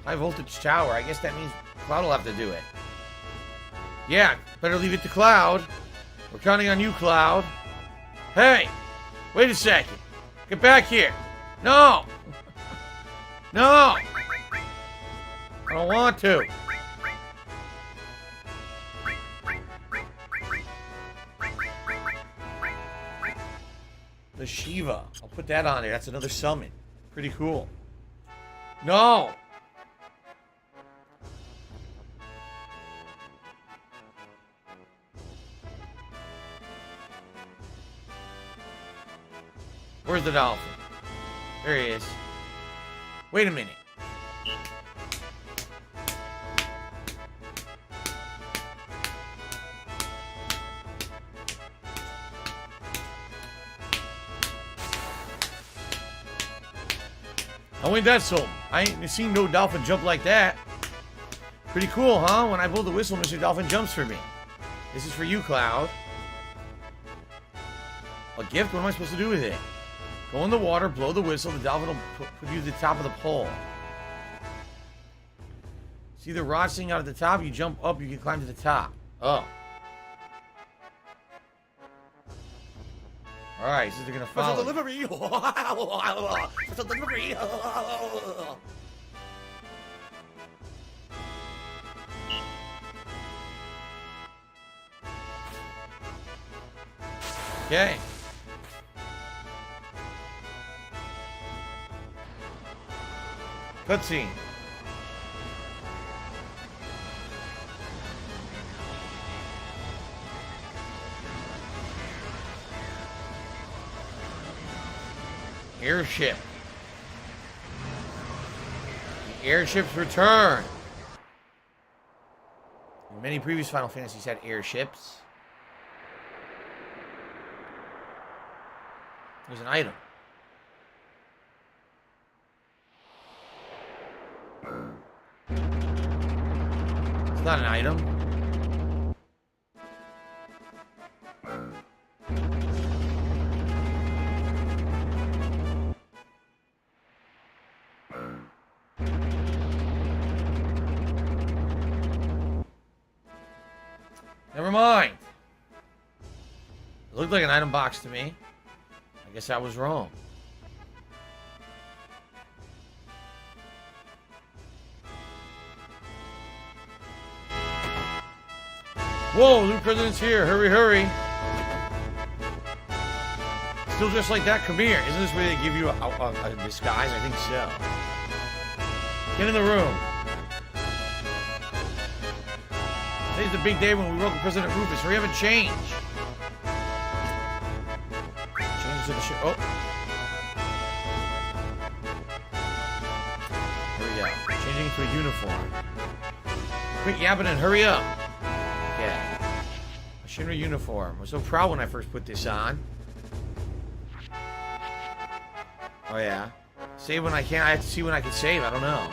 High voltage tower. I guess that means Cloud will have to do it. Yeah, better leave it to Cloud. We're counting on you, Cloud. Hey, wait a second. Get back here. No. No. I don't want to. The Shiva. I'll put that on there. That's another summon. Pretty cool. No. Where's the dolphin? There he is. Wait a minute. How ain't that so? I ain't seen no dolphin jump like that. Pretty cool, huh? When I blow the whistle, Mr. Dolphin jumps for me. This is for you, Cloud. A gift? What am I supposed to do with it? Go in the water, blow the whistle, the dolphin will put you to the top of the pole. See the rod sticking out at the top? You jump up, you can climb to the top. Oh. Alright, so they're gonna follow. It's a delivery! It's a delivery! Okay. Cutscene. Airship. The airships return. Many previous Final Fantasies had airships. There's an item. It's not an item. Never mind. It looked like an item box to me. I guess I was wrong. Whoa, new president's here. Hurry, hurry. Still just like that? Come here. Isn't this where they give you a disguise? I think so. Get in the room. Today's the big day when we welcome President Rufus. Hurry up and change. Change to the ship. Oh. Here we go. Changing to a uniform. Quit yapping and hurry up. Yeah. A Shinra uniform. I was so proud when I first put this on. Oh yeah. Save when I can. I have to see when I can save. I don't know.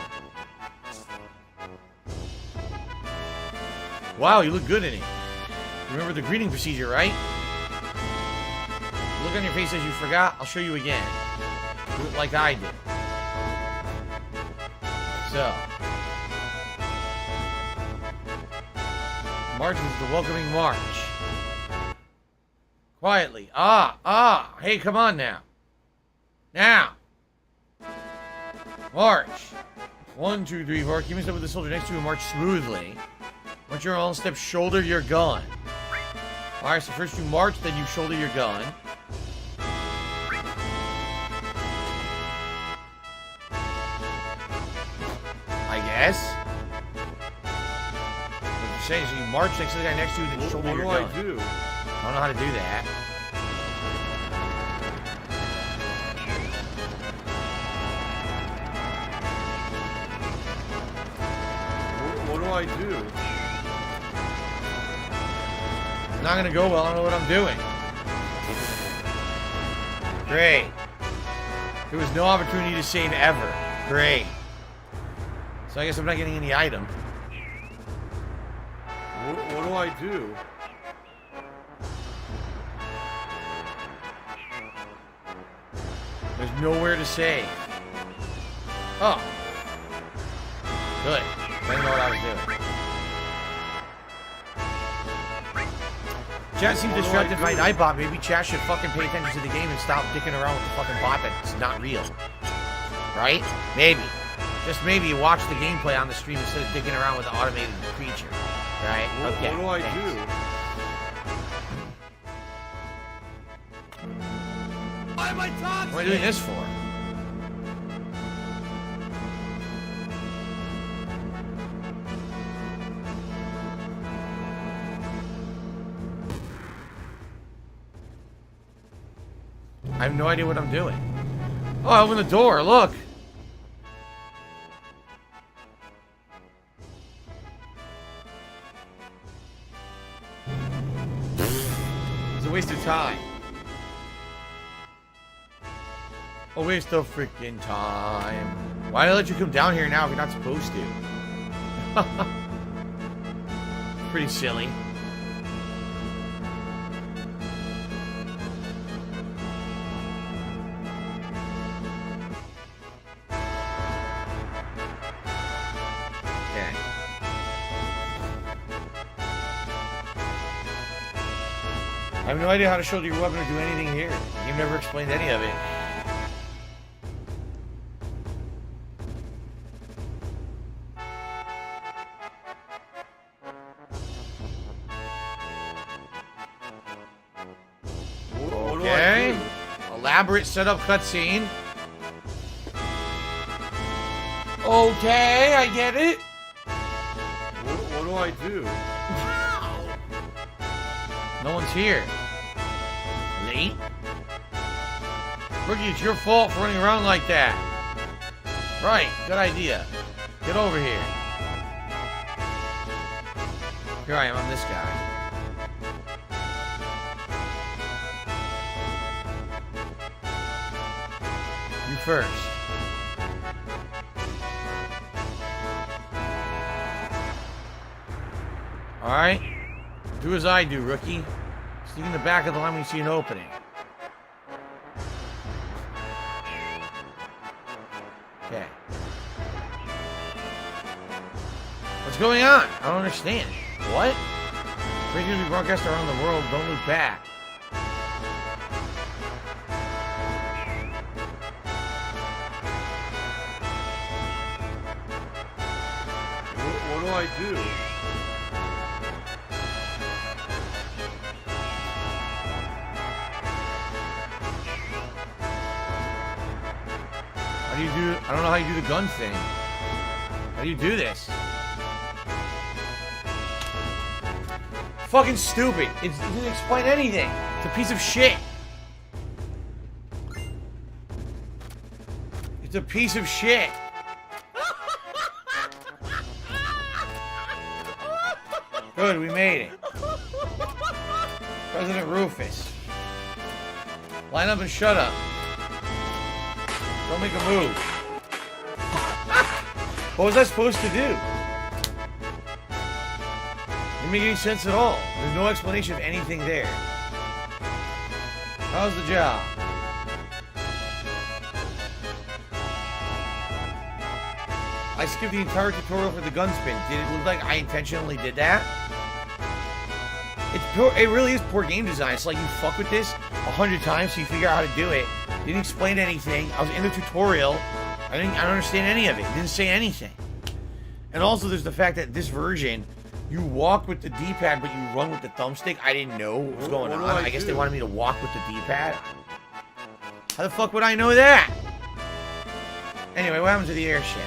Wow, you look good in it. Remember the greeting procedure, right? Look on your face as you forgot. I'll show you again. Do it like I did. So. March is the welcoming march. Quietly. Hey, come on now. Now. March. 1, 2, 3, 4. Keep me up with the soldier next to you and march smoothly. Once you're on step, shoulder your gun. Alright, so first you march, then you shoulder your gun. I guess. saying, so you march next to the guy next to you and then shoulder your gun. What do I do? I don't know how to do that. What do I do? It's not gonna go well. I don't know what I'm doing. Great. There was no opportunity to save ever. Great. So I guess I'm not getting any item. What do I do? There's nowhere to save. Oh. Good. I didn't know what I was doing. Chat seems distracted by Nightbot. Maybe chat should fucking pay attention to the game and stop dicking around with the fucking bot that's not real. Right? Maybe. Just maybe watch the gameplay on the stream instead of dicking around with the automated creature. Right? Okay. What do I thanks. do? Why am I talking? What am I doing this for? I have no idea what I'm doing. Oh, I opened the door. Look. It's a waste of time. A waste of freaking time. Why did I let you come down here now if you're not supposed to? Pretty silly. Okay. I have no idea how to shoulder your weapon or do anything here. You've never explained any of it. What do I Okay. Elaborate setup cutscene. Okay, I get it. do? What do I do? No one's here. Late? Rookie, it's your fault for running around like that. Right, good idea. Get over here. Here I am, I'm this guy. You first. Alright. Do as I do, rookie. Sneak in the back of the line when you see an opening. Okay. What's going on? I don't understand. What? We're going to be broadcast around the world. Don't look back. What do I do? How do you do... I don't know how you do the gun thing. How do you do this? Fucking stupid. It doesn't explain anything. It's a piece of shit. It's a piece of shit. Good, we made it. President Rufus. Line up and shut up. Don't make a move. What was I supposed to do? Didn't make any sense at all. There's no explanation of anything there. How's the job? I skipped the entire tutorial for the gun spin. Did it look like I intentionally did that? It really is poor game design. It's like you fuck with this 100 times so you figure out how to do it. Didn't explain anything. I was in the tutorial. I don't understand any of it. It didn't say anything. And also there's the fact that this version, you walk with the D-pad, but you run with the thumbstick. I didn't know what was going on. I guess they wanted me to walk with the D-pad. How the fuck would I know that? Anyway, what happened to the airship?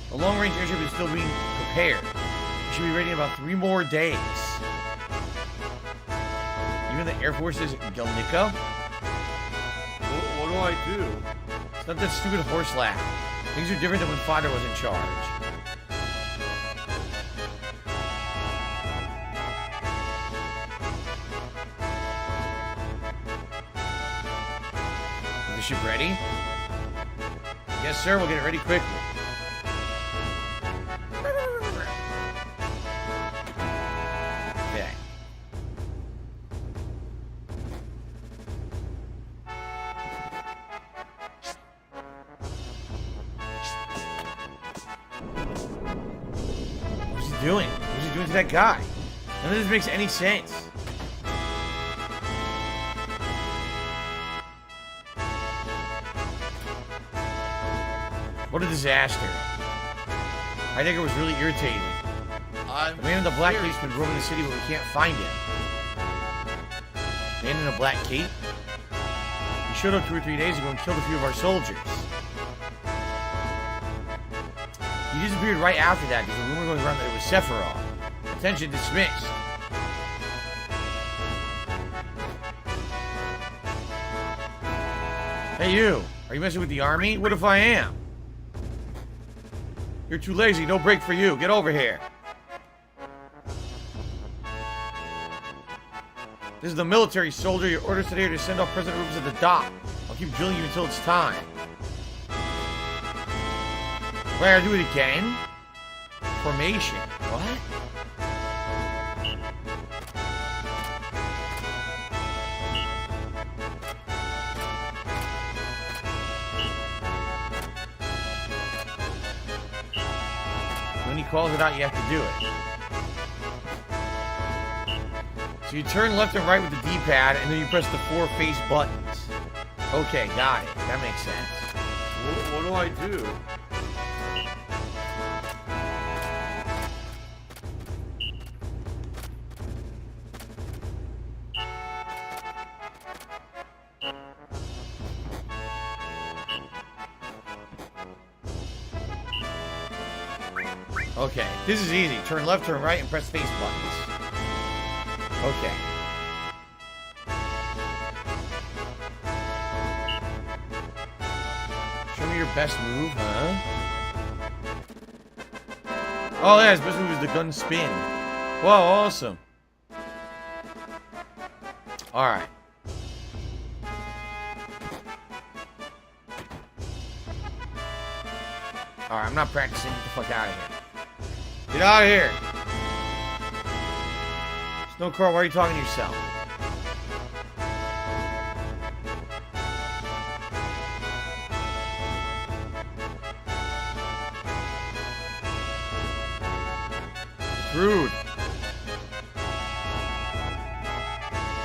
The long-range airship is still being prepared. We should be ready in about 3 more days. Even the Air Force's Galnica. What do I do? It's not that stupid horse laugh. Things are different than when father was in charge. Is the ship ready? Yes, sir. We'll get it ready quickly. Okay. What's he doing? What's he doing to that guy? None of this makes any sense. What a disaster. Heidegger was really irritated. The man in the black cape's been roaming the city, but we can't find him. Man in a black cape? He showed up 2 or 3 days ago and killed a few of our soldiers. He disappeared right after that. There's a rumor going around that it was Sephiroth. Attention dismissed. Hey you, are you messing with the army? What if I am? You're too lazy, no break for you. Get over here. This is the military, soldier. Your orders today are to send off President Rubens at the dock. I'll keep drilling you until it's time. Wait, I'll do it again? Formation. What? When he calls it out, you have to do it. So you turn left and right with the D-pad, and then you press the 4 face buttons. Okay, got it. That makes sense. What do I do? Okay, this is easy. Turn left, turn right, and press face buttons. Okay. Show me your best move, huh? Oh, yeah, his best move is the gun spin. Whoa, awesome. Alright. Alright, I'm not practicing. Get the fuck out of here. Get out of here! Snowcar, why are you talking to yourself? Rude.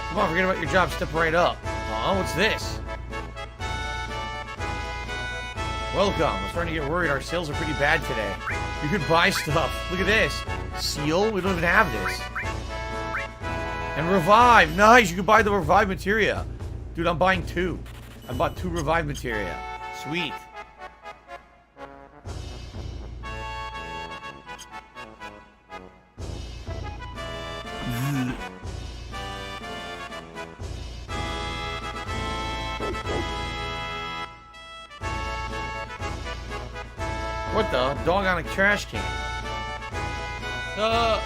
Come on, forget about your job. Step right up. Aw, what's this? Welcome. I'm starting to get worried. Our sales are pretty bad today. You could buy stuff. Look at this. Seal? We don't even have this. And revive. Nice. You can buy the revive materia. Dude, I'm buying 2. I bought 2 revive materia. Sweet. What the? Dog on a trash can. How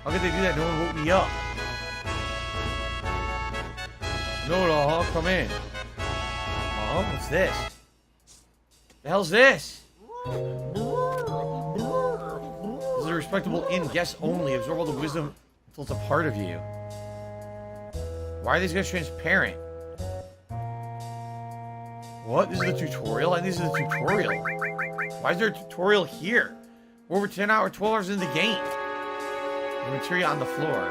could they do that? No one woke me up. No, dog. Come in. Oh, what's this? The hell's this? This is a respectable inn. Guests only. Absorb all the wisdom until it's a part of you. Why are these guys transparent? What? This is the tutorial? I think this is the tutorial. Why is there a tutorial here? We're over 12 hours into the game. The materia on the floor.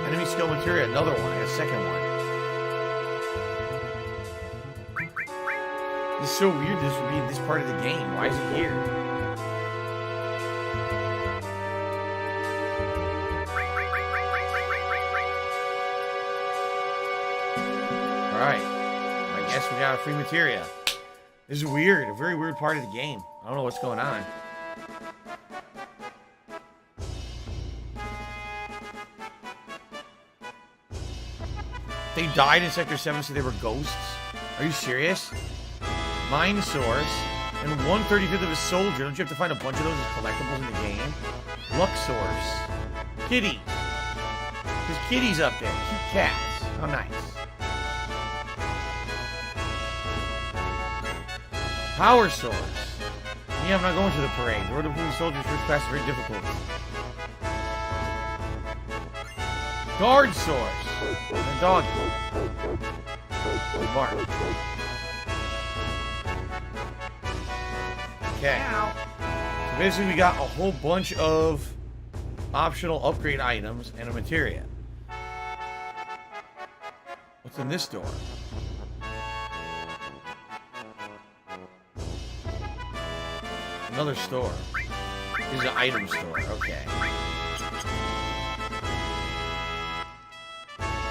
Enemy skill materia, another one. I got a second one. This is so weird this would be in this part of the game. Why is it here? Alright. I guess we got a free materia. This is weird. A very weird part of the game. I don't know what's going on. They died in Sector 7, so they were ghosts? Are you serious? Mind Source. And 1/35 of a soldier. Don't you have to find a bunch of those as collectibles in the game? Luck Source. Kitty. There's kitties up there. Cute cats. How nice. Power Source. Yeah, I'm not going to the parade. The road to police soldiers first class is very difficult. Guard Source. And dog. Bark. Okay. So basically we got a whole bunch of optional upgrade items and a materia. What's in this door? Another store. This is an item store. Okay.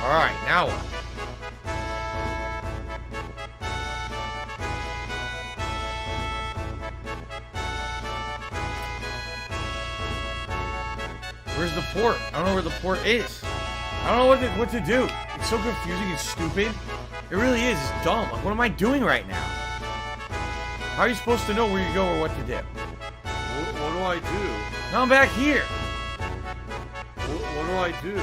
Alright, now what? Where's the port? I don't know where the port is. I don't know what to do. It's so confusing and stupid. It really is. It's dumb. Like, what am I doing right now? How are you supposed to know where you go or what to do? What do I do? Now I'm back here. What do I do?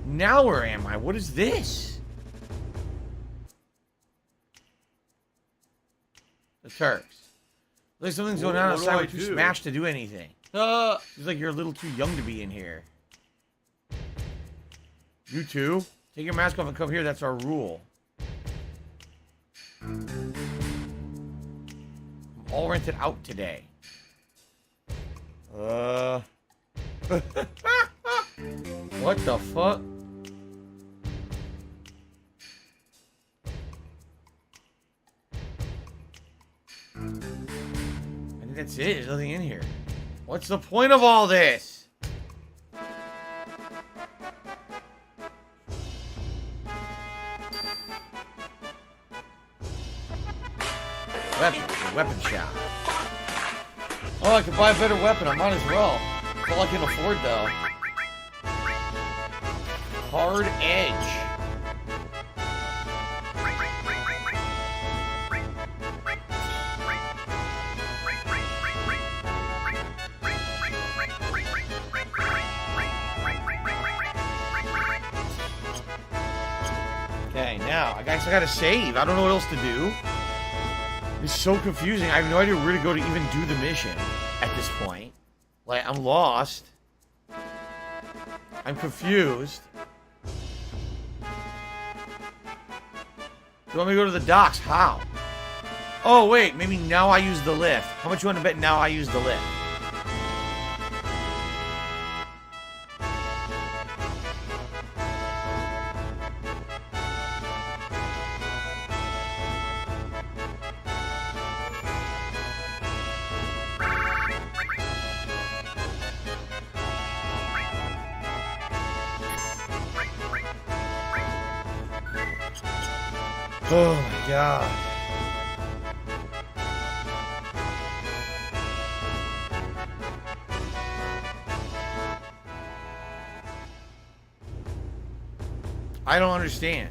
Now where am I? What is this? The Turks. Looks like something's going on outside. We're too smashed to do anything. Seems like you're a little too young to be in here. You too? Take your mask off and come here. That's our rule. I'm all rented out today. What the fuck? I think that's it. There's nothing in here. What's the point of all this? Weapon shop. Oh, I could buy a better weapon. I might as well. That's all I can afford, though. Hard Edge. Okay, now, I guess I gotta save. I don't know what else to do. It's so confusing. I have no idea where to go to even do the mission at this point. Like, I'm lost. I'm confused. You want me to go to the docks? How? Oh, wait. Maybe now I use the lift. How much you want to bet now I use the lift? Oh my god. I don't understand.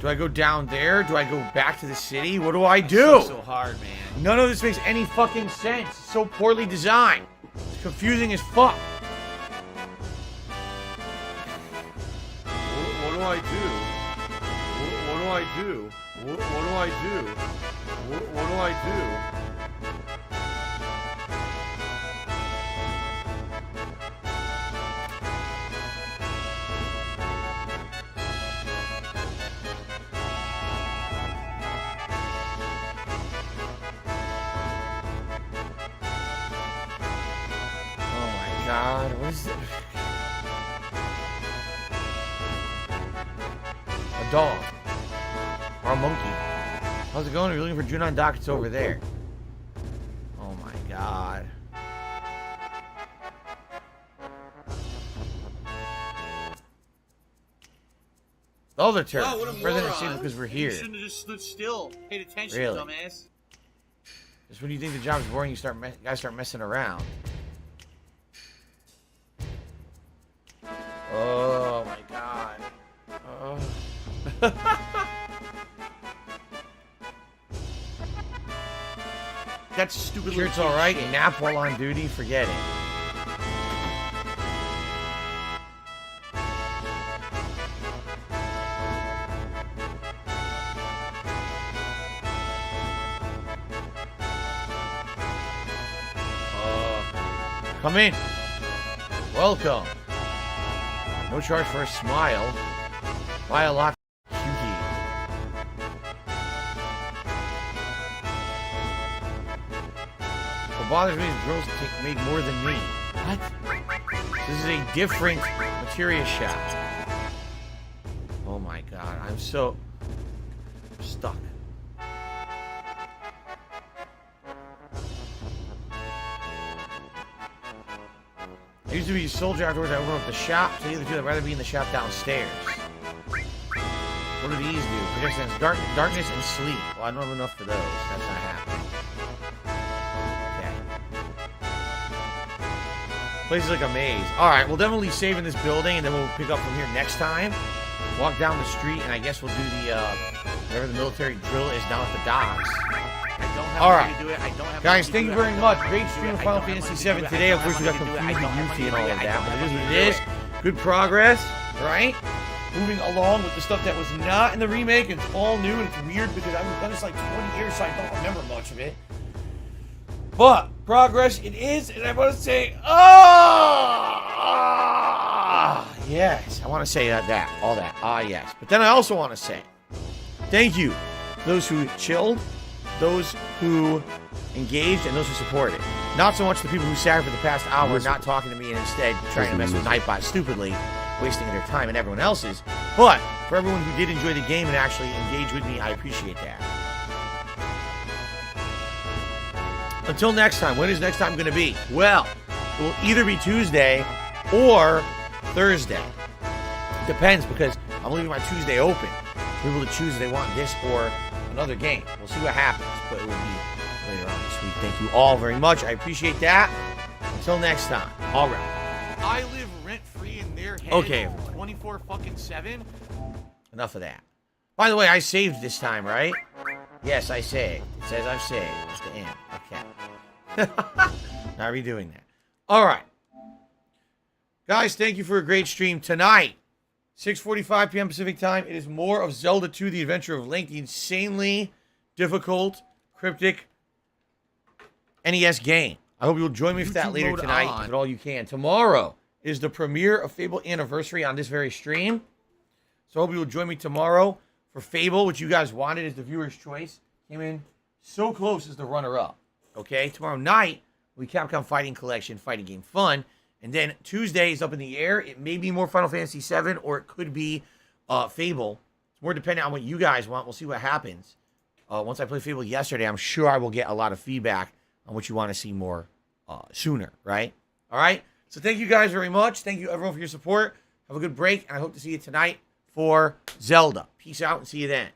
Do I go down there? Do I go back to the city? What do I do? It's so hard, man. None of this makes any fucking sense. It's so poorly designed. It's confusing as fuck. What do I do? What do I do? What do I do? What do I do? Oh my god, what is it? A dog. Or a monkey. How's it going? Are you looking for Junon Dock? It's over there. Oh my god. The other turret. Wow, what a President moron. saved because we're You here. shouldn't have just stood still. Paid attention, Really? dumbass. Just when you think the job's boring, you guys start messing around. Oh my god. That's stupid. Shirt's alright. Nap while on duty. Forget it. Come in. Welcome. No charge for a smile. Buy a lot, cutie. What bothers me is girls make more than me. What? This is a different materia shop. Oh my god, I'm so stuck. I used to be a soldier afterwards. I opened up the shop. To either two, I'd rather be in the shop downstairs. What do these do? Protects against darkness and sleep. Well, I don't have enough for those. That's not happening. Okay. Place is like a maze. Alright, we'll definitely save in this building, and then we'll pick up from here next time. Walk down the street, and I guess we'll do the, whatever the military drill is down at the docks. Alright. Guys, thank you very much. Great stream of Final Fantasy VII today. Of course, we got confused with Yuffie and all of that, but it is what it is. Good progress, right? Moving along with the stuff that was not in the remake. It's all new, and it's weird because I've done this like 20 years, so I don't remember much of it. But progress it is, and I want to say, yes, I want to say all that, yes. But then I also want to say, thank you to those who chilled, those who engaged, and those who supported. Not so much the people who sat for the past hour not talking to me and instead trying to mess with Nightbot stupidly, wasting their time and everyone else's. But for everyone who did enjoy the game and actually engage with me, I appreciate that. Until next time, when is next time going to be? Well, it will either be Tuesday or Thursday. Depends, because I'm leaving my Tuesday open. People to choose if they want this or another game. We'll see what happens, but it will be later on this week. Thank you all very much. I appreciate that. Until next time. All right. I live rent-free in their head. Okay. 24/7. Enough of that. By the way, I saved this time, right? Yes, I saved. It says I've saved. It's the end. Okay. Not redoing that. All right. Guys, thank you for a great stream tonight. 6:45 p.m. Pacific time. It is more of Zelda 2, The Adventure of Link, the insanely difficult, cryptic NES game. I hope you'll join me for that later tonight, if at all you can. Tomorrow is the premiere of Fable Anniversary on this very stream. So I hope you'll join me tomorrow for Fable, which you guys wanted as the viewer's choice. Came in so close as the runner-up. Okay, tomorrow night, we Capcom Fighting Collection, fighting game fun. And then Tuesday is up in the air. It may be more Final Fantasy VII, or it could be Fable. It's more dependent on what you guys want. We'll see what happens. Once I played Fable yesterday, I'm sure I will get a lot of feedback on what you want to see more sooner, right? All right? So thank you guys very much. Thank you, everyone, for your support. Have a good break, and I hope to see you tonight for Zelda. Peace out, and see you then.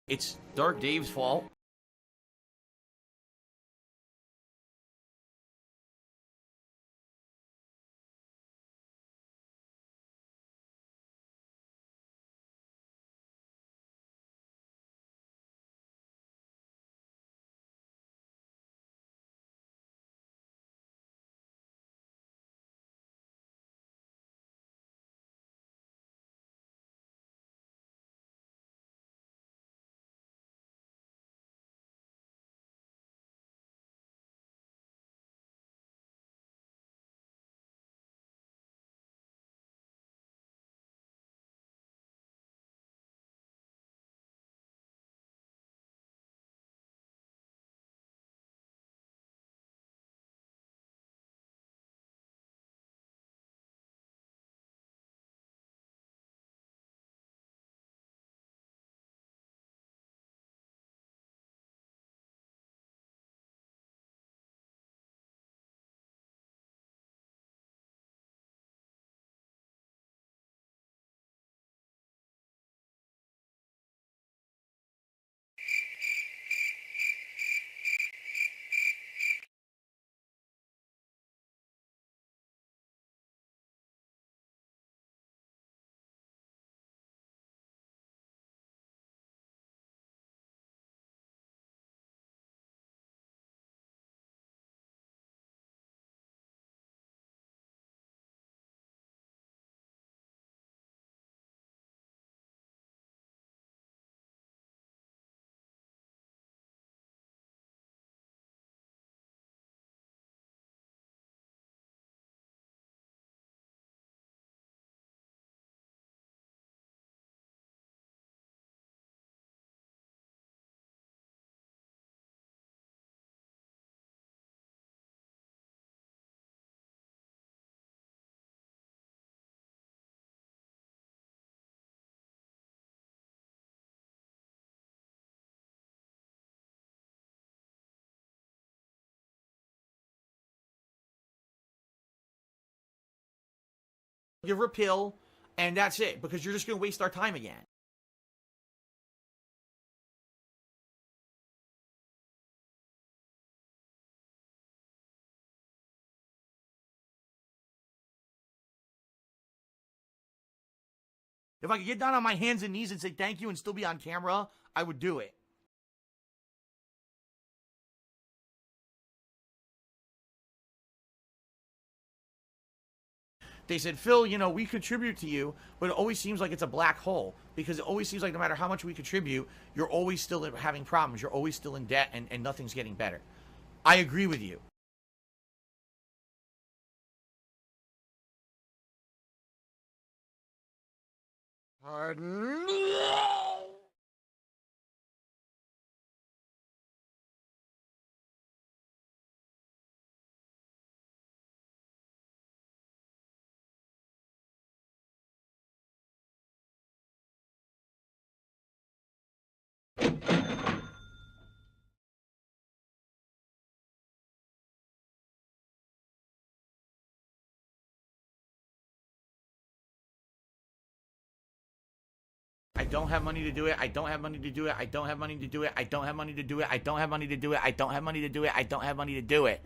It's Dark Dave's fault. give her a pill, and that's it, because you're just going to waste our time again. If I could get down on my hands and knees and say thank you and still be on camera, I would do it. They said, Phil, you know, we contribute to you, but it always seems like it's a black hole, because it always seems like no matter how much we contribute, you're always still having problems. You're always still in debt, and nothing's getting better. I agree with you. Pardon? I don't have money to do it. I don't have money to do it. I don't have money to do it. I don't have money to do it. I don't have money to do it. I don't have money to do it. I don't have money to do it.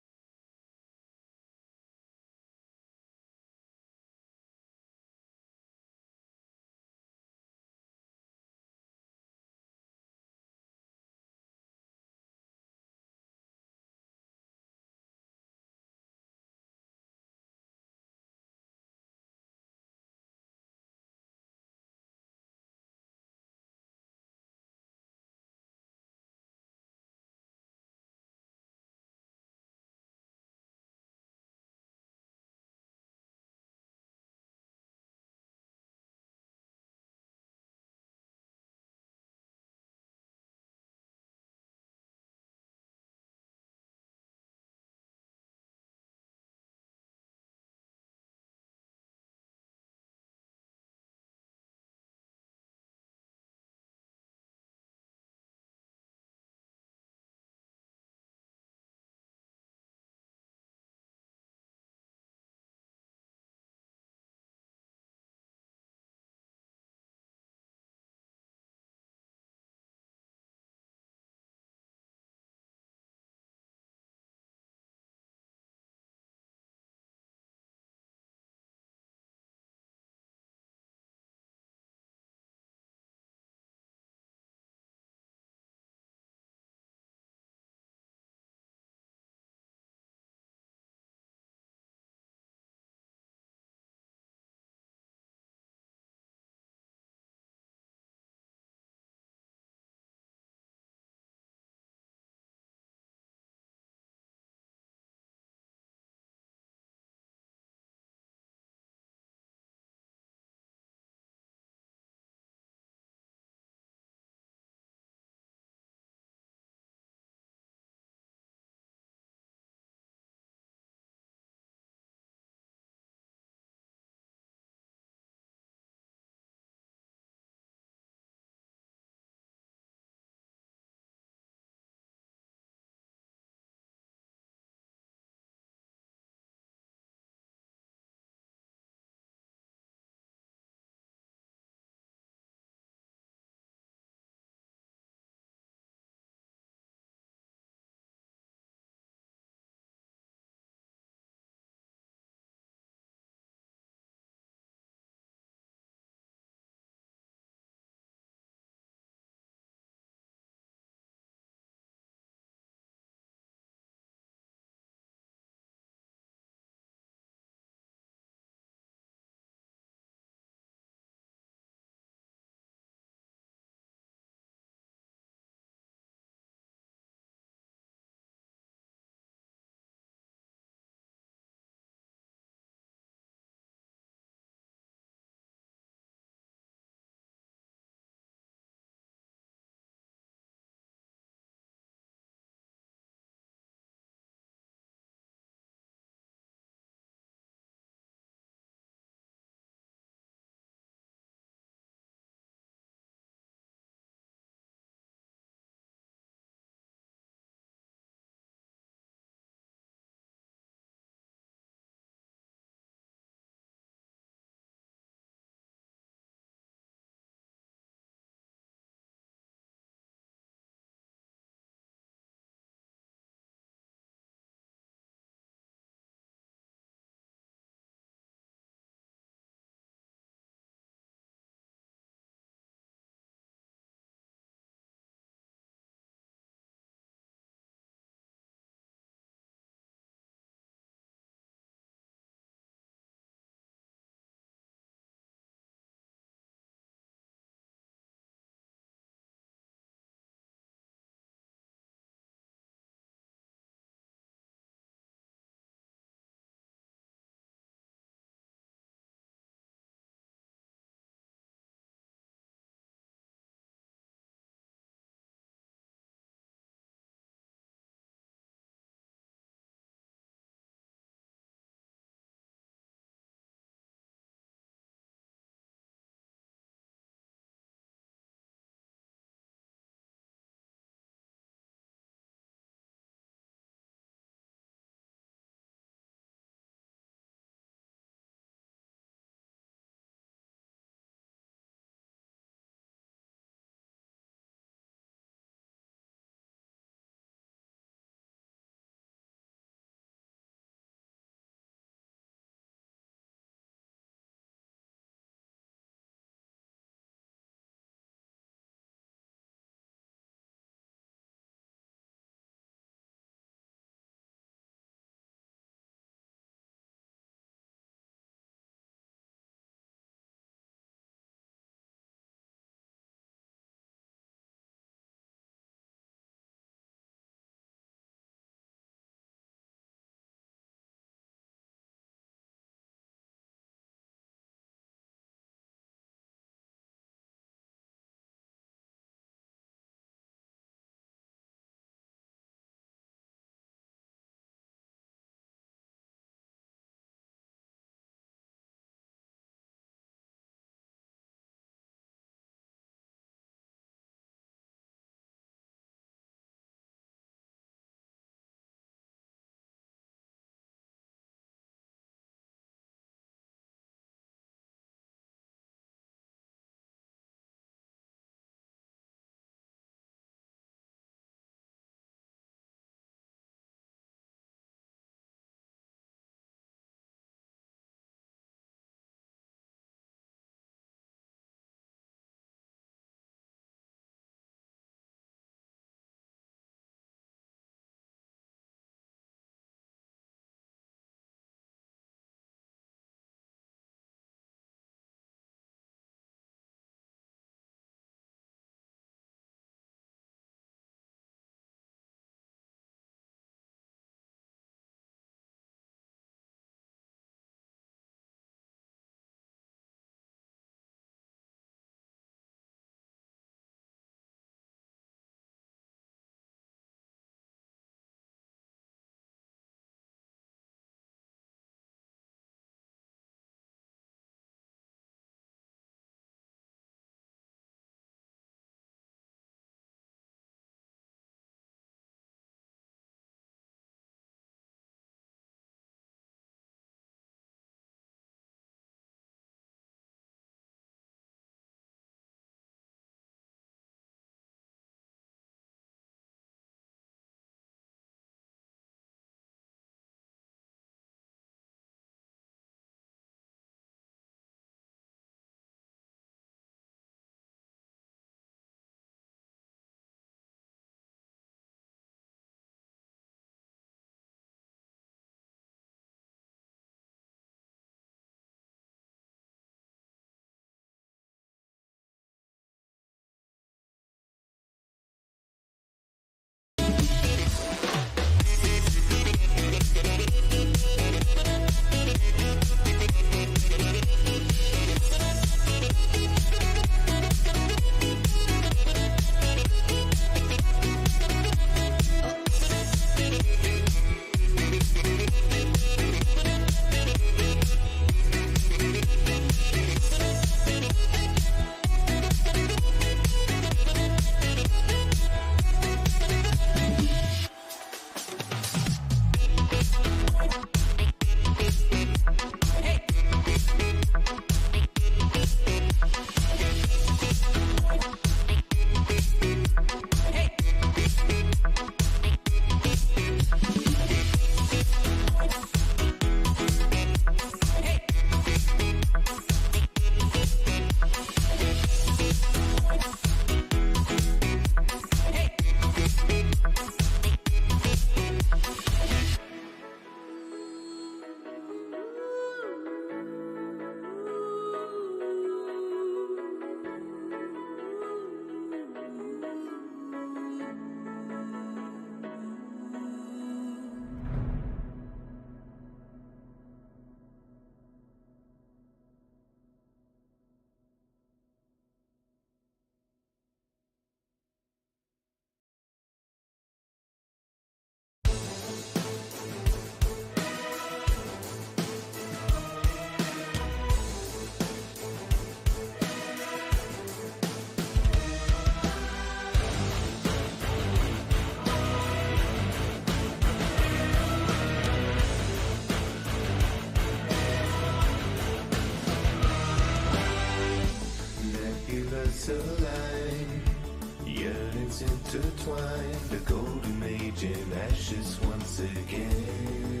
once again.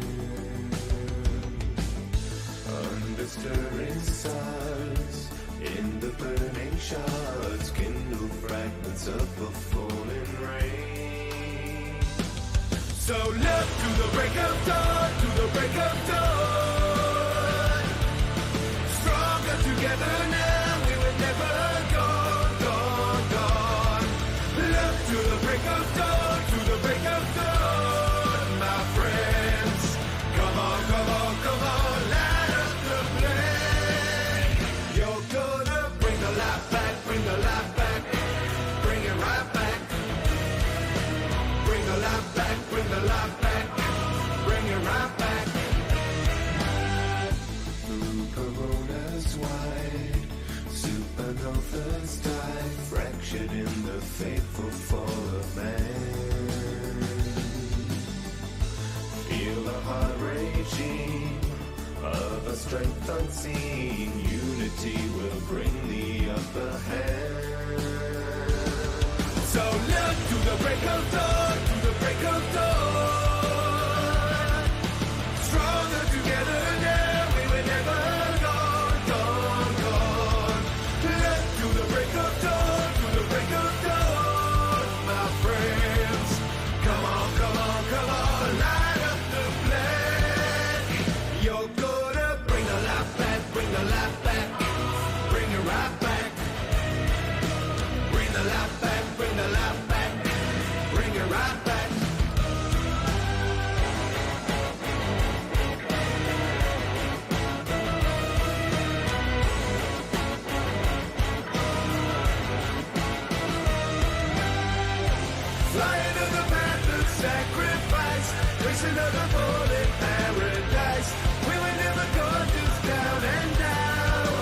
Under stirring stars, in the burning shards, kindle fragments of a falling rain. So look to the break of dawn, to the break of dawn. Stronger together now, we will never gone, gone, gone. Look to the break of dawn, to the break of dawn, my friends. Come on, come on, come on, light up the flame. You're gonna bring the light back, bring the light back, bring it right back. Bring the light back, bring the light back, bring it right back. Through coronas wide, supernovas die, fractured in the fateful fall of man. Feel the heart raging of a strength unseen. Unity will bring the upper hand. So look to the break of dawn, to the break of dawn. Stronger together now, we were never gone, gone, gone. Look to the break of dawn, to the break of dawn, my friends. Come on, come on, come on, light up the flame. You're gonna bring the light back, bring the light back, bring it right back. Bring the light back, bring the light back, bring it right back. Fly into the path of sacrifice, race another bullet paradise. We were never gone just down and down.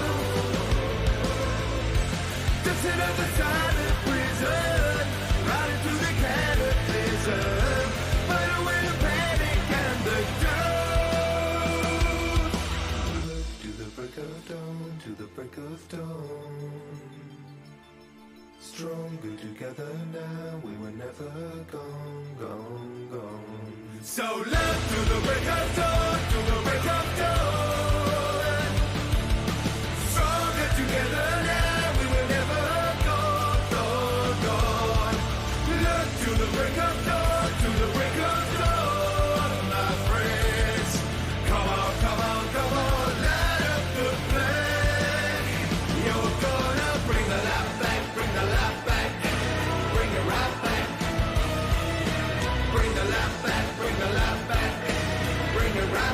Dancing on the side of prison, riding through the cataclysm. Fight away the panic and the doubt. Look to the break of dawn, to the break of dawn. Stronger together now, we were never gone, gone, gone. So look to the break of dawn, to the break of dawn. Stronger together now, we were never gone, gone, gone. Look to the break of dawn, to the break of dawn, my friends. Come on, come on, come on, light up the flame. You're gonna bring the light back, bring the light back, bring it right back. Bring the light back, bring the light back, bring it right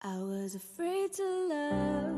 I was afraid to love.